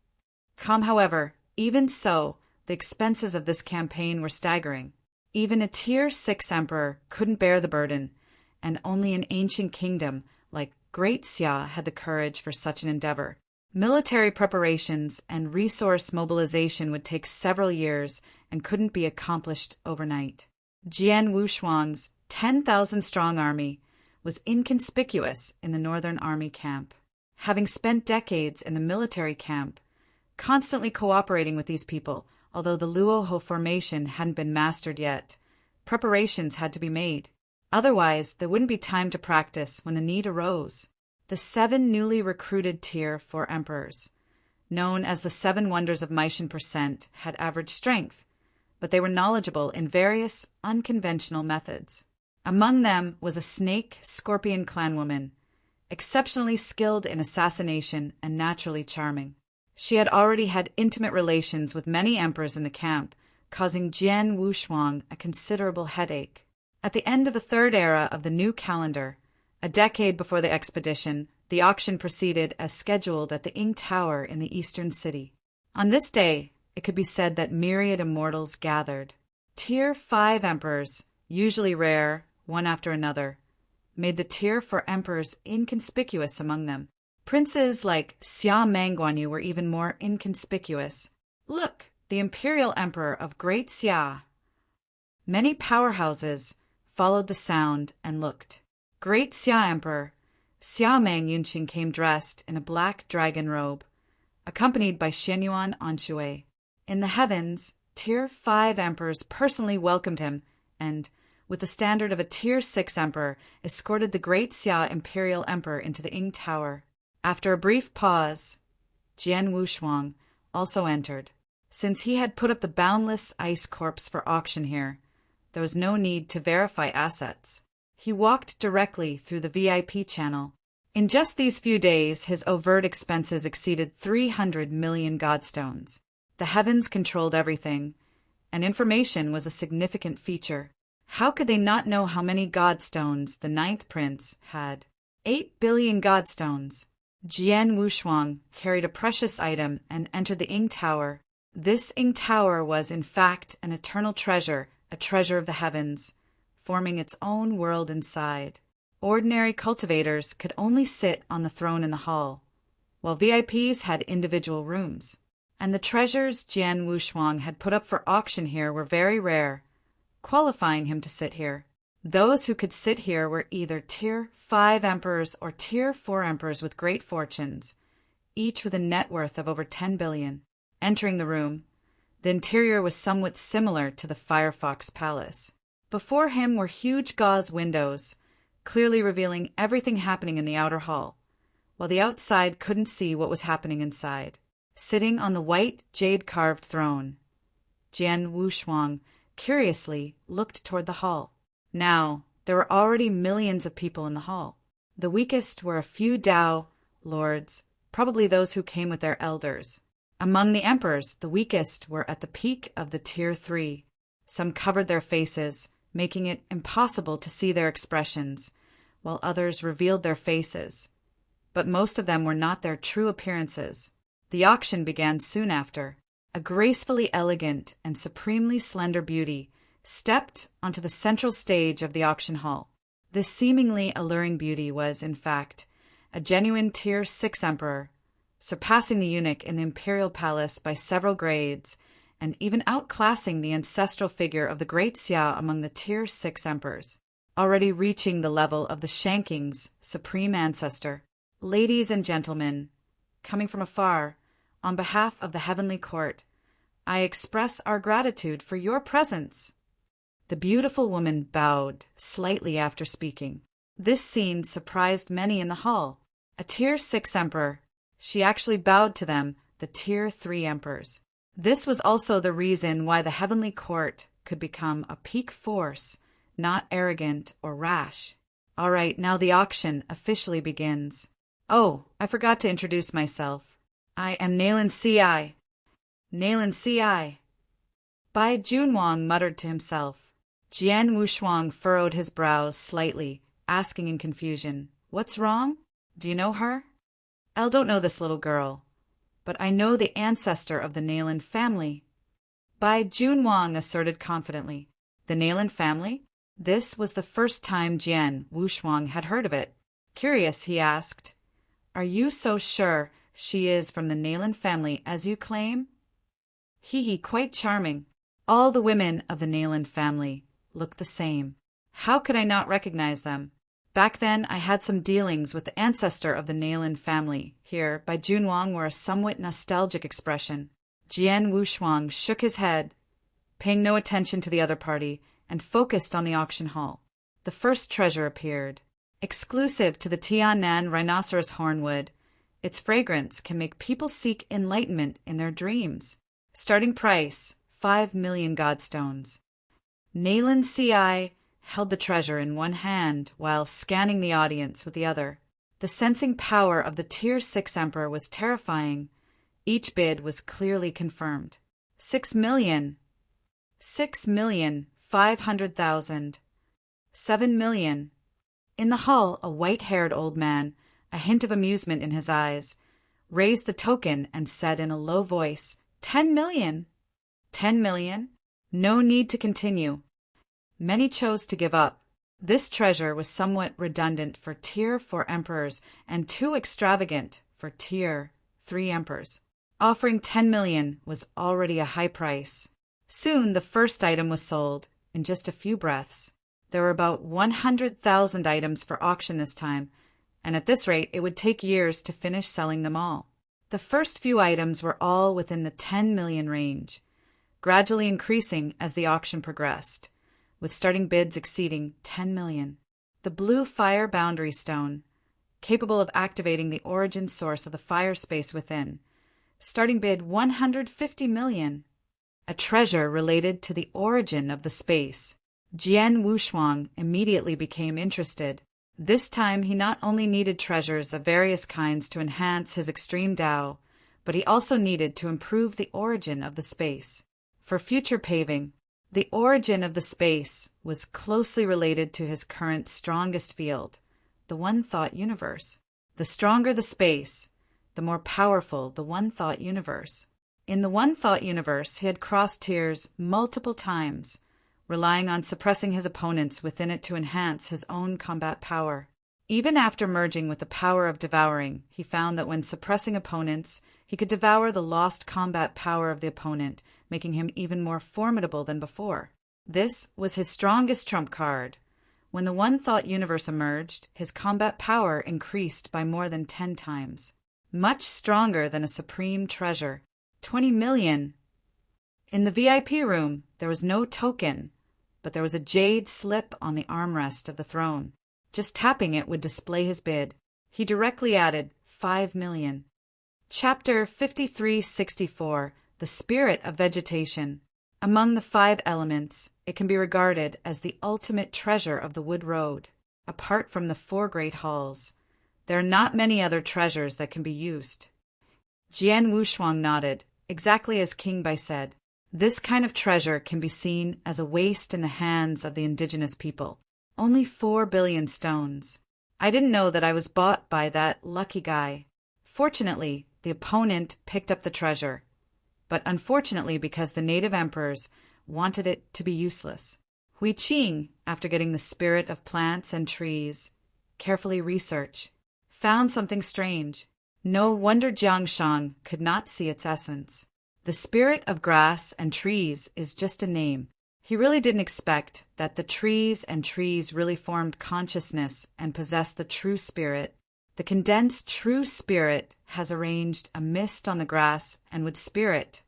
However, even so, the expenses of this campaign were staggering. Even a tier 6 emperor couldn't bear the burden, and only an ancient kingdom like Great Xia had the courage for such an endeavor. Military preparations and resource mobilization would take several years and couldn't be accomplished overnight. Jian Wushuang's 10,000-strong army was inconspicuous in the Northern Army camp. Having spent decades in the military camp, constantly cooperating with these people, although the Luohu formation hadn't been mastered yet, preparations had to be made. Otherwise, there wouldn't be time to practice when the need arose. The 7 newly recruited tier 4 emperors, known as the 7 Wonders of Maishan percent, had average strength, but they were knowledgeable in various unconventional methods. Among them was a snake-scorpion clanwoman, exceptionally skilled in assassination and naturally charming. She had already had intimate relations with many emperors in the camp, causing Jian Wushuang a considerable headache. At the end of the 3rd era of the new calendar, a decade before the expedition, the auction proceeded as scheduled at the Ying Tower in the eastern city. On this day, it could be said that myriad immortals gathered. Tier 5 emperors, usually rare, one after another, made the tier 4 emperors inconspicuous among them. Princes like Xia Mangguanyu were even more inconspicuous. Look, the imperial emperor of Great Xia. Many powerhouses followed the sound and looked. Great Xia Emperor Xia Meng Yunqing came dressed in a black dragon robe, accompanied by Xianyuan Anshui. In the heavens, Tier 5 emperors personally welcomed him and, with the standard of a Tier 6 emperor, escorted the Great Xia imperial emperor into the Ying Tower. After a brief pause, Jian Wushuang also entered. Since he had put up the boundless ice corpse for auction here, there was no need to verify assets. He walked directly through the VIP channel. In just these few days, his overt expenses exceeded 300 million godstones. The heavens controlled everything, and information was a significant feature. How could they not know how many godstones the ninth prince had? 8 billion godstones. Jian Wushuang carried a precious item and entered the Ying Tower. This Ying Tower was, in fact, an eternal treasure, a treasure of the heavens, forming its own world inside. Ordinary cultivators could only sit on the throne in the hall, while VIPs had individual rooms. And the treasures Jian Wushuang had put up for auction here were very rare, qualifying him to sit here. Those who could sit here were either Tier 5 emperors or Tier 4 emperors with great fortunes, each with a net worth of over 10 billion. Entering the room, the interior was somewhat similar to the Firefox Palace. Before him were huge gauze windows, clearly revealing everything happening in the outer hall, while the outside couldn't see what was happening inside. Sitting on the white, jade-carved throne, Jian Wushuang curiously looked toward the hall. Now, there were already millions of people in the hall. The weakest were a few Dao lords, probably those who came with their elders. Among the emperors, the weakest were at the peak of the Tier 3. Some covered their faces, making it impossible to see their expressions, while others revealed their faces. But most of them were not their true appearances. The auction began soon after. A gracefully elegant and supremely slender beauty stepped onto the central stage of the auction hall. This seemingly alluring beauty was, in fact, a genuine Tier 6 emperor, surpassing the eunuch in the imperial palace by several grades, and even outclassing the ancestral figure of the Great Xia among the Tier 6 emperors, already reaching the level of the Shanking's supreme ancestor. Ladies and gentlemen, coming from afar, on behalf of the heavenly court, I express our gratitude for your presence. The beautiful woman bowed slightly after speaking. This scene surprised many in the hall. A Tier 6 emperor, she actually bowed to them, the Tier 3 emperors. This was also the reason why the heavenly court could become a peak force, not arrogant or rash. All right, now the auction officially begins. Oh, I forgot to introduce myself. I am Nalen Ci. Nalen Ci. Bai Junwang muttered to himself. Jian Wushuang furrowed his brows slightly, asking in confusion, "What's wrong? Do you know her?" "I don't know this little girl, but I know the ancestor of the Nalen family." Bai Junwang asserted confidently. The Nalen family? This was the first time Jian Wushuang had heard of it. Curious, he asked, "Are you so sure she is from the Nalen family as you claim?" He, quite charming. All the women of the Nalen family looked the same. How could I not recognize them? Back then, I had some dealings with the ancestor of the Nalen family. Here, by Junwang, wore a somewhat nostalgic expression. Jian Wushuang shook his head, paying no attention to the other party, and focused on the auction hall. The first treasure appeared. Exclusive to the Tiannan rhinoceros hornwood, its fragrance can make people seek enlightenment in their dreams. Starting price, 5 million godstones. Nalen Ci held the treasure in one hand while scanning the audience with the other. The sensing power of the Tier 6 emperor was terrifying. Each bid was clearly confirmed. 6 million. 6,500,000. 7 million. In the hall, a white-haired old man, a hint of amusement in his eyes, raised the token and said in a low voice, 10 million. 10 million? No need to continue. Many chose to give up. This treasure was somewhat redundant for Tier 4 emperors and too extravagant for Tier 3 emperors. Offering 10 million was already a high price. Soon the first item was sold, in just a few breaths. There were about 100,000 items for auction this time, and at this rate it would take years to finish selling them all. The first few items were all within the 10 million range, gradually increasing as the auction progressed, with starting bids exceeding 10 million. The blue fire boundary stone, capable of activating the origin source of the fire space within, starting bid 150 million. A treasure related to the origin of the space. Jian Wushuang immediately became interested. This time he not only needed treasures of various kinds to enhance his extreme Tao, but he also needed to improve the origin of the space. For future paving, the origin of the space was closely related to his current strongest field, the one-thought universe. The stronger the space, the more powerful the one-thought universe. In the one-thought universe, he had crossed tiers multiple times, relying on suppressing his opponents within it to enhance his own combat power. Even after merging with the power of devouring, he found that when suppressing opponents, he could devour the lost combat power of the opponent, making him even more formidable than before. This was his strongest trump card. When the one-thought universe emerged, his combat power increased by more than 10 times. Much stronger than a supreme treasure. 20 million. In the VIP room, there was no token, but there was a jade slip on the armrest of the throne. Just tapping it would display his bid. He directly added 5 million. Chapter 5364, The Spirit of Vegetation. Among the 5 elements, it can be regarded as the ultimate treasure of the Wood Road. Apart from the 4 great halls, there are not many other treasures that can be used. Jian Wushuang nodded, exactly as King Bai said. This kind of treasure can be seen as a waste in the hands of the indigenous people. Only 4 billion stones. I didn't know that I was bought by that lucky guy. Fortunately, the opponent picked up the treasure, but unfortunately because the native emperors wanted it to be useless. Hui Qing, after getting the spirit of plants and trees, carefully researched, found something strange. No wonder Jiang Shang could not see its essence. The spirit of grass and trees is just a name. He really didn't expect that the trees and trees really formed consciousness and possessed the true spirit. The condensed true spirit has arranged a mist on the grass and with spirit,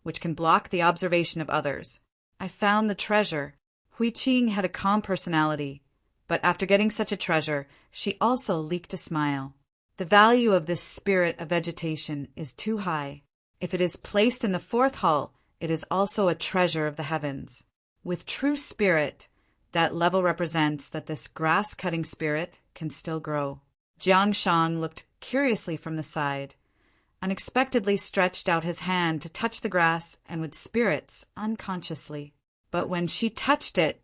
which can block the observation of others. I found the treasure. Hui Qing had a calm personality, but after getting such a treasure, she also leaked a smile. The value of this spirit of vegetation is too high. If it is placed in the 4th hall, it is also a treasure of the heavens. With true spirit, that level represents that this grass-cutting spirit can still grow. Jiang Shang looked curiously from the side, unexpectedly stretched out his hand to touch the grass and with spirits unconsciously. But when she touched it,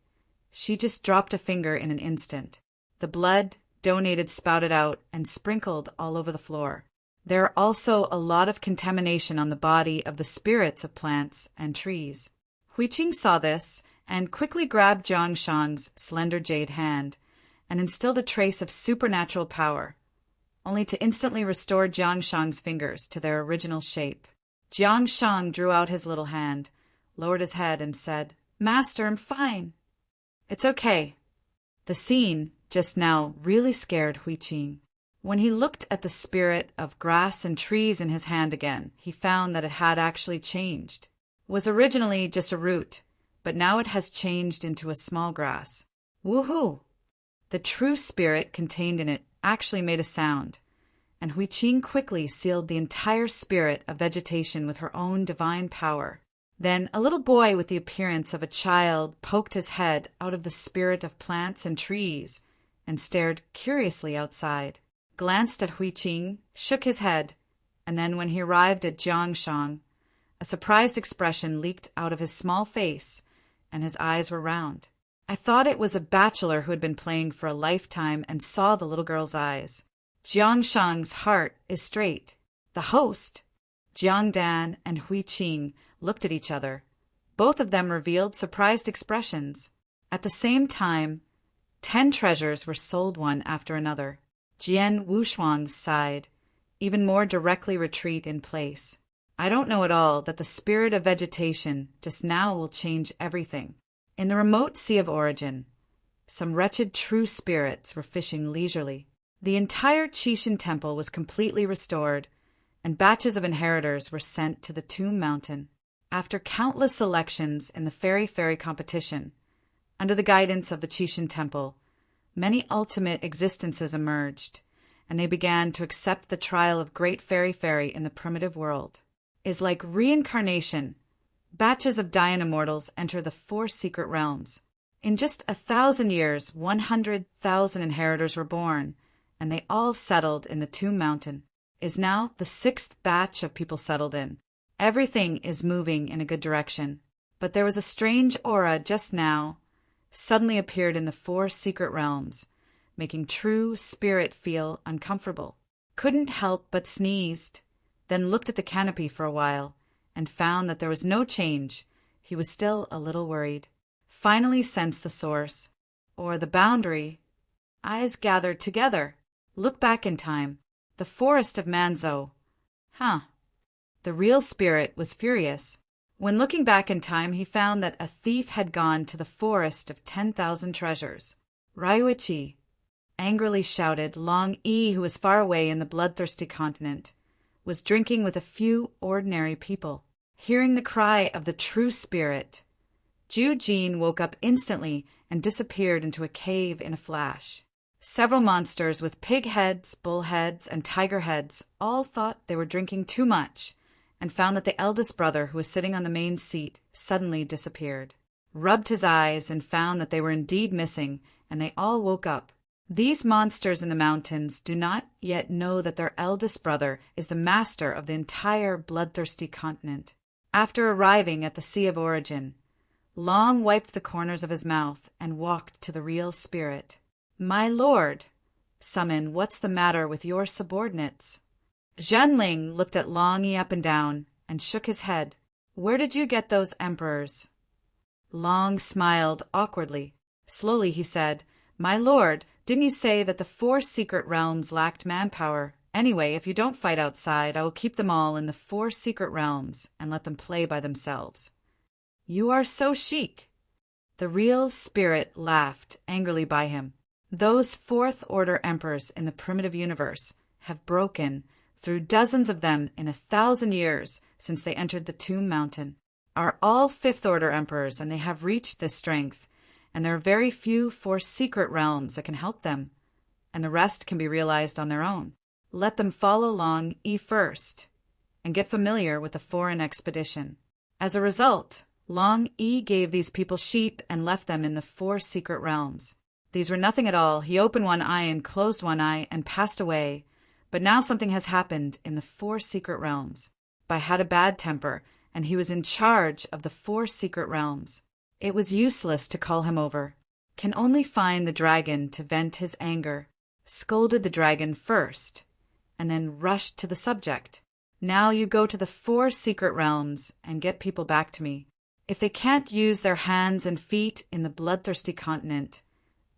she just dropped a finger in an instant. The blood donated spouted out and sprinkled all over the floor. There are also a lot of contamination on the body of the spirits of plants and trees. Hui Qing saw this and quickly grabbed Jiang Shang's slender jade hand and instilled a trace of supernatural power, only to instantly restore Jiang Shang's fingers to their original shape. Jiang Shang drew out his little hand, lowered his head, and said, "Master, I'm fine." "It's okay." The scene just now really scared Hui Qing. When he looked at the spirit of grass and trees in his hand again, he found that it had actually changed. It was originally just a root, but now it has changed into a small grass. Woohoo! The true spirit contained in it actually made a sound, and Hui Qing quickly sealed the entire spirit of vegetation with her own divine power. Then a little boy with the appearance of a child poked his head out of the spirit of plants and trees and stared curiously outside, glanced at Hui Qing, shook his head, and then when he arrived at Jiang Shang, a surprised expression leaked out of his small face, and his eyes were round. I thought it was a bachelor who had been playing for a lifetime and saw the little girl's eyes. Jiang Shang's heart is straight. The host, Jiang Dan and Hui Qing, looked at each other. Both of them revealed surprised expressions. At the same time, 10 treasures were sold one after another. Jian Wushuang sighed, even more directly retreat in place. I don't know at all that the spirit of vegetation just now will change everything. In the remote Sea of Origin, some wretched true spirits were fishing leisurely. The entire Qixin temple was completely restored, and batches of inheritors were sent to the Tomb Mountain. After countless selections in the Fairy competition, under the guidance of the Qixin temple, many ultimate existences emerged, and they began to accept the trial of great fairy in the primitive world. Is like reincarnation. Batches of dying immortals enter the 4 secret realms. In just 1,000 years, 100,000 inheritors were born, and they all settled in the Tomb Mountain. Is now the 6th batch of people settled in. Everything is moving in a good direction, but there was a strange aura just now, suddenly appeared in the 4 secret realms, making true spirit feel uncomfortable. Couldn't help but sneezed, then looked at the canopy for a while, and found that there was no change. He was still a little worried. Finally sensed the source, or the boundary. Eyes gathered together. Look back in time. The forest of Manzhou. The real spirit was furious. When looking back in time, he found that a thief had gone to the forest of 10,000 treasures. Ryuichi angrily shouted. Long Yi, who was far away in the bloodthirsty continent, was drinking with a few ordinary people. Hearing the cry of the true spirit, Zhu Jin woke up instantly and disappeared into a cave in a flash. Several monsters with pig heads, bull heads, and tiger heads all thought they were drinking too much and found that the eldest brother, who was sitting on the main seat, suddenly disappeared. Rubbed his eyes and found that they were indeed missing, and they all woke up. These monsters in the mountains do not yet know that their eldest brother is the master of the entire bloodthirsty continent. After arriving at the Sea of Origin, Long wiped the corners of his mouth and walked to the real spirit. My lord, Summon, what's the matter with your subordinates? Zhenling looked at Long Yi up and down and shook his head. Where did you get those emperors? Long smiled awkwardly. Slowly he said, My lord, didn't you say that the 4 secret realms lacked manpower? Anyway, if you don't fight outside, I will keep them all in the 4 secret realms and let them play by themselves. You are so chic. The real spirit laughed angrily by him. Those 4th order emperors in the primitive universe have broken through dozens of them in 1,000 years since they entered the Tomb Mountain, are all 5th order emperors, and they have reached this strength, and there are very few 4 secret realms that can help them, and the rest can be realized on their own. Let them follow Long Yi first, and get familiar with the foreign expedition. As a result, Long Yi gave these people sheep and left them in the 4 secret realms. These were nothing at all. He opened one eye and closed one eye and passed away. But now something has happened in the 4 secret realms. Bai had a bad temper, and he was in charge of the 4 secret realms. It was useless to call him over. Can only find the dragon to vent his anger. Scolded the dragon first, and then rushed to the subject. Now you go to the 4 secret realms and get people back to me. If they can't use their hands and feet in the bloodthirsty continent,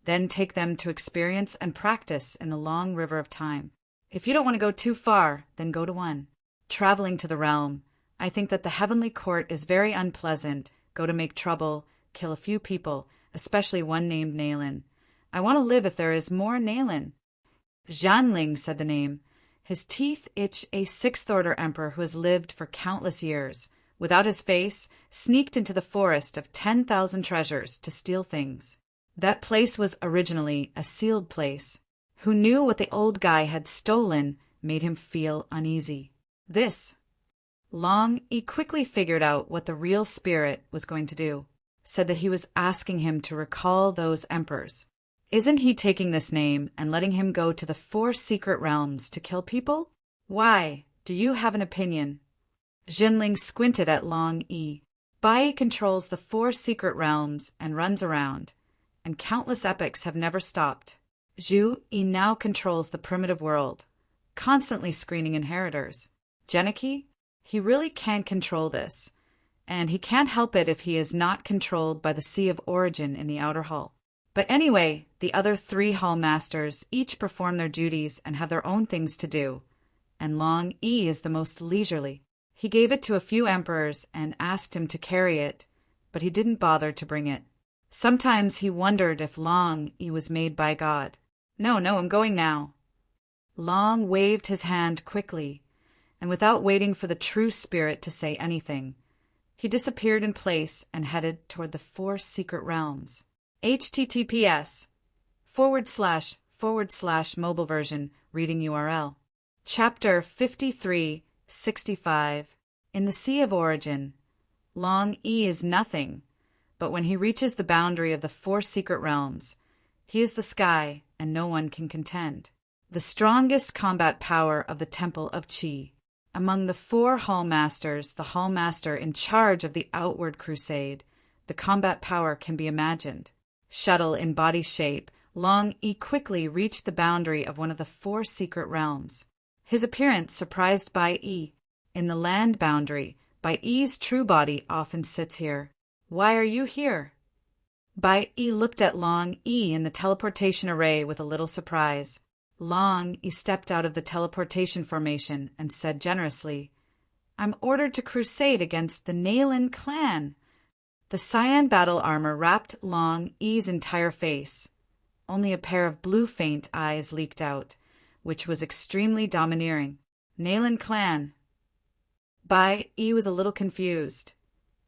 then take them to experience and practice in the long river of time. If you don't want to go too far, then go to one. Traveling to the realm, I think that the heavenly court is very unpleasant. Go to make trouble, kill a few people, especially one named Nailin. I want to live if there is more Nailin. Zhanling said the name. His teeth itch. A 6th order emperor who has lived for countless years, without his face, sneaked into the forest of 10,000 treasures to steal things. That place was originally a sealed place. Who knew what the old guy had stolen made him feel uneasy. This. Long Yi quickly figured out what the real spirit was going to do. Said that he was asking him to recall those emperors. Isn't he taking this name and letting him go to the 4 secret realms to kill people? Why? Do you have an opinion? Zhenling squinted at Long Yi. Bai controls the 4 secret realms and runs around, and countless epochs have never stopped. Zhu Yi now controls the primitive world, constantly screening inheritors. Geniki? He really can't control this, and he can't help it if he is not controlled by the Sea of Origin in the outer hull. But anyway, the other 3 hall masters each perform their duties and have their own things to do, and Long E is the most leisurely. He gave it to a few emperors and asked him to carry it, but he didn't bother to bring it. Sometimes he wondered if Long E was made by God. No, I'm going now. Long waved his hand quickly, and without waiting for the true spirit to say anything, he disappeared in place and headed toward the 4 secret realms. https://mobile version reading URL. Chapter 5365. In the Sea of Origin, Long E is nothing, but when he reaches the boundary of the 4 secret realms, he is the sky and no one can contend. The strongest combat power of the Temple of Qi. Among the 4 hall masters, the hall master in charge of the outward crusade, the combat power can be imagined. Shuttle in body shape, Long E quickly reached the boundary of one of the 4 secret realms. His appearance surprised Bai E. In the land boundary, Bai E's true body often sits here. Why are you here? Bai E looked at Long E in the teleportation array with a little surprise. Long E stepped out of the teleportation formation and said generously, I'm ordered to crusade against the Nailin clan. The cyan battle armor wrapped Long E's entire face. Only a pair of blue faint eyes leaked out, which was extremely domineering. Nailin clan. Bai E was a little confused,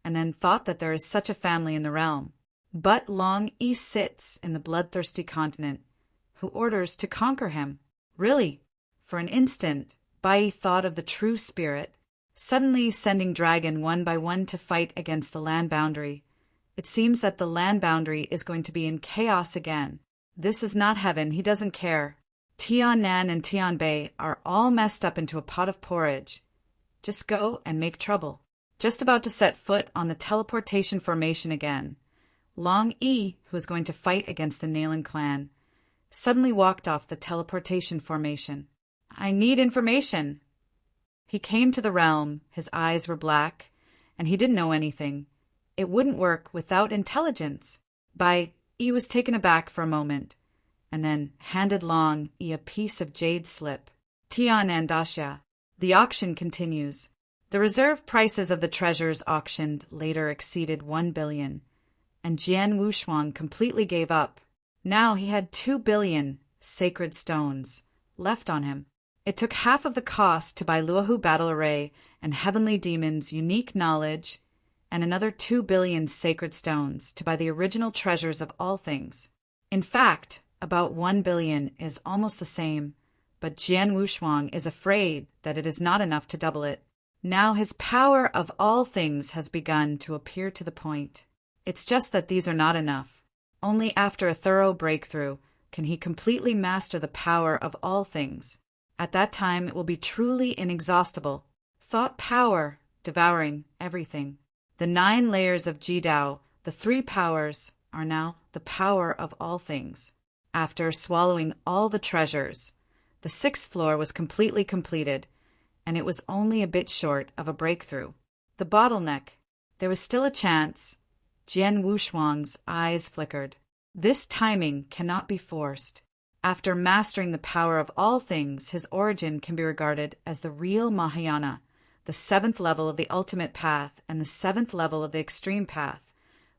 and then thought that there is such a family in the realm. But Long E sits in the bloodthirsty continent, who orders to conquer him. Really? For an instant, Bai thought of the true spirit, suddenly sending dragon one by one to fight against the land boundary. It seems that the land boundary is going to be in chaos again. This is not heaven, he doesn't care. Tian Nan and Tian Bei are all messed up into a pot of porridge. Just go and make trouble. Just about to set foot on the teleportation formation again, Long E, who is going to fight against the Nailin clan, suddenly walked off the teleportation formation. I need information. He came to the realm, his eyes were black, and he didn't know anything. It wouldn't work without intelligence. Bai E was taken aback for a moment, and then handed Long E a piece of jade slip. Tian and Daxia. The auction continues. The reserve prices of the treasures auctioned later exceeded 1 billion, and Jian Wushuang completely gave up. Now he had 2 billion sacred stones left on him. It took half of the cost to buy Luohu Battle Array and Heavenly Demon's unique knowledge, and another 2 billion sacred stones to buy the original treasures of all things. In fact, about 1 billion is almost the same, but Jian Wushuang is afraid that it is not enough to double it. Now his power of all things has begun to appear to the point. It's just that these are not enough. Only after a thorough breakthrough can he completely master the power of all things. At that time it will be truly inexhaustible. Thought power, devouring everything. The 9 layers of Jidao, the 3 powers, are now the power of all things. After swallowing all the treasures, the 6th floor was completely completed, and it was only a bit short of a breakthrough. The bottleneck. There was still a chance. Jian Wushuang's eyes flickered. This timing cannot be forced. After mastering the power of all things, his origin can be regarded as the real Mahayana, the 7th level of the ultimate path and the 7th level of the extreme path.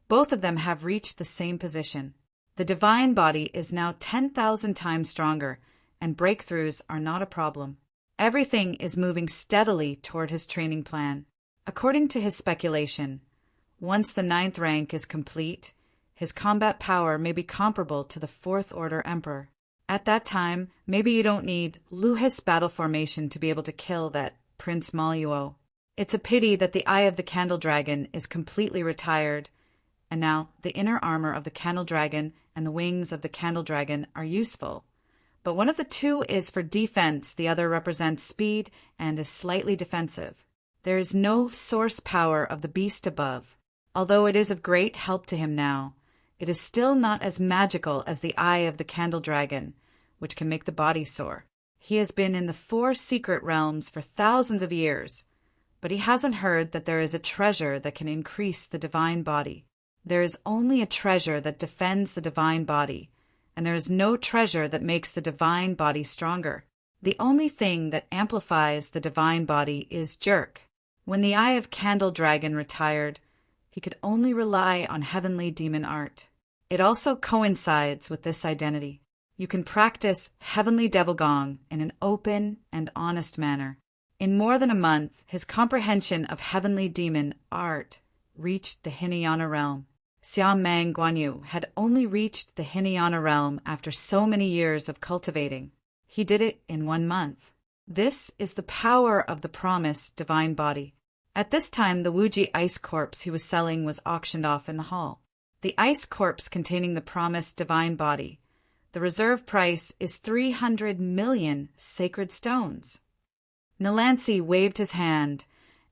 Both of them have reached the same position. The divine body is now 10,000 times stronger, and breakthroughs are not a problem. Everything is moving steadily toward his training plan. According to his speculation, once the 9th rank is complete, his combat power may be comparable to the 4th Order Emperor. At that time, maybe you don't need Luhis battle formation to be able to kill that Prince Maluo. It's a pity that the Eye of the Candle Dragon is completely retired, and now the inner armor of the Candle Dragon and the wings of the Candle Dragon are useful. But one of the two is for defense, the other represents speed and is slightly defensive. There is no source power of the beast above. Although it is of great help to him now, it is still not as magical as the Eye of the Candle Dragon, which can make the body sore. He has been in the 4 secret realms for thousands of years, but he hasn't heard that there is a treasure that can increase the divine body. There is only a treasure that defends the divine body, and there is no treasure that makes the divine body stronger. The only thing that amplifies the divine body is jerk. When the Eye of Candle Dragon retired, he could only rely on heavenly demon art. It also coincides with this identity. You can practice heavenly devil gong in an open and honest manner. In more than a month, his comprehension of heavenly demon art reached the Hinayana realm. Siam Mang Guanyu had only reached the Hinayana realm after so many years of cultivating. He did it in 1 month. This is the power of the promised divine body. At this time, the Wuji ice corpse he was selling was auctioned off in the hall. The ice corpse containing the promised divine body. The reserve price is 300 million sacred stones. Nalansi waved his hand,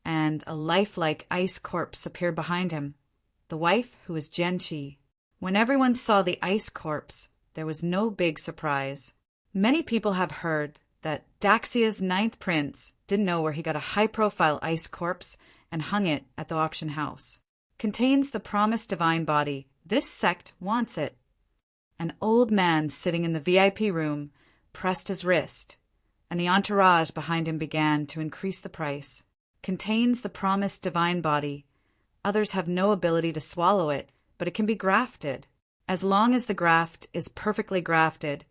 and a lifelike ice corpse appeared behind him. The wife, who was Genchi. When everyone saw the ice corpse, there was no big surprise. Many people have heard that Daxia's 9th prince didn't know where he got a high-profile ice corpse and hung it at the auction house. Contains the promised divine body. This sect wants it. An old man sitting in the VIP room pressed his wrist, and the entourage behind him began to increase the price. Contains the promised divine body. Others have no ability to swallow it, but it can be grafted. As long as the graft is perfectly grafted,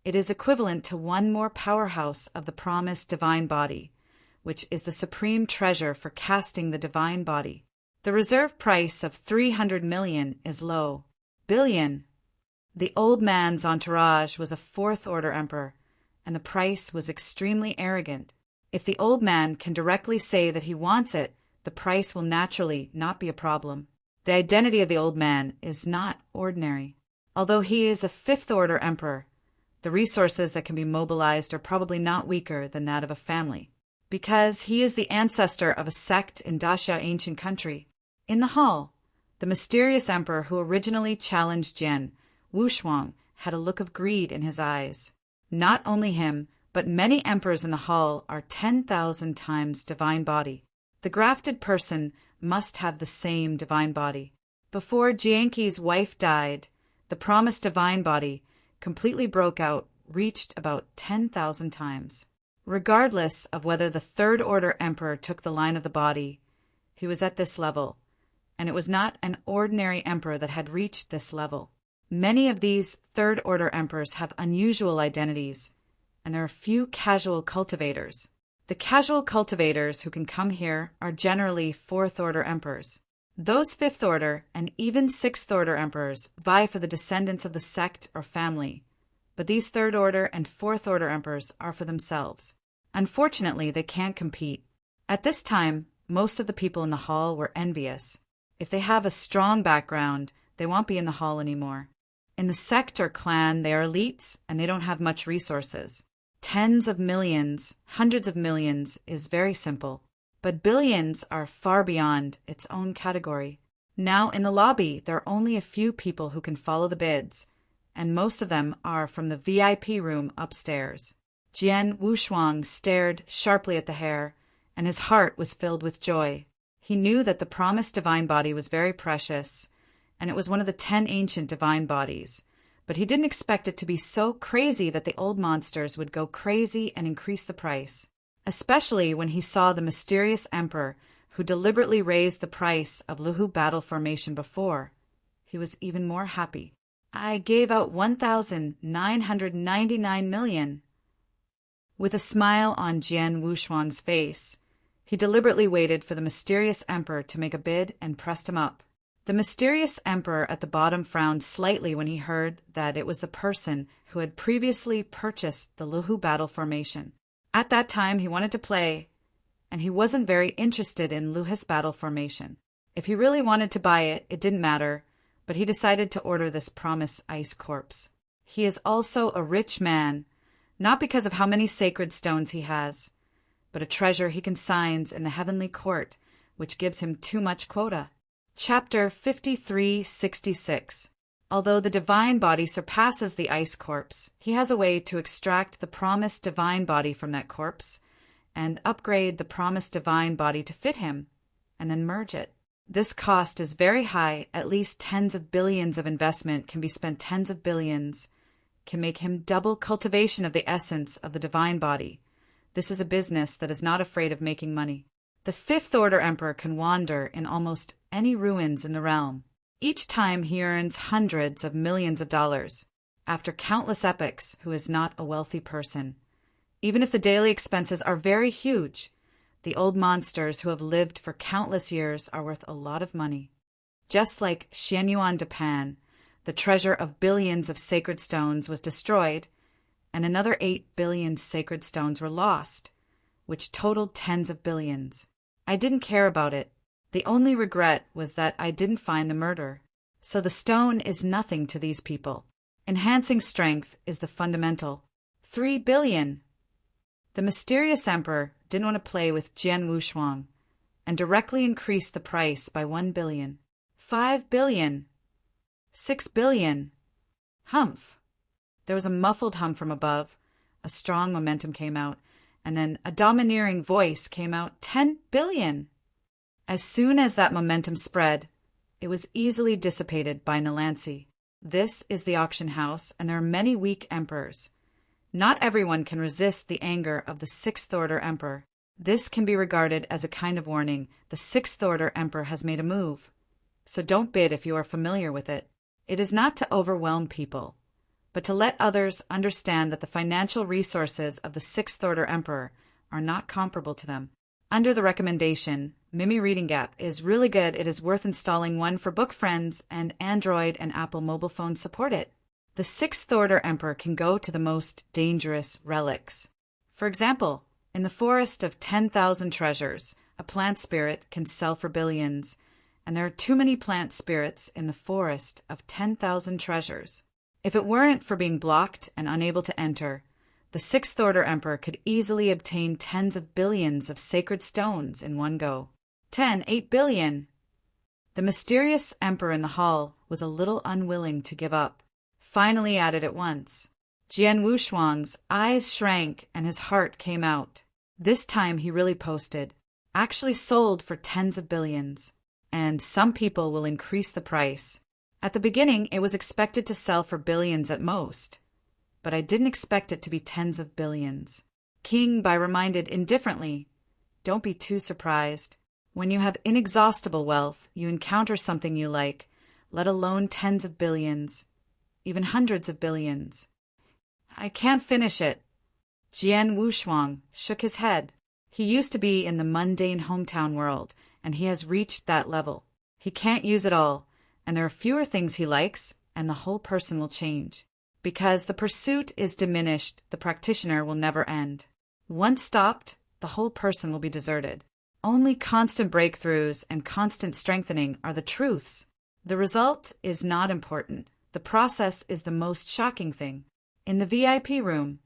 it is equivalent to one more powerhouse of the promised divine body, which is the supreme treasure for casting the divine body. The reserve price of 300 million is low. Billion. The old man's entourage was a 4th-order emperor, and the price was extremely arrogant. If the old man can directly say that he wants it, the price will naturally not be a problem. The identity of the old man is not ordinary. Although he is a 5th-order emperor, the resources that can be mobilized are probably not weaker than that of a family, because he is the ancestor of a sect in Daxia ancient country. In the hall, the mysterious emperor who originally challenged Jian, Wushuang, had a look of greed in his eyes. Not only him, but many emperors in the hall are 10,000 times divine body. The grafted person must have the same divine body. Before Jianqi's wife died, the promised divine body completely broke out, reached about 10,000 times. Regardless of whether the 3rd-order emperor took the line of the body, he was at this level, and it was not an ordinary emperor that had reached this level. Many of these 3rd-order emperors have unusual identities, and there are few casual cultivators. The casual cultivators who can come here are generally 4th-order emperors. Those 5th-order and even 6th-order emperors vie for the descendants of the sect or family, but these 3rd-order and 4th-order emperors are for themselves. Unfortunately, they can't compete. At this time, most of the people in the hall were envious. If they have a strong background, they won't be in the hall anymore. In the sect or clan, they are elites and they don't have much resources. Tens of millions, hundreds of millions is very simple. But billions are far beyond its own category. Now in the lobby, there are only a few people who can follow the bids, and most of them are from the VIP room upstairs. Jian Wushuang stared sharply at the hair, and his heart was filled with joy. He knew that the promised divine body was very precious, and it was one of the 10 ancient divine bodies, but he didn't expect it to be so crazy that the old monsters would go crazy and increase the price. Especially when he saw the mysterious emperor who deliberately raised the price of Luhu battle formation before. He was even more happy. I gave out 1,999 million. With a smile on Jian Wushuang's face, he deliberately waited for the mysterious emperor to make a bid and pressed him up. The mysterious emperor at the bottom frowned slightly when he heard that it was the person who had previously purchased the Luhu battle formation. At that time, he wanted to play, and he wasn't very interested in Luhis battle formation. If he really wanted to buy it, it didn't matter, but he decided to order this promised ice corpse. He is also a rich man, not because of how many sacred stones he has, but a treasure he consigns in the heavenly court, which gives him too much quota. Chapter 5366. Although the divine body surpasses the ice corpse, he has a way to extract the promised divine body from that corpse and upgrade the promised divine body to fit him, and then merge it. This cost is very high. At least tens of billions of investment can be spent. Tens of billions can make him double cultivation of the essence of the divine body. This is a business that is not afraid of making money. The Fifth Order Emperor can wander in almost any ruins in the realm. Each time he earns hundreds of millions of dollars. After countless epochs, who is not a wealthy person. Even if the daily expenses are very huge, the old monsters who have lived for countless years are worth a lot of money. Just like Xianyuan Dapan, the treasure of billions of sacred stones was destroyed, and another 8 billion sacred stones were lost, which totaled tens of billions. I didn't care about it. The only regret was that I didn't find the murder. So the stone is nothing to these people. Enhancing strength is the fundamental. 3 billion! The mysterious emperor didn't want to play with Jian Wushuang and directly increased the price by 1 billion. 5 billion! 6 billion! Humph! There was a muffled hum from above. A strong momentum came out, and then a domineering voice came out. 10 billion! As soon as that momentum spread, it was easily dissipated by Nalansi. This is the auction house, and there are many weak emperors. Not everyone can resist the anger of the Sixth Order Emperor. This can be regarded as a kind of warning. The Sixth Order Emperor has made a move. So don't bid if you are familiar with it. It is not to overwhelm people, but to let others understand that the financial resources of the Sixth Order Emperor are not comparable to them. Under the recommendation, Mimi Reading Gap is really good. It is worth installing one for book friends, and Android and Apple mobile phones support it. The Sixth Order Emperor can go to the most dangerous relics. For example, in the Forest of 10,000 Treasures, a plant spirit can sell for billions, and there are too many plant spirits in the Forest of 10,000 Treasures. If it weren't for being blocked and unable to enter, the Sixth Order Emperor could easily obtain tens of billions of sacred stones in one go. 8 billion! The mysterious emperor in the hall was a little unwilling to give up. Finally at it at once. Jian Wushuang's eyes shrank and his heart came out. This time he really posted. Actually sold for tens of billions. And some people will increase the price. At the beginning, it was expected to sell for billions at most. But I didn't expect it to be tens of billions. King Bai reminded indifferently, don't be too surprised. When you have inexhaustible wealth, you encounter something you like, let alone tens of billions, even hundreds of billions. I can't finish it. Jian Wushuang shook his head. He used to be in the mundane hometown world, and he has reached that level. He can't use it all, and there are fewer things he likes, and the whole person will change. Because the pursuit is diminished, the practitioner will never end. Once stopped, the whole person will be deserted. Only constant breakthroughs and constant strengthening are the truths. The result is not important. The process is the most shocking thing. In the VIP room,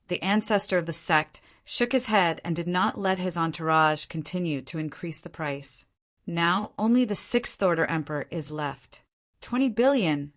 the ancestor of the sect shook his head and did not let his entourage continue to increase the price. Now only the Sixth Order Emperor is left. 20 billion!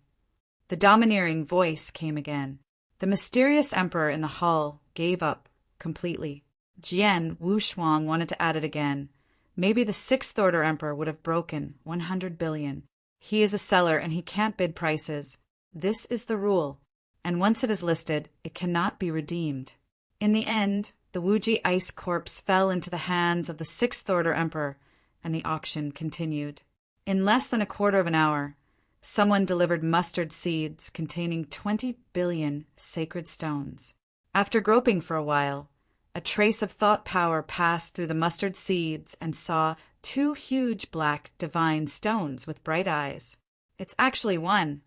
The domineering voice came again. The mysterious emperor in the hall gave up completely. Jian Wushuang wanted to add it again. Maybe the Sixth Order Emperor would have broken 100 billion. He is a seller and he can't bid prices. This is the rule. And once it is listed, it cannot be redeemed. In the end, the Wuji Ice Corpse fell into the hands of the Sixth Order Emperor, and the auction continued. In less than a quarter of an hour, someone delivered mustard seeds containing 20 billion sacred stones. After groping for a while, a trace of thought power passed through the mustard seeds and saw 2 huge black divine stones with bright eyes. It's actually one.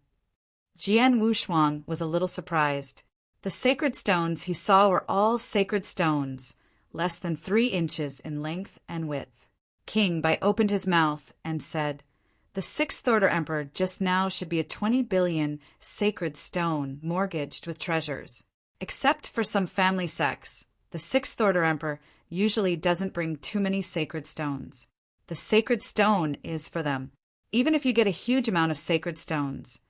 Jian Wushuang was a little surprised. The sacred stones he saw were all sacred stones, less than 3 inches in length and width. King Bai opened his mouth and said, the Sixth Order Emperor just now should be a 20 billion sacred stone mortgaged with treasures. Except for some family sects, the Sixth Order Emperor usually doesn't bring too many sacred stones. The sacred stone is for them. Even if you get a huge amount of sacred stones,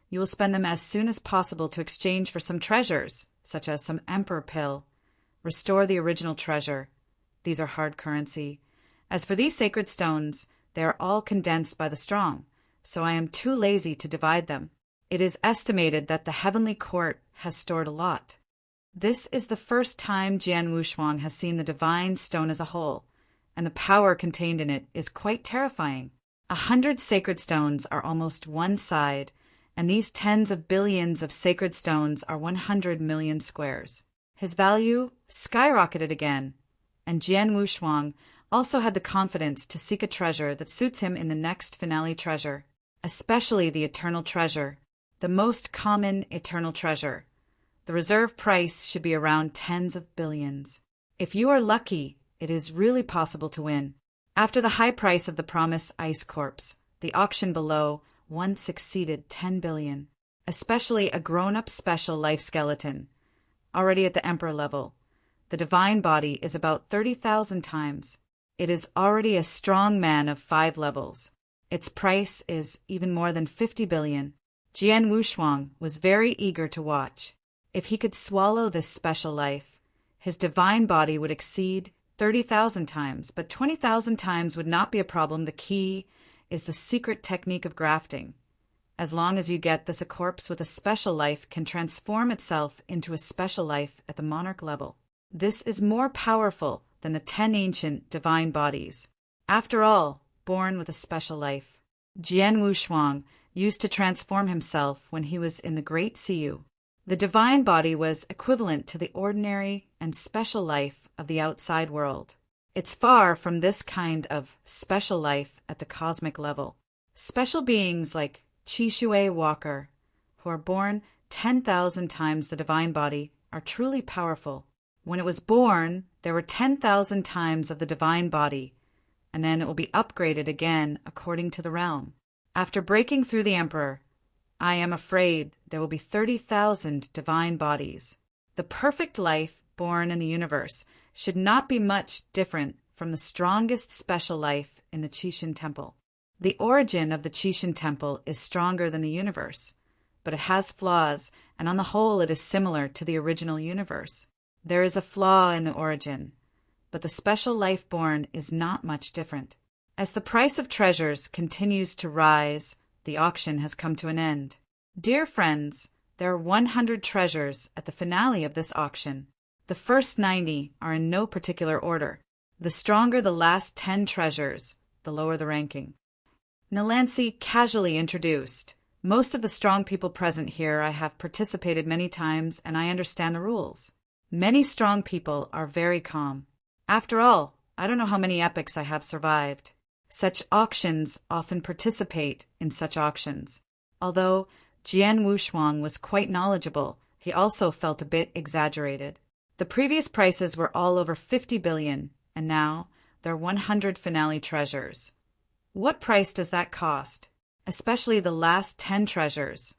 you will spend them as soon as possible to exchange for some treasures, such as some emperor pill. Restore the original treasure. These are hard currency. As for these sacred stones, They are all condensed by the strong, so I am too lazy to divide them. It is estimated that the heavenly court has stored a lot. This is the first time Jian Wushuang has seen the divine stone as a whole, and the power contained in it is quite terrifying. 100 sacred stones are almost one side, and these tens of billions of sacred stones are 100 million squares. His value skyrocketed again, and Jian Wushuang also had the confidence to seek a treasure that suits him in the next finale treasure, especially the eternal treasure, the most common eternal treasure. The reserve price should be around tens of billions. If you are lucky, it is really possible to win. After the high price of the Promise Ice Corpse, the auction below once exceeded 10 billion, especially a grown-up special life skeleton, already at the Emperor level. The divine body is about 30,000 times. It is already a strong man of 5 levels. Its price is even more than 50 billion. Jian Wushuang was very eager to watch. If he could swallow this special life, his divine body would exceed 30,000 times, but 20,000 times would not be a problem. The key is the secret technique of grafting. As long as you get this, a corpse with a special life can transform itself into a special life at the monarch level. This is more powerful than the 10 ancient divine bodies. After all, born with a special life. Jian Wushuang used to transform himself when he was in the Great Siyu. The divine body was equivalent to the ordinary and special life of the outside world. It's far from this kind of special life at the cosmic level. Special beings like Chi Shui Walker, who are born 10,000 times the divine body, are truly powerful. When it was born, there were 10,000 times of the divine body, and then it will be upgraded again according to the realm. After breaking through the Emperor, I am afraid there will be 30,000 divine bodies. The perfect life born in the universe should not be much different from the strongest special life in the Qixin Temple. The origin of the Qixin Temple is stronger than the universe, but it has flaws, and on the whole it is similar to the original universe. There is a flaw in the origin, but the special life born is not much different. As the price of treasures continues to rise, the auction has come to an end. Dear friends, there are 100 treasures at the finale of this auction. The first 90 are in no particular order. The stronger the last 10 treasures, the lower the ranking. Nalansi casually introduced. Most of the strong people present here I have participated many times, and I understand the rules. Many strong people are very calm. After all, I don't know how many epochs I have survived. Such auctions often participate in such auctions. Although Jian Wushuang was quite knowledgeable, he also felt a bit exaggerated. The previous prices were all over 50 billion, and now there are 100 finale treasures. What price does that cost? Especially the last 10 treasures.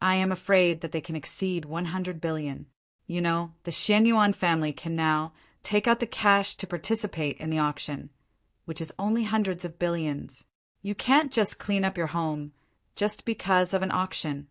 I am afraid that they can exceed 100 billion. You know, the Xianyuan family can now take out the cash to participate in the auction, which is only hundreds of billions. You can't just clean up your home just because of an auction.